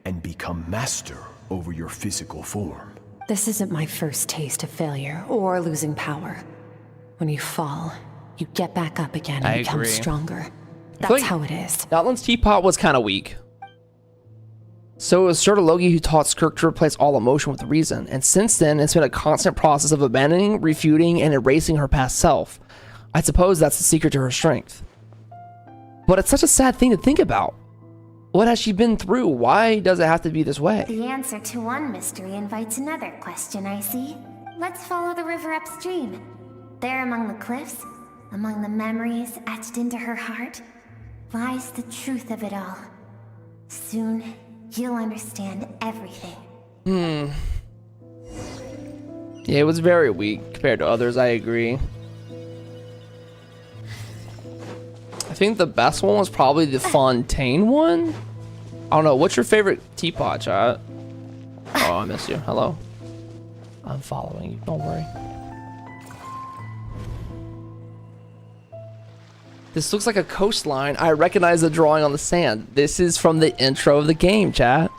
and become master over your physical form. This isn't my first taste of failure or losing power. When you fall, you get back up again and I become agree. stronger. I That's feel like how it is. Outland's teapot was kind of weak. So it was Sir Logi who taught Skirk to replace all emotion with reason, and since then it's been a constant process of abandoning, refuting, and erasing her past self. I suppose that's the secret to her strength. But it's such a sad thing to think about. What has she been through? Why does it have to be this way? The answer to one mystery invites another question, I see. Let's follow the river upstream. There among the cliffs, among the memories etched into her heart, lies the truth of it all. Soon, you'll understand everything. Yeah, it was very weak compared to others, I agree. I think the best one was probably the Fontaine one. I don't know. What's your favorite teapot, chat? Oh, I miss you. Hello. I'm following you. Don't worry. This looks like a coastline. I recognize the drawing on the sand. This is from the intro of the game, chat.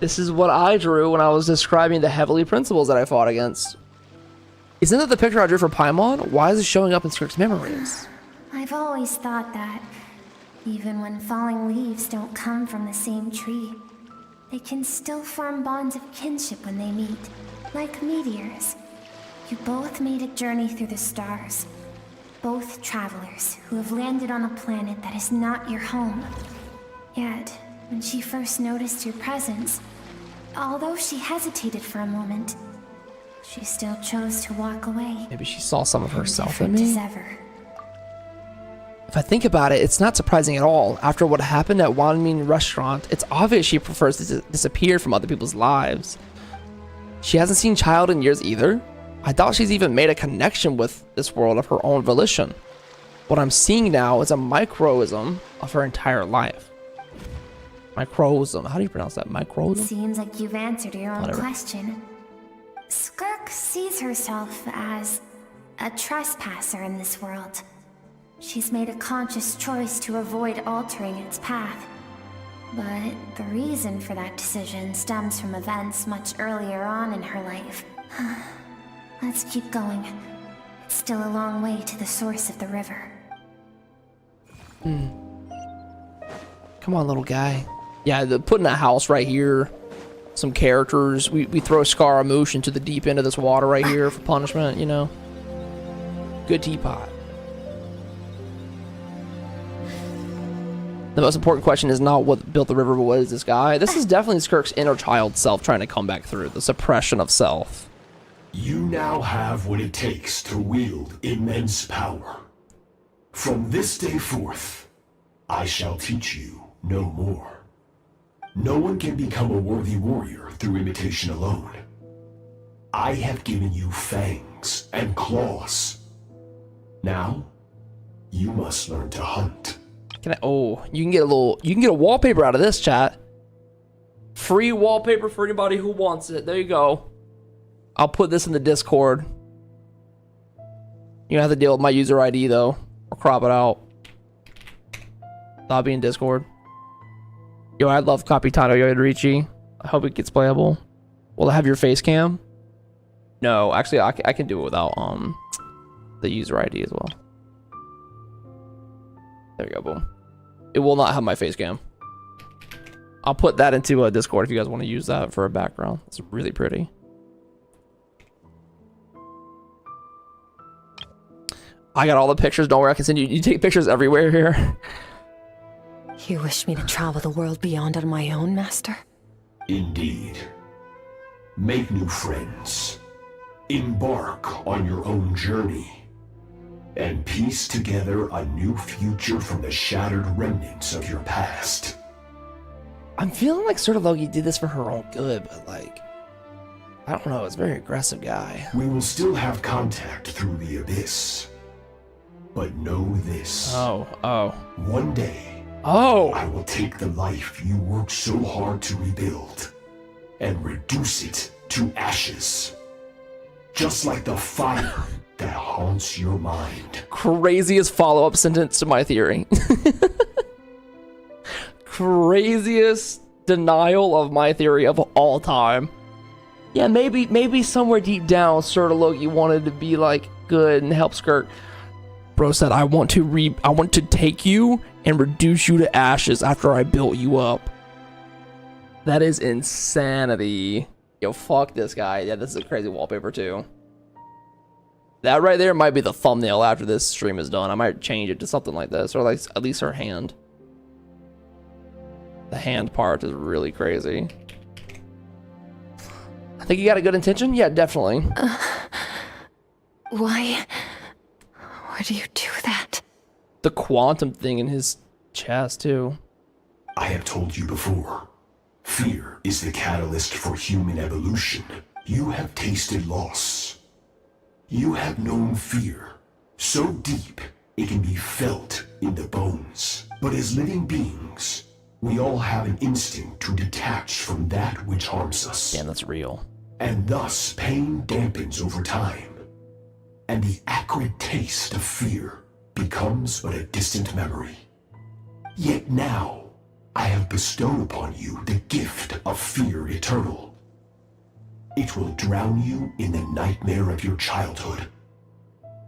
This is what I drew when I was describing the heavily principles that I fought against. Isn't that the picture I drew for Paimon? Why is it showing up in Skirk's memories? I've always thought that, even when falling leaves don't come from the same tree, they can still form bonds of kinship when they meet, like meteors. You both made a journey through the stars. Both travelers who have landed on a planet that is not your home. Yet, when she first noticed your presence, although she hesitated for a moment, she still chose to walk away. Maybe she saw some of herself in Indifferent me. as ever. If I think about it, it's not surprising at all. After what happened at Wanmin restaurant, it's obvious she prefers to disappear from other people's lives. She hasn't seen Child in years either. I doubt she's even made a connection with this world of her own volition. What I'm seeing now is a microism of her entire life. Microism. How do you pronounce that? Microism? Seems like you've answered your own Whatever. question. Skirk sees herself as a trespasser in this world. She's made a conscious choice to avoid altering its path. But the reason for that decision stems from events much earlier on in her life. Let's keep going. It's still a long way to the source of the river. Come on, little guy. Yeah, putting a house right here. Some characters. We throw Scaramouche into the deep end of this water right here for punishment, you know. Good teapot. The most important question is not what built the river, but what is this guy? This is definitely Skirk's inner child self trying to come back through. The suppression of self. You now have what it takes to wield immense power. From this day forth, I shall teach you no more. No one can become a worthy warrior through imitation alone. I have given you fangs and claws. Now, you must learn to hunt. Can I? Oh, you can get a wallpaper out of this, chat. Free wallpaper for anybody who wants it. There you go. I'll put this in the Discord. You don't have to deal with my user ID though, or crop it out. That'll be in Discord. Yo, I love Capitano Yoidorichi. I hope it gets playable. Will it have your face cam? No, actually, I can do it without the user ID as well. There you go, boom. It will not have my face cam. I'll put that into Discord if you guys want to use that for a background. It's really pretty. I got all the pictures. Don't worry, I can send you. You take pictures everywhere here. You wish me to travel the world beyond on my own, Master? Indeed. Make new friends. Embark on your own journey. And piece together a new future from the shattered remnants of your past. I'm feeling like sort of Loki did this for her own good, but like, I don't know, it's a very aggressive guy. We will still have contact through the abyss. But know this. Oh. One day, I will take the life you worked so hard to rebuild and reduce it to ashes. Just like the fire that haunts your mind. Craziest follow-up sentence to my theory. Craziest denial of my theory of all time. Yeah, maybe somewhere deep down, Sir Loki wanted to be like good and help Skirk. Bro said, I want to take you and reduce you to ashes after I built you up. That is insanity. Yo, fuck this guy. Yeah, this is a crazy wallpaper too. That right there might be the thumbnail after this stream is done. I might change it to something like this, or like at least her hand. The hand part is really crazy. I think you got a good intention? Yeah, definitely. Why do you do that? The quantum thing in his chest, too. I have told you before. Fear is the catalyst for human evolution. You have tasted loss. You have known fear. So deep, it can be felt in the bones. But as living beings, we all have an instinct to detach from that which harms us. Damn, that's real. And thus, pain dampens over time. And the acrid taste of fear becomes but a distant memory. Yet now, I have bestowed upon you the gift of fear eternal. It will drown you in the nightmare of your childhood.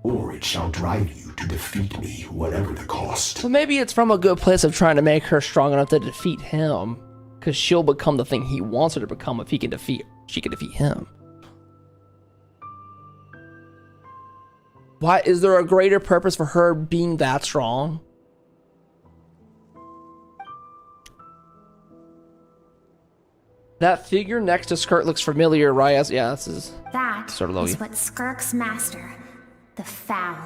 Or it shall drive you to defeat me, whatever the cost. So maybe it's from a good place of trying to make her strong enough to defeat him. Because she'll become the thing he wants her to become if she can defeat him. Why is there a greater purpose for her being that strong? That figure next to Skirk looks familiar, right? Yeah, this is That sort of is what Skirk's master, the foul,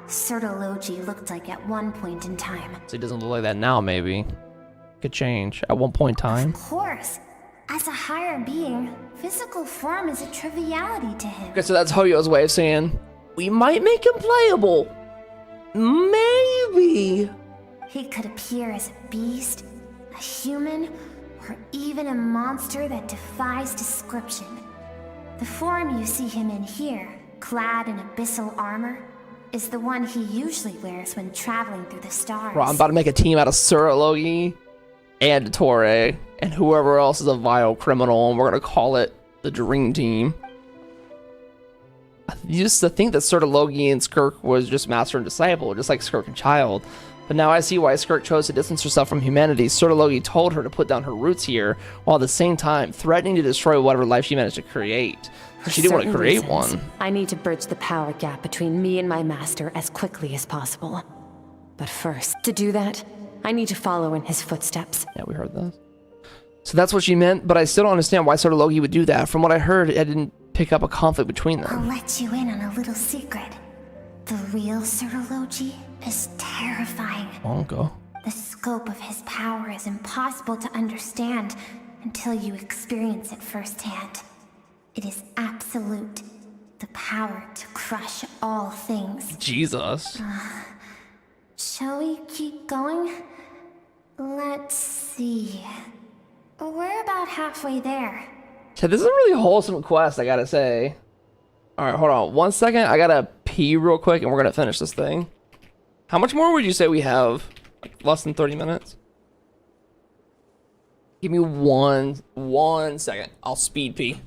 Sertologi, looked like at one point in time. So he doesn't look like that now, maybe. Could change at one point in time. Of course. As a higher being, physical form is a triviality to him. Okay, so that's Hoyo's way of saying, we might make him playable. Maybe. He could appear as a beast, a human, or even a monster that defies description. The form you see him in here, clad in abyssal armor, is the one he usually wears when traveling through the stars. Bro, I'm about to make a team out of Surologi and Torre and whoever else is a vile criminal, and we're gonna call it the Dream Team. I used to think that Sertologi and Skirk was just master and disciple, just like Skirk and Child. But now I see why Skirk chose to distance herself from humanity. Sertologi told her to put down her roots here, while at the same time threatening to destroy whatever life she managed to create. She didn't want to create one. I need to bridge the power gap between me and my master as quickly as possible. But first, to do that, I need to follow in his footsteps. Yeah, we heard that. So that's what she meant, but I still don't understand why Sertologi would do that. From what I heard, I didn't pick up a conflict between them. I'll let you in on a little secret. The real Sertologi is terrifying. Okay. The scope of his power is impossible to understand until you experience it firsthand. It is absolute. The power to crush all things. Jesus. Shall we keep going? Let's see. We're about halfway there. So this is a really wholesome quest, I gotta say. Alright, hold on 1 second. I gotta pee real quick and we're gonna finish this thing. How much more would you say we have? Like less than 30 minutes? Give me one second. I'll speed pee.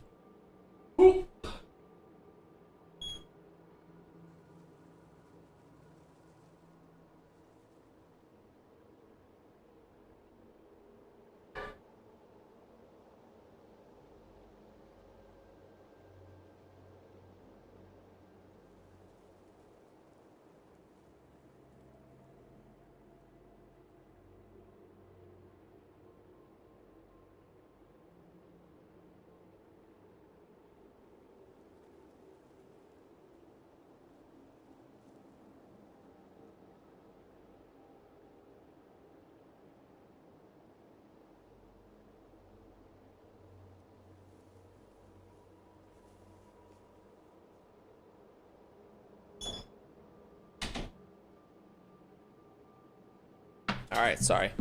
All right, sorry.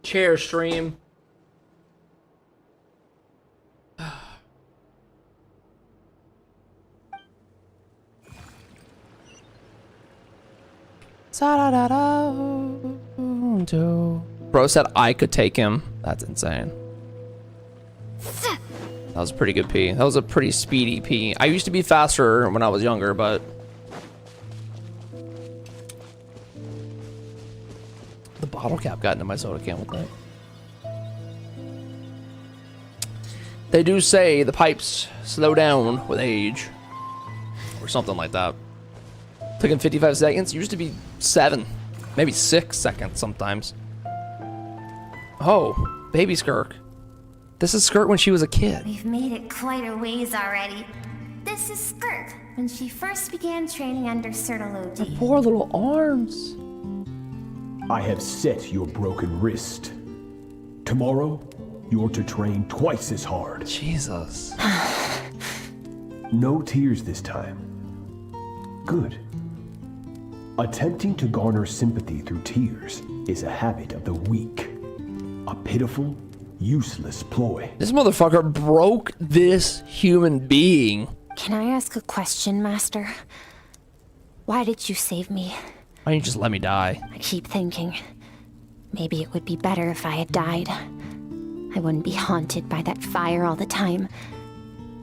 Chair stream. Bro said I could take him. That's insane. That was a pretty good pee. That was a pretty speedy pee. I used to be faster when I was younger, but the bottle cap got into my soda can with that. They do say the pipes slow down with age, or something like that. Took him 55 seconds. Used to be 7, maybe 6 seconds sometimes. Oh, baby Skirk. This is Skirk when she was a kid. We've made it quite a ways already. This is Skirk when she first began training under Sertology. Poor little arms. I have set your broken wrist. Tomorrow, you're to train twice as hard. Jesus. No tears this time. Good. Attempting to garner sympathy through tears is a habit of the weak. A pitiful, useless ploy. This motherfucker broke this human being. Can I ask a question, Master? Why did you save me? Why don't you just let me die? I keep thinking, maybe it would be better if I had died. I wouldn't be haunted by that fire all the time.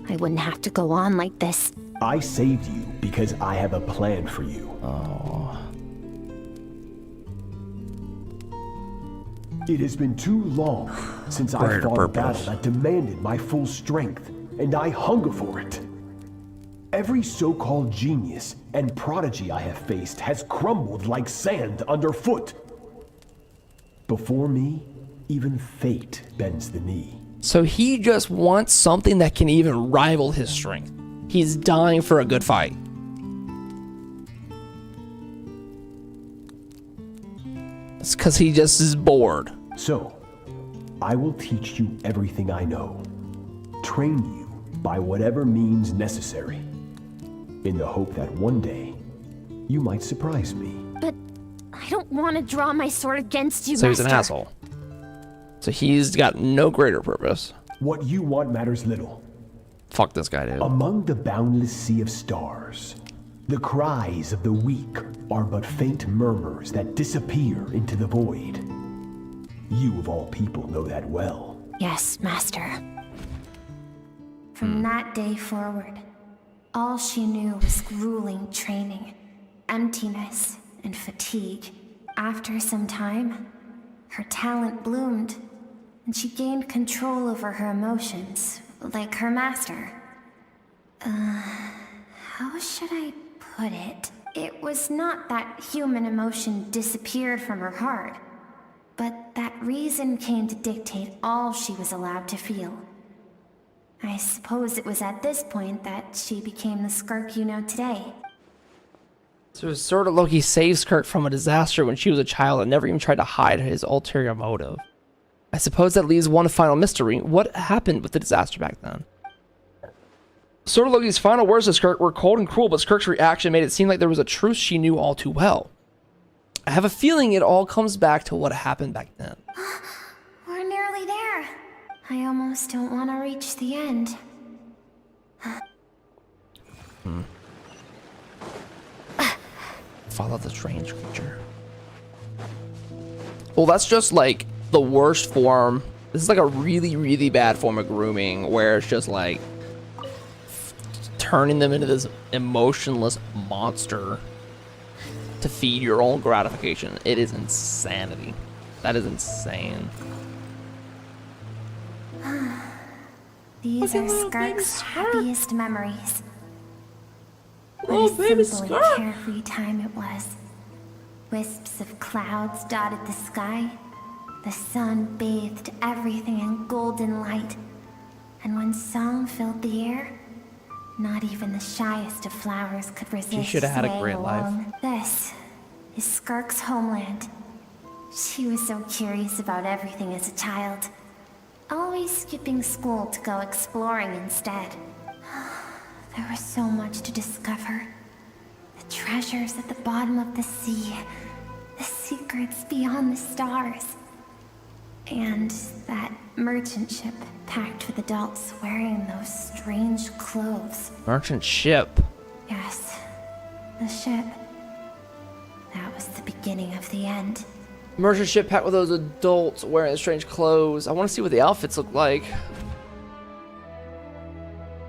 I wouldn't have to go on like this. I saved you because I have a plan for you. Oh. It has been too long since I fought a battle that demanded my full strength, and I hunger for it. Every so-called genius and prodigy I have faced has crumbled like sand underfoot. Before me, even fate bends the knee. So he just wants something that can even rival his strength. He's dying for a good fight. It's because he just is bored. So, I will teach you everything I know. Train you by whatever means necessary. In the hope that one day, you might surprise me. But I don't want to draw my sword against you, So he's Master. an asshole. So he's got no greater purpose. What you want matters little. Fuck this guy, dude. Among the boundless sea of stars, the cries of the weak are but faint murmurs that disappear into the void. You of all people know that well. Yes, Master. From that day forward, all she knew was grueling training, emptiness, and fatigue. After some time, her talent bloomed, and she gained control over her emotions, like her master. How should I put it? It was not that human emotion disappeared from her heart, but that reason came to dictate all she was allowed to feel. I suppose it was at this point that she became the Skirk you know today. So it's sort of Loki saves Skirk from a disaster when she was a child and never even tried to hide his ulterior motive. I suppose that leaves one final mystery. What happened with the disaster back then? Sort of Loki's final words to Skirk were cold and cruel, but Skirk's reaction made it seem like there was a truth she knew all too well. I have a feeling it all comes back to what happened back then. We're nearly there. I almost don't want to reach the end. Follow the strange creature. Well, that's just like the worst form. This is like a really, really bad form of grooming where it's just like turning them into this emotionless monster to feed your own gratification. It is insanity. That is insane. These are Skirk's happiest memories. Oh, What baby a simple and Skirk. carefree time it was. Wisps of clouds dotted the sky. The sun bathed everything in golden light. And when song filled the air, not even the shyest of flowers could resist should have had a swaying great life. along. This is Skirk's homeland. She was so curious about everything as a child, always skipping school to go exploring instead. There was so much to discover. The treasures at the bottom of the sea, the secrets beyond the stars, and that merchant ship packed with adults wearing those strange clothes. Merchant ship. Yes, the ship. That was the beginning of the end. Merchant ship packed with those adults wearing strange clothes. I want to see what the outfits look like.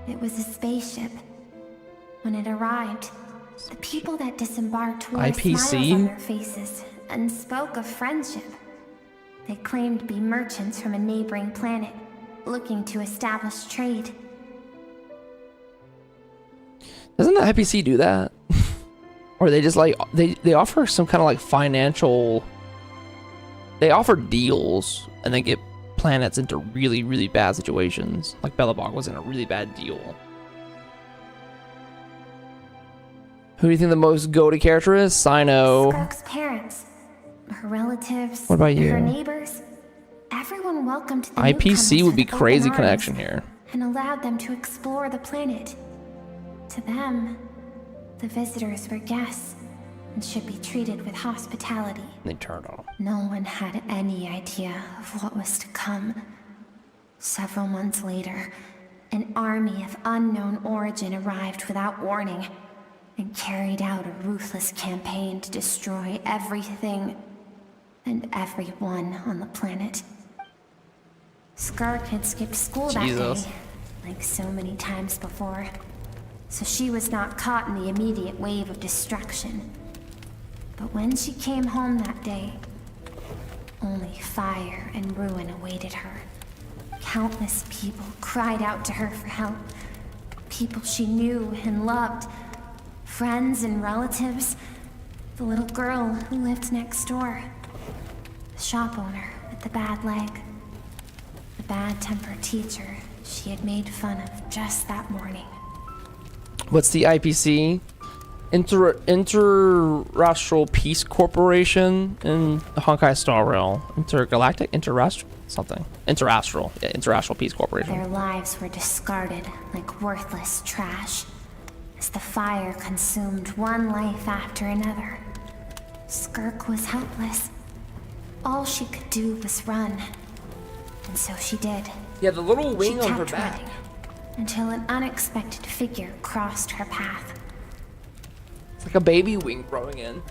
It was a spaceship. When it arrived, the people that disembarked wore IPC? smiles on their faces and spoke of friendship. They claimed to be merchants from a neighboring planet, looking to establish trade. Doesn't the IPC do that? Or they just like they offer some kind of like financial. They offer deals and they get planets into really, really bad situations. Like Bellabog was in a really bad deal. Who do you think the most goaty character is? Sino. Skirk's parents, her relatives, What about you? her neighbors, everyone welcomed the IPC newcomers would be with open crazy arms connection here. and allowed them to explore the planet. To them, the visitors were guests and should be treated with hospitality. They turned on him. No one had any idea of what was to come. Several months later, an army of unknown origin arrived without warning and carried out a ruthless campaign to destroy everything and everyone on the planet. Skirk had skipped school Jesus. that day, like so many times before, so she was not caught in the immediate wave of destruction. But when she came home that day, only fire and ruin awaited her. Countless people cried out to her for help. People she knew and loved. Friends and relatives. The little girl who lived next door. The shop owner with the bad leg. The bad-tempered teacher she had made fun of just that morning. What's the IPC? Interracial Peace Corporation in the Honkai Star Rail. Intergalactic? Interastral? Something. Interastral. Yeah, Interastral Peace Corporation. Their lives were discarded like worthless trash as the fire consumed one life after another. Skirk was helpless. All she could do was run. And so she did. Yeah, the little wing She on her kept back. running until an unexpected figure crossed her path. It's like a baby wing growing in.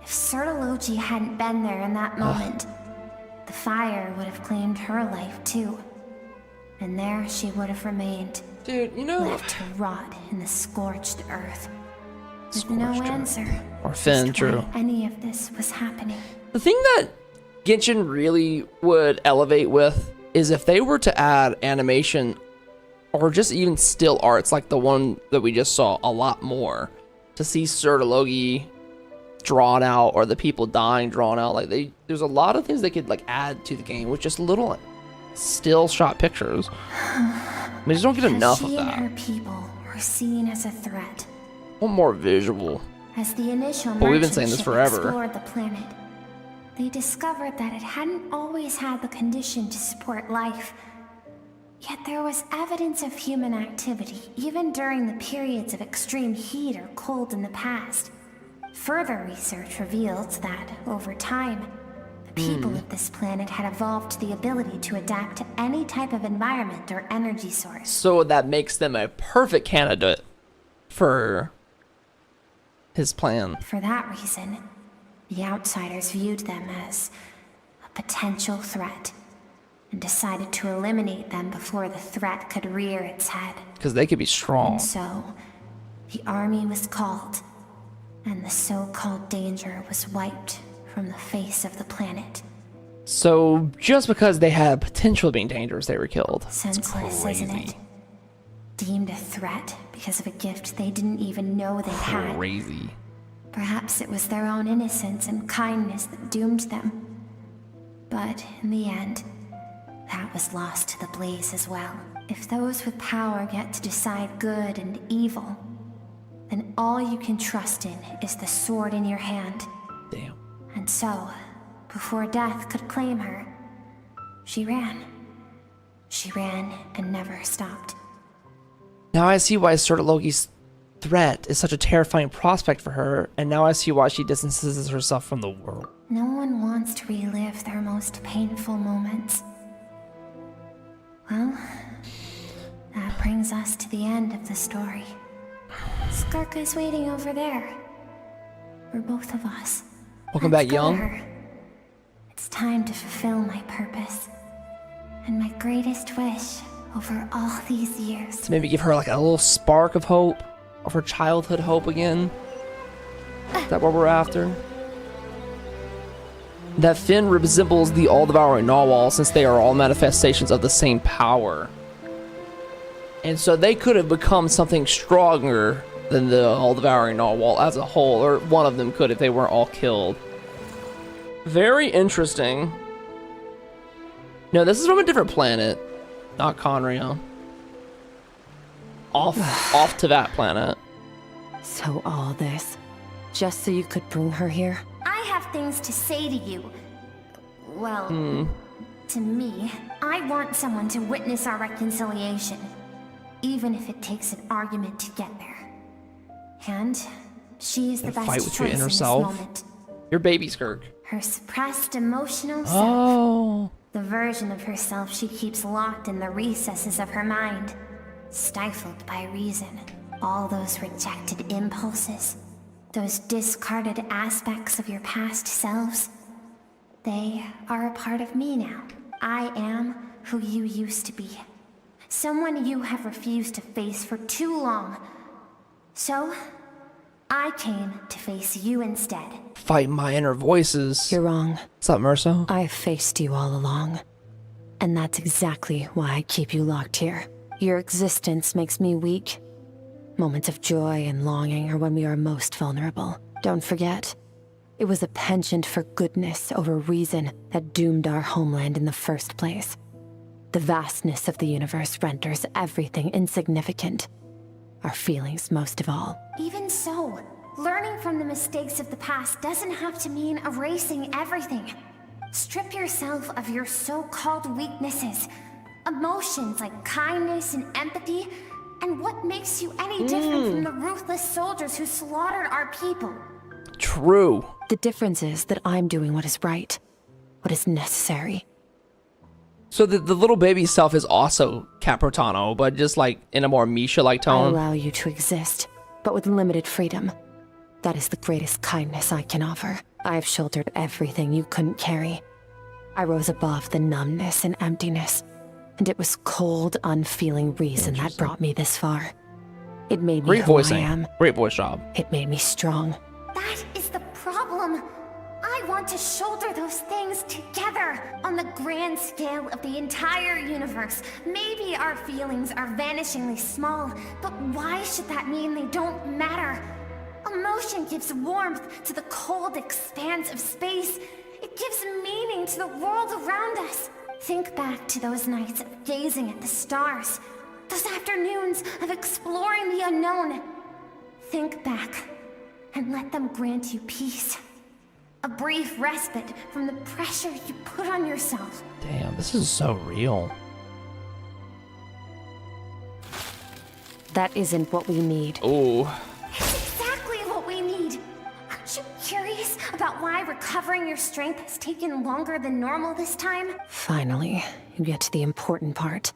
If Sertology hadn't been there in that moment, the fire would have claimed her life too. And there she would have remained. Dude, you know, left to rot in the scorched earth. With no answer. Or Finn, as to why true. any of this was happening. The thing that Genshin really would elevate with is if they were to add animation or just even still arts like the one that we just saw a lot more, to see Sertology drawn out or the people dying drawn out. Like there's a lot of things they could like add to the game with just little still shot pictures. We just don't get enough of She and that. her people were seen as a threat. One more visual. As the initial But we've been merchant saying this ship forever. explored the planet, they discovered that it hadn't always had the condition to support life. Yet there was evidence of human activity, even during the periods of extreme heat or cold in the past. Further research revealed that, over time, the people of this planet had evolved the ability to adapt to any type of environment or energy source. So that makes them a perfect candidate for his plan. For that reason, the outsiders viewed them as a potential threat. and decided to eliminate them before the threat could rear its head. Because they could be strong. And so, the army was called, and the so-called danger was wiped from the face of the planet. So just because they had potential of being dangerous, they were killed. Senseless, isn't it? Deemed a threat because of a gift they didn't even know they had. Crazy. Perhaps it was their own innocence and kindness that doomed them. But in the end, that was lost to the blaze as well. If those with power get to decide good and evil, then all you can trust in is the sword in your hand. Damn. And so, before death could claim her, she ran. She ran and never stopped. Now I see why Sword Loki's threat is such a terrifying prospect for her, and now I see why she distances herself from the world. No one wants to relive their most painful moments. Well, that brings us to the end of the story. Skirk is waiting over there. For both of us. Welcome Let's back, go to young. her. It's time to fulfill my purpose. And my greatest wish over all these years. To maybe give her like a little spark of hope, of her childhood hope again. Is that what we're after? That Finn resembles the all-devouring narwhal since they are all manifestations of the same power. And so they could have become something stronger than the all-devouring narwhal as a whole, or one of them could if they weren't all killed. Very interesting. No, this is from a different planet, not Conria. Off to that planet. So all this, just so you could bring her here? I have things to say to you. Well, to me. I want someone to witness our reconciliation, even if it takes an argument to get there. And she is the best Fight with your choice inner in this self. moment. Your baby Skirk. Her suppressed emotional self. Oh. The version of herself she keeps locked in the recesses of her mind, stifled by reason. All those rejected impulses, those discarded aspects of your past selves, they are a part of me now. I am who you used to be. Someone you have refused to face for too long. So, I came to face you instead. Fight my inner voices. You're wrong. What's up, Merso? I've faced you all along. And that's exactly why I keep you locked here. Your existence makes me weak. Moments of joy and longing are when we are most vulnerable. Don't forget, it was a penchant for goodness over reason that doomed our homeland in the first place. The vastness of the universe renders everything insignificant. Our feelings most of all. Even so, learning from the mistakes of the past doesn't have to mean erasing everything. Strip yourself of your so-called weaknesses, emotions like kindness and empathy, and what makes you any different from the ruthless soldiers who slaughtered our people? True. The difference is that I'm doing what is right, what is necessary. So the little baby self is also Caprotano, but just like in a more Misha-like I tone. allow you to exist, but with limited freedom. That is the greatest kindness I can offer. I've shouldered everything you couldn't carry. I rose above the numbness and emptiness, and it was cold, unfeeling reason that brought me this far. It made me Great who voicing. I am. Great voice job. It made me strong. That is the problem. I want to shoulder those things together on the grand scale of the entire universe. Maybe our feelings are vanishingly small, but why should that mean they don't matter? Emotion gives warmth to the cold expanse of space. It gives meaning to the world around us. Think back to those nights of gazing at the stars, those afternoons of exploring the unknown. Think back and let them grant you peace. A brief respite from the pressure you put on yourself. Damn, this is so real. That isn't what we need. Oh. It's exactly what we need. Aren't you curious about why recovering your strength has taken longer than normal this time? Finally, you get to the important part.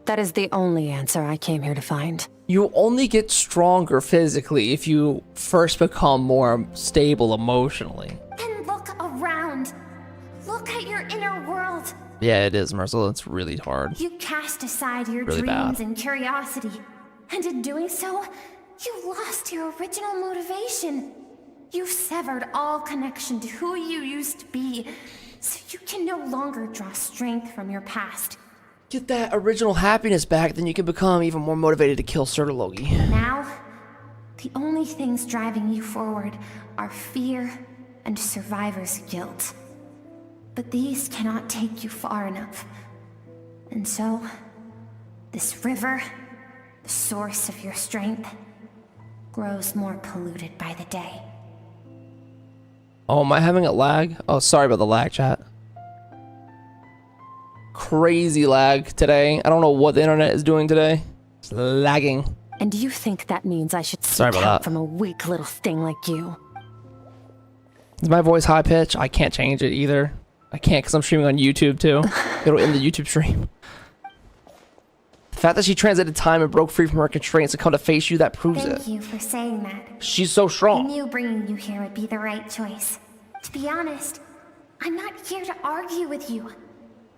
That is the only answer I came here to find. You only get stronger physically if you first become more stable emotionally. Then look around. Look at your inner world. Yeah, it is, Marcel. It's really hard. You cast aside your Really dreams bad. and curiosity, and in doing so, you lost your original motivation. You've severed all connection to who you used to be, so you can no longer draw strength from your past. Get that original happiness back, then you can become even more motivated to kill Sertologi. Now, the only things driving you forward are fear and survivor's guilt. But these cannot take you far enough. And so, this river, the source of your strength, grows more polluted by the day. Oh, am I having a lag? Oh, sorry about the lag, chat. Crazy lag today. I don't know what the internet is doing today. It's lagging. And you think that means I should Sorry seek about help that. from a weak little thing like you? Is my voice high pitch? I can't change it either. I can't because I'm streaming on YouTube too. It'll end the YouTube stream. The fact that she translated time and broke free from her constraints to come to face you, that proves it. Thank you for saying that. She's so I strong. knew bringing you here would be the right choice. To be honest, I'm not here to argue with you.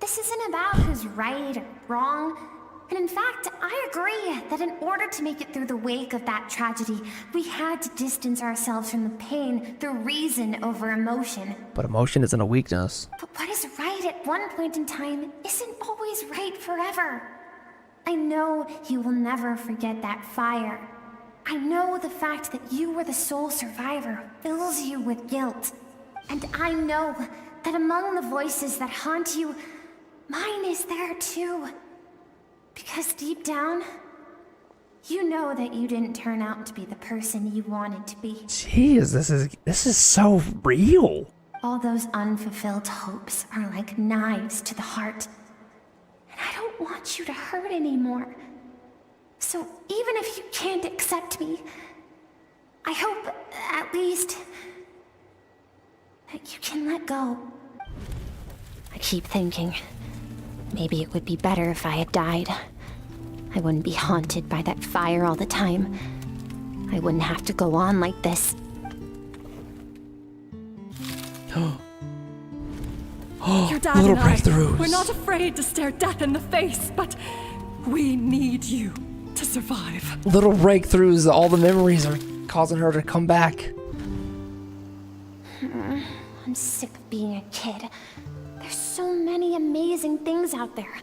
This isn't about who's right or wrong. And in fact, I agree that in order to make it through the wake of that tragedy, we had to distance ourselves from the pain through reason over emotion. But emotion isn't a weakness. But what is right at one point in time isn't always right forever. I know you will never forget that fire. I know the fact that you were the sole survivor fills you with guilt. And I know that among the voices that haunt you, mine is there too. Because deep down, you know that you didn't turn out to be the person you wanted to be. Jeez, this is so real. All those unfulfilled hopes are like knives to the heart. And I don't want you to hurt anymore. So even if you can't accept me, I hope, at least, that you can let go. I keep thinking, maybe it would be better if I had died. I wouldn't be haunted by that fire all the time. I wouldn't have to go on like this. Your dad little and I, breakthroughs. we're not afraid to stare death in the face, but we need you to survive. Little breakthroughs, all the memories are causing her to come back. I'm sick of being a kid. There's so many amazing things out there.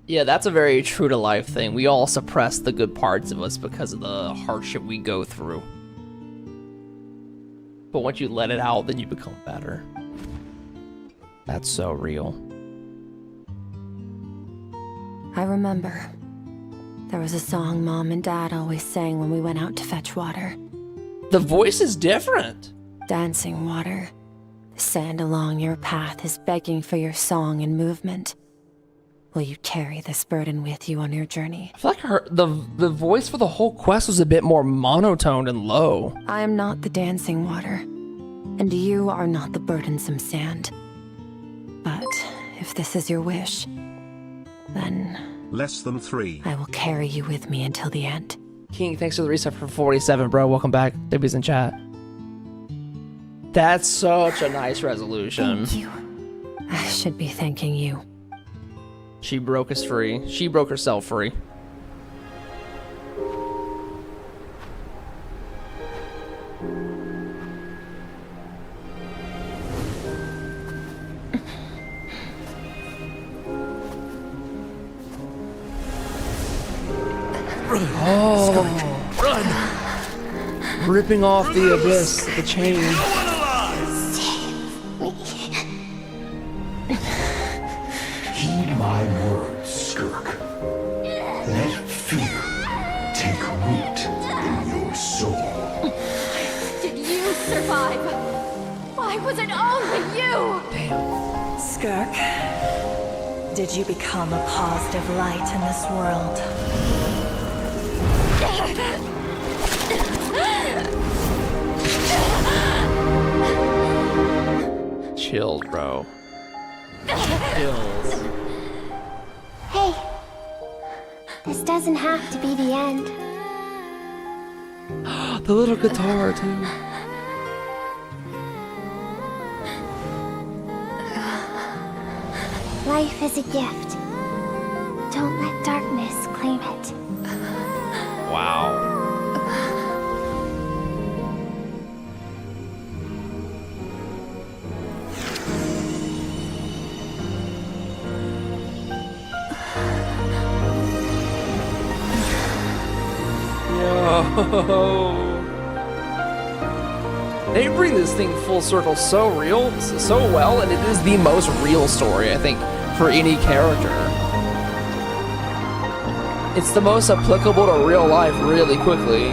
Yeah, that's a very true to life thing. We all suppress the good parts of us because of the hardship we go through. But once you let it out, then you become better. That's so real. I remember. There was a song Mom and Dad always sang when we went out to fetch water. The voice is different. Dancing water. The sand along your path is begging for your song and movement. Will you carry this burden with you on your journey? I feel like the voice for the whole quest was a bit more monotone and low. I am not the dancing water, and you are not the burdensome sand. But if this is your wish, then Less than 3. I will carry you with me until the end. King, thanks for the reset for 47, bro. Welcome back. Debbie's in chat. That's such a nice resolution. Thank you. I should be thanking you. She broke us free. She broke herself free. Oh, run! Ripping off the abyss, the chain. Heed my words, Skirk. Let fear take root in your soul. Did you survive? Why was it only you? Damn. Skirk, did you become a positive light in this world? Chill, bro. Chills. Hey, this doesn't have to be the end. The little guitar, too. Life is a gift. Don't let darkness claim it. Wow. Yo. They bring this thing full circle so real, so well, and it is the most real story, I think, for any character. It's the most applicable to real life really quickly.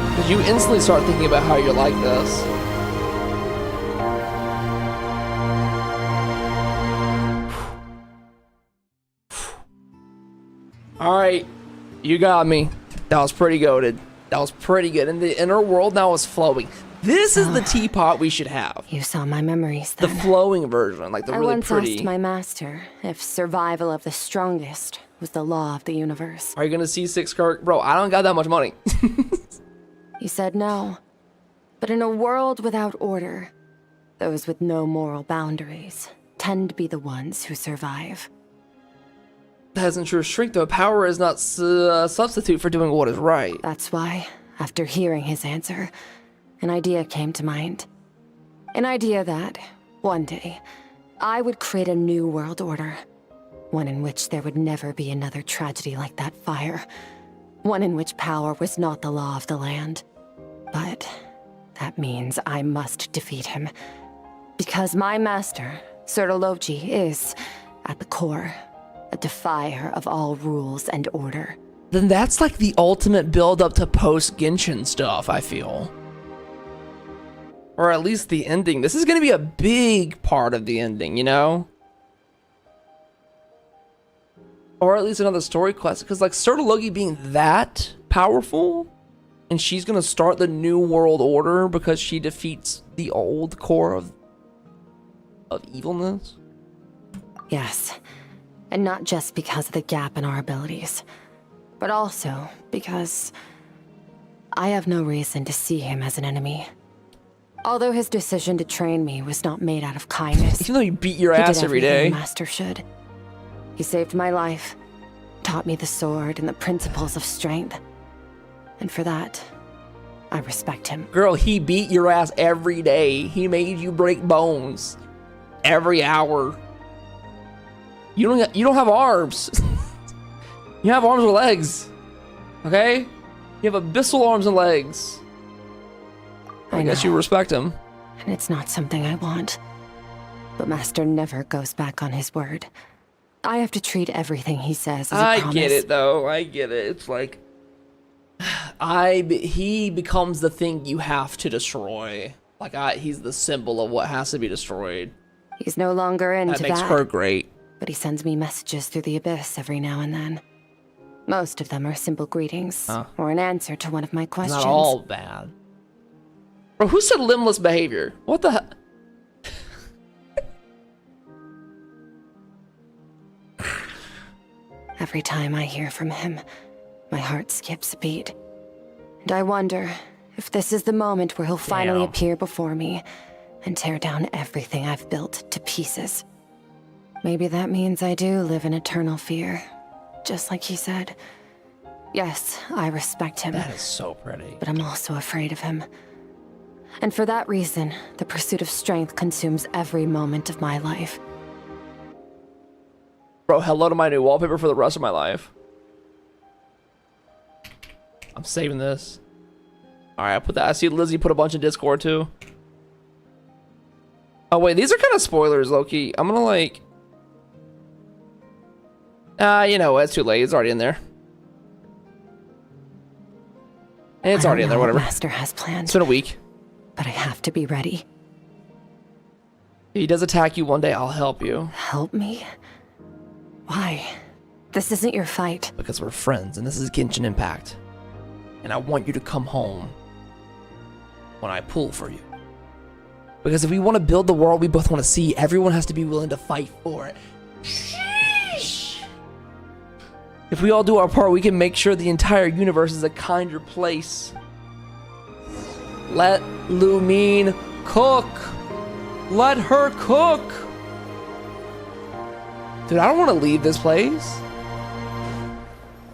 Because you instantly start thinking about how you're like this. Alright, you got me. That was pretty goated. That was pretty good. And the inner world now is flowing. This is the teapot we should have. You saw my memories then. The flowing version, like the really once pretty. asked my master if survival of the strongest was the law of the universe. Are you gonna see Skirk? Bro, I don't got that much money. He said no. But in a world without order, those with no moral boundaries tend to be the ones who survive. That isn't true strength, though. Power is not a substitute for doing what is right. That's why, after hearing his answer, an idea came to mind. An idea that, one day, I would create a new world order. One in which there would never be another tragedy like that fire. One in which power was not the law of the land. But that means I must defeat him. Because my master, Sertologi, is, at the core, a defier of all rules and order. Then that's like the ultimate build-up to post-Genshin stuff, I feel. Or at least the ending. This is going to be a big part of the ending, you know? Or at least another story quest. Because like Sertologi being that powerful, and she's going to start the new world order because she defeats the old core of evilness. Yes. And not just because of the gap in our abilities, but also because I have no reason to see him as an enemy. Although his decision to train me was not made out of kindness. Even though you beat your ass every day. The master should. He saved my life, taught me the sword and the principles of strength. And for that, I respect him. Girl, he beat your ass every day. He made you break bones every hour. You don't have arms. You have arms or legs. Okay? You have abyssal arms and legs. I guess you respect him. And it's not something I want. But Master never goes back on his word. I have to treat everything he says as a promise. I get it though. I get it. It's like he becomes the thing you have to destroy. Like he's the symbol of what has to be destroyed. He's no longer into that. That makes her great. But he sends me messages through the abyss every now and then. Most of them are simple greetings, or an answer to one of my questions. Not all bad. Bro, who said limbless behavior? What the hell? Every time I hear from him, my heart skips a beat. And I wonder if this is the moment where he'll finally appear before me and tear down everything I've built to pieces. Maybe that means I do live in eternal fear, just like he said. Yes, I respect him. That is so pretty. But I'm also afraid of him. And for that reason, the pursuit of strength consumes every moment of my life. Bro, hello to my new wallpaper for the rest of my life. I'm saving this. Alright, I put that. I see Lizzie put a bunch in Discord too. Oh wait, these are kind of spoilers, low-key. I'm gonna like... you know what? It's too late. It's already in there. It's already in there, whatever. Master has plans. It's been a week. But I have to be ready. If he does attack you one day, I'll help you. Help me? Why? This isn't your fight. Because we're friends, and this is Genshin Impact. And I want you to come home when I pull for you. Because if we want to build the world we both want to see, everyone has to be willing to fight for it. If we all do our part, we can make sure the entire universe is a kinder place. Let Lumine cook. Let her cook. Dude, I don't want to leave this place.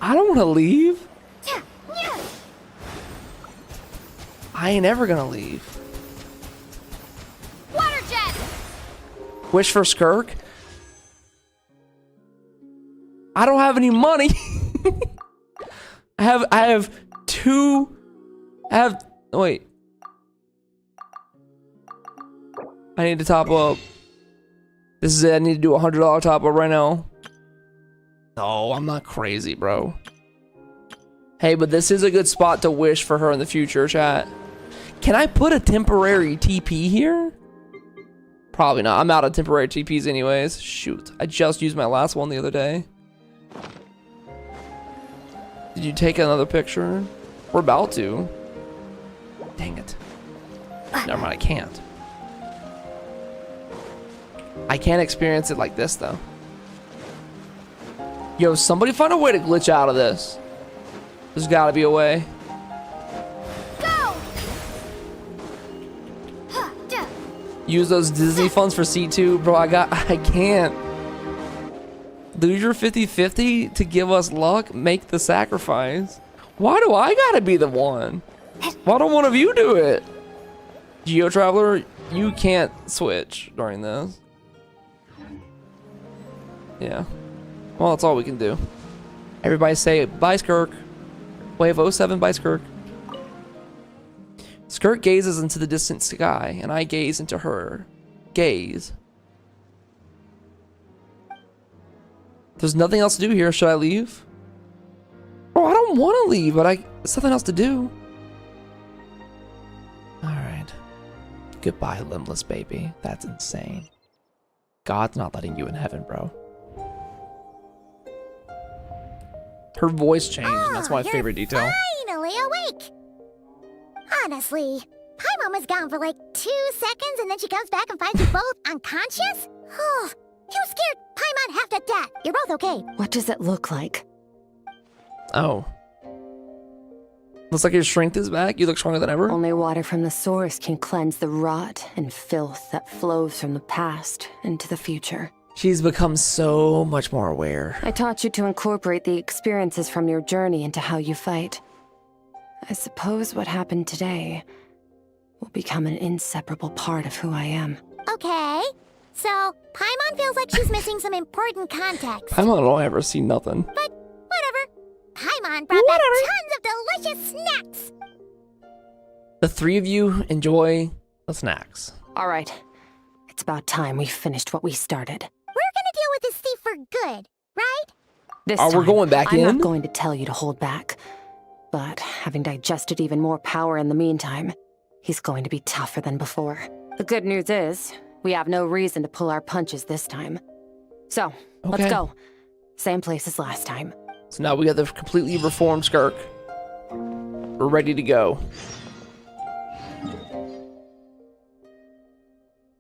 I don't want to leave. I ain't ever gonna leave. Water jet! Wish for Skirk? I don't have any money. I have wait. I need to top up. This is it. I need to do a $100 top up right now. No, I'm not crazy, bro. Hey, but this is a good spot to wish for her in the future, chat. Can I put a temporary TP here? Probably not. I'm out of temporary TPs anyways. Shoot. I just used my last one the other day. Did you take another picture? We're about to. Dang it. Never mind, I can't. I can't experience it like this, though. Yo, somebody find a way to glitch out of this. There's gotta be a way. Go! Use those Disney funds for C2. Bro, I can't. Lose your 50-50 to give us luck? Make the sacrifice. Why do I gotta be the one? Why don't one of you do it? Geo Traveler, you can't switch during this. Yeah. Well, that's all we can do. Everybody say, bye, Skirk. Wave 07, bye, Skirk. Skirk gazes into the distant sky, and I gaze into her gaze. There's nothing else to do here. Should I leave? Oh, I don't want to leave, but there's something else to do. Alright. Goodbye, limbless baby. That's insane. God's not letting you in heaven, bro. Her voice changed, and that's my favorite detail. Finally awake! Honestly, Paimon was gone for like 2 seconds and then she comes back and finds you both unconscious? Oh, you scared Paimon half to death. You're both okay. What does it look like? Oh. Looks like your strength is back. You look stronger than ever. Only water from the source can cleanse the rot and filth that flows from the past into the future. She's become so much more aware. I taught you to incorporate the experiences from your journey into how you fight. I suppose what happened today will become an inseparable part of who I am. Okay, so Paimon feels like she's missing some important context. I don't ever see nothing. But whatever. Paimon brought back tons of delicious snacks. The three of you enjoy the snacks. All right. It's about time we finished what we started. We're gonna deal with this thief for good, right? This we're time, going back in? I'm not going to tell you to hold back. But having digested even more power in the meantime, he's going to be tougher than before. The good news is, we have no reason to pull our punches this time. So, let's go. Same place as last time. So now we got the completely reformed Skirk. We're ready to go.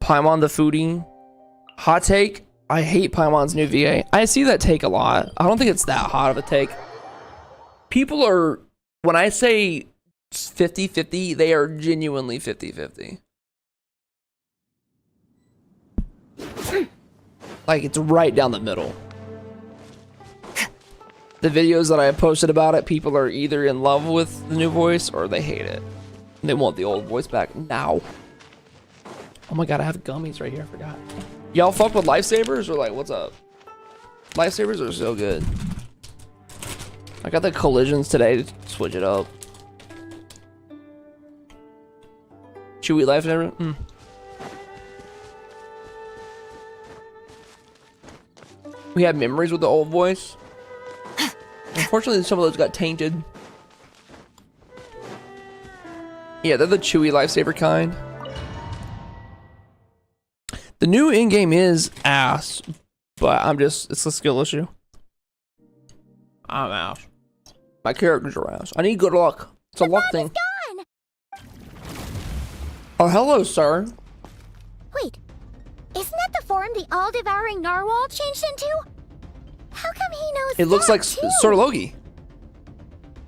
Paimon the foodie. Hot take. I hate Paimon's new VA. I see that take a lot. I don't think it's that hot of a take. People are, when I say 50-50, they are genuinely 50-50. Like, it's right down the middle. The videos that I have posted about it, people are either in love with the new voice or they hate it. They want the old voice back now. Oh my god, I have gummies right here, I forgot. Y'all fuck with lifesavers or like, what's up? Lifesavers are so good. I got the collisions today to switch it up. Chewy lifesaver? We had memories with the old voice. Unfortunately, some of those got tainted. Yeah, they're the chewy lifesaver kind. The new in-game is ass, but it's a skill issue. I'm ass. My characters are ass. I need good luck. It's a luck thing. Gone. Oh, hello, sir. Wait, isn't that the form the all-devouring narwhal changed into? How come he knows It looks like too? Sir Logi.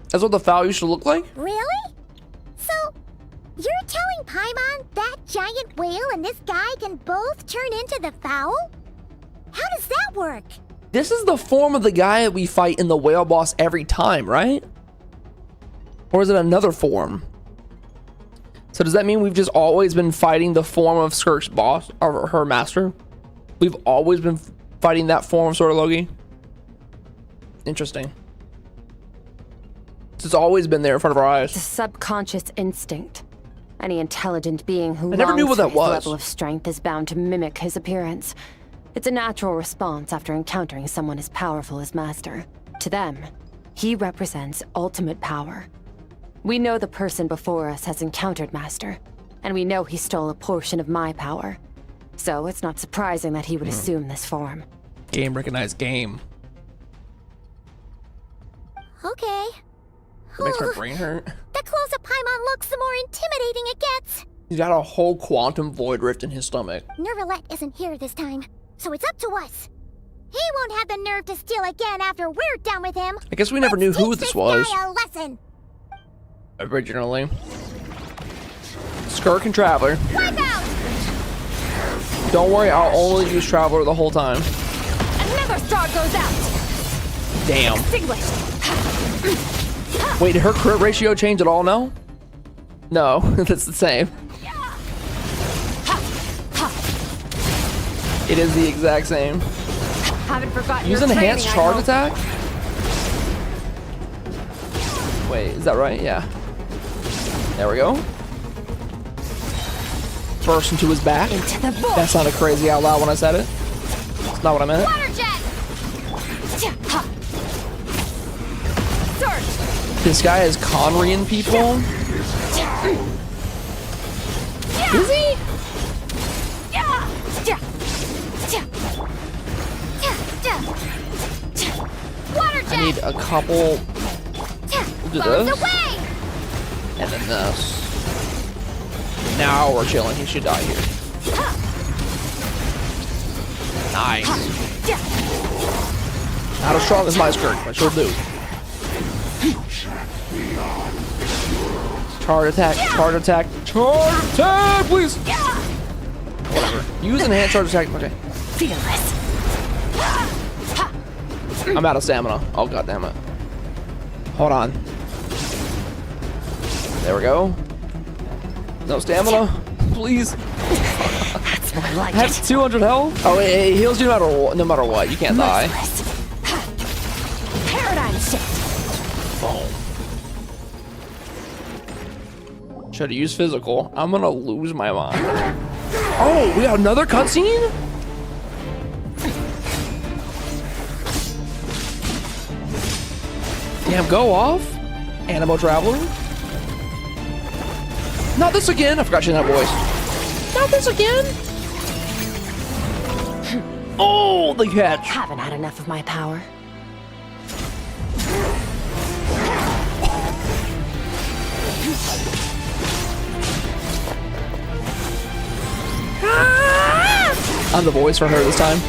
That's what the foul used to look like? Really? So, you're telling Paimon that giant whale and this guy can both turn into the fowl? How does that that work? This is the form of the guy that we fight in the whale boss every time, right? Or is it another form? So does that mean we've just always been fighting the form of Skirk's boss, or her master? We've always been fighting that form of Sword of Loki? Interesting. It's always been there in front of our eyes. It's a subconscious instinct. Any intelligent being who I never knew longs what for that his was. level of strength is bound to mimic his appearance. It's a natural response after encountering someone as powerful as Master. To them, he represents ultimate power. We know the person before us has encountered Master, and we know he stole a portion of my power. So it's not surprising that he would assume this form. Game recognized game. Okay. It makes my brain hurt. The closer Paimon looks, the more intimidating it gets. He's got a whole quantum void rift in his stomach. Nervalette isn't here this time, so it's up to us. He won't have the nerve to steal again after we're done with him. I guess we never knew who this was. Guy a lesson. Originally. Skirk and Traveler. Wipe out! Don't worry, I'll only use Traveler the whole time. Another star goes out. Damn. Extinguished. Wait, did her crit ratio change at all now? No, that's the same. It is the exact same. Haven't forgotten Use your an enhanced training, charge I attack? Wait, is that right? Yeah. There we go. Burst into his back. That sounded crazy out loud when I said it. That's not what I meant. Water jet! This guy is Conrian people. Is he? Water jet! I need a couple. We'll do this. Away! And then this. Now we're chilling. He should die here. Nice. Not as strong as my Skirk, but she'll do. Charge attack, charge attack, charge attack, please! Whatever. Use enhanced charge attack. Okay. Fearless. I'm out of stamina. Oh, god damn it. Hold on. There we go. No stamina, please. That's more like I have 200 health. Oh, it heals you no matter what. You can't die. Paradigm shift. Boom. Should have used physical. I'm gonna lose my mind. Oh, we got another cutscene? Damn, go off. Animo Traveler. Not this again. I forgot she had that voice. Not this again. Oh, the catch. Haven't had enough of my power. I'm the voice for her this time.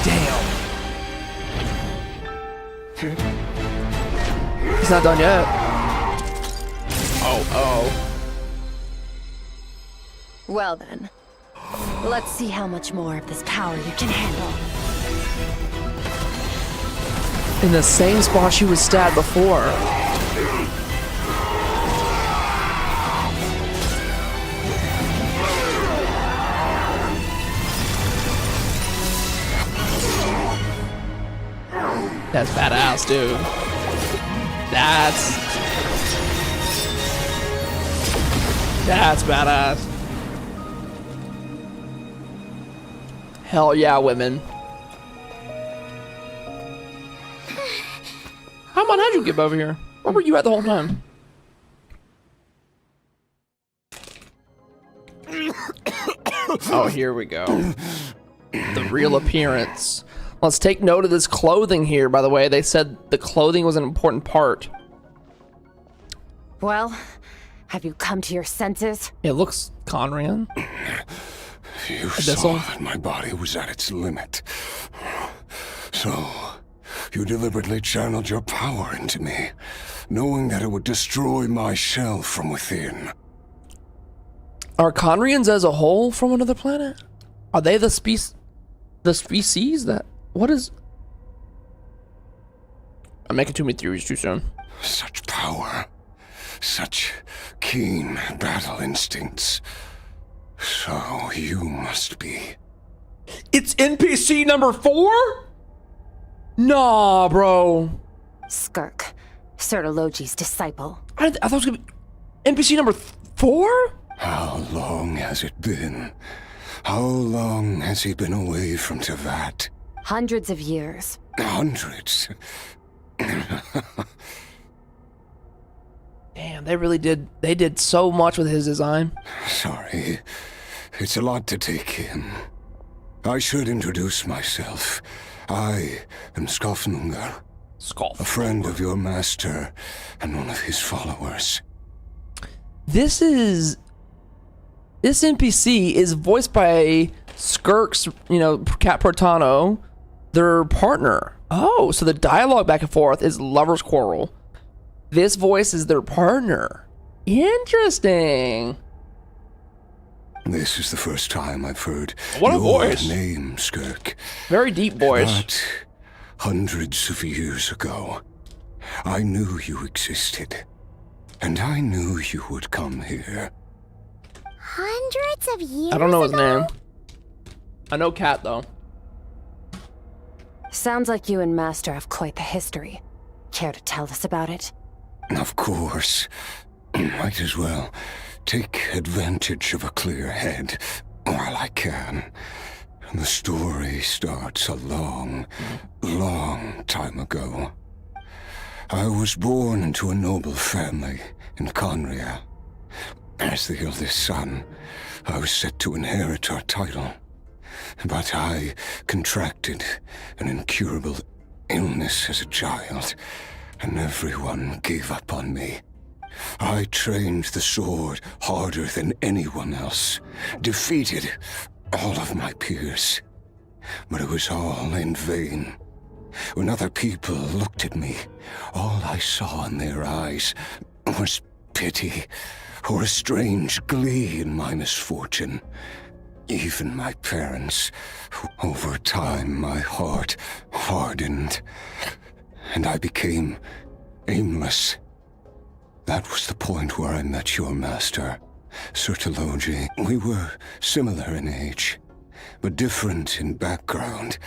Damn. He's not done yet. Oh. Well then, let's see how much more of this power you can handle. In the same spot she was stabbed before. That's badass, dude. That's badass. Hell yeah, women. How how'd you get over here? Where were you at the whole time? Oh, here we go. The real appearance. Let's take note of this clothing here, by the way. They said the clothing was an important part. Well, have you come to your senses? It looks Conrian. You saw that my body was at its limit. So, you deliberately channeled your power into me, knowing that it would destroy my shell from within. Are Conrians as a whole from another planet? Are they the species that... What is... I'm making too many theories too soon. Such power. Such keen battle instincts. So you must be... It's NPC number 4? Nah, bro. Skirk, Sertologi's disciple. I thought it was gonna be NPC number 4? How long has it been? How long has he been away from Tevat? Hundreds of years. Hundreds? Damn, they really did. They did so much with his design. Sorry. It's a lot to take in. I should introduce myself. I am Skofnungar. A friend of your master and one of his followers. This NPC is voiced by Skirk's, Cat Portano, their partner. Oh, so the dialogue back and forth is lovers' quarrel. This voice is their partner. Interesting. This is the first time I've heard your voice. Name, Skirk. Very deep voice. But hundreds of years ago, I knew you existed. And I knew you would come here. Hundreds of years I don't know his ago? name. I know Cat, though. Sounds like you and Master have quite the history. Care to tell us about it? Of course. Might as well take advantage of a clear head while I can. The story starts a long, long time ago. I was born into a noble family in Conria. As the eldest son, I was set to inherit our title. But I contracted an incurable illness as a child, and everyone gave up on me. I trained the sword harder than anyone else, defeated all of my peers. But it was all in vain. When other people looked at me, all I saw in their eyes was pity or a strange glee in my misfortune. Even my parents, over time my heart hardened, and I became aimless. That was the point where I met your master, Sertologi. We were similar in age, but different in background.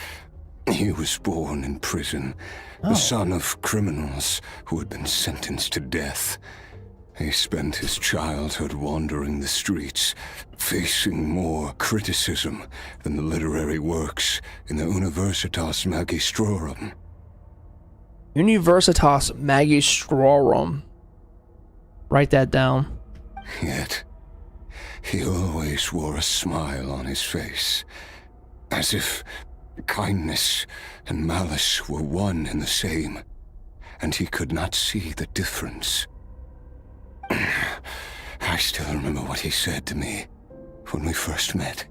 He was born in prison, the son of criminals who had been sentenced to death. He spent his childhood wandering the streets, facing more criticism than the literary works in the Universitas Magistrorum. Universitas Magistrorum. Write that down. Yet, he always wore a smile on his face, as if kindness and malice were one and the same, and he could not see the difference. I still remember what he said to me when we first met.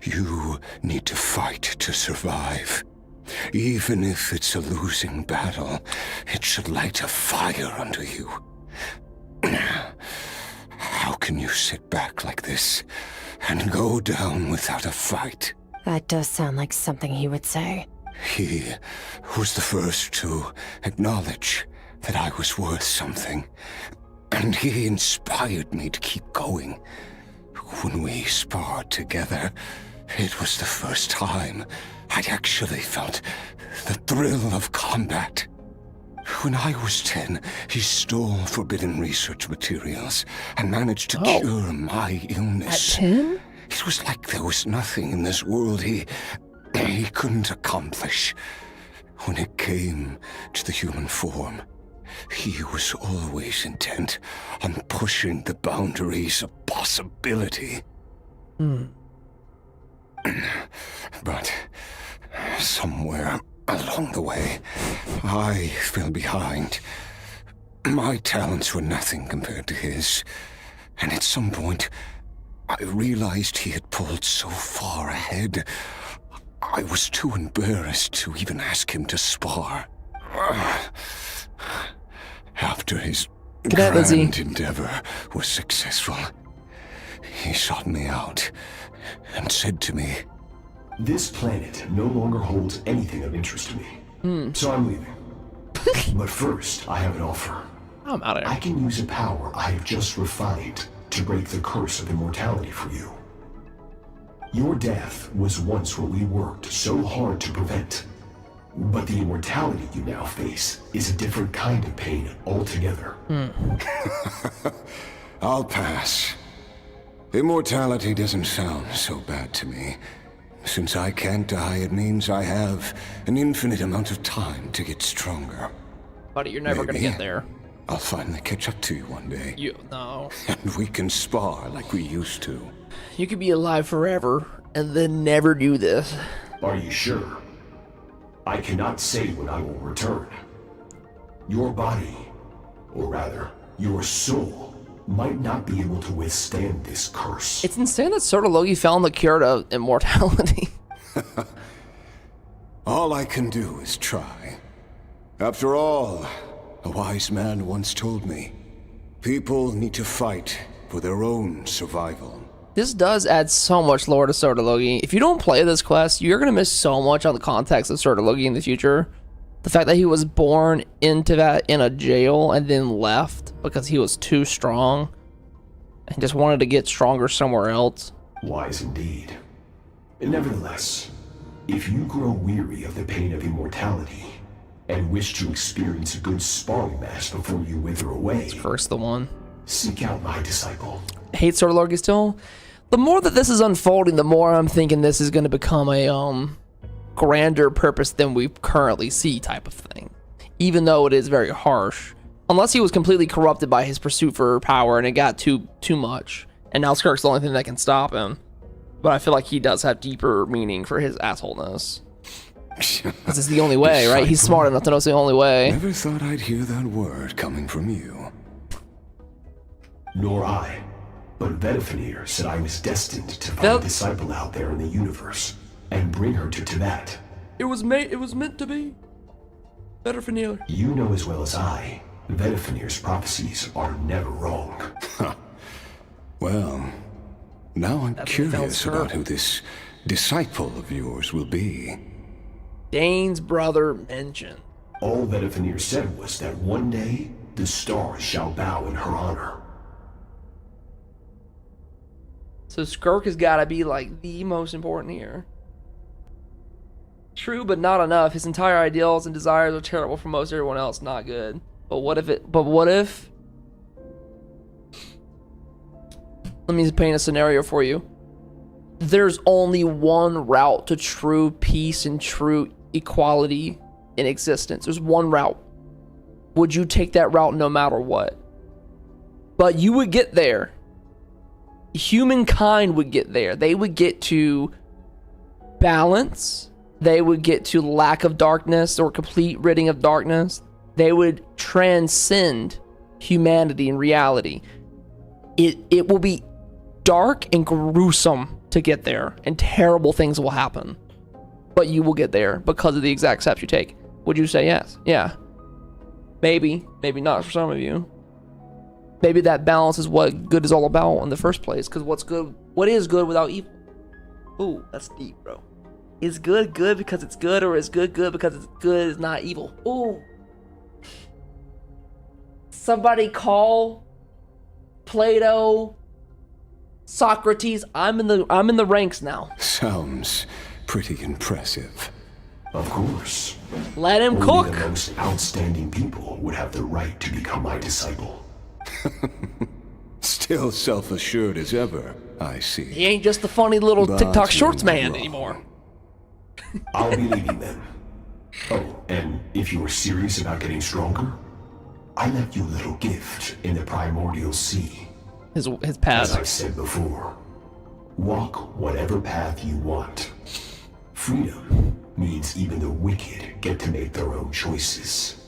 You need to fight to survive. Even if it's a losing battle, it should light a fire under you. How can you sit back like this and go down without a fight? That does sound like something he would say. He was the first to acknowledge that I was worth something, and he inspired me to keep going. When we sparred together, it was the first time I'd actually felt the thrill of combat. When I was 10, he stole forbidden research materials and managed to cure my illness. At 10? It was like there was nothing in this world he couldn't accomplish. When it came to the human form, he was always intent on pushing the boundaries of possibility. But somewhere along the way, I fell behind. My talents were nothing compared to his, and at some point, I realized he had pulled so far ahead, I was too embarrassed to even ask him to spar. After his grand endeavor was successful, He sought me out and said to me, "This planet no longer holds anything of interest to me, so I'm leaving. But first, I have an offer. I'm out of here. I can use a power I have just refined to break the curse of immortality for you. Your death was once what we worked so hard to prevent. But the immortality you now face is a different kind of pain altogether." I'll pass. Immortality doesn't sound so bad to me. Since I can't die, it means I have an infinite amount of time to get stronger. Buddy, you're never gonna get there. I'll finally catch up to you one day. No. And we can spar like we used to. You could be alive forever and then never do this. Are you sure? I cannot say when I will return. Your body, or rather, your soul, might not be able to withstand this curse. It's insane that Sir Logi found the cure to immortality. All I can do is try. After all, a wise man once told me, people need to fight for their own survival. This does add so much lore to Sir Logi. If you don't play this quest, you're going to miss so much on the context of Sir Logi in the future. The fact that he was born into that in a jail and then left because he was too strong and just wanted to get stronger somewhere else. Wise indeed. Nevertheless, if you grow weary of the pain of immortality and wish to experience a good sparring match before you wither away, Skirk's the one. Seek out my disciple. Hate Sir Logi still? The more that this is unfolding, the more I'm thinking this is going to become a grander purpose than we currently see type of thing. Even though it is very harsh. Unless he was completely corrupted by his pursuit for power and it got too much. And now Skirk's the only thing that can stop him. But I feel like he does have deeper meaning for his assholeness. This is the only way, right? He's smart enough to know it's the only way. Never thought I'd hear that word coming from you. Nor I. But Vedifenir said I was destined to find a disciple out there in the universe and bring her to Tibet. It was meant to be. Vedifenir. You know as well as I, Vedifenir's prophecies are never wrong. Well, now I'm curious about who this disciple of yours will be. Dane's brother mentioned. All Vedifenir said was that one day the stars shall bow in her honor. So Skirk has got to be like the most important here. True, but not enough. His entire ideals and desires are terrible for most everyone else. Not good. But what if? Let me paint a scenario for you. There's only one route to true peace and true equality in existence. There's one route. Would you take that route no matter what? But you would get there. Humankind would get there. They would get to balance. They would get to lack of darkness or complete ridding of darkness. They would transcend humanity and reality. It will be dark and gruesome to get there, and terrible things will happen. But you will get there because of the exact steps you take. Would you say yes? Yeah. Maybe. Maybe not for some of you. Maybe that balance is what good is all about in the first place. Because what is good without evil? Ooh, that's deep, bro. Is good good because it's good, or is good good because it's good is not evil? Ooh. Somebody call Plato, Socrates. I'm in the ranks now. Sounds pretty impressive. Of course. Let him Only cook. the most outstanding people would have the right to become my disciple. Still self-assured as ever, I see. He ain't just the funny little But TikTok shorts you're man wrong. anymore. I'll be leaving then. Oh, and if you were serious about getting stronger, I left you a little gift in the primordial sea. His path. As I've said before, walk whatever path you want. Freedom means even the wicked get to make their own choices.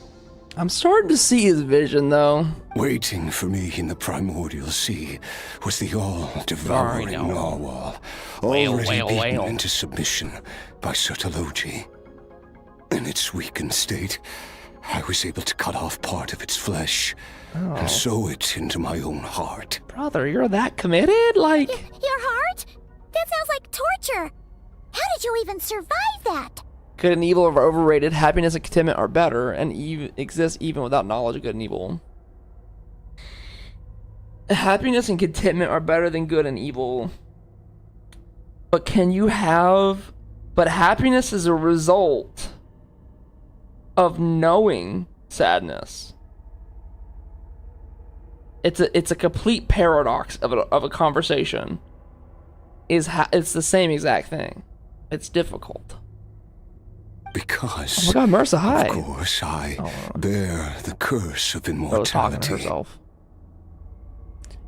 I'm starting to see his vision, though. Waiting for me in the primordial sea was the all-devouring narwhal, already beaten into submission by Sir Logi. In its weakened state, I was able to cut off part of its flesh Oh. and sew it into my own heart. Brother, you're that committed? Like... Your heart? That sounds like torture. How did you even survive that? Good and evil are overrated. Happiness and contentment are better, and exist even without knowledge of good and evil. Happiness and contentment are better than good and evil. But can you have... But happiness is a result of knowing sadness. It's a complete paradox of a conversation. It's the same exact thing. It's difficult. Because, oh my God, Marissa, hi. Of course, I bear the curse of immortality. Talking to herself.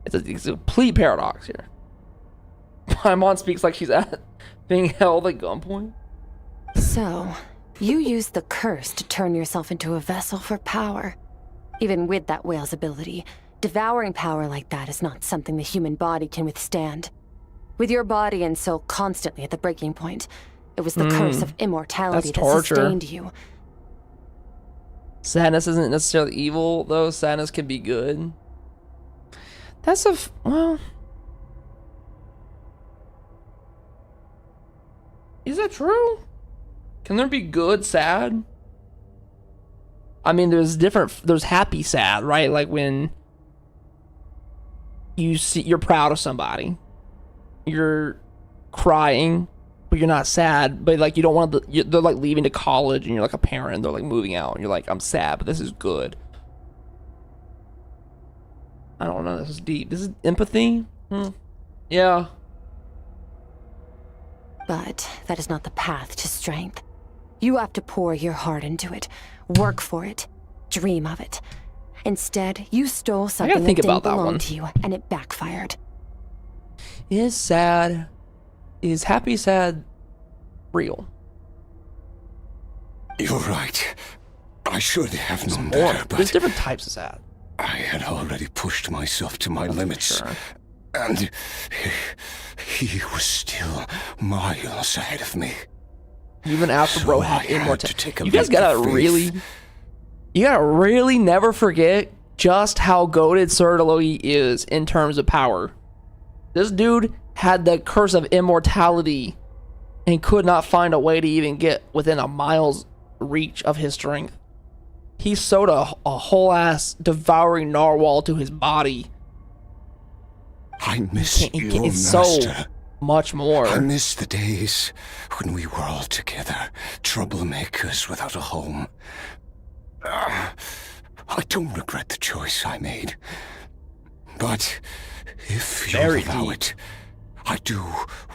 It's a complete paradox here. Paimon speaks like she's being held at gunpoint. So, you used the curse to turn yourself into a vessel for power. Even with that whale's ability, devouring power like that is not something the human body can withstand. With your body and soul constantly at the breaking point, it was the curse of immortality that sustained you. Sadness isn't necessarily evil, though. Sadness can be good. That's well... Is that true? Can there be good sad? I mean, there's happy sad, right? Like when you're proud of somebody. You're crying, but you're not sad. But like you don't want to. They're like leaving to college, and you're like a parent. They're like moving out, and you're like, I'm sad, but this is good. I don't know. This is deep. This is empathy. Yeah. But that is not the path to strength. You have to pour your heart into it, work for it, dream of it. Instead, you stole something that didn't belong to you, and it backfired. Is happy sad real? You're right. I should have known better, but there's different types of sad. I had already pushed myself to my limits, and he was still miles ahead of me. Even after bro had immortality. You guys gotta really never forget just how goated Surdalogi is in terms of power. This dude had the curse of immortality and could not find a way to even get within a mile's reach of his strength. He sewed a whole ass devouring narwhal to his body. I miss you, Master. So much more. I miss the days when we were all together, troublemakers without a home. I don't regret the choice I made. But if you allow it, I do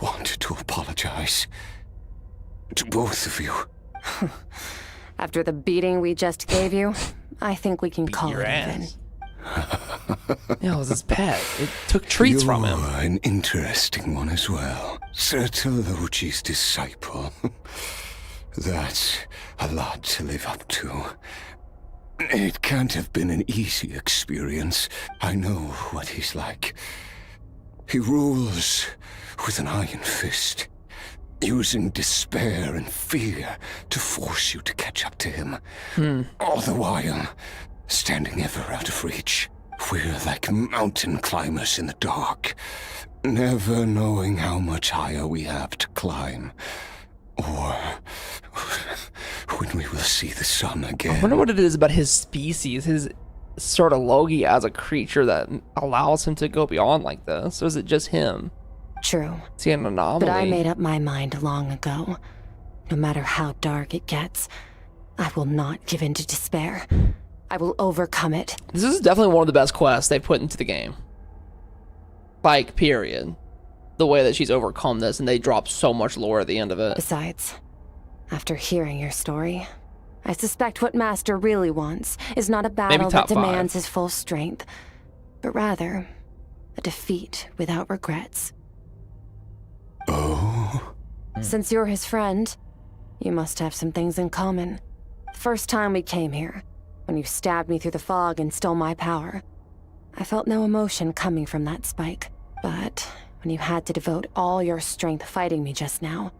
want to apologize. To both of you. After the beating we just gave you, I think we can call it even. Yeah, it was his pet. It took treats from him. You're an interesting one as well. Sirtalogi's disciple. That's a lot to live up to. It can't have been an easy experience. I know what he's like. He rules with an iron fist, using despair and fear to force you to catch up to him. All the while, standing ever out of reach. We're like mountain climbers in the dark, never knowing how much higher we have to climb, or when we will see the sun again. I wonder what it is about his species, his sort of Logi as a creature that allows him to go beyond like this. Or is it just him? True. Is he an anomaly? But I made up my mind long ago. No matter how dark it gets, I will not give in to despair. I will overcome it. This is definitely one of the best quests they've put into the game. Like, period. The way that she's overcome this, and they drop so much lore at the end of it. Besides, after hearing your story, I suspect what Master really wants is not a battle that demands his full strength, but rather a defeat without regrets. Oh? Since you're his friend, you must have some things in common. The first time we came here, when you stabbed me through the fog and stole my power, I felt no emotion coming from that spike. But when you had to devote all your strength fighting me just now,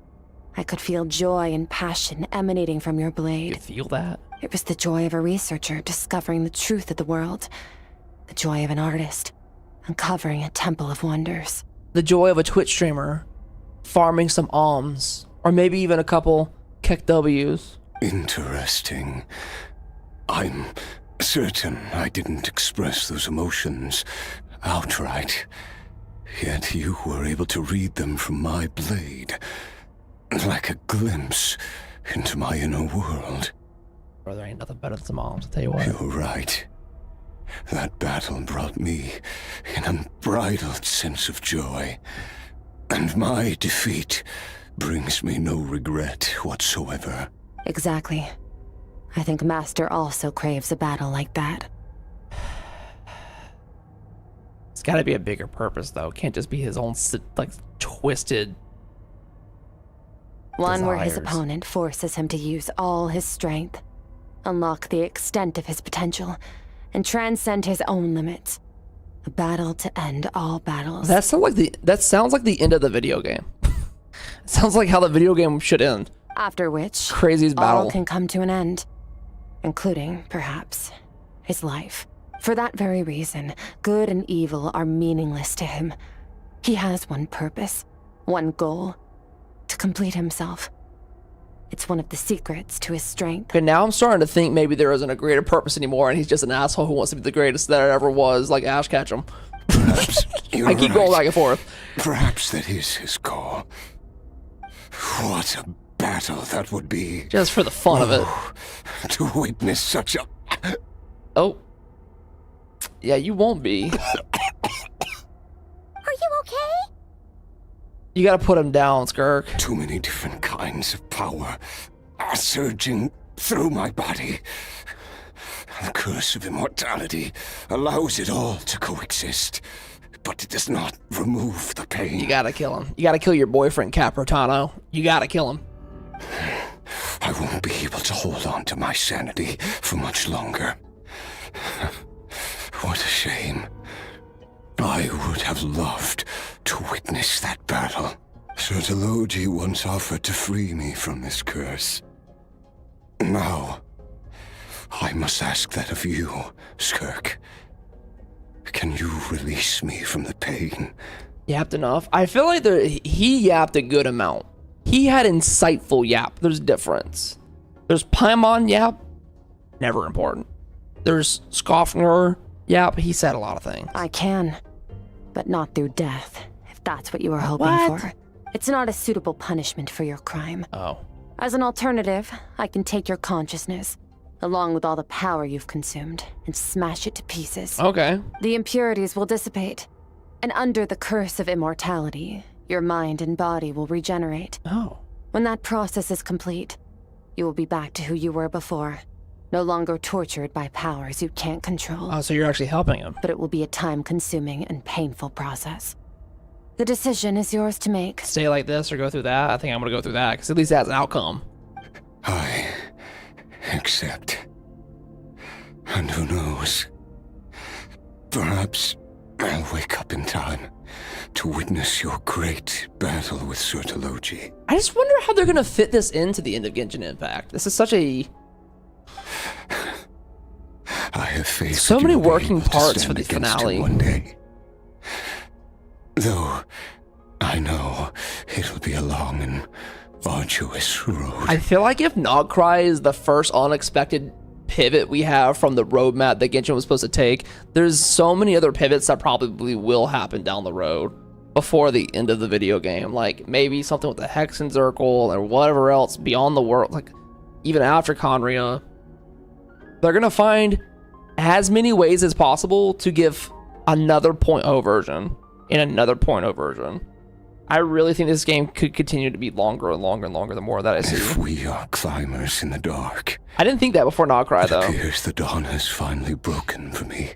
I could feel joy and passion emanating from your blade. You feel that? It was the joy of a researcher discovering the truth of the world. The joy of an artist uncovering a temple of wonders. The joy of a Twitch streamer farming some alms, or maybe even a couple Keck W's. Interesting. I'm certain I didn't express those emotions outright. Yet you were able to read them from my blade, like a glimpse into my inner world. Bro, there ain't nothing better than some alms, I'll tell you what. You're right. That battle brought me an unbridled sense of joy, and my defeat brings me no regret whatsoever. Exactly. I think Master also craves a battle like that. It's gotta be a bigger purpose, though. It can't just be his own, like, twisted One where his desires. opponent forces him to use all his strength, unlock the extent of his potential, and transcend his own limits. A battle to end all battles. That sounds like the end of the video game. It sounds like how the video game should end. After which, Craziest battle. all can come to an end, including, perhaps, his life. For that very reason, good and evil are meaningless to him. He has one purpose, one goal, to complete himself. It's one of the secrets to his strength. Okay, now I'm starting to think maybe there isn't a greater purpose anymore, and he's just an asshole who wants to be the greatest that ever was, like Ash Ketchum. Perhaps you're I keep going right. back and forth. Perhaps that is his call. What a battle that would be. Just for the fun of it. To witness such a... Oh. Yeah, you won't be. Are you okay? You gotta put him down, Skirk. Too many different kinds of power are surging through my body. The curse of immortality allows it all to coexist, but it does not remove the pain. You gotta kill him. You gotta kill your boyfriend, Capertano. You gotta kill him. I won't be able to hold on to my sanity for much longer. What a shame. I would have loved to witness that battle. Sertologi once offered to free me from this curse. Now, I must ask that of you, Skirk. Can you release me from the pain? Yapped enough. I feel like he yapped a good amount. He had insightful yap. There's a difference. There's Paimon yap, never important. There's Skofner yap. He said a lot of things. I can, but not through death, if that's what you were hoping What? for. It's not a suitable punishment for your crime. Oh. As an alternative, I can take your consciousness, along with all the power you've consumed, and smash it to pieces. Okay. The impurities will dissipate, and under the curse of immortality, your mind and body will regenerate. Oh. When that process is complete, you will be back to who you were before, no longer tortured by powers you can't control. Oh, so you're actually helping him. But it will be a time-consuming and painful process. The decision is yours to make. Stay like this or go through that? I think I'm gonna go through that, because at least that's an outcome. I accept. And who knows? Perhaps I'll wake up in time to witness your great battle with Sertologi. I just wonder how they're gonna fit this into the end of Genshin Impact. This is such a... I have faith so that many you will be working able to parts stand for the against finale. him one day. Though I know it'll be a long and arduous road. I feel like if Nogcry is the first unexpected pivot we have from the roadmap that Genshin was supposed to take, there's so many other pivots that probably will happen down the road before the end of the video game. Like maybe something with the Hexen Circle or whatever else beyond the world, like even after Conria. They're gonna find as many ways as possible to give another 0.0 version and another 0.0 version. I really think this game could continue to be longer and longer and longer the more that I see. If we are climbers in the dark, I didn't think that before Nogcry, it though. appears the dawn has finally broken for me.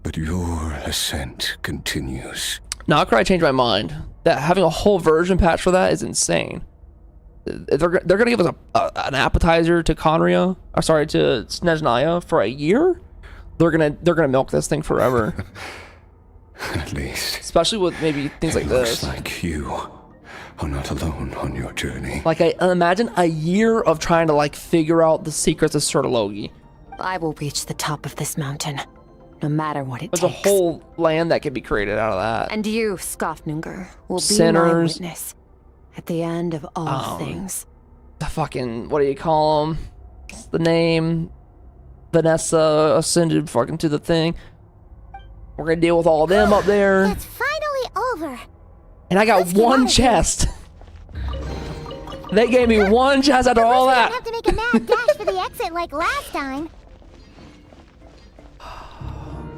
But your ascent continues. Nogcry changed my mind. That having a whole version patch for that is insane. They're gonna give us an appetizer to Conria, or sorry, to Snezhnaya for a year. They're gonna milk this thing forever. At least, especially with maybe things like looks this. like you are not alone on your journey. Like, I imagine a year of trying to, like, figure out the secrets of Sortologi. I will reach the top of this mountain, no matter what it There's takes. a whole land that could be created out of that. And you, Skafnungur, will be Sinners. my witness at the end of all things. The fucking, what do you call them? What's the name? Vanessa ascended fucking to the thing. We're gonna deal with all of them up there. It's finally over. And I got one chest. They gave me one chest after all that. I have to make a mad dash for the exit like last time.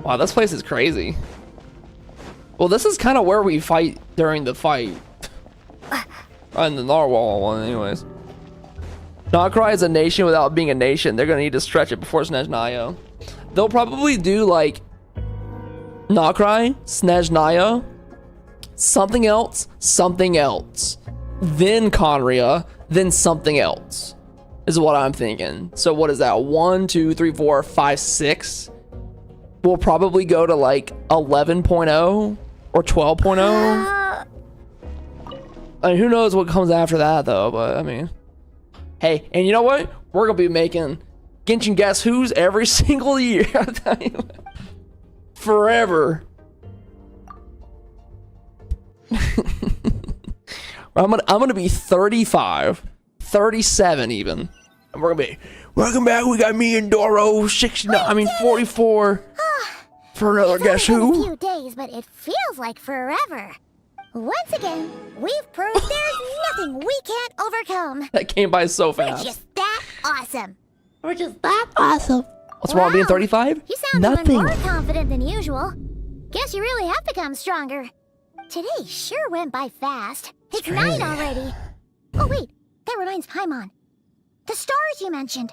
Wow, this place is crazy. Well, this is kind of where we fight during the fight. And the Narwhal one, anyways. Nokrai is a nation without being a nation. They're gonna need to stretch it before Snezhnaya. They'll probably do like Nokrai, Snezhnaya, something else, then Conria, then something else. Is what I'm thinking. So what is that? 1, 2, 3, 4, 5, 6. We'll probably go to like 11.0 or 12.0. I mean, who knows what comes after that though, but I mean. Hey, and you know what? We're gonna be making Genshin Guess Who's every single year. I'll tell you. Forever. I'm gonna be 35, 37 even. And we're gonna be, welcome back, we got me and Doro, 44 for another Guess It's only Who. been a few days, but it feels like forever. Once again, we've proved there's nothing we can't overcome. That came by so We're fast. just that awesome. We're just that awesome. What's wrong with being 35? You sound Nothing. even more confident than usual. Guess you really have become stronger. Today sure went by fast. It's 9 already. Oh wait, that reminds Paimon. The stars you mentioned,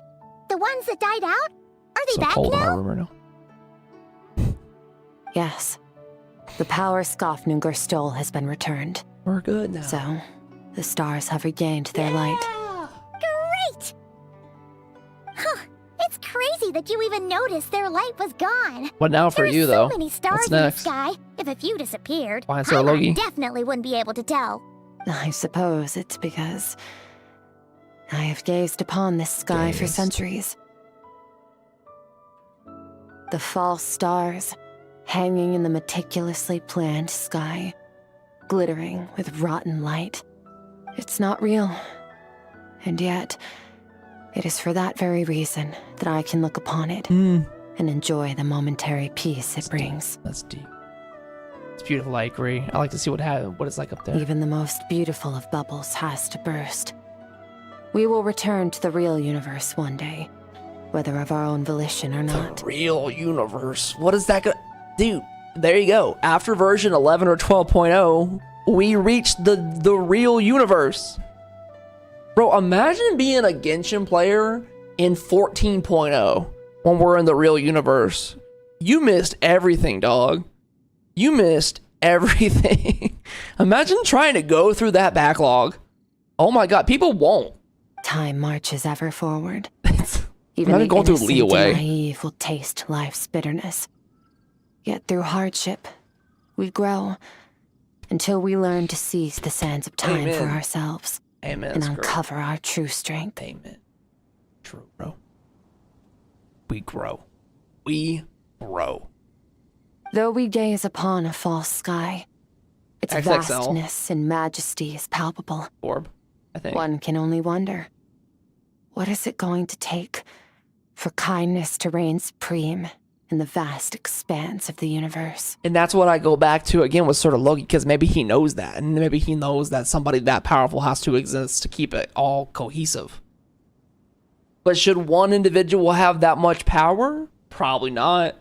the ones that died out, are they So back cold in my now? room right now. Yes. The power Skafnungur stole has been returned. We're good now. So, the stars have regained their light. Great! Huh, it's crazy that you even noticed their light was gone. What now for There's you though? So many stars What's in the next? sky. If a few disappeared, Why is there a Logi? Paimon definitely wouldn't be able to tell. I suppose it's because I have gazed upon this sky for centuries. The false stars, hanging in the meticulously planned sky, glittering with rotten light. It's not real. And yet, it is for that very reason that I can look upon it and enjoy the momentary peace it brings. That's deep. It's beautiful, I agree. I like to see what it's like up there. Even the most beautiful of bubbles has to burst. We will return to the real universe one day, whether of our own volition or not. Real universe. What is that gonna... Dude, there you go. After version 11 or 12.0, we reached the real universe. Bro, imagine being a Genshin player in 14.0 when we're in the real universe. You missed everything, dog. You missed everything. Imagine trying to go through that backlog. Oh my god, people won't. Time marches ever forward. Imagine the going through innocent Leeway. and naive will taste life's bitterness. Yet through hardship, we grow until we learn to seize the sands of time for Amen. ourselves Amen. and Skirk. uncover our true strength. Amen. True, bro. We grow. We grow. Though we gaze upon a false sky, its XXL. vastness and majesty is palpable. Orb, I think. One can only wonder, what is it going to take for kindness to reign supreme in the vast expanse of the universe? And that's what I go back to again with sort of Loki, because maybe he knows that, and maybe he knows that somebody that powerful has to exist to keep it all cohesive. But should one individual have that much power? Probably not.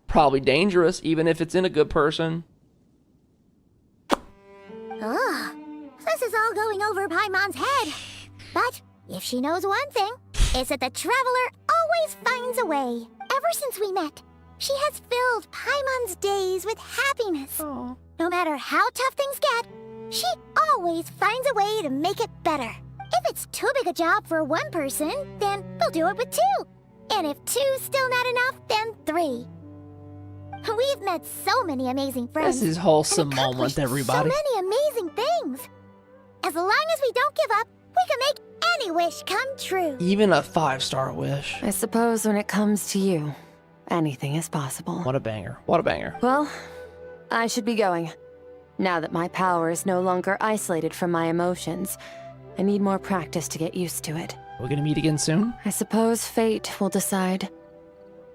Probably dangerous, even if it's in a good person. Ugh, this is all going over Paimon's head. But if she knows one thing, it's that the Traveler always finds a way. Ever since we met, she has filled Paimon's days with happiness. No matter how tough things get, she always finds a way to make it better. If it's too big a job for one person, then we'll do it with 2. And if 2's still not enough, then 3. We've met so many amazing friends. This is wholesome moment, everybody. So many amazing things. As long as we don't give up, we can make any wish come true. Even a 5-star wish. I suppose when it comes to you, anything is possible. What a banger. What a banger. Well, I should be going. Now that my power is no longer isolated from my emotions, I need more practice to get used to it. We're gonna meet again soon? I suppose fate will decide.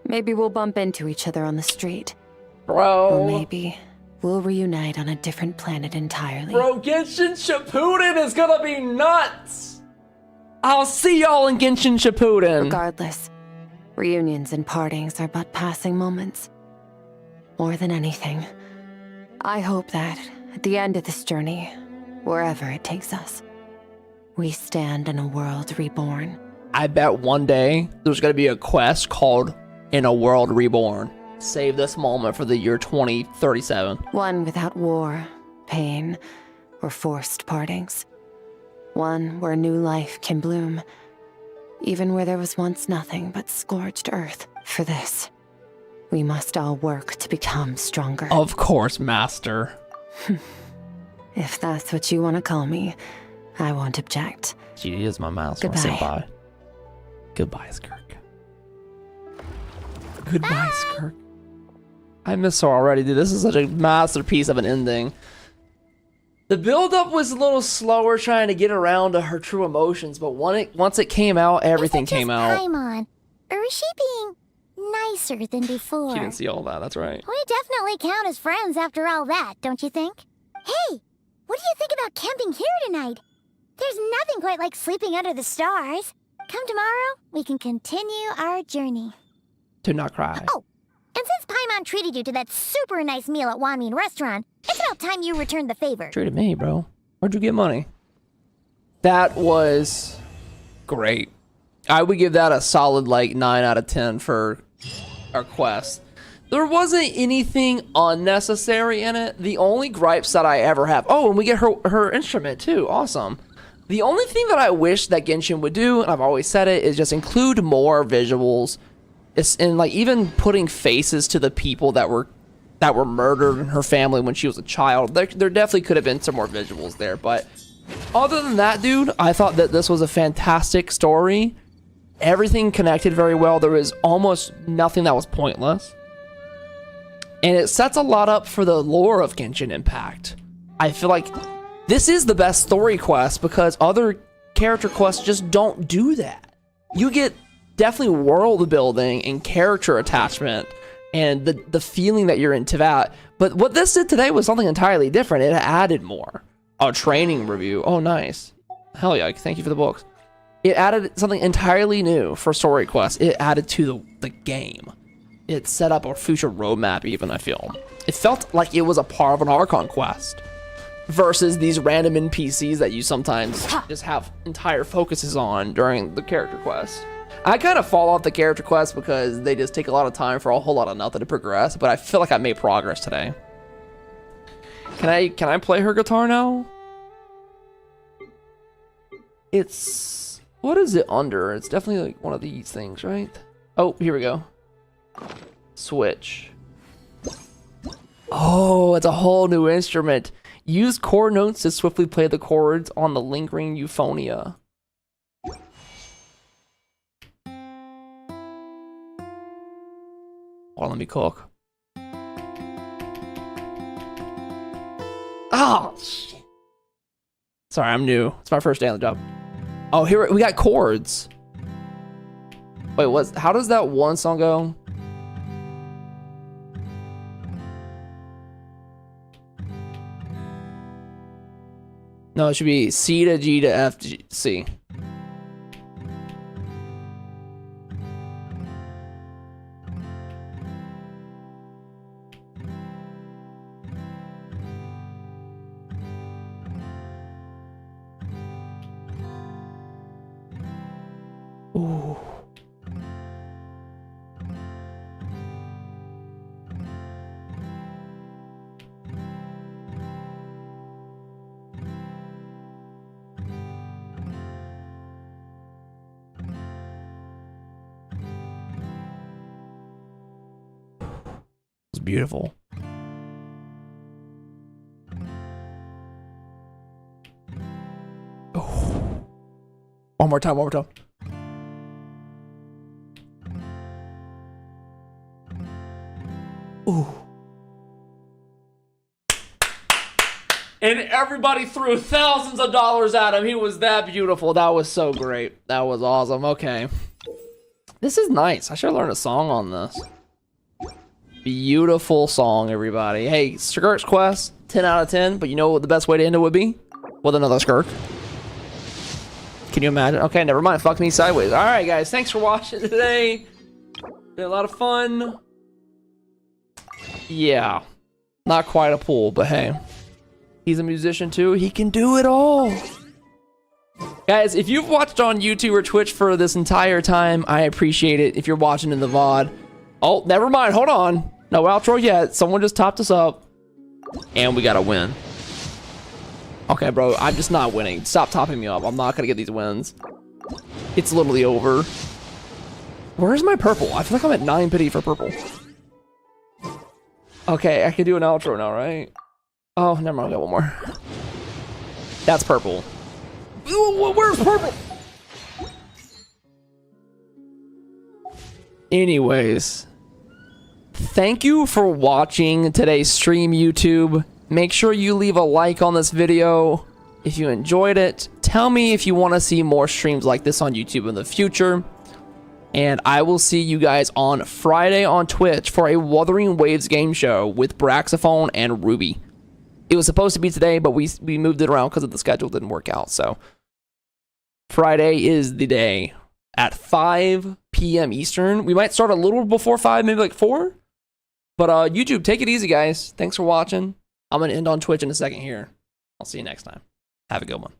Maybe we'll bump into each other on the street. Bro. Or maybe we'll reunite on a different planet entirely. Bro, Genshin Shippuden is gonna be nuts! I'll see y'all in Genshin Shippuden! Regardless, reunions and partings are but passing moments. More than anything, I hope that, at the end of this journey, wherever it takes us, we stand in a world reborn. I bet one day there's gonna be a quest called In a World Reborn. Save this moment for the year 2037. One without war, pain, or forced partings. One where new life can bloom, even where there was once nothing but scorched earth. For this, we must all work to become stronger. Of course, Master. If that's what you want to call me, I won't object. She is my milestone. Goodbye. Say bye. Goodbye, Skirk. Goodbye, Skirk. I miss her already, dude. This is such a masterpiece of an ending. The build-up was a little slower trying to get around to her true emotions, but once it came out, everything came out. Paimon, or is she being nicer than before? She didn't see all that, that's right. We definitely count as friends after all that, don't you think? Hey, what do you think about camping here tonight? There's nothing quite like sleeping under the stars. Come tomorrow, we can continue our journey. Do not cry. Oh, and since Paimon treated you to that super nice meal at Wanmin Restaurant, it's about time you returned the favor. Treated me, bro. Where'd you get money? That was great. I would give that a solid like 9 out of 10 for our quest. There wasn't anything unnecessary in it. The only gripes that I ever have. Oh, and we get her instrument too. Awesome. The only thing that I wish that Genshin would do, and I've always said it, is just include more visuals. It's in like even putting faces to the people that were murdered in her family when she was a child. There definitely could have been some more visuals there, but other than that, dude, I thought that this was a fantastic story. Everything connected very well. There was almost nothing that was pointless. And it sets a lot up for the lore of Genshin Impact. I feel like this is the best story quest because other character quests just don't do that. You get definitely world building and character attachment and the feeling that you're into that. But what this did today was something entirely different. It added more. A training review. Oh, nice. Hell yeah. Thank you for the books. It added something entirely new for story quests. It added to the game. It set up a future roadmap even, I feel. It felt like it was a part of an Archon quest versus these random NPCs that you sometimes just have entire focuses on during the character quest. I kind of fall off the character quest because they just take a lot of time for a whole lot of nothing to progress, but I feel like I made progress today. Can I play her guitar now? It's, what is it under? It's definitely like one of these things, right? Oh, here we go. Switch. Oh, it's a whole new instrument. Use chord notes to swiftly play the chords on the lingering euphonia. Or let me cook. Oh, shit. Sorry, I'm new. It's my first day on the job. Oh, here we got chords. Wait, how does that one song go? No, it should be C to G to F to G, C. Ooh. It's beautiful. One more time, one more time. Ooh. And everybody threw thousands of dollars at him. He was that beautiful. That was so great. That was awesome. Okay. This is nice. I should learn a song on this. Beautiful song, everybody. Hey, Skirk's Quest, 10 out of 10. But you know what the best way to end it would be? With another Skirk. Can you imagine? Okay, never mind. Fuck me sideways. All right, guys. Thanks for watching today. Been a lot of fun. Yeah. Not quite a pool, but hey. He's a musician too. He can do it all. Guys, if you've watched on YouTube or Twitch for this entire time, I appreciate it. If you're watching in the VOD. Oh, never mind. Hold on. No outro yet. Someone just topped us up. And we got to win. Okay, bro. I'm just not winning. Stop topping me up. I'm not going to get these wins. It's literally over. Where's my purple? I feel like I'm at 9 pity for purple. Okay, I can do an outro now, right? Oh, never mind. I got one more. That's purple. Ooh, where's purple? Anyways, thank you for watching today's stream, YouTube. Make sure you leave a like on this video if you enjoyed it. Tell me if you want to see more streams like this on YouTube in the future. And I will see you guys on Friday on Twitch for a Wuthering Waves game show with Braxophone and Ruby. It was supposed to be today, but we moved it around because of the schedule didn't work out. So Friday is the day at 5 p.m. Eastern. We might start a little before 5, maybe like 4. But YouTube, take it easy, guys. Thanks for watching. I'm going to end on Twitch in a second here. I'll see you next time. Have a good one.